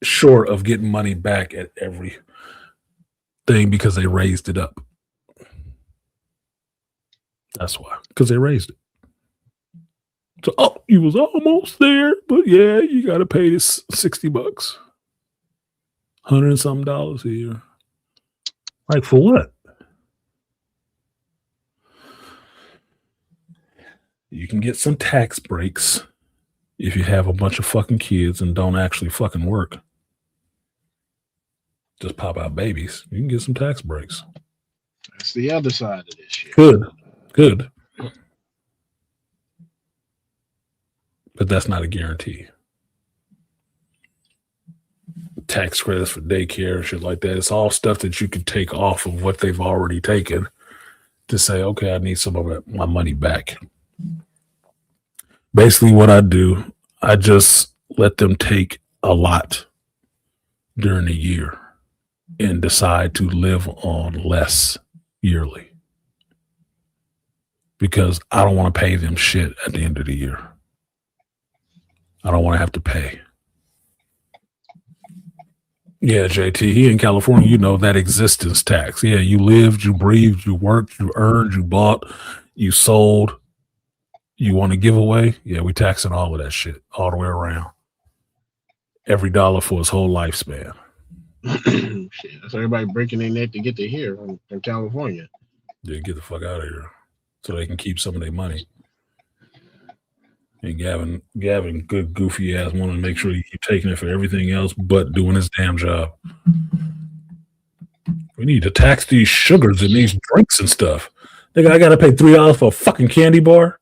short of getting money back at every thing because they raised it up. That's why, because they raised it. So, you was almost there, but yeah, you got to pay this $60, $100 and something dollars a year. Like for what? You can get some tax breaks if you have a bunch of fucking kids and don't actually fucking work. Just pop out babies. You can get some tax breaks. That's the other side of this shit. Good. But that's not a guarantee. Tax credits for daycare, shit like that. It's all stuff that you can take off of what they've already taken to say, okay, I need some of my money back. Basically what I do, I just let them take a lot during the year and decide to live on less yearly. Because I don't want to pay them shit at the end of the year. I don't want to have to pay. Yeah, JT, here in California, you know that existence tax. Yeah, you lived, you breathed, you worked, you earned, you bought, you sold. You want to give away? Yeah, we taxing all of that shit all the way around. Every dollar for his whole lifespan. Shit, that's everybody breaking their neck to get to here from California. Yeah, get the fuck out of here so they can keep some of their money. And Gavin, good goofy ass, wanting to make sure you keep taking it for everything else but doing his damn job. We need to tax these sugars and these drinks and stuff. Nigga, I gotta pay $3 for a fucking candy bar.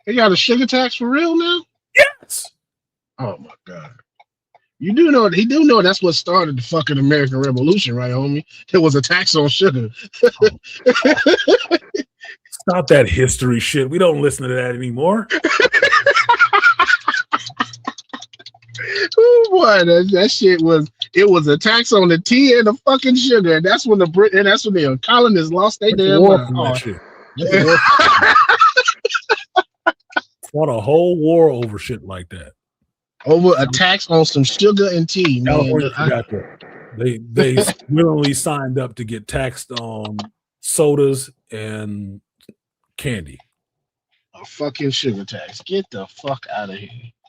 They got a sugar tax for real now? Yes. Oh my god. You do know he do know that's what started the fucking American Revolution, right, homie? There was a tax on sugar. Stop that history shit. We don't listen to that anymore. Oh boy, that shit was a tax on the tea and the fucking sugar. And that's when the colonists lost their damn mind. Fought a whole war over shit like that. Over a tax on some sugar and tea, man. They willingly signed up to get taxed on sodas, and candy. A fucking sugar tax. Get the fuck out of here.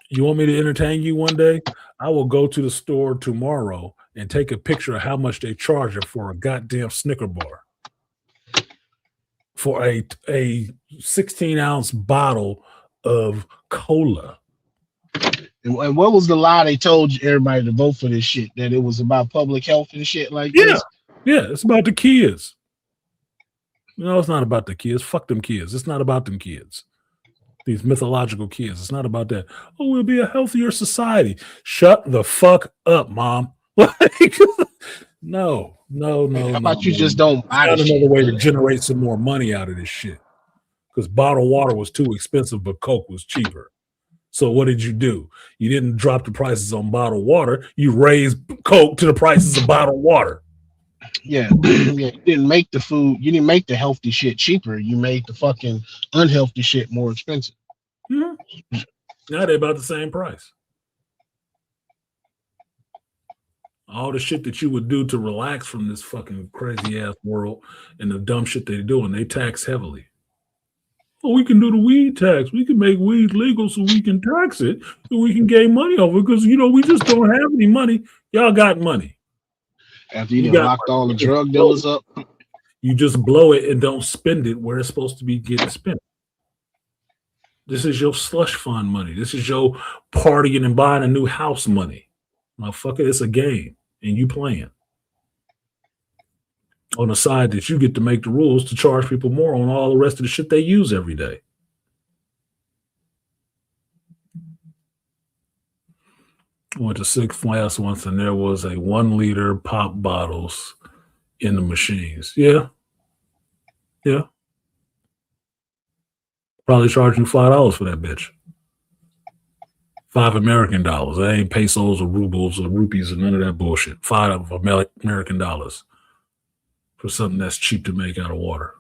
You want me to entertain you one day? I will go to the store tomorrow and take a picture of how much they charge you for a goddamn Snicker bar. For a 16-ounce bottle of cola. And what was the lie they told everybody to vote for this shit? That it was about public health and shit like this? Yeah, it's about the kids. No, it's not about the kids. Fuck them kids. It's not about them kids. These mythological kids. It's not about that. Oh, we'll be a healthier society. Shut the fuck up, Mom. Like, no. How about you just don't buy Find the another shit? way to generate some more money out of this shit. Because bottled water was too expensive, but Coke was cheaper. So what did you do? You didn't drop the prices on bottled water. You raised Coke to the prices of bottled water. Yeah. You didn't make the food. You didn't make the healthy shit cheaper. You made the fucking unhealthy shit more expensive. Mm-hmm. Now they're about the same price. All the shit that you would do to relax from this fucking crazy ass world and the dumb shit they're doing, they tax heavily. Oh, we can do the weed tax. We can make weed legal so we can tax it, so we can gain money over it because, we just don't have any money. Y'all got money. After you locked all the drug dealers up. You just blow it and don't spend it where it's supposed to be getting spent. This is your slush fund money. This is your partying and buying a new house money. Motherfucker, it's a game, and you playing. On the side that you get to make the rules to charge people more on all the rest of the shit they use every day. I went to Six Flags once, and there was a 1 liter pop bottles in the machines. Yeah. Probably charging $5 for that bitch. $5 American dollars. That ain't pesos or rubles or rupees or none of that bullshit. $5 American dollars for something that's cheap to make out of water.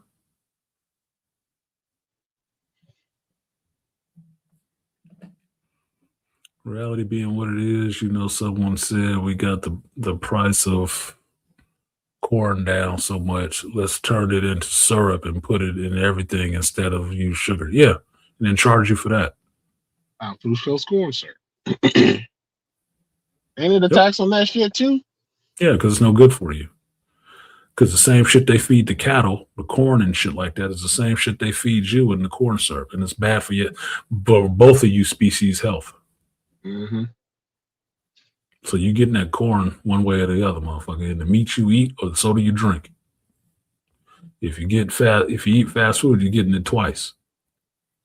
Reality being what it is, someone said we got the price of corn down so much. Let's turn it into syrup and put it in everything instead of use sugar. Yeah, and then charge you for that. Fruit shows corn, sir. Ain't it a tax on that shit too? Yeah, because it's no good for you. Because the same shit they feed the cattle, the corn and shit like that, is the same shit they feed you in the corn syrup, and it's bad for you, both of you species' health. Mm-hmm. So you getting that corn one way or the other, motherfucker. And the meat you eat or the soda you drink. If you eat fast food, you're getting it twice.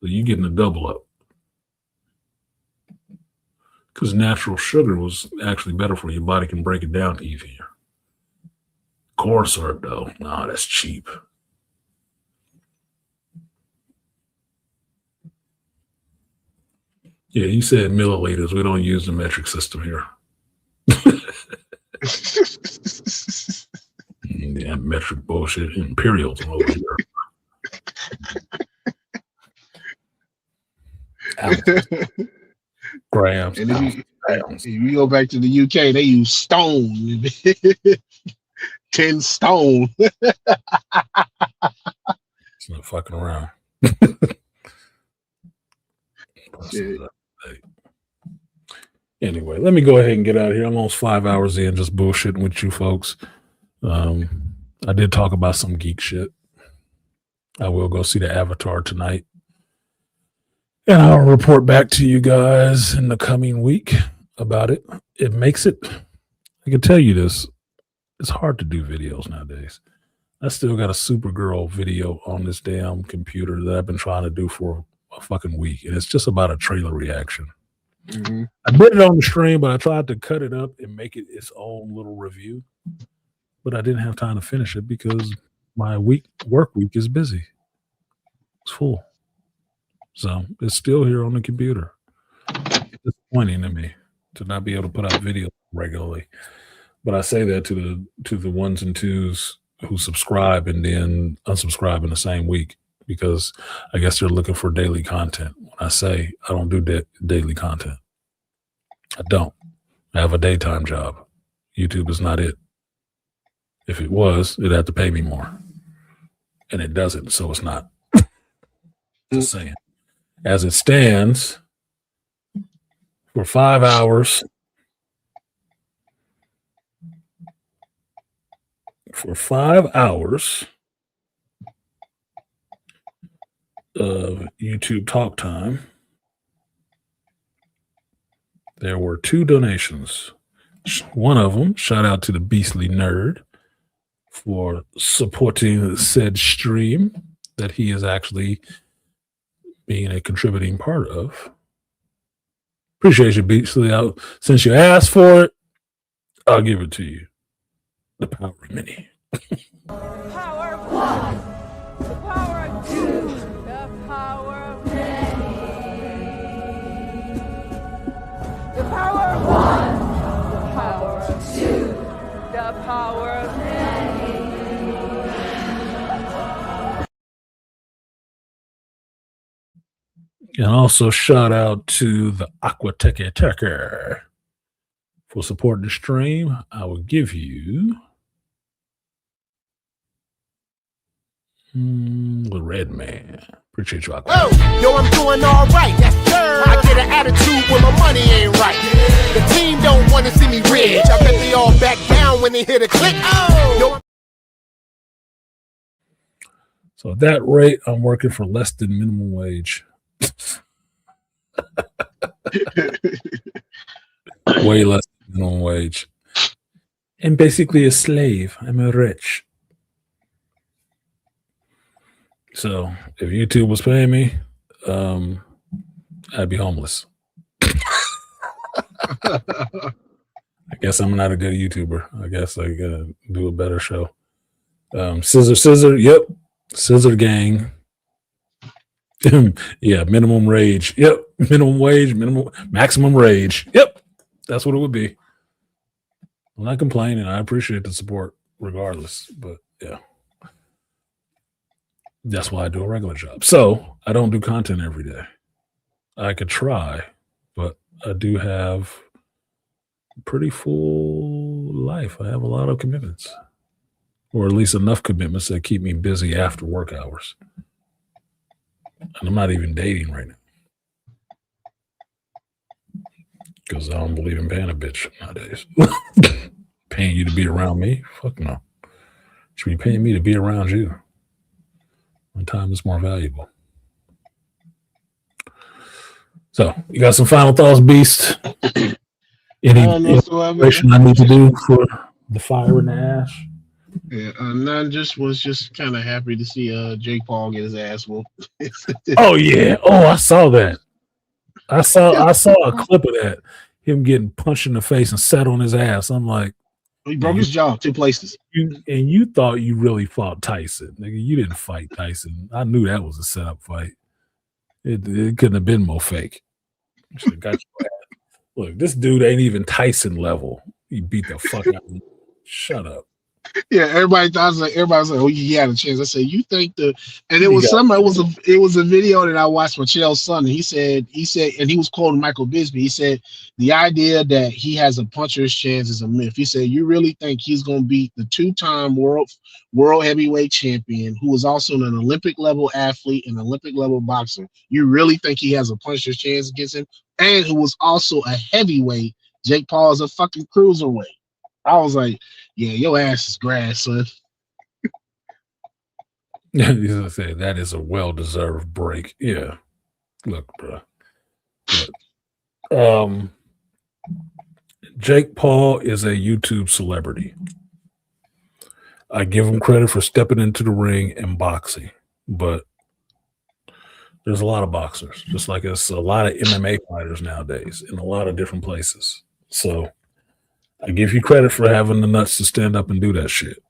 So you're getting a double up. Because natural sugar was actually better for your body, can break it down easier. Corn syrup, though, nah, that's cheap. Yeah, you said milliliters. We don't use the metric system here. Yeah, metric bullshit. Imperials over here. Grams. And if you go back to the UK, they use stone. 10 stone. It's not fucking around. Anyway, let me go ahead and get out of here. I'm almost 5 hours in just bullshitting with you folks. I did talk about some geek shit. I will go see the Avatar tonight. And I'll report back to you guys in the coming week about it. It makes it, I can tell you this, it's hard to do videos nowadays. I still got a Supergirl video on this damn computer that I've been trying to do for a fucking week. And it's just about a trailer reaction. Mm-hmm. I did it on the stream, but I tried to cut it up and make it its own little review. But I didn't have time to finish it because my work week is busy. It's full. So it's still here on the computer. It's disappointing to me to not be able to put out videos regularly. But I say that to the ones and twos who subscribe and then unsubscribe in the same week, because I guess they're looking for daily content. When I say I don't do daily content, I don't. I have a daytime job. YouTube is not it. If it was, it'd have to pay me more. and it doesn't, so it's not. Just saying. As it stands, for 5 hours, of YouTube talk time, there were 2 donations. One of them, shout out to the Beastly Nerd for supporting said stream that he is actually being a contributing part of. Appreciate you, Beastly. Since you asked for it, I'll give it to you. The power of many. Power of one, the power of two, the power of many. The power of one, the power of two, the power of many. And also shout out to the Aquateke Techer for supporting the stream. I will give you the Red Man. Appreciate you, Aqua. Oh, yo, I'm doing all right. Yes, sir. I get an attitude when my money ain't right. The team don't want to see me rich. I bet they all back down when they hear the click. Oh, yo. So at that rate, I'm working for less than minimum wage. Way less than minimum wage. And basically a slave. I'm a rich. So if YouTube was paying me, I'd be homeless. I guess I'm not a good YouTuber. I guess I gotta do a better show. Scissor. Yep. Scissor gang. Yeah, minimum rage. Yep. Minimum wage, maximum rage. Yep. That's what it would be. I'm not complaining. I appreciate the support regardless. But yeah. That's why I do a regular job. So I don't do content every day. I could try, but I do have a pretty full life. I have a lot of commitments, or at least enough commitments that keep me busy after work hours. And I'm not even dating right now because I don't believe in paying a bitch nowadays. Paying you to be around me? Fuck no. Should be paying me to be around you. My time is more valuable. So, you got some final thoughts, Beast? Any information I need to do for the fire and the ash? Yeah, none. Was just kind of happy to see Jake Paul get his ass whooped. Oh yeah. Oh, I saw that. I saw a clip of that. Him getting punched in the face and sat on his ass. I'm like, he broke his jaw 2 places. You thought you really fought Tyson, nigga. You didn't fight Tyson. I knew that was a setup fight. It couldn't have been more fake. Got your ass. Look, this dude ain't even Tyson level. He beat the fuck out of him. Shut up. Yeah, everybody was like, oh, he had a chance. I said, you think and it was it was a video that I watched with Chael's son, and he said, and he was quoting Michael Bisping. He said, the idea that he has a puncher's chance is a myth. He said, you really think he's going to beat the 2-time world heavyweight champion, who was also an Olympic level athlete and Olympic level boxer? You really think he has a puncher's chance against him? And who was also a heavyweight? Jake Paul is a fucking cruiserweight. I was like, yeah, your ass is grass, son. He's gonna say that is a well-deserved break. Yeah. Look, bro. Look. Jake Paul is a YouTube celebrity. I give him credit for stepping into the ring and boxing, but there's a lot of boxers, just like there's a lot of MMA fighters nowadays in a lot of different places. So I give you credit for having the nuts to stand up and do that shit.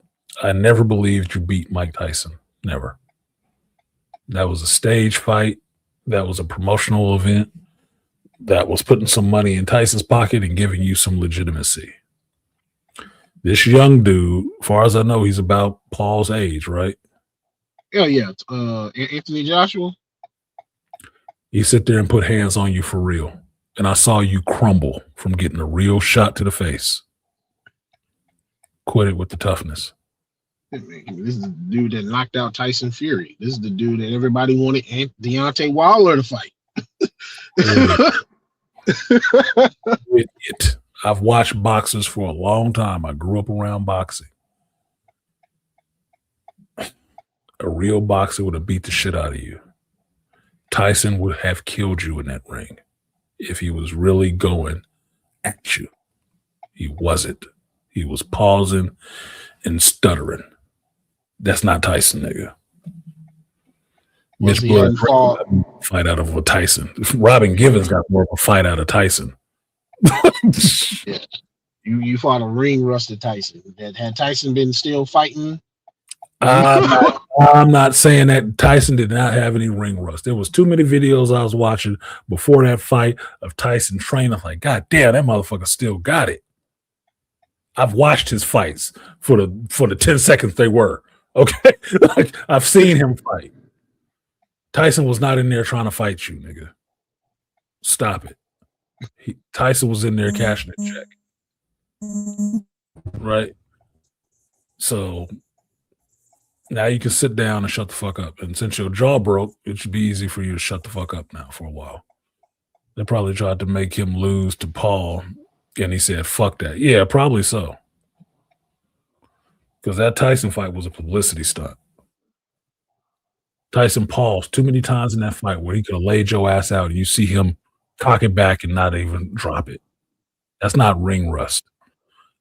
I never believed you beat Mike Tyson. Never. That was a stage fight. That was a promotional event. That was putting some money in Tyson's pocket and giving you some legitimacy. This young dude, as far as I know, he's about Paul's age, right? Yeah. Anthony Joshua. He sit there and put hands on you for real. And I saw you crumble from getting a real shot to the face. Quit it with the toughness. This is the dude that knocked out Tyson Fury. This is the dude that everybody wanted Deontay Wilder to fight. Idiot. I've watched boxers for a long time. I grew up around boxing. A real boxer would have beat the shit out of you. Tyson would have killed you in that ring if he was really going at you. He wasn't. He was pausing and stuttering. That's not Tyson, nigga. Mitch Blood fight out of a Tyson. Robin Givens got more of a fight out of Tyson. Yeah. You fought a ring rusted Tyson. That had Tyson been still fighting. I'm not saying that Tyson did not have any ring rust. There was too many videos I was watching before that fight of Tyson training. I'm like, God damn, that motherfucker still got it. I've watched his fights for the 10 seconds they were. Okay. Like, I've seen him fight. Tyson was not in there trying to fight you, nigga. Stop it. Tyson was in there cashing a check. Right? So now you can sit down and shut the fuck up. And since your jaw broke, it should be easy for you to shut the fuck up now for a while. They probably tried to make him lose to Paul, and he said, fuck that. Yeah, probably so. Because that Tyson fight was a publicity stunt. Tyson paused too many times in that fight where he could have laid your ass out and you see him cock it back and not even drop it. That's not ring rust.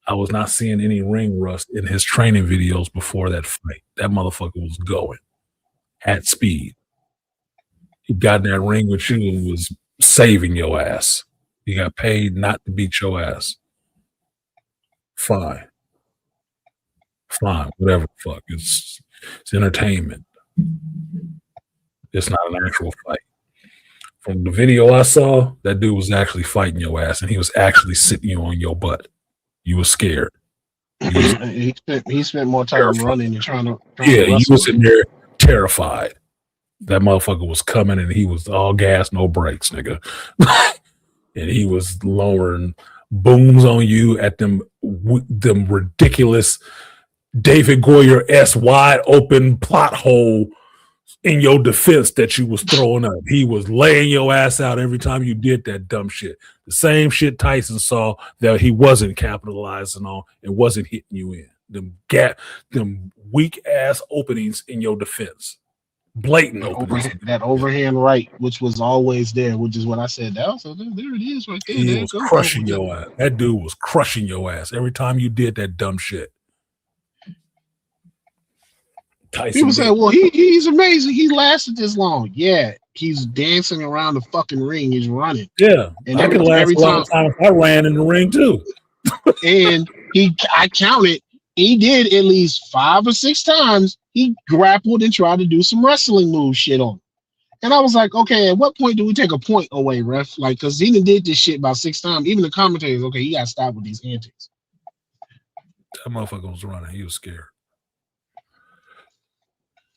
I was not seeing any ring rust in his training videos before that fight. That motherfucker was going at speed. He got in that ring with you and was saving your ass. He got paid not to beat your ass. Fine. Whatever the fuck. It's entertainment. It's not an actual fight. From the video I saw, that dude was actually fighting your ass and he was actually sitting you on your butt. You were scared. He spent more time running and trying to he was sitting there terrified. That motherfucker was coming and he was all gas, no brakes, nigga. And he was lowering booms on you at them ridiculous David Goyer-esque wide open plot hole in your defense that you was throwing up. He was laying your ass out every time you did that dumb shit. The same shit Tyson saw that he wasn't capitalizing on and wasn't hitting you in. Them weak ass openings in your defense. Blatant openings. That overhand right, which was always there, which is what I said. There it is right there. He was crushing your ass. That dude was crushing your ass every time you did that dumb shit. People say, well, he's amazing. He lasted this long. Yeah, he's dancing around the fucking ring. He's running. Yeah, and I could last a long time if I ran in the ring too. And I counted, he did at least 5 or 6 times. He grappled and tried to do some wrestling move shit on him. And I was like, okay, at what point do we take a point away, ref? Like, because he did this shit about 6 times. Even the commentators, okay, he got to stop with these antics. That motherfucker was running. He was scared.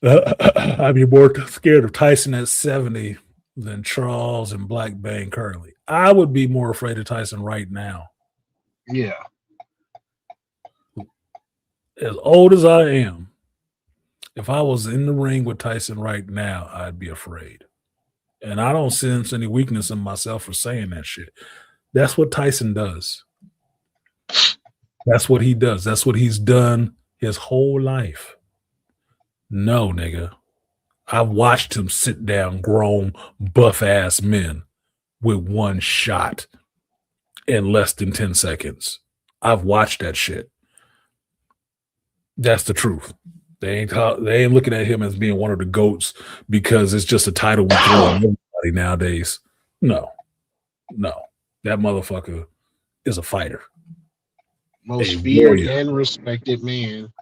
I'd be more scared of Tyson at 70 than Charles and Black Bane currently. I would be more afraid of Tyson right now. Yeah. As old as I am, if I was in the ring with Tyson right now, I'd be afraid. And I don't sense any weakness in myself for saying that shit. That's what Tyson does. That's what he does. That's what he's done his whole life. No, nigga. I've watched him sit down grown, buff-ass men with one shot in less than 10 seconds. I've watched that shit. That's the truth. They ain't looking at him as being one of the GOATs because it's just a title we throw on everybody nowadays. No. That motherfucker is a fighter. Most feared and respected man.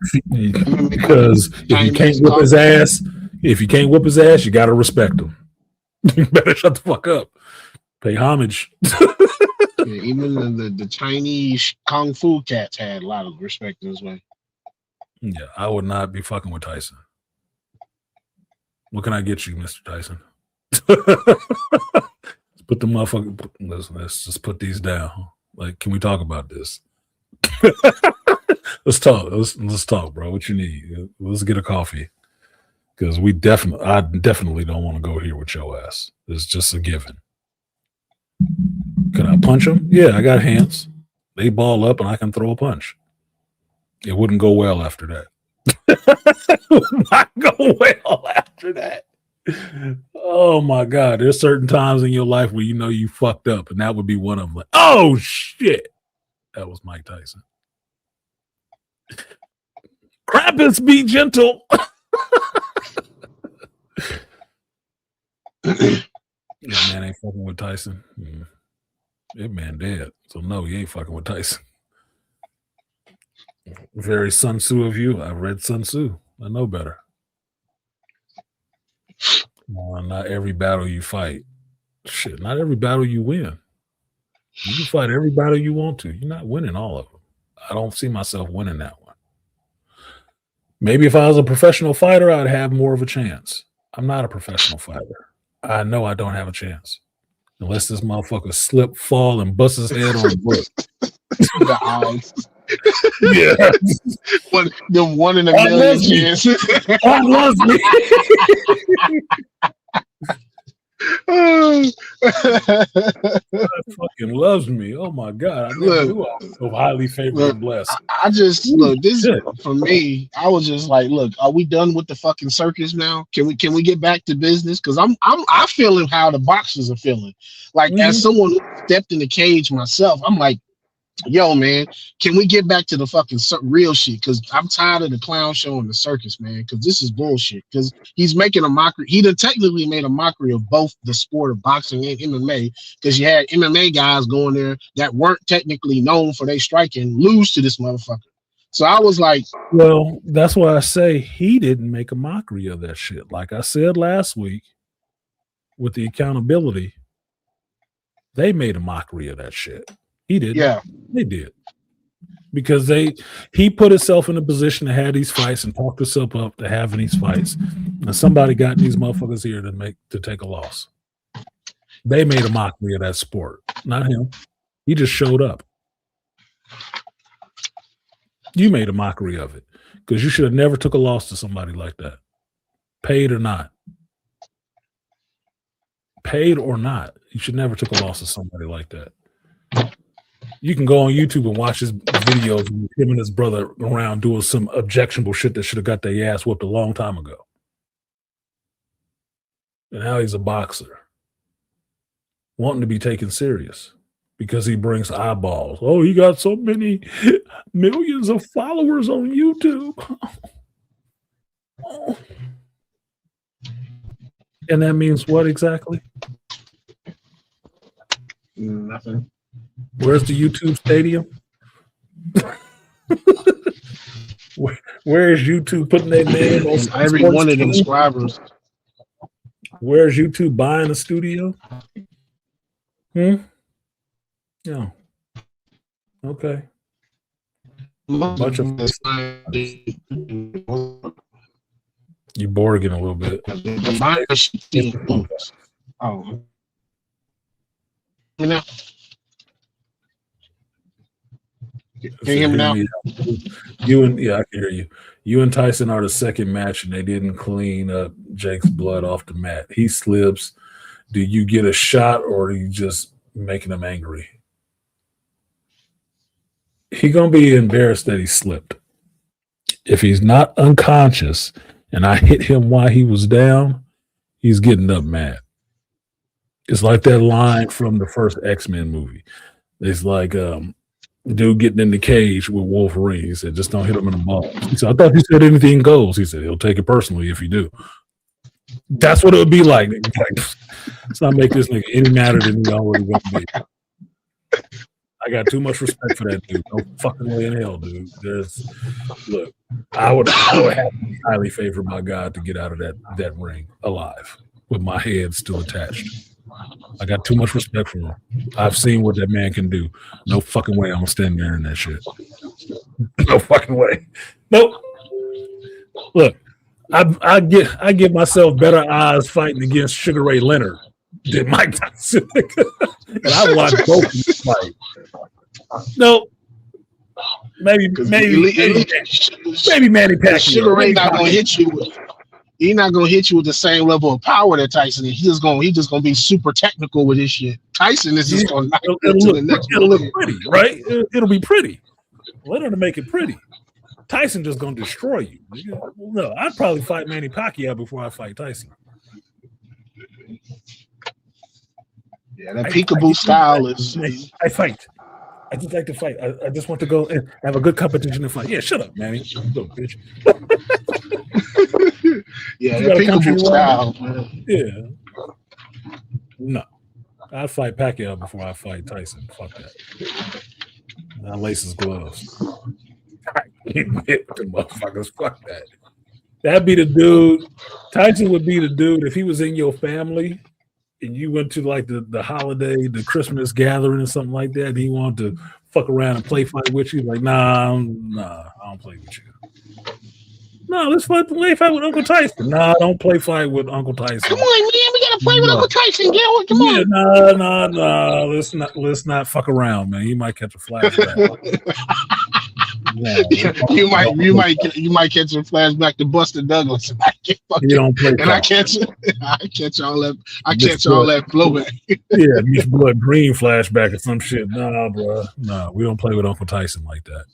Because if you can't whip his ass, you gotta respect him. You better shut the fuck up. Pay homage. Even the Chinese kung fu cats had a lot of respect in his way. Yeah, I would not be fucking with Tyson. What can I get you, Mr. Tyson? Put the motherfucker. Let's just put these down. Like, can we talk about this? Let's talk. Let's talk, bro. What you need? Let's get a coffee. Because I definitely don't want to go here with your ass. It's just a given. Can I punch him? Yeah, I got hands. They ball up and I can throw a punch. It wouldn't go well after that. It would not go well after that. Oh my God. There's certain times in your life where you know you fucked up, and that would be one of them. Like, oh shit. That was Mike Tyson. Krampus, be gentle. That man ain't fucking with Tyson. That man dead. So no, you ain't fucking with Tyson. Very Sun Tzu of you. I've read Sun Tzu. I know better. Not every battle you fight. Shit, not every battle you win. You can fight every battle you want to. You're not winning all of them. I don't see myself winning that one. Maybe if I was a professional fighter, I'd have more of a chance. I'm not a professional fighter. I know I don't have a chance. Unless this motherfucker slip, fall, and bust his head on the book. The eyes. Yeah. One in a million chances. God loves me. God fucking loves me. Oh my God. I never knew I was so highly favored and blessed. I just look, this for me, I was just like, look, are we done with the fucking circus now? Can we get back to business? Because I'm feeling how the boxers are feeling. Like as someone who stepped in the cage myself, I'm like, yo, man, can we get back to the fucking real shit? Because I'm tired of the clown show and the circus, man, because this is bullshit. Because he's making a mockery. He done technically made a mockery of both the sport of boxing and MMA, because you had MMA guys going there that weren't technically known for their striking lose to this motherfucker. So I was like, well, that's why I say he didn't make a mockery of that shit. Like I said last week, with the accountability, they made a mockery of that shit. He did. Yeah, they did, because he put himself in a position to have these fights and talk himself up to having these fights, and somebody got these motherfuckers here to take a loss. They made a mockery of that sport, not him. He just showed up. You made a mockery of it because you should have never took a loss to somebody like that, paid or not. Paid or not, you should never took a loss to somebody like that. You can go on YouTube and watch his videos with him and his brother around doing some objectionable shit that should have got their ass whooped a long time ago. And now he's a boxer, wanting to be taken serious because he brings eyeballs. Oh, he got so many millions of followers on YouTube. Oh. And that means what exactly? Nothing. Where's the YouTube stadium? Where is YouTube putting their name on every one of them subscribers? Where's YouTube buying a studio? No. Okay. Bunch of you bored again a little bit. Oh. You know. Can you hear me now? I can hear you. You and Tyson are the second match, and they didn't clean up Jake's blood off the mat. He slips. Do you get a shot, or are you just making him angry? He's gonna be embarrassed that he slipped. If he's not unconscious, and I hit him while he was down, he's getting up mad. It's like that line from the first X-Men movie. It's like dude getting in the cage with Wolverine. He said, just don't hit him in the balls. He said, I thought you said anything goes. He said, he'll take it personally if you do. That's what it would be like. Let's not make this nigga any madder than he already going to be. I got too much respect for that dude. No fucking way in hell, dude. Look, I would have to be highly favored by God to get out of that ring alive with my head still attached. I got too much respect for him. I've seen what that man can do. No fucking way I'm gonna stand there in that shit. No fucking way. Nope. Look, I give myself better odds fighting against Sugar Ray Leonard than Mike Tyson. And I watched both of them fight. Nope. Maybe Manny Pacquiao. Sugar Ray not gonna hit you. He's not gonna hit you with the same level of power that Tyson is. He's just gonna be super technical with his shit. Tyson is just gonna knock you to the next it'll look level. pretty, right? It'll be pretty. Let her to make it pretty. Tyson just gonna destroy you. No, I'd probably fight Manny Pacquiao before I fight Tyson. Yeah, that peekaboo style is. I fight. I just like to fight. I just want to go and have a good competition and fight. Yeah, shut up, Manny. Go, bitch. Yeah, that peekaboo style, man. Yeah. No. I'd fight Pacquiao before I fight Tyson. Fuck that. I lace his gloves. The motherfuckers. Fuck that. That'd be the dude. Tyson would be the dude if he was in your family and you went to like the holiday, the Christmas gathering or something like that, and he wanted to fuck around and play fight with you. Like, nah, I don't play with you. No, let's play fight with Uncle Tyson. Nah, don't play fight with Uncle Tyson. Come on, man, we gotta play with Uncle Tyson. Come on. Yeah, nah. Let's not fuck around, man. You might catch a flashback. You might catch a flashback to Buster Douglas. And I catch all that. I catch all that blowback. Yeah, Miss Blood Green flashback or some shit. Nah, bro. Nah, we don't play with Uncle Tyson like that.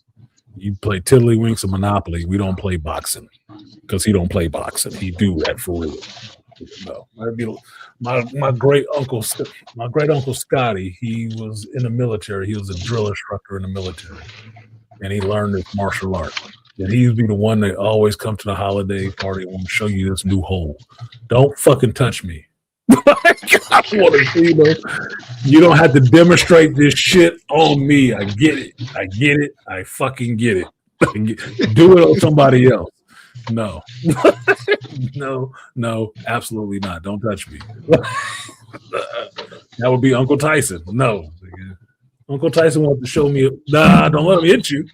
You play Tiddlywinks and Monopoly. We don't play boxing because he don't play boxing. He do that for real. No, that'd be my great uncle Scotty. He was in the military. He was a drill instructor in the military, and he learned this martial art. And he'd be the one that always come to the holiday party and want to show you this new hole. Don't fucking touch me. I want to see you don't have to demonstrate this shit on me. I get it. I fucking get it. Do it on somebody else. No. No, absolutely not. Don't touch me. That would be Uncle Tyson. No. Uncle Tyson wants to show me. Nah, don't let him hit you.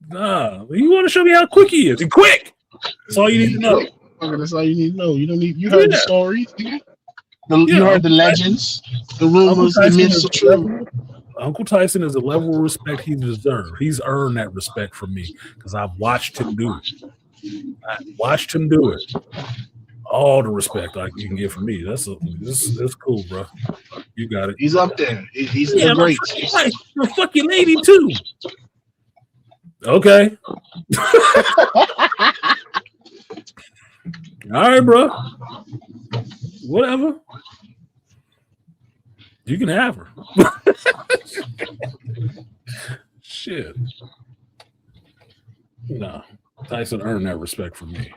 Nah, you want to show me how quick he is. He's quick. That's all you need to know. That's all you need to know. You heard the stories. You heard the legends, the rumors, the myths, the truth. Uncle Tyson is a level of respect he deserves. He's earned that respect from me because I've watched him do it. All the respect you can get from me. That's cool, bro. You got it. He's up there. He's the great. You're a fucking lady too. Okay. All right, bro. Whatever. You can have her. Shit. No. Tyson earned that respect from me.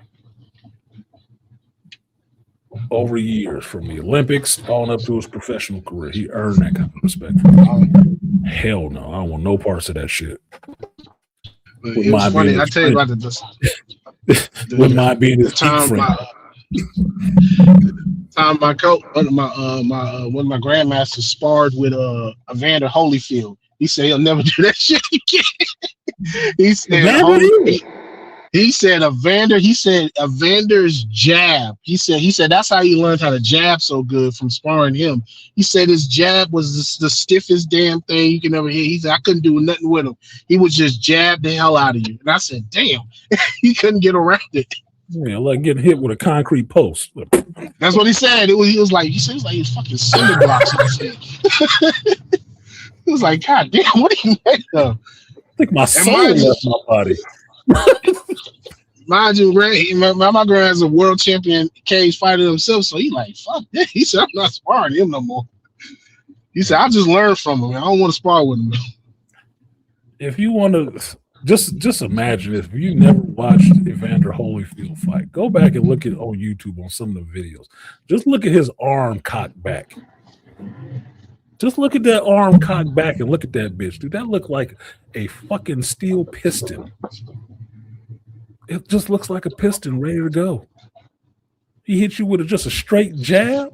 Over years from the Olympics on up to his professional career. He earned that kind of respect from me. Hell no. I don't want no parts of that shit. It was funny. I tell you about With my being his time my coach, one of my grandmasters sparred with Evander Holyfield. He said he'll never do that shit again. He said Evander's jab. He said that's how he learned how to jab so good from sparring him. He said his jab was the stiffest damn thing you can ever hear. He said I couldn't do nothing with him. He would just jab the hell out of you. And I said, damn, he couldn't get around it. Yeah, like getting hit with a concrete post. That's what he said. He was like he was fucking cinder blocks. He was like, God damn, what are you made of? I think my soul left my body. Mind you, my grand's a world champion cage fighter himself, so he like, fuck that. He said, I'm not sparring him no more. He said, I just learned from him. I don't want to spar with him. If you want to, just imagine if you never watched Evander Holyfield fight, go back and look at on YouTube on some of the videos. Just look at his arm cocked back. Just look at that arm cocked back and look at that bitch. Dude, that looked like a fucking steel piston. It just looks like a piston ready to go. He hit you with just a straight jab.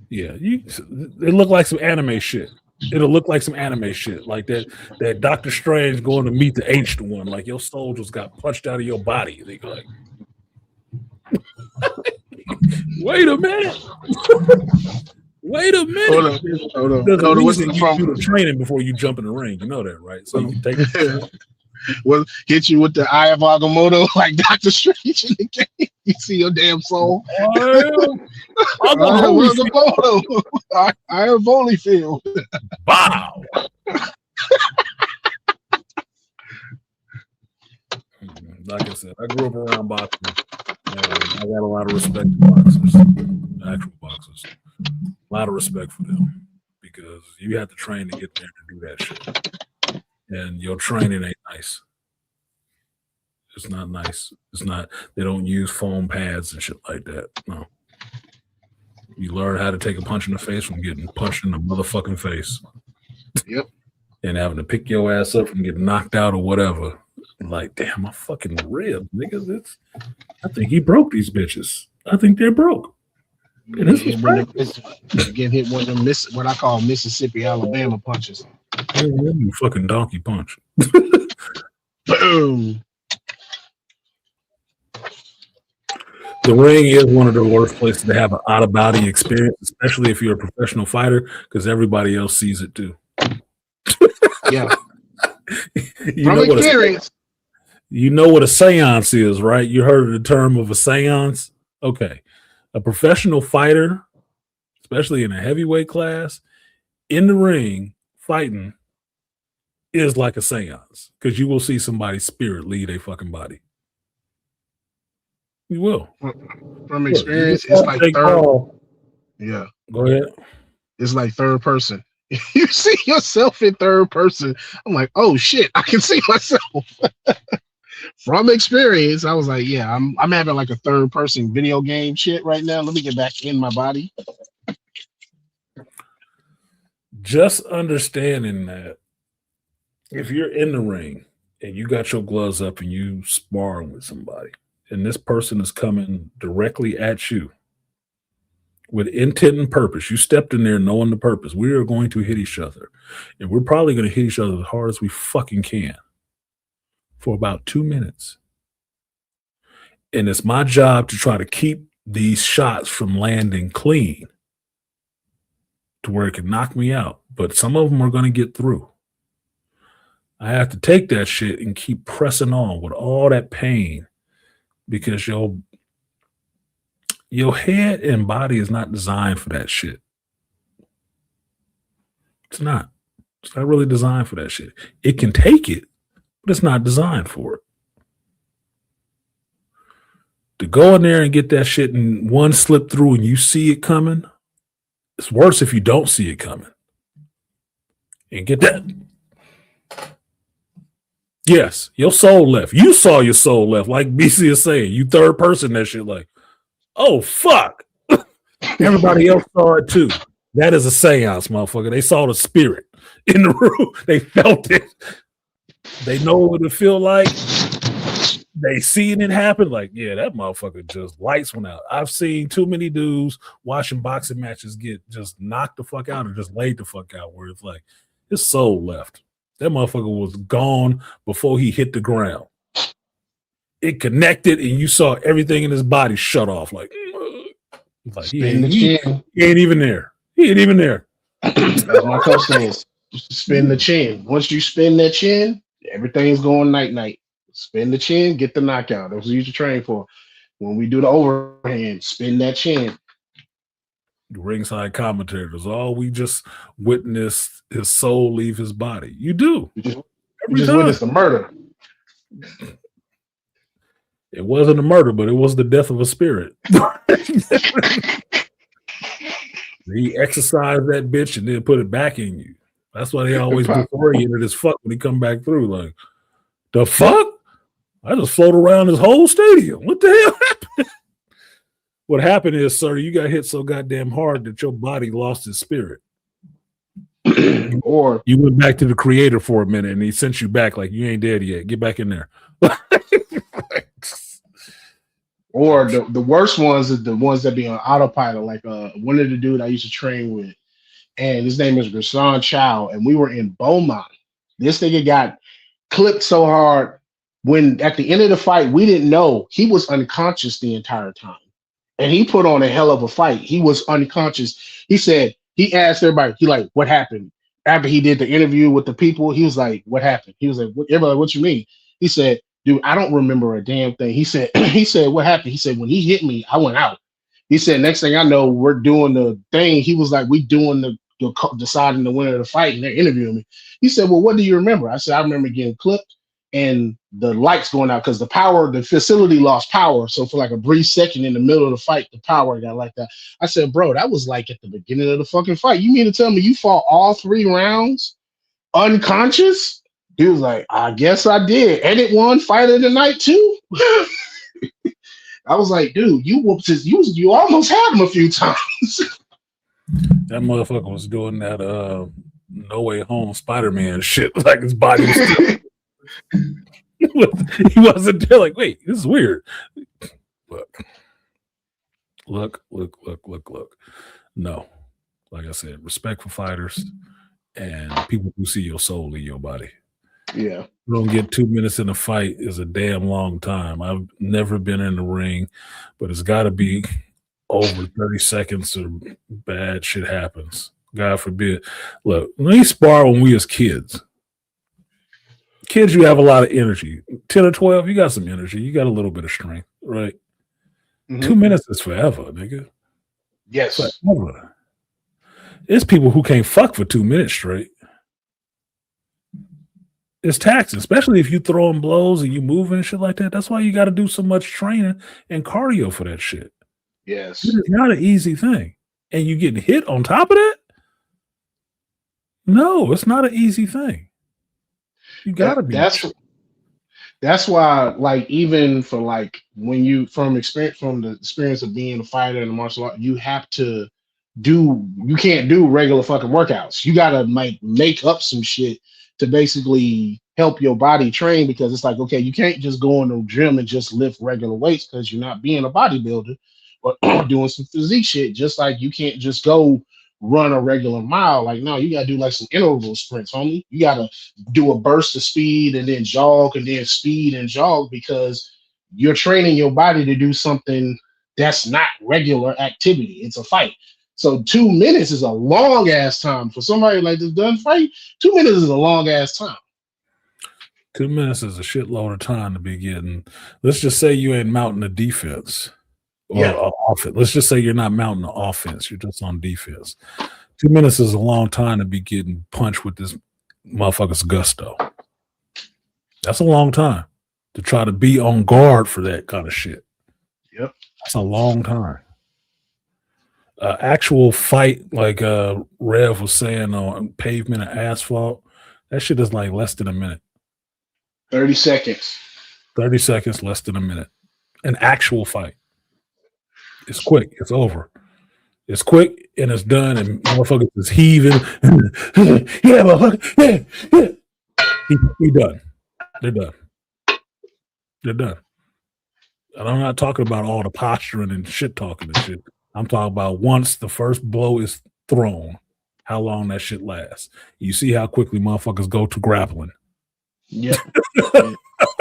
Yeah, it looked like some anime shit. It'll look like some anime shit, like that Doctor Strange going to meet the Ancient One, like your soul just got punched out of your body. They go like, wait a minute. Wait a minute. Hold on. There's a What's reason the you do from? the training before you jump in the ring. You know that, right? So you can take. Well, hit you with the eye of Agamotto like Doctor Strange in the game. You see your damn soul. Agamotto. I am Holyfield. Wow. Like I said, I grew up around boxing, and I got a lot of respect for boxers, actual boxers. A lot of respect for them because you have to train to get there to do that shit. And your training ain't nice. It's not nice. It's not. They don't use foam pads and shit like that. No. You learn how to take a punch in the face from getting punched in the motherfucking face. Yep. And having to pick your ass up from getting knocked out or whatever. Like, damn, my fucking rib, nigga. I think he broke these bitches. I think they're broke. And this is right. Get hit one of them what I call Mississippi, Alabama punches. You fucking donkey punch. Boom. The ring is one of the worst places to have an out-of-body experience, especially if you're a professional fighter, because everybody else sees it too. Yeah. From experience. You know what a seance is, right? You heard of the term of a seance? Okay. A professional fighter, especially in a heavyweight class, in the ring, fighting, is like a seance because you will see somebody's spirit leave a fucking body. You will. From experience, it's like third. Yeah. Go ahead. It's like third person. You see yourself in third person. I'm like, oh shit, I can see myself. From experience, I was like, yeah, I'm having like a third person video game shit right now. Let me get back in my body. Just understanding that if you're in the ring and you got your gloves up and you sparring with somebody, and this person is coming directly at you with intent and purpose. You stepped in there knowing the purpose. We are going to hit each other. And we're probably going to hit each other as hard as we fucking can for about 2 minutes. And it's my job to try to keep these shots from landing clean to where it can knock me out. But some of them are going to get through. I have to take that shit and keep pressing on with all that pain. Because your head and body is not designed for that shit. It's not. It's not really designed for that shit. It can take it, but it's not designed for it. To go in there and get that shit and one slip through and you see it coming, it's worse if you don't see it coming. And get that. Yes, your soul left. You saw your soul left, like BC is saying. You third person that shit like, oh, fuck. Everybody else saw it too. That is a seance, motherfucker. They saw the spirit in the room. They felt it. They know what it feel like. They seen it happen. Like, yeah, that motherfucker just lights went out. I've seen too many dudes watching boxing matches get just knocked the fuck out or just laid the fuck out where it's like his soul left. That motherfucker was gone before he hit the ground. It connected, and you saw everything in his body shut off. Like he ain't even there. He ain't even there. That's my coach says. Spin the chin. Once you spin that chin, everything's going night-night. Spin the chin, get the knockout. That's what you should train for. When we do the overhand, spin that chin. The ringside commentators, we just witnessed his soul leave his body. You do. You just witnessed a murder. It wasn't a murder, but it was the death of a spirit. He exercised that bitch and then put it back in you. That's why they always be oriented as fuck when he come back through. Like, the fuck? I just float around this whole stadium. What the hell happened? What happened is, sir, you got hit so goddamn hard that your body lost its spirit. Or you went back to the creator for a minute and he sent you back like you ain't dead yet. Get back in there. Or the worst ones are the ones that be on autopilot, like one of the dude I used to train with, and his name is Gerson Chow, and we were in Beaumont. This nigga got clipped so hard when at the end of the fight, we didn't know he was unconscious the entire time. And he put on a hell of a fight. He was unconscious. He said, he asked everybody, he like, what happened? After he did the interview with the people, he was like, what happened? He was like, everybody, what you mean? He said, dude, I don't remember a damn thing. He said, he said, what happened? He said, when he hit me, I went out. He said, next thing I know, we're doing the thing. He was like, we doing the deciding the winner of the fight, and they're interviewing me. He said, well, what do you remember? I said, I remember getting clipped and the lights going out because the facility lost power. So for like a brief second in the middle of the fight, the power got like that. I said, bro, that was like at the beginning of the fucking fight. You mean to tell me you fought all 3 rounds unconscious? He was like, I guess I did. And it won fight of the night too. I was like, dude, you almost had him a few times. That motherfucker was doing that No Way Home Spider-Man shit, like his body was still he wasn't there. Like, wait, this is weird. Look. No, like I said, respect for fighters and people who see your soul in your body. Yeah, you don't get 2 minutes in a fight is a damn long time. I've never been in the ring, but it's got to be over 30 seconds or bad shit happens. God forbid. Look, we spar when we was kids. Kids, you have a lot of energy. 10 or 12, you got some energy. You got a little bit of strength, right? 2 minutes is forever, nigga. Yes. Forever. There's people who can't fuck for 2 minutes straight. It's taxing, especially if you throwing blows and you moving and shit like that. That's why you got to do so much training and cardio for that shit. Yes. It is not an easy thing. And you getting hit on top of that? No, it's not an easy thing. You gotta be. That's why, like, even for like when you from the experience of being a fighter in the martial art, you can't do regular fucking workouts. You gotta make up some shit to basically help your body train, because it's like, okay, you can't just go in the gym and just lift regular weights because you're not being a bodybuilder or doing some physique shit. Just like you can't just go run a regular mile. Like, no, you gotta do like some interval sprints, homie. You gotta do a burst of speed and then jog and then speed and jog, because you're training your body to do something that's not regular activity. It's a fight. So 2 minutes is a long ass time for somebody like this done fight. 2 minutes is a long ass time. 2 minutes is a shitload of time to be getting. Let's just say you ain't mounting a defense. Or offense. Let's just say you're not mounting the offense. You're just on defense. 2 minutes is a long time to be getting punched with this motherfucker's gusto. That's a long time to try to be on guard for that kind of shit. Yep. That's a long time. Actual fight, like Rev was saying, on pavement and asphalt, that shit is like less than a minute. 30 seconds. 30 seconds, less than a minute. An actual fight. It's quick. It's over. It's quick and it's done, and motherfuckers is heaving. Yeah, motherfucker. Yeah. He done. They're done. They're done. And I'm not talking about all the posturing and shit talking and shit. I'm talking about once the first blow is thrown, how long that shit lasts. You see how quickly motherfuckers go to grappling. Yeah.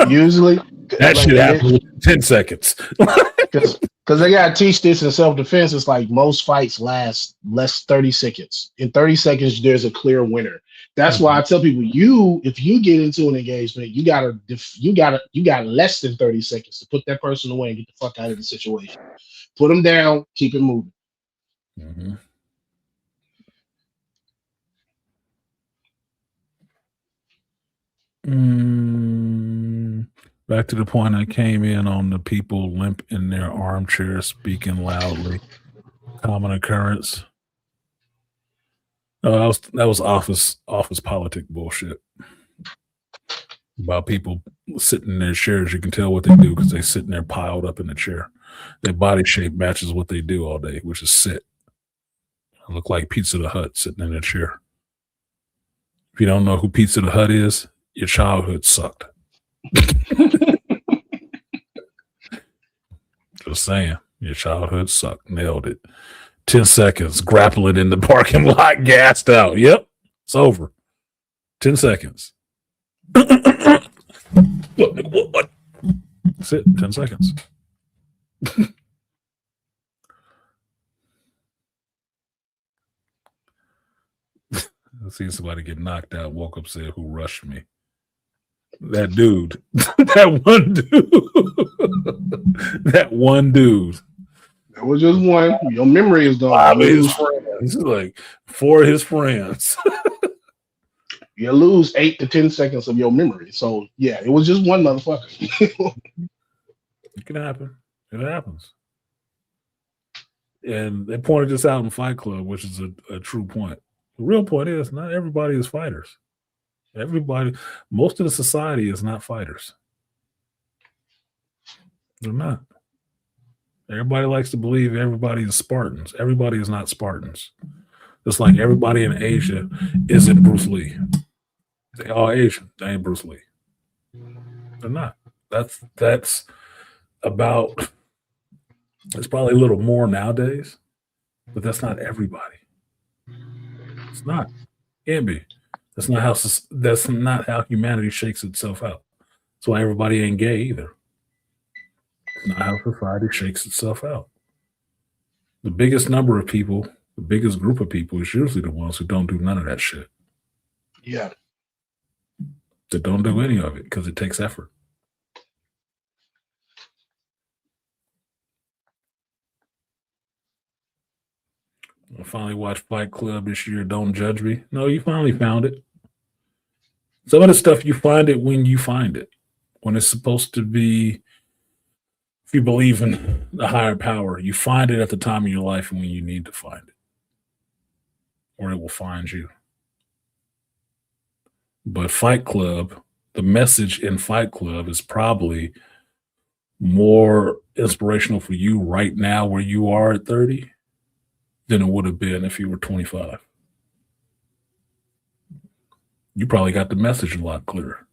Usually that shit happens in 10 seconds. Because they gotta teach this in self-defense. It's like most fights last less 30 seconds. In 30 seconds, there's a clear winner. That's why I tell people, if you get into an engagement, you got less than 30 seconds to put that person away and get the fuck out of the situation. Put them down, keep it moving. Mm-hmm. Back to the point I came in on, the people limp in their armchairs speaking loudly. Common occurrence. That was office politic bullshit. About people sitting in their chairs. You can tell what they do because they sitting there piled up in the chair. Their body shape matches what they do all day, which is sit. I look like Pizza the Hut sitting in a chair. If you don't know who Pizza the Hut is, your childhood sucked. Just saying, your childhood sucked. Nailed it. 10 seconds, grappling in the parking lot, gassed out. Yep, it's over. 10 seconds. What? That's it. 10 seconds. I seen somebody get knocked out, woke up, said, "Who rushed me?" That dude. That one dude. That one dude. There was just one. Your memory is done. Five of his friends. Like 4 of his friends. You lose 8 to 10 seconds of your memory. So yeah, it was just one motherfucker. It can happen. It happens. And they pointed this out in Fight Club, which is a true point. The real point is not everybody is fighters. Most of the society is not fighters. They're not. Everybody likes to believe everybody is Spartans. Everybody is not Spartans. Just like everybody in Asia isn't Bruce Lee. They all Asian. They ain't Bruce Lee. They're not. That's about. It's probably a little more nowadays, but that's not everybody. It's not. Can't be. That's not how humanity shakes itself out. That's why everybody ain't gay either. It's not how society shakes itself out. The biggest number of people, the biggest group of people is usually the ones who don't do none of that shit. Yeah. That don't do any of it because it takes effort. I finally watched Fight Club this year. Don't judge me. No, you finally found it. Some of the stuff you find it when you find it. When it's supposed to be, if you believe in the higher power, you find it at the time of your life and when you need to find it. Or it will find you. But Fight Club, the message in Fight Club is probably more inspirational for you right now where you are at 30 than it would have been if you were 25. You probably got the message a lot clearer.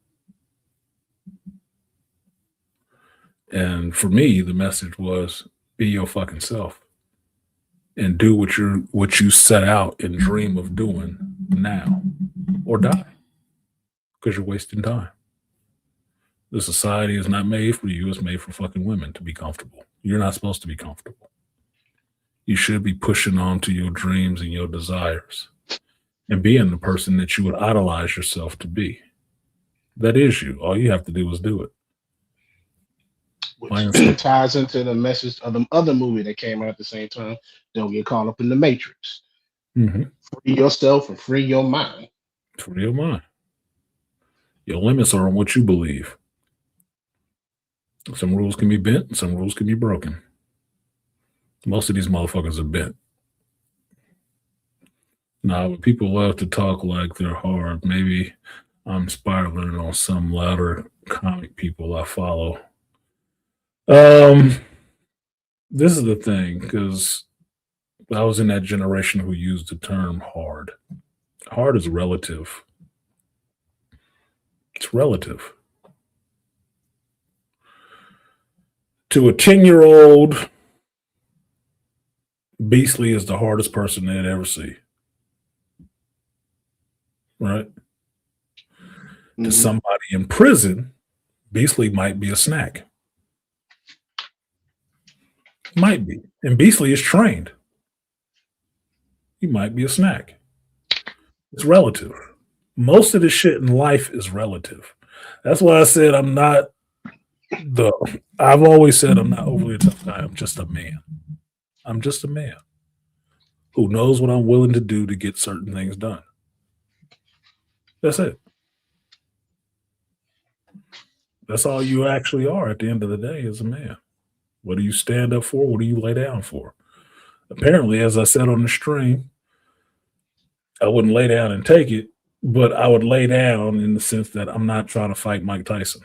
And for me, the message was be your fucking self and do what you set out and dream of doing now or die because you're wasting time. The society is not made for you. It's made for fucking women to be comfortable. You're not supposed to be comfortable. You should be pushing on to your dreams and your desires and being the person that you would idolize yourself to be. That is you. All you have to do is do it. Which ties into the message of the other movie that came out at the same time. Don't get caught up in the matrix. Mm-hmm. Free yourself and free your mind. Free your mind. Your limits are on what you believe. Some rules can be bent, and some rules can be broken. Most of these motherfuckers are bent. Now, people love to talk like they're hard. Maybe I'm spiraling on some louder comic people I follow. This is the thing, because I was in that generation who used the term hard. Hard is relative. It's relative. To a 10-year-old, Beastly is the hardest person they'd ever see. Right? Mm-hmm. To somebody in prison, Beastly might be a snack. Might be. And Beastly is trained. He might be a snack. It's relative. Most of the shit in life is relative. That's why I said I've always said I'm not overly a tough guy. I'm just a man. I'm just a man who knows what I'm willing to do to get certain things done. That's it. That's all you actually are at the end of the day as a man. What do you stand up for? What do you lay down for? Apparently, as I said on the stream, I wouldn't lay down and take it, but I would lay down in the sense that I'm not trying to fight Mike Tyson.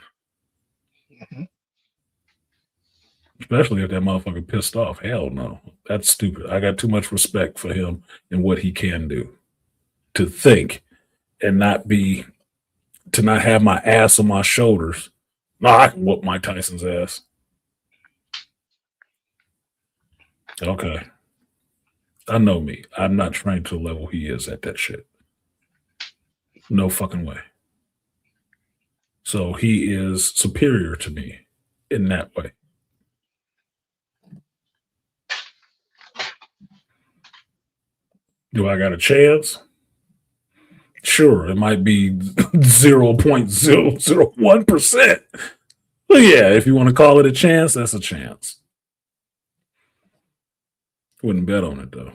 Mm-hmm. Especially if that motherfucker pissed off. Hell no. That's stupid. I got too much respect for him and what he can do. To think and not have my ass on my shoulders. No, I can whoop Mike Tyson's ass. Okay. I know me. I'm not trained to the level he is at that shit. No fucking way. So he is superior to me in that way. Do I got a chance? Sure, it might be 0.001%. But yeah, if you want to call it a chance, that's a chance. Wouldn't bet on it though.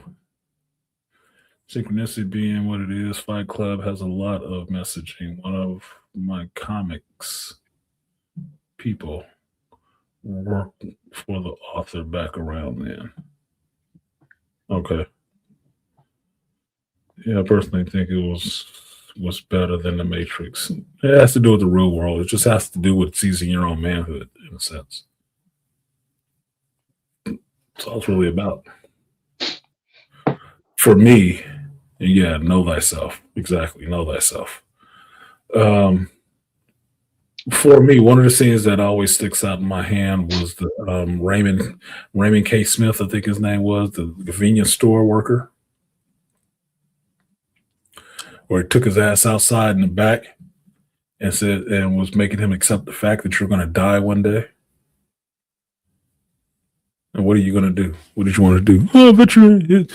Synchronicity being what it is, Fight Club has a lot of messaging. One of my comics people worked for the author back around then. Okay. Yeah, I personally think it was better than the Matrix. It has to do with the real world. It just has to do with seizing your own manhood, in a sense. That's all it's really about. For me, yeah, know thyself. Exactly, know thyself. For me, one of the scenes that always sticks out in my hand was the Raymond K. Smith, I think his name was, the convenience store worker, where he took his ass outside in the back and said, and was making him accept the fact that you're going to die one day. And what are you going to do? What did you want to do? Oh, I bet you it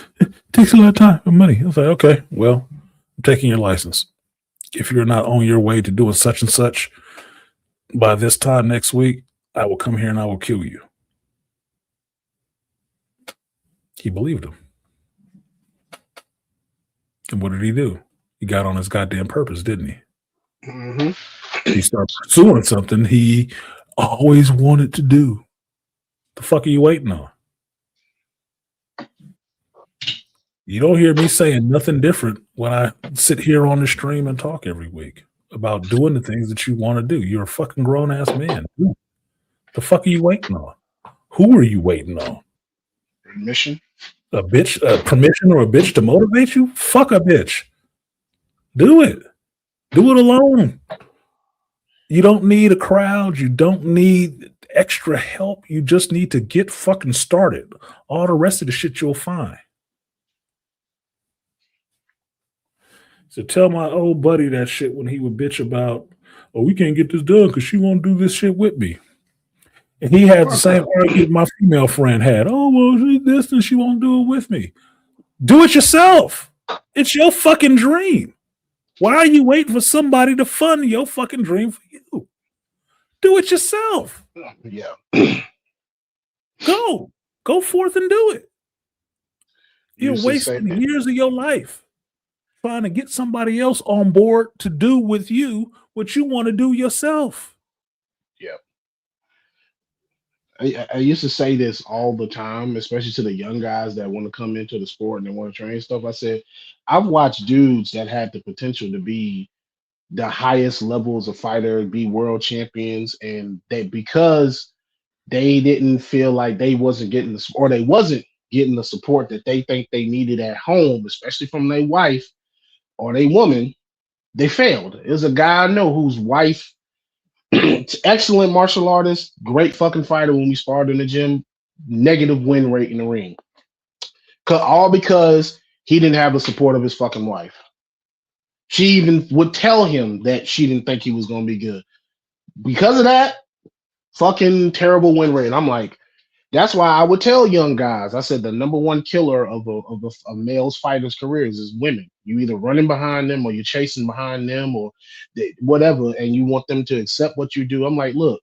takes a lot of time and money. I was like, okay, well, I'm taking your license. If you're not on your way to doing such and such by this time next week, I will come here and I will kill you. He believed him. And what did he do? He got on his goddamn purpose, didn't he? Mm-hmm. He started pursuing something he always wanted to do. The fuck are you waiting on? You don't hear me saying nothing different when I sit here on the stream and talk every week about doing the things that you want to do. You're a fucking grown ass man. The fuck are you waiting on? Who are you waiting on? Permission? A bitch, permission or a bitch to motivate you? Fuck a bitch. Do it. Do it alone. You don't need a crowd. You don't need extra help. You just need to get fucking started. All the rest of the shit you'll find. So tell my old buddy that shit when he would bitch about, oh, we can't get this done because she won't do this shit with me. And he had the same argument my female friend had. Oh, well, she's this and she won't do it with me. Do it yourself. It's your fucking dream. Why are you waiting for somebody to fund your fucking dream for you? Do it yourself. Yeah. Go forth and do it. You're wasting years of your life trying to get somebody else on board to do with you what you want to do yourself. Yeah. I used to say this all the time, especially to the young guys that want to come into the sport and they want to train stuff. I said, I've watched dudes that had the potential to be the highest levels of fighter, be world champions, and they because they didn't feel like they wasn't getting the or they wasn't getting the support that they think they needed at home, especially from their wife or their woman, they failed. There's a guy I know whose wife, excellent martial artist, great fucking fighter when we sparred in the gym, negative win rate in the ring. All because he didn't have the support of his fucking wife. She even would tell him that she didn't think he was going to be good. Because of that, fucking terrible win rate. I'm like, that's why I would tell young guys, I said the number one killer of a male's fighters' careers is women. You either running behind them or you're chasing behind them or whatever, and you want them to accept what you do. I'm like, look,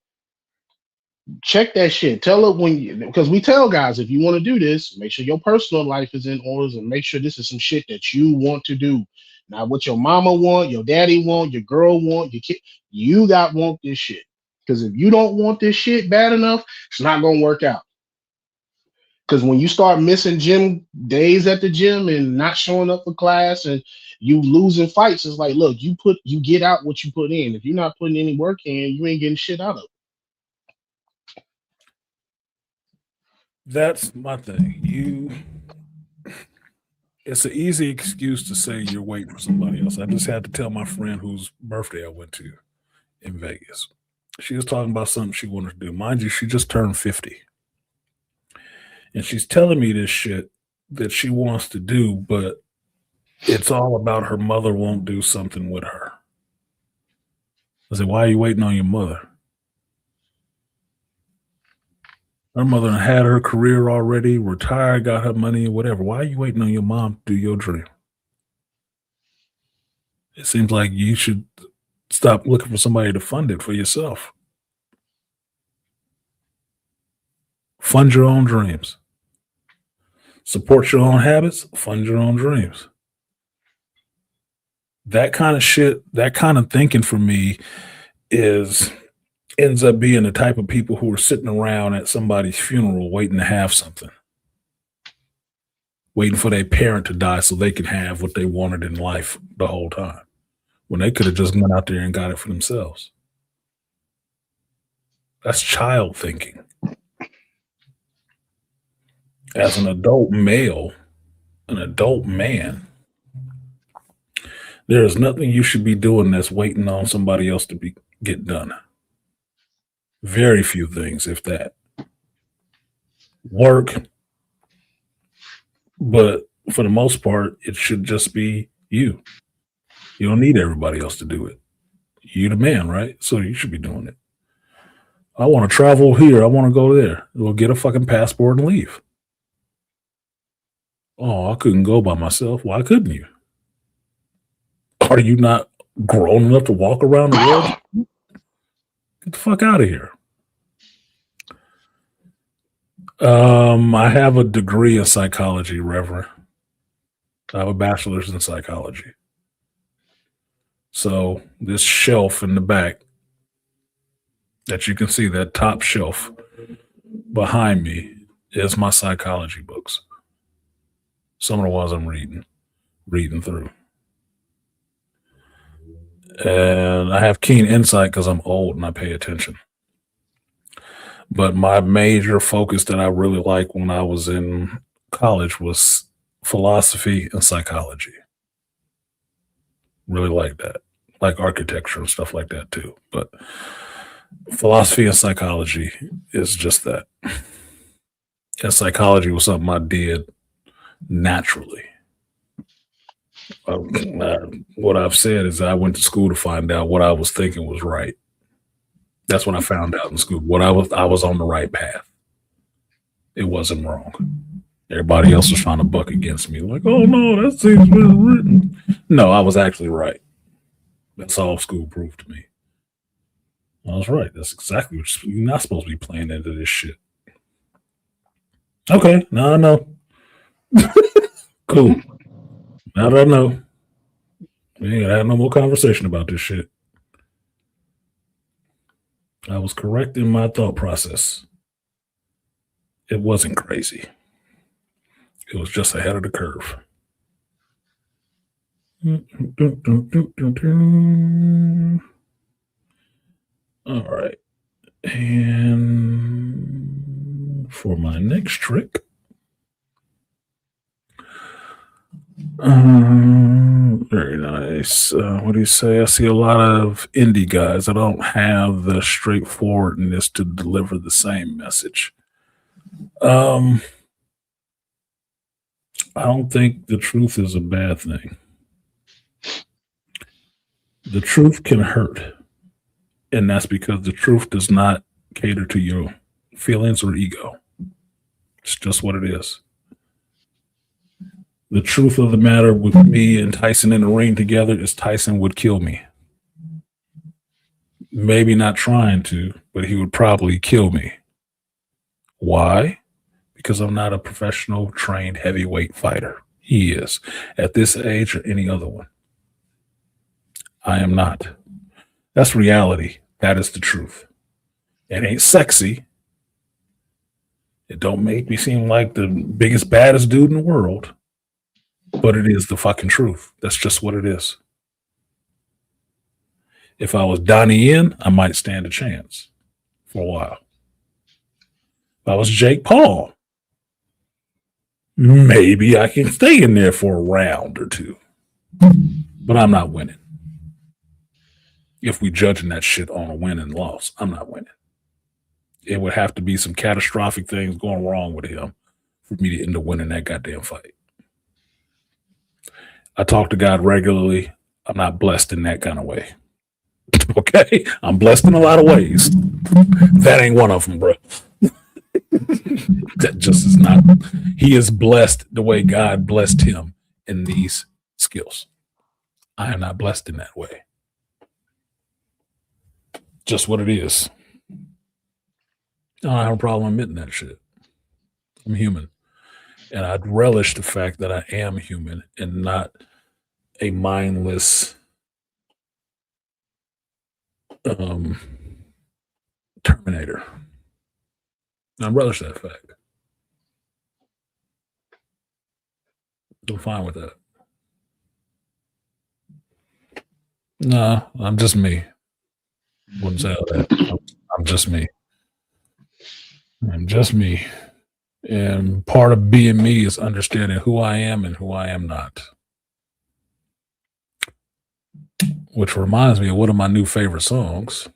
check that shit. Tell it because we tell guys, if you want to do this, make sure your personal life is in order and make sure this is some shit that you want to do. Not what your mama want, your daddy want, your girl want, your kid. You want this shit. Because if you don't want this shit bad enough, it's not going to work out. Because when you start missing gym days at the gym and not showing up for class and you losing fights, it's like, look, you get out what you put in. If you're not putting any work in, you ain't getting shit out of it. That's my thing. It's an easy excuse to say you're waiting for somebody else. I just had to tell my friend whose birthday I went to in Vegas. She was talking about something she wanted to do. Mind you, she just turned 50. And she's telling me this shit that she wants to do, but it's all about her mother won't do something with her. I said, why are you waiting on your mother? Her mother had her career already, retired, got her money or whatever. Why are you waiting on your mom to do your dream? It seems like you should stop looking for somebody to fund it for yourself. Fund your own dreams. Support your own habits. Fund your own dreams. That kind of shit, that kind of thinking for me ends up being the type of people who are sitting around at somebody's funeral waiting to have something, waiting for their parent to die so they can have what they wanted in life the whole time, when they could have just gone out there and got it for themselves. That's child thinking. As an adult male, an adult man, there is nothing you should be doing that's waiting on somebody else to get done. Very few things, if that. Work, but for the most part, it should just be you. You don't need everybody else to do it. You're the man, right? So you should be doing it. I want to travel here. I want to go there. Well, get a fucking passport and leave. Oh, I couldn't go by myself. Why couldn't you? Are you not grown enough to walk around the world? Get the fuck out of here. I have a degree in psychology, Reverend. I have a bachelor's in psychology. So this shelf in the back that you can see, that top shelf behind me, is my psychology books. Some of the ones I'm reading through. And I have keen insight because I'm old and I pay attention. But my major focus that I really liked when I was in college was philosophy and psychology. Really like that. Like architecture and stuff like that too. But philosophy and psychology is just that. And psychology was something I did naturally. What I've said is I went to school to find out what I was thinking was right. That's what I found out in school. I was on the right path. It wasn't wrong. Everybody else was trying to buck against me. Like, oh no, that seems well written. No, I was actually right. That's all school proved to me. I was right. That's exactly what you're not supposed to be playing into this shit. Okay, now I know. Cool. Now that I know, we ain't gonna have no more conversation about this shit. I was correct in my thought process. It wasn't crazy. It was just ahead of the curve. All right. And for my next trick, very nice. What do you say? I see a lot of indie guys that don't have the straightforwardness to deliver the same message. I don't think the truth is a bad thing. The truth can hurt, and that's because the truth does not cater to your feelings or ego. It's just what it is. The truth of the matter with me and Tyson in the ring together is Tyson would kill me. Maybe not trying to, but he would probably kill me. Why? Because I'm not a professional, trained heavyweight fighter. He is. At this age or any other one. I am not. That's reality. That is the truth. It ain't sexy. It don't make me seem like the biggest, baddest dude in the world. But it is the fucking truth. That's just what it is. If I was Donnie Yen, I might stand a chance for a while. If I was Jake Paul, maybe I can stay in there for a round or two. But I'm not winning. If we judging that shit on a win and loss, I'm not winning. It would have to be some catastrophic things going wrong with him for me to end up winning that goddamn fight. I talk to God regularly. I'm not blessed in that kind of way. Okay? I'm blessed in a lot of ways. That ain't one of them, bro. That just is not. He is blessed the way God blessed him in these skills. I am not blessed in that way. Just what it is. I don't have a problem admitting that shit. I'm human. And I'd relish the fact that I am human and not a mindless Terminator. I relish that fact. I'm fine with that. No, I'm just me. Wouldn't say all that. I'm just me. I'm just me. And part of being me is understanding who I am and who I am not. Which reminds me of one of my new favorite songs.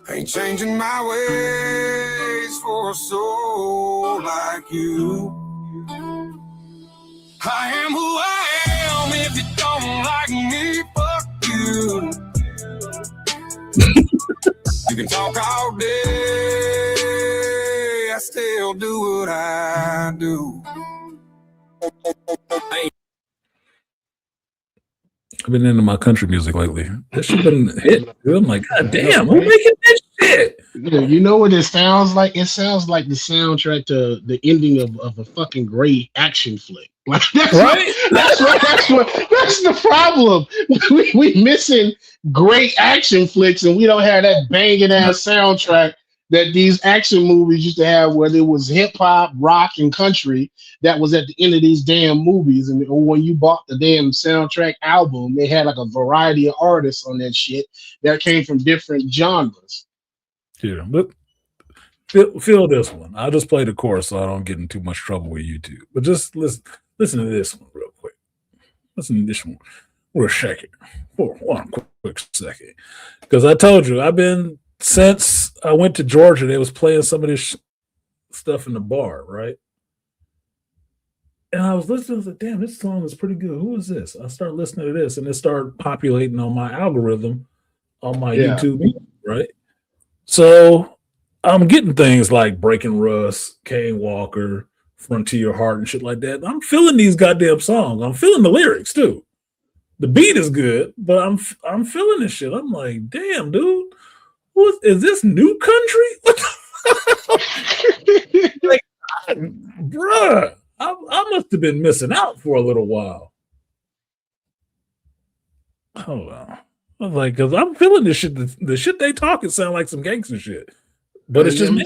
Ain't changing my ways for a soul like you. I am who I am. If you don't like me, fuck you. You can talk all day, I still do what I do. I've been into my country music lately. This shit been hit. Dude. I'm like, God damn, who's making this shit? You know what it sounds like? It sounds like the soundtrack to the ending of a fucking great action flick. Like that's right? That's the problem. We missing great action flicks, and we don't have that banging ass soundtrack that these action movies used to have, where there was hip hop, rock, and country that was at the end of these damn movies. And when you bought the damn soundtrack album, they had like a variety of artists on that shit that came from different genres. Here, look, feel this one. I'll just play the chorus so I don't get in too much trouble with YouTube. But just listen to this one real quick. Listen to this one. We'll shake it for one quick second. Because I told you, I've been, since I went to Georgia, they was playing some of this stuff in the bar, right? And I was listening, I was like, damn, this song is pretty good. Who is this? I started listening to this, and it started populating on my algorithm on my YouTube, right? So I'm getting things like Breaking Rust, Kane Walker, Frontier Heart, and shit like that. I'm feeling these goddamn songs. I'm feeling the lyrics too. The beat is good, but I'm feeling this shit. I'm like, damn, dude, is this new country? Like, bruh, I must have been missing out for a little while. Hold on. I was like, because I'm feeling this shit. The shit they talking sound like some gangster shit, but it's just me.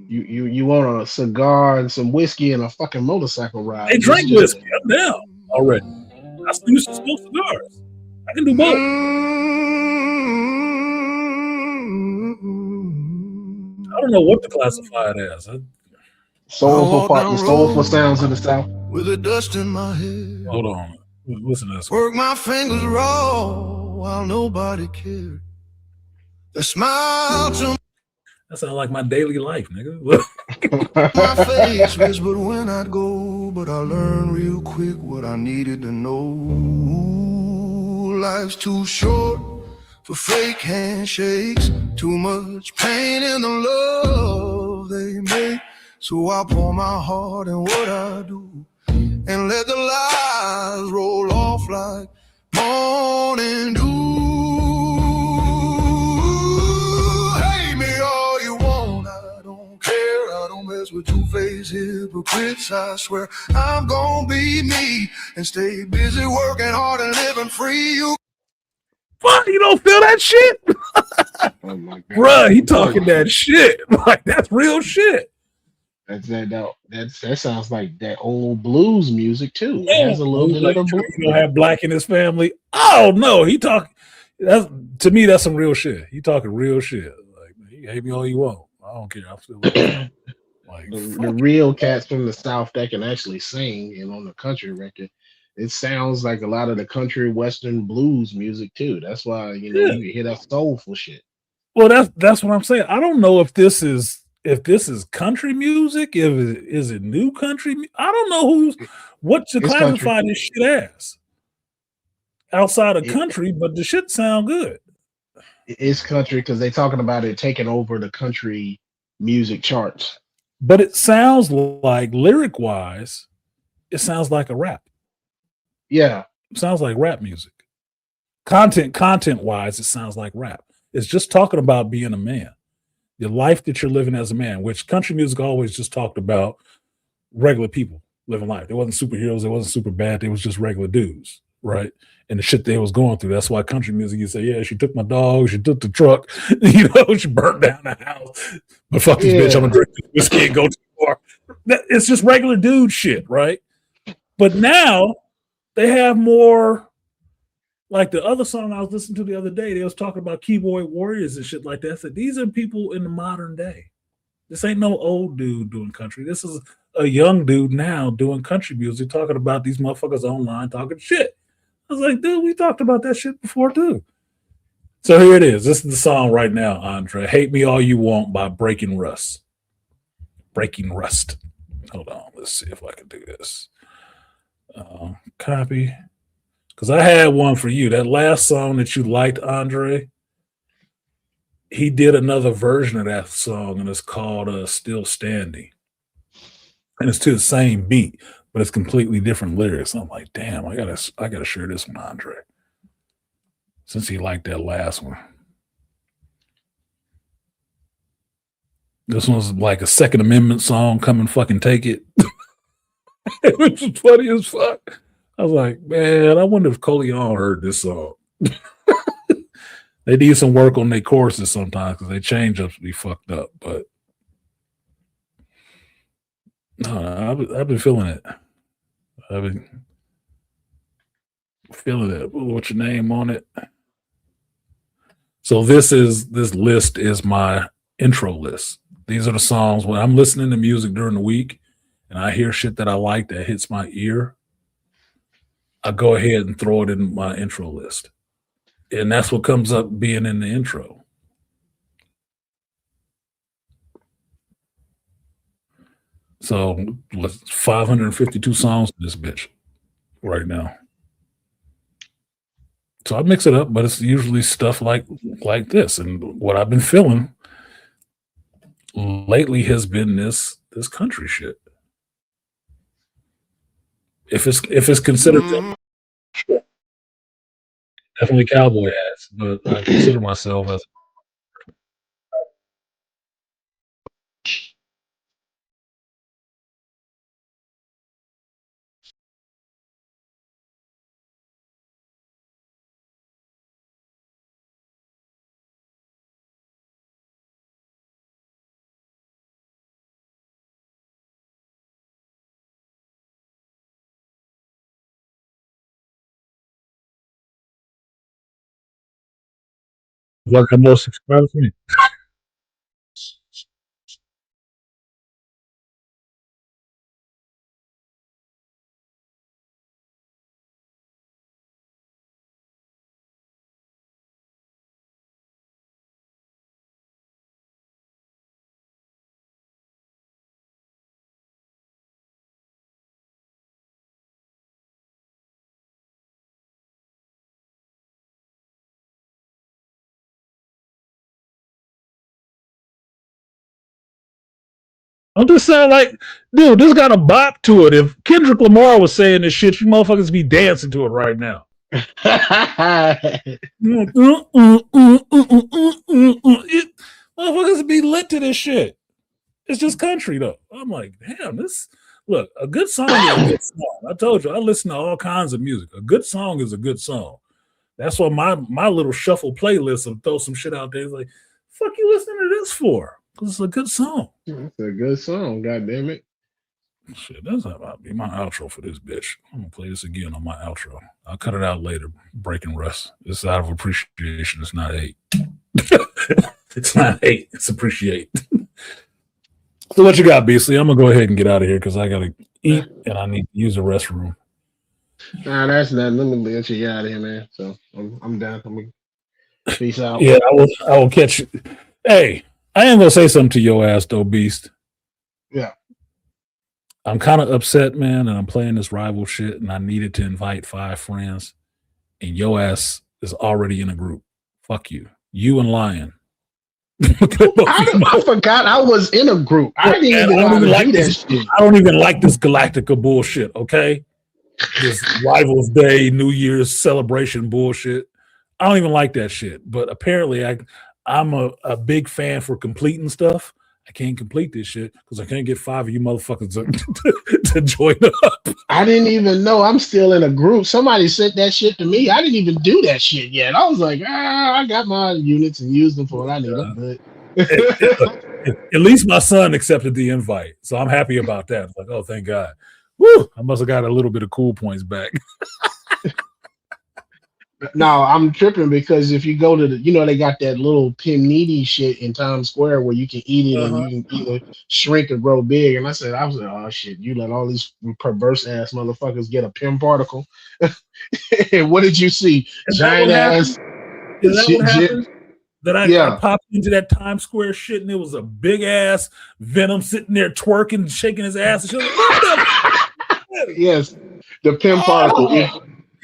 You want a cigar and some whiskey and a fucking motorcycle ride. They drink whiskey. I'm down already. I used to smoke cigars. I can do both. I don't know what to classify it as. Soulful sounds of the South. With the dust in my head. Hold on. Listen to this. Work my fingers raw while nobody cared. The smile to that sounds like my daily life, nigga. my face whispered when I'd go, but I learned real quick what I needed to know. Life's too short for fake handshakes. Too much pain in the love they make. So I pour my heart in what I do and let the lies roll off like morning dew. Hate me all you want, I don't care. I don't mess with two-faced hypocrites. I swear I'm gonna be me and stay busy working hard and living free. Fuck, you don't feel that shit? Oh my God. Bruh, he talking that shit. Like, that's real shit. That sounds like that old blues music too. It has a little bit of the blues. You don't have black in his family. Oh no, he talking. That's, to me, that's some real shit. He talking real shit. Like, you hate me all you want. I don't care. I'm still like the real cats from the South that can actually sing, and on the country record, it sounds like a lot of the country western blues music too. That's why you can hear that soulful shit. Well, that's what I'm saying. I don't know if this is country music. Is it new country? I don't know what to classify this shit as. outside of country, but the shit sound good. It's country because they're talking about it taking over the country music charts. But it sounds like lyric wise, it sounds like a rap. Yeah. It sounds like rap music. Content wise, it sounds like rap. It's just talking about being a man, the life that you're living as a man, which country music always just talked about regular people living life. They wasn't superheroes, they wasn't super bad, they was just regular dudes, right? And the shit they was going through. That's why country music, you say, yeah, she took my dog, she took the truck, you know, she burnt down the house. But fuck this bitch, I'm gonna drink this whiskey and go too far. It's just regular dude shit, right? But now they have more, like the other song I was listening to the other day, they was talking about keyboard warriors and shit like that. I said, these are people in the modern day. This ain't no old dude doing country. This is a young dude now doing country music, talking about these motherfuckers online talking shit. I was like, dude, we talked about that shit before too. So here it is. This is the song right now, Andre. Hate Me All You Want by Breaking Rust. Breaking Rust. Hold on. Let's see if I can do this. Copy. Because I had one for you. That last song that you liked, Andre, he did another version of that song, and it's called Still Standing. And it's to the same beat, but it's completely different lyrics. I'm like, damn, I gotta share this one, Andre. Since he liked that last one. This one's like a Second Amendment song, Come and Fucking Take It. Which is funny as fuck. I was like, man, I wonder if Coleon heard this song. They need some work on their choruses sometimes because they change up to be fucked up. But no, I've been feeling it. I've been feeling it. What's your name on it? So this list is my intro list. These are the songs when I'm listening to music during the week and I hear shit that I like that hits my ear. I go ahead and throw it in my intro list. And that's what comes up being in the intro. So 552 songs in this bitch right now. So I mix it up, but it's usually stuff like this. And what I've been feeling lately has been this country shit. If it's considered definitely cowboy ass, but I consider myself as what the most subscribers to me. Don't this sound like, dude, this got a bop to it. If Kendrick Lamar was saying this shit, you motherfuckers be dancing to it right now. Motherfuckers be lit to this shit. It's just country though. I'm like, damn, look, a good song is a good song. I told you, I listen to all kinds of music. A good song is a good song. That's why my little shuffle playlist will throw some shit out there. It's like, fuck you listening to this for? Because it's a good song. It's a good song, god damn it. Shit, that's about to be my outro for this bitch. I'm gonna play this again on my outro. I'll cut it out later. Breaking Rust. It's out of appreciation. It's not hate. It's not hate. It's appreciate. So what you got, Beasley? I'm gonna go ahead and get out of here because I gotta eat and I need to use the restroom. Nah, that's nothing. Let me let you get out of here, man. So I'm done. I'm gonna peace out. Yeah, I will catch you. Hey, I am gonna say something to your ass though, Beast. Yeah. I'm kind of upset, man, and I'm playing this rival shit, and I needed to invite 5 friends, and your ass is already in a group. Fuck you. You and Lion. I forgot I was in a group. I didn't even know how to do that shit. I don't even like this Galactica bullshit, okay? This Rivals Day, New Year's celebration bullshit. I don't even like that shit. But apparently I'm a big fan for completing stuff. I can't complete this shit because I can't get 5 of you motherfuckers to join up. I didn't even know I'm still in a group. Somebody sent that shit to me. I didn't even do that shit yet. I was like, I got my units and used them for what I need. I'm good. At least my son accepted the invite, so I'm happy about that. Like, oh, thank God. Woo! I must have got a little bit of cool points back. No, I'm tripping because if you go to they got that little Pimniti shit in Times Square where you can eat it and you can either shrink or grow big. And I was like, oh shit, you let all these perverse ass motherfuckers get a Pim particle. And what did you see? Giant ass. Is that what happened? That I popped into that Times Square shit and it was a big ass Venom sitting there twerking, shaking his ass and shit. Yes, the Pim particle.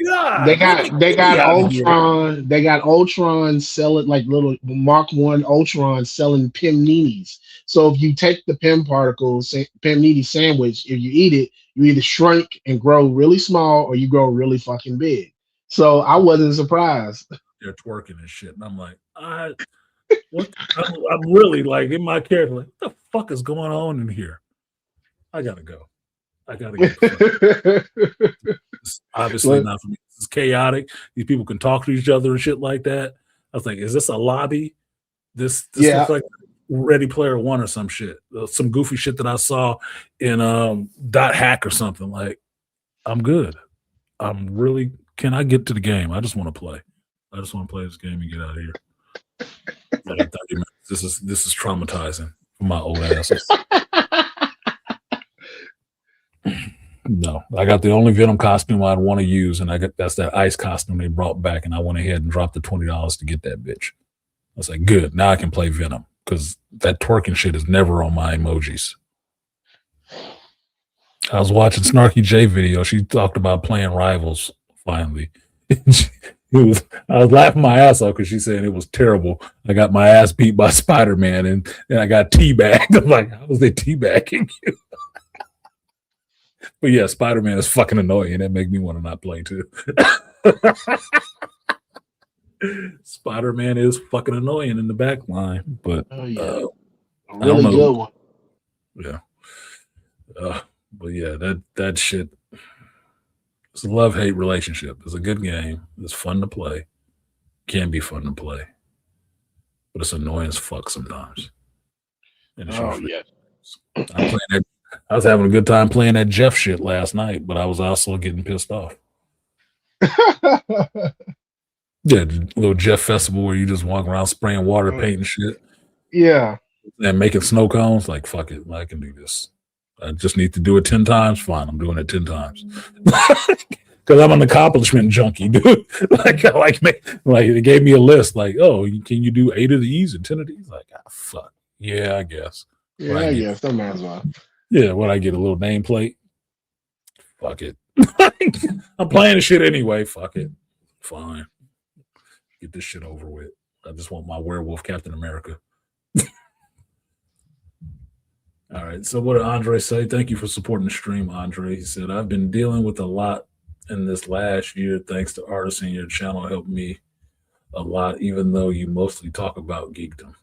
God, they got Ultron. They got Ultron selling like little Mark 1 Ultron selling Pimninis. So if you take the Pim particle Pimniti sandwich, if you eat it, you either shrink and grow really small or you grow really fucking big. So I wasn't surprised. They're twerking and shit, and I'm like, I'm really like in my character, like, what the fuck is going on in here? I gotta go. It's obviously not for me. This is chaotic. These people can talk to each other and shit like that. I was like, is this a lobby? This looks like Ready Player One or some shit. Some goofy shit that I saw in Dot Hack or something. Like, I'm good. Can I get to the game? I just want to play. I just want to play this game and get out of here. Like 30 minutes. This is traumatizing for my old asses. No, I got the only Venom costume I'd want to use, and that's that ice costume they brought back, and I went ahead and dropped the $20 to get that bitch. I was like, good, now I can play Venom, because that twerking shit is never on my emojis. I was watching Snarky J video. She talked about playing Rivals, finally. I was laughing my ass off because she said it was terrible. I got my ass beat by Spider-Man, and I got teabagged. I'm like, how was they teabagging you? But yeah, Spider-Man is fucking annoying. That make me want to not play too. Spider-Man is fucking annoying in the back line, but a really good one. Yeah. But yeah, that shit. It's a love-hate relationship. It's a good game. It's fun to play. Can be fun to play. But it's annoying as fuck sometimes. And I was having a good time playing that Jeff shit last night, but I was also getting pissed off. Yeah, the little Jeff festival where you just walk around spraying water, painting shit. Yeah. And making snow cones. Like, fuck it. I can do this. I just need to do it 10 times. Fine, I'm doing it 10 times. Because I'm an accomplishment junkie, dude. like they gave me a list. Like, oh, can you do 8 of these and 10 of these? Like, fuck. Yeah, I guess. Yeah, I guess. That might as well. Yeah, what I get, a little nameplate? Fuck it. I'm playing the shit anyway. Fuck it. Fine. Get this shit over with. I just want my werewolf Captain America. All right. So what did Andre say? Thank you for supporting the stream, Andre. He said, I've been dealing with a lot in this last year. Thanks to artists in your channel helped me a lot, even though you mostly talk about geekdom.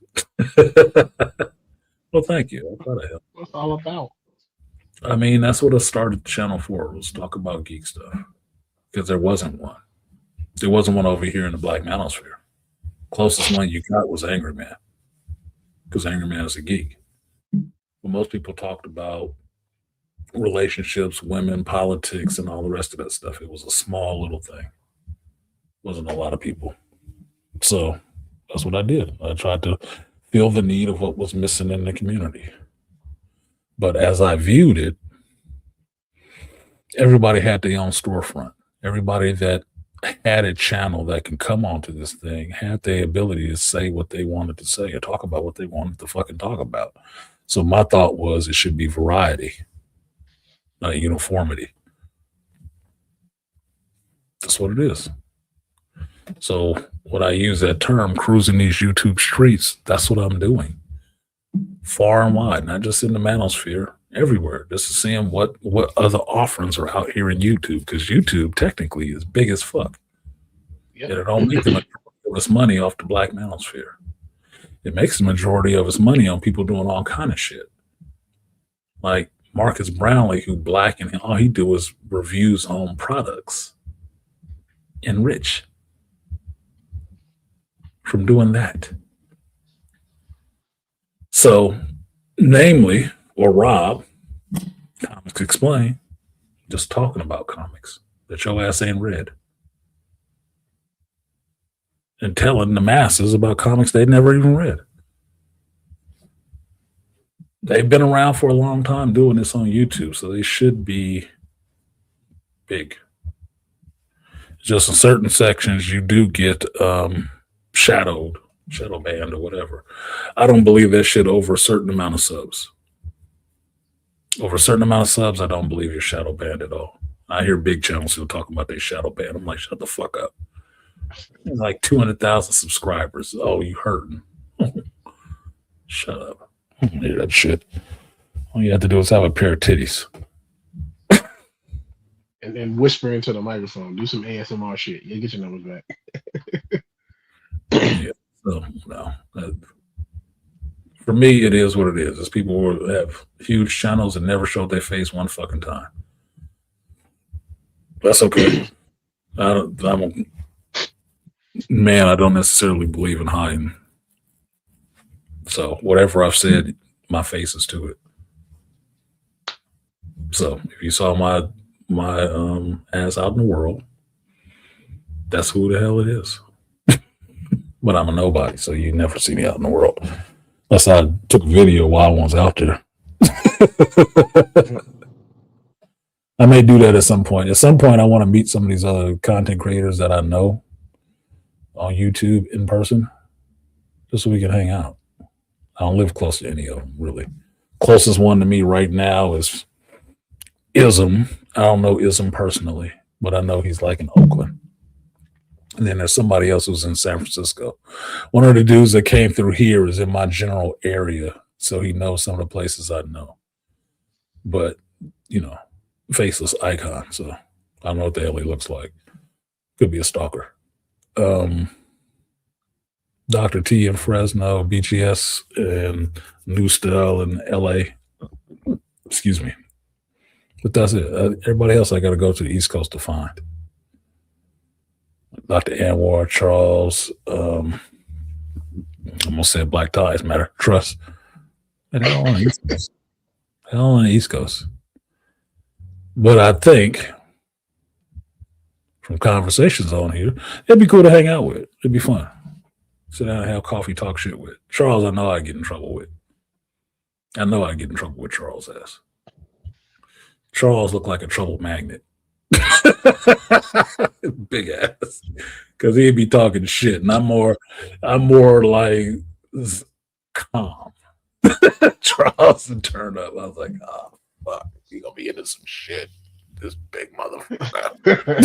Well, thank you. I'm glad I helped. What's all about? I mean, that's what I started the channel for, was talk about geek stuff. Because there wasn't one. There wasn't one over here in the Black Manosphere. Closest one you got was Angry Man. Because Angry Man is a geek. But most people talked about relationships, women, politics, and all the rest of that stuff. It was a small little thing. Wasn't a lot of people. So that's what I did. I tried to fill the need of what was missing in the community. But as I viewed it, everybody had their own storefront. Everybody that had a channel that can come onto this thing had the ability to say what they wanted to say or talk about what they wanted to fucking talk about. So my thought was it should be variety, not uniformity. That's what it is. So when I use that term, cruising these YouTube streets, that's what I'm doing. Far and wide, not just in the manosphere, everywhere. Just seeing what other offerings are out here in YouTube, because YouTube technically is big as fuck. Yep. And it don't make the majority of its money off the black manosphere. It makes the majority of its money on people doing all kind of shit. Like Marcus Brownlee, who black, and all he do is reviews on products. And rich from doing that. So, namely, or Rob, Comics Explain, just talking about comics that your ass ain't read. And telling the masses about comics they never even read. They've been around for a long time doing this on YouTube, so they should be big. Just in certain sections, you do get shadow banned or whatever. I don't believe that shit over a certain amount of subs. Over a certain amount of subs, I don't believe you're shadow banned at all. I hear big channels still talking about they shadow ban. I'm like, shut the fuck up. There's like 200,000 subscribers. Oh, you hurting. Shut up. I don't hear that shit. All you have to do is have a pair of titties. And then whisper into the microphone. Do some ASMR shit. You'll get your numbers back. Yeah. So, no. For me, it is what it is. It's people who have huge channels and never showed their face one fucking time. That's okay. I don't necessarily believe in hiding. So whatever I've said, my face is to it. So if you saw my ass out in the world, that's who the hell it is. But I'm a nobody, so you never see me out in the world. Unless I took a video while I was out there. I may do that at some point. At some point, I want to meet some of these other content creators that I know on YouTube in person, just so we can hang out. I don't live close to any of them, really. Closest one to me right now is Ism. I don't know Ism personally, but I know he's like in Oakland. And then there's somebody else who's in San Francisco. One of the dudes that came through here is in my general area, so he knows some of the places I know. But, you know, faceless icon, so I don't know what the hell he looks like. Could be a stalker. Dr. T in Fresno, BGS, and New Style in LA. Excuse me. But that's it. Everybody else I got to go to the East Coast to find. Dr. Anwar, Charles, I'm going to say Black Ties Matter, Trust. And they're all on the East Coast. They're all on the East Coast. But I think from conversations on here, it'd be cool to hang out with. It'd be fun. Sit down and have coffee, talk shit with. Charles, I know I get in trouble with. I know I get in trouble with Charles' ass. Charles looked like a trouble magnet. Big ass. Because he'd be talking shit. And I'm more like calm. Charles would turn up. I was like, oh, fuck. He gonna be into some shit. This big motherfucker.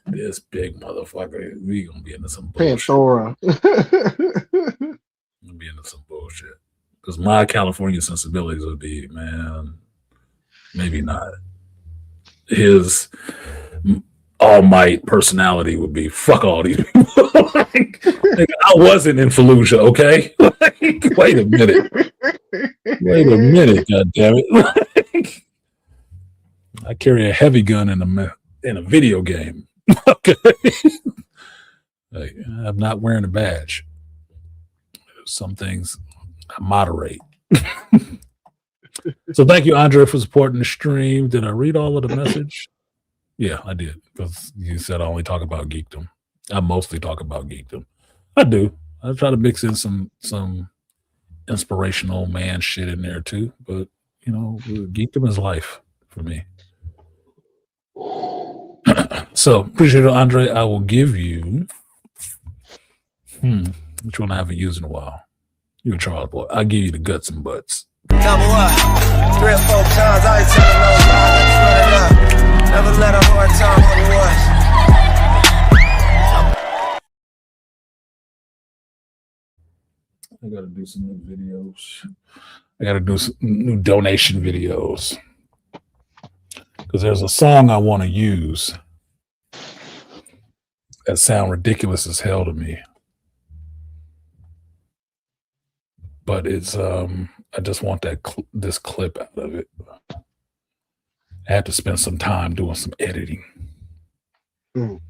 This big motherfucker. We gonna be into some bullshit. Pandora. Gonna be into some bullshit. Because my California sensibilities would be, man, maybe not. His all might personality would be, fuck all these people. Like, I wasn't in Fallujah, okay? Like, wait a minute. Wait a minute, goddammit. Like, I carry a heavy gun in a video game. Okay. Like, I'm not wearing a badge. Some things I moderate. So thank you, Andre, for supporting the stream. Did I read all of the message? Yeah, I did. Because you said I only talk about geekdom. I mostly talk about geekdom. I do. I try to mix in some inspirational man shit in there too. But, you know, geekdom is life for me. So appreciate it, Andre. I will give you which one I haven't used in a while. You're a Charles boy. I'll give you the guts and butts. Number what? 3 or 4 times I ain't telling no lies. Run it up. Never let a hard time on the I got to do some new videos. I got to do some new donation videos because there's a song I want to use that sound ridiculous as hell to me, but it's I just want that this clip out of it. I had to spend some time doing some editing. Where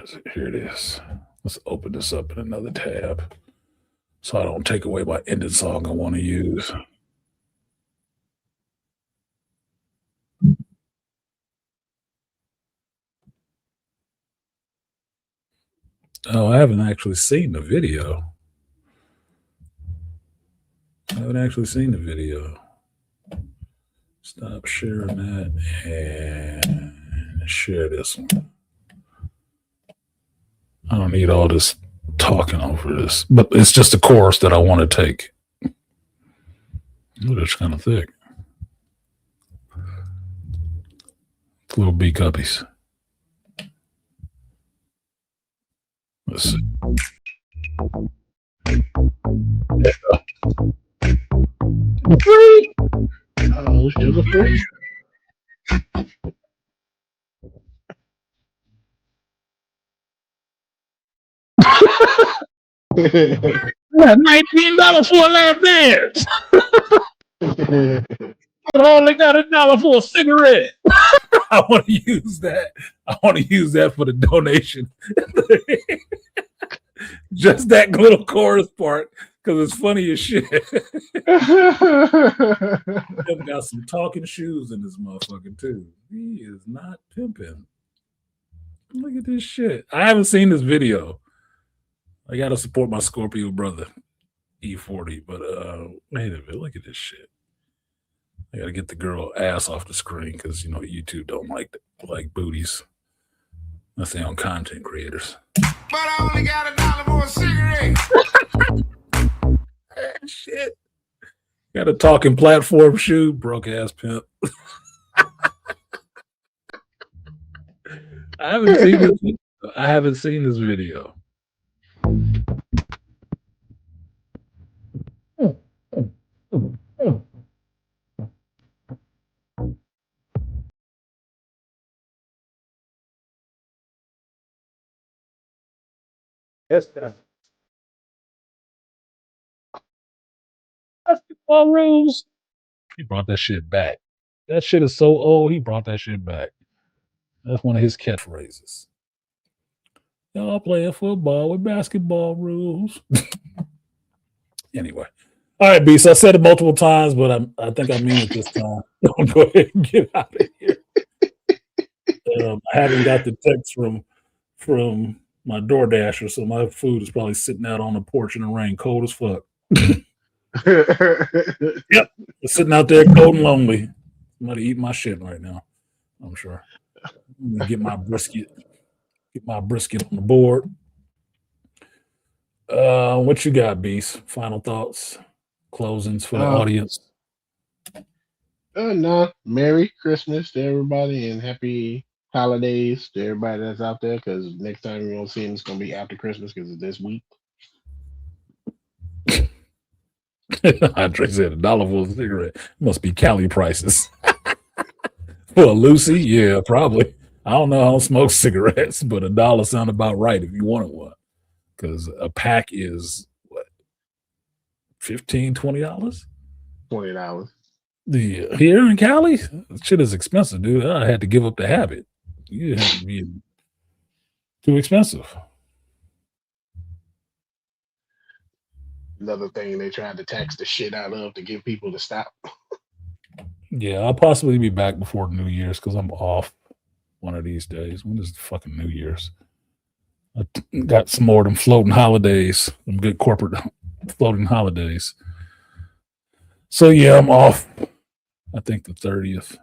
is it? Here it is. Let's open this up in another tab so I don't take away my ending song I want to use. Oh, I haven't actually seen the video. Stop sharing that and share this one. I don't need all this talking over this, but it's just a course that I want to take. Ooh, that's kind of thick. Little B cuppies. Let's see. Free. Oh, sugar free. $19 for a lap dance. I only got $1 for a cigarette. I want to use that. I want to use that for the donation. Just that little chorus part because it's funny as shit. I've got some talking shoes in this motherfucker too. He is not pimping. Look at this shit. I haven't seen this video. I gotta support my Scorpio brother, E40. But wait a minute, look at this shit. I gotta get the girl ass off the screen because you know YouTube don't like booties. That's their own content creators. But I only got $1 for a cigarette. Shit. Got a talking platform shoe, broke ass pimp. I haven't seen this video. Yes, sir. Basketball rules. He brought that shit back. That shit is so old. He brought that shit back. That's one of his catchphrases. Y'all playing football with basketball rules. Anyway. All right, Beast. I said it multiple times, but I think I mean it this time. Go ahead and get out of here. I haven't got the text from my DoorDasher, so my food is probably sitting out on the porch in the rain, cold as fuck. Yep, it's sitting out there cold and lonely. Somebody eating my shit right now, I'm sure. I'm gonna get my brisket on the board. What you got, Beast? Final thoughts, closings for the audience. No, Merry Christmas to everybody and happy holidays to everybody that's out there. Because next time you don't see him, it's gonna be after Christmas because it's this week. Andre said $1 for a cigarette. Must be Cali prices. For a Lucy, yeah, probably. I don't know. I don't smoke cigarettes, but $1 sound about right if you wanted one. Because a pack is what, $15, $20? $20. Yeah, here in Cali, shit is expensive, dude. I had to give up the habit. You had to be too expensive. Another thing they tried to tax the shit out of to get people to stop. Yeah, I'll possibly be back before New Year's because I'm off one of these days. When is the fucking New Year's? I got some more of them floating holidays, some good corporate floating holidays. So yeah, I'm off. I think the 30th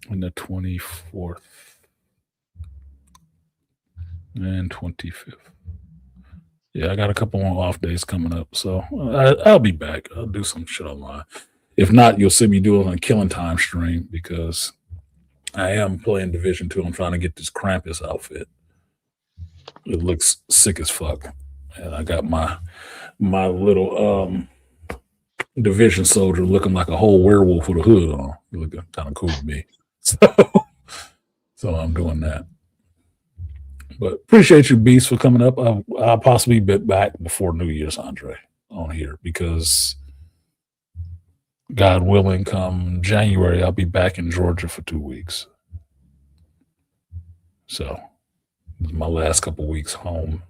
and the 24th and 25th. Yeah, I got a couple more off days coming up, so I'll be back. I'll do some shit online. If not, you'll see me do it on a Killing Time stream because I am playing Division 2. I'm trying to get this Krampus outfit. It looks sick as fuck. And I got my my little division soldier looking like a whole werewolf with a hood on. Looking kind of cool to me. So I'm doing that. But appreciate you, Beast, for coming up. I'll possibly be back before New Year's, Andre, on here because God willing, come January, I'll be back in Georgia for 2 weeks. So this is my last couple weeks home.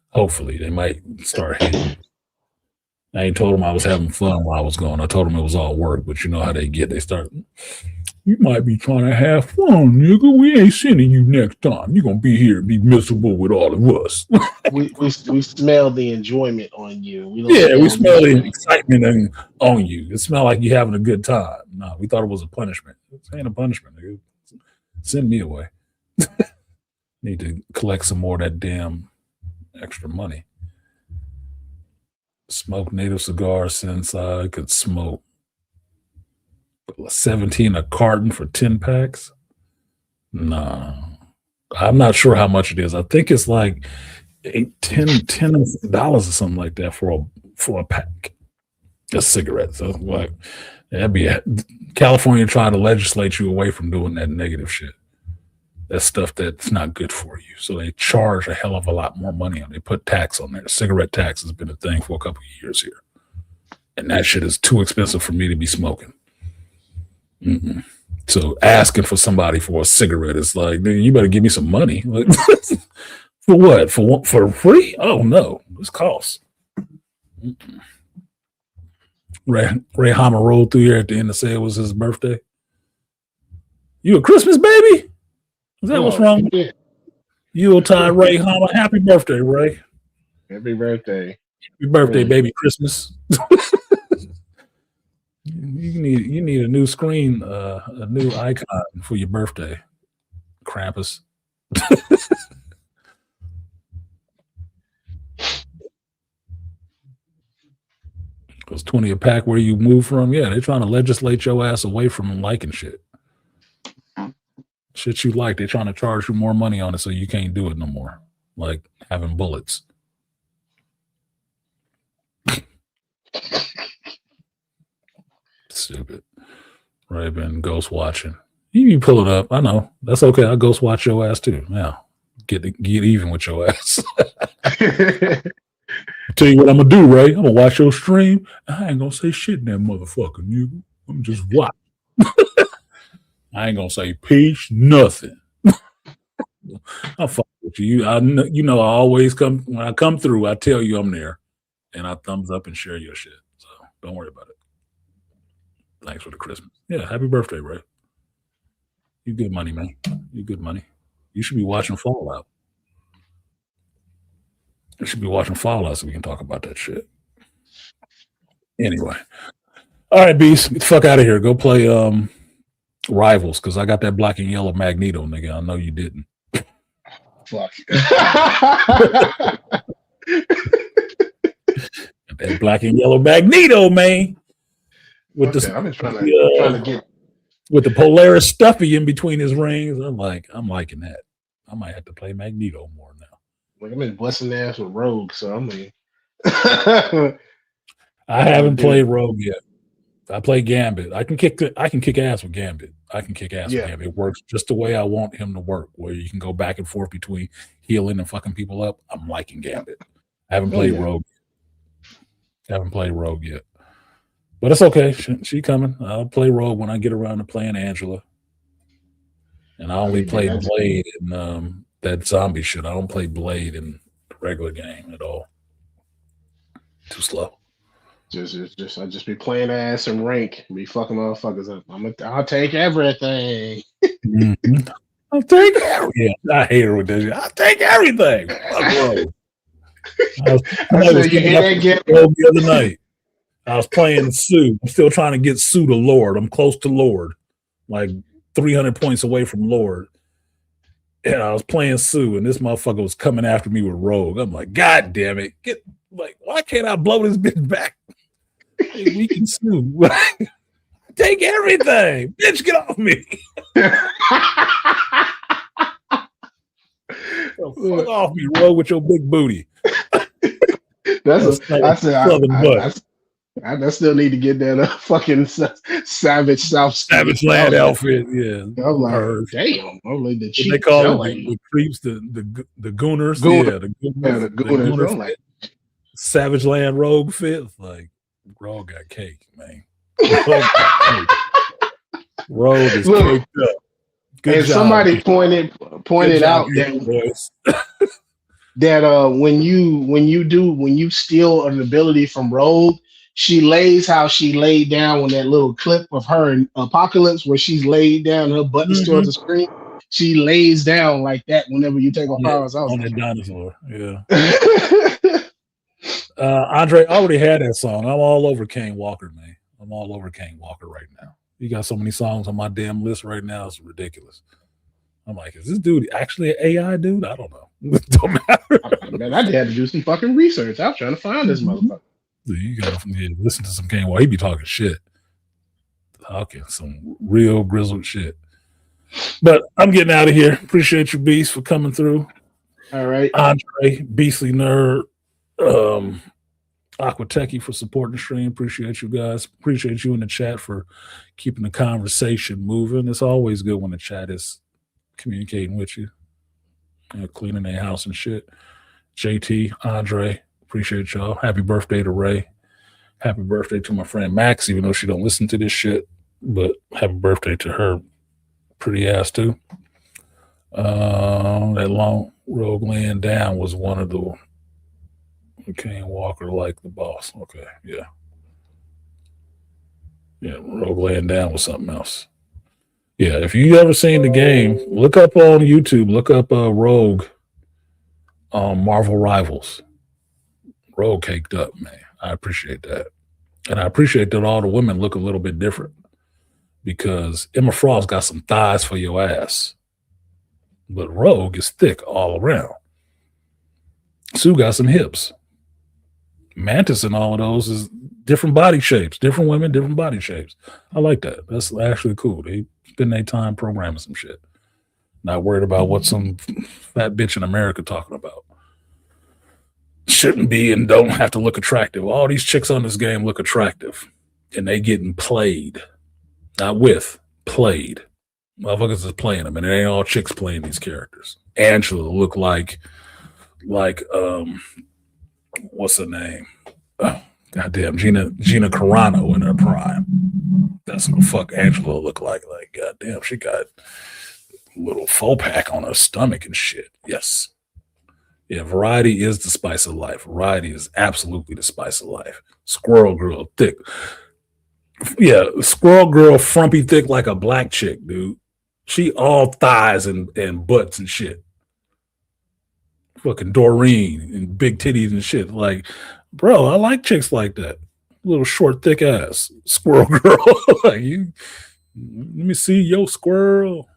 Hopefully, they might start hitting. I ain't told them I was having fun while I was gone. I told them it was all work, but you know how they get. They start, you might be trying to have fun, nigga. We ain't sending you next time. You're going to be here and be miserable with all of us. we smell the enjoyment on you. We smell the excitement on you. It smells like you're having a good time. No, we thought it was a punishment. It ain't a punishment, nigga. Send me away. Need to collect some more of that damn extra money. Smoke native cigars since I could smoke 17 a carton for 10 packs. Nah, I'm not sure how much it is. I think it's like $10 or something like that for a pack, a cigarette. So like that'd be California trying to legislate you away from doing that negative shit. That's stuff that's not good for you. So they charge a hell of a lot more money on it. They put tax on there. Cigarette tax has been a thing for a couple of years here. And that shit is too expensive for me to be smoking. So asking for somebody for a cigarette is like, dude, you better give me some money. Like, for what? For free? Oh, no. This costs. Ray Hama rolled through here at the end to say it was his birthday. You a Christmas baby? Is that what's wrong? Yuletide Ray Hama. Happy birthday, Ray. Happy birthday. Happy birthday, baby Christmas. You need a new screen, a new icon for your birthday, Krampus. Because 20 a pack where you move from, yeah, they're trying to legislate your ass away from liking shit. Shit you like, they're trying to charge you more money on it so you can't do it no more. Like having bullets. Stupid. Right, been ghost watching. You can pull it up. I know. That's okay. I'll ghost watch your ass too. Yeah. Get even with your ass. Tell you what I'm gonna do, Ray. I'm gonna watch your stream. I ain't gonna say shit in that motherfucker, nigga. I'm just watch. I ain't gonna say peace, nothing. I'll fuck with you. I always come when I come through. I tell you I'm there, and I thumbs up and share your shit. So don't worry about it. Thanks for the Christmas. Yeah, happy birthday, Ray. You good money, man. You good money. You should be watching Fallout. You should be watching Fallout so we can talk about that shit. Anyway. All right, Beast. Get the fuck out of here. Go play Rivals, because I got that black and yellow Magneto, nigga. I know you didn't. Fuck. That black and yellow Magneto, man. With okay, the I'm just trying to get with the Polaris stuffy in between his rings. I'm liking that. I might have to play Magneto more now. Like I'm in busting ass with Rogue, so I'm like I haven't played Rogue yet. I play Gambit. I can kick ass with Gambit. With Gambit. It works just the way I want him to work, where you can go back and forth between healing and fucking people up. I'm liking Gambit. I haven't played Rogue. Haven't played Rogue yet. But it's okay. She coming. I'll play Rogue when I get around to playing Angela. And I only play Blade in that zombie shit. I don't play Blade in the regular game at all. Too slow. I just be playing ass and rank, be fucking motherfuckers up. I'll take everything. Mm-hmm. I'll take everything. Yeah, I hate her with this. I'll take everything. Fuck Rogue. The other night. I was playing Sue. I'm still trying to get Sue to Lord. I'm close to Lord, like 300 points away from Lord. And I was playing Sue, and this motherfucker was coming after me with Rogue. I'm like, God damn it. Why can't I blow this bitch back? Hey, we can Sue. Take everything. Bitch, get off me. Fuck off me, Rogue, with your big booty. I said Southern butt. I still need to get that fucking Savage South Savage Land outfit. Yeah. I'm like, Hers. damn. I'm like the What cheap they call selling. it, the creeps, the gooners. Gooners. Yeah, the Yeah, the Gooners. gooner I'm like, Savage Land Rogue fit. Like, Rogue got cake, man. Rogue is caked up. Good and job. somebody pointed out that when you steal an ability from Rogue, she lays how she laid down when that little clip of her in Apocalypse where she's laid down, her buttons towards the screen. She lays down like that whenever you take her powers out. On that dinosaur, yeah. Andre already had that song. I'm all over Kane Walker, man. I'm all over Kane Walker right now. You got so many songs on my damn list right now. It's ridiculous. I'm like, is this dude actually an AI dude? I don't know. It don't matter. Man, I had to do some fucking research. I was trying to find this motherfucker. You gotta listen to some Kane Walker. He be talking shit. Talking some real grizzled shit. But I'm getting out of here. Appreciate you, Beast, for coming through. All right. Andre, Beastly Nerd, Aquatechy for supporting the stream. Appreciate you guys. Appreciate you in the chat for keeping the conversation moving. It's always good when the chat is communicating with you, cleaning their house and shit. JT, Andre, appreciate y'all. Happy birthday to Ray. Happy birthday to my friend Max, even though she don't listen to this shit. But happy birthday to her pretty ass too. That long Rogue laying down was one of the Kane Walker like the boss. Okay, yeah. Yeah, Rogue laying down was something else. Yeah, if you ever seen the game, look up on YouTube, look up Rogue Marvel Rivals. Rogue caked up, man. I appreciate that. And I appreciate that all the women look a little bit different because Emma Frost got some thighs for your ass. But Rogue is thick all around. Sue got some hips. Mantis and all of those is different body shapes, different women, different body shapes. I like that. That's actually cool. They spend their time programming some shit. Not worried about what some fat bitch in America talking about. Shouldn't be and don't have to look attractive. All these chicks on this game look attractive. And they getting played. Not with, played. Motherfuckers is playing them. And it ain't all chicks playing these characters. Angela look like what's her name? Oh, goddamn, Gina Carano in her prime. That's what the fuck Angela look like. Like, goddamn, she got a little faux pack on her stomach and shit. Yes. Yeah, variety is the spice of life. Variety is absolutely the spice of life. Squirrel girl, thick. Yeah, squirrel girl, frumpy thick like a black chick, dude. She all thighs and butts and shit. Fucking Doreen and big titties and shit. Like, bro, I like chicks like that. Little short, thick ass squirrel girl. Like, you, let me see your squirrel.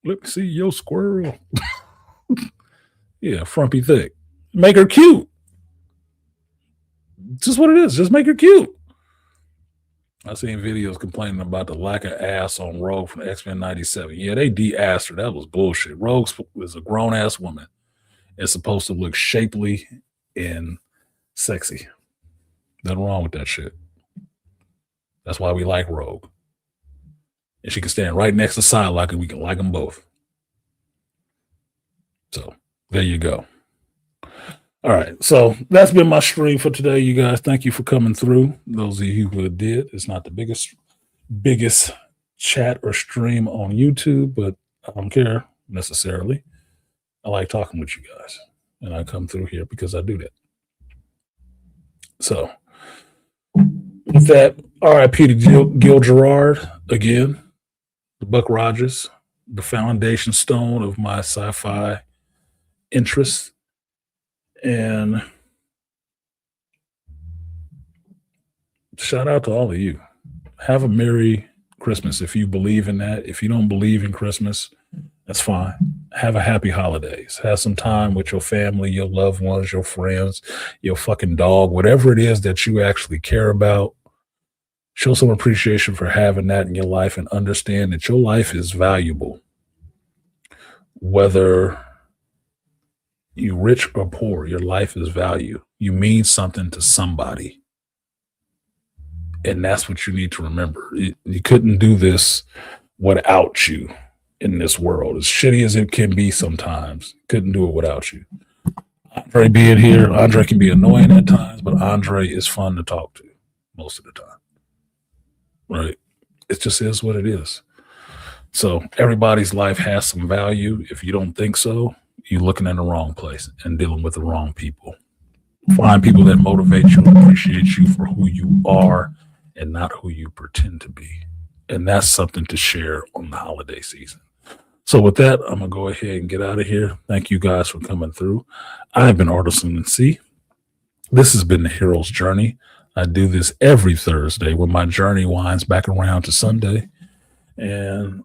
Let me see your squirrel. Yeah, frumpy thick. Make her cute. Just what it is. Just make her cute. I seen videos complaining about the lack of ass on Rogue from X-Men 97. Yeah, they de-assed her. That was bullshit. Rogue is a grown-ass woman. It's supposed to look shapely and sexy. Nothing wrong with that shit. That's why we like Rogue. And she can stand right next to Psylocke and we can like them both. So, there you go. All right. So, that's been my stream for today, you guys. Thank you for coming through. Those of you who did. It's not the biggest chat or stream on YouTube, but I don't care necessarily. I like talking with you guys. And I come through here because I do that. So, with that, RIP to Gil Gerard again, the Buck Rogers, the foundation stone of my sci-fi interests. And shout out to all of you. Have a Merry Christmas if you believe in that. If you don't believe in Christmas, that's fine. Have a happy holidays. Have some time with your family, your loved ones, your friends, your fucking dog, whatever it is that you actually care about. Show some appreciation for having that in your life and understand that your life is valuable. Whether You rich or poor, your life is value. You mean something to somebody. And that's what you need to remember. You couldn't do this without you in this world. As shitty as it can be sometimes, couldn't do it without you. Andre being here, Andre can be annoying at times, but Andre is fun to talk to most of the time. Right? It just is what it is. So everybody's life has some value. If you don't think so, you're looking in the wrong place and dealing with the wrong people. Find people that motivate you and appreciate you for who you are and not who you pretend to be. And that's something to share on the holiday season. So with that, I'm going to go ahead and get out of here. Thank you guys for coming through. I've been Artisan and C. This has been the Hero's Journey. I do this every Thursday when my journey winds back around to Sunday. And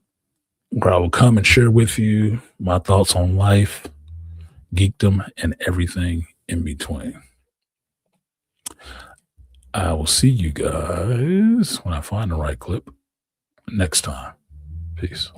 where I will come and share with you my thoughts on life, geekdom, and everything in between. I will see you guys when I find the right clip next time. Peace.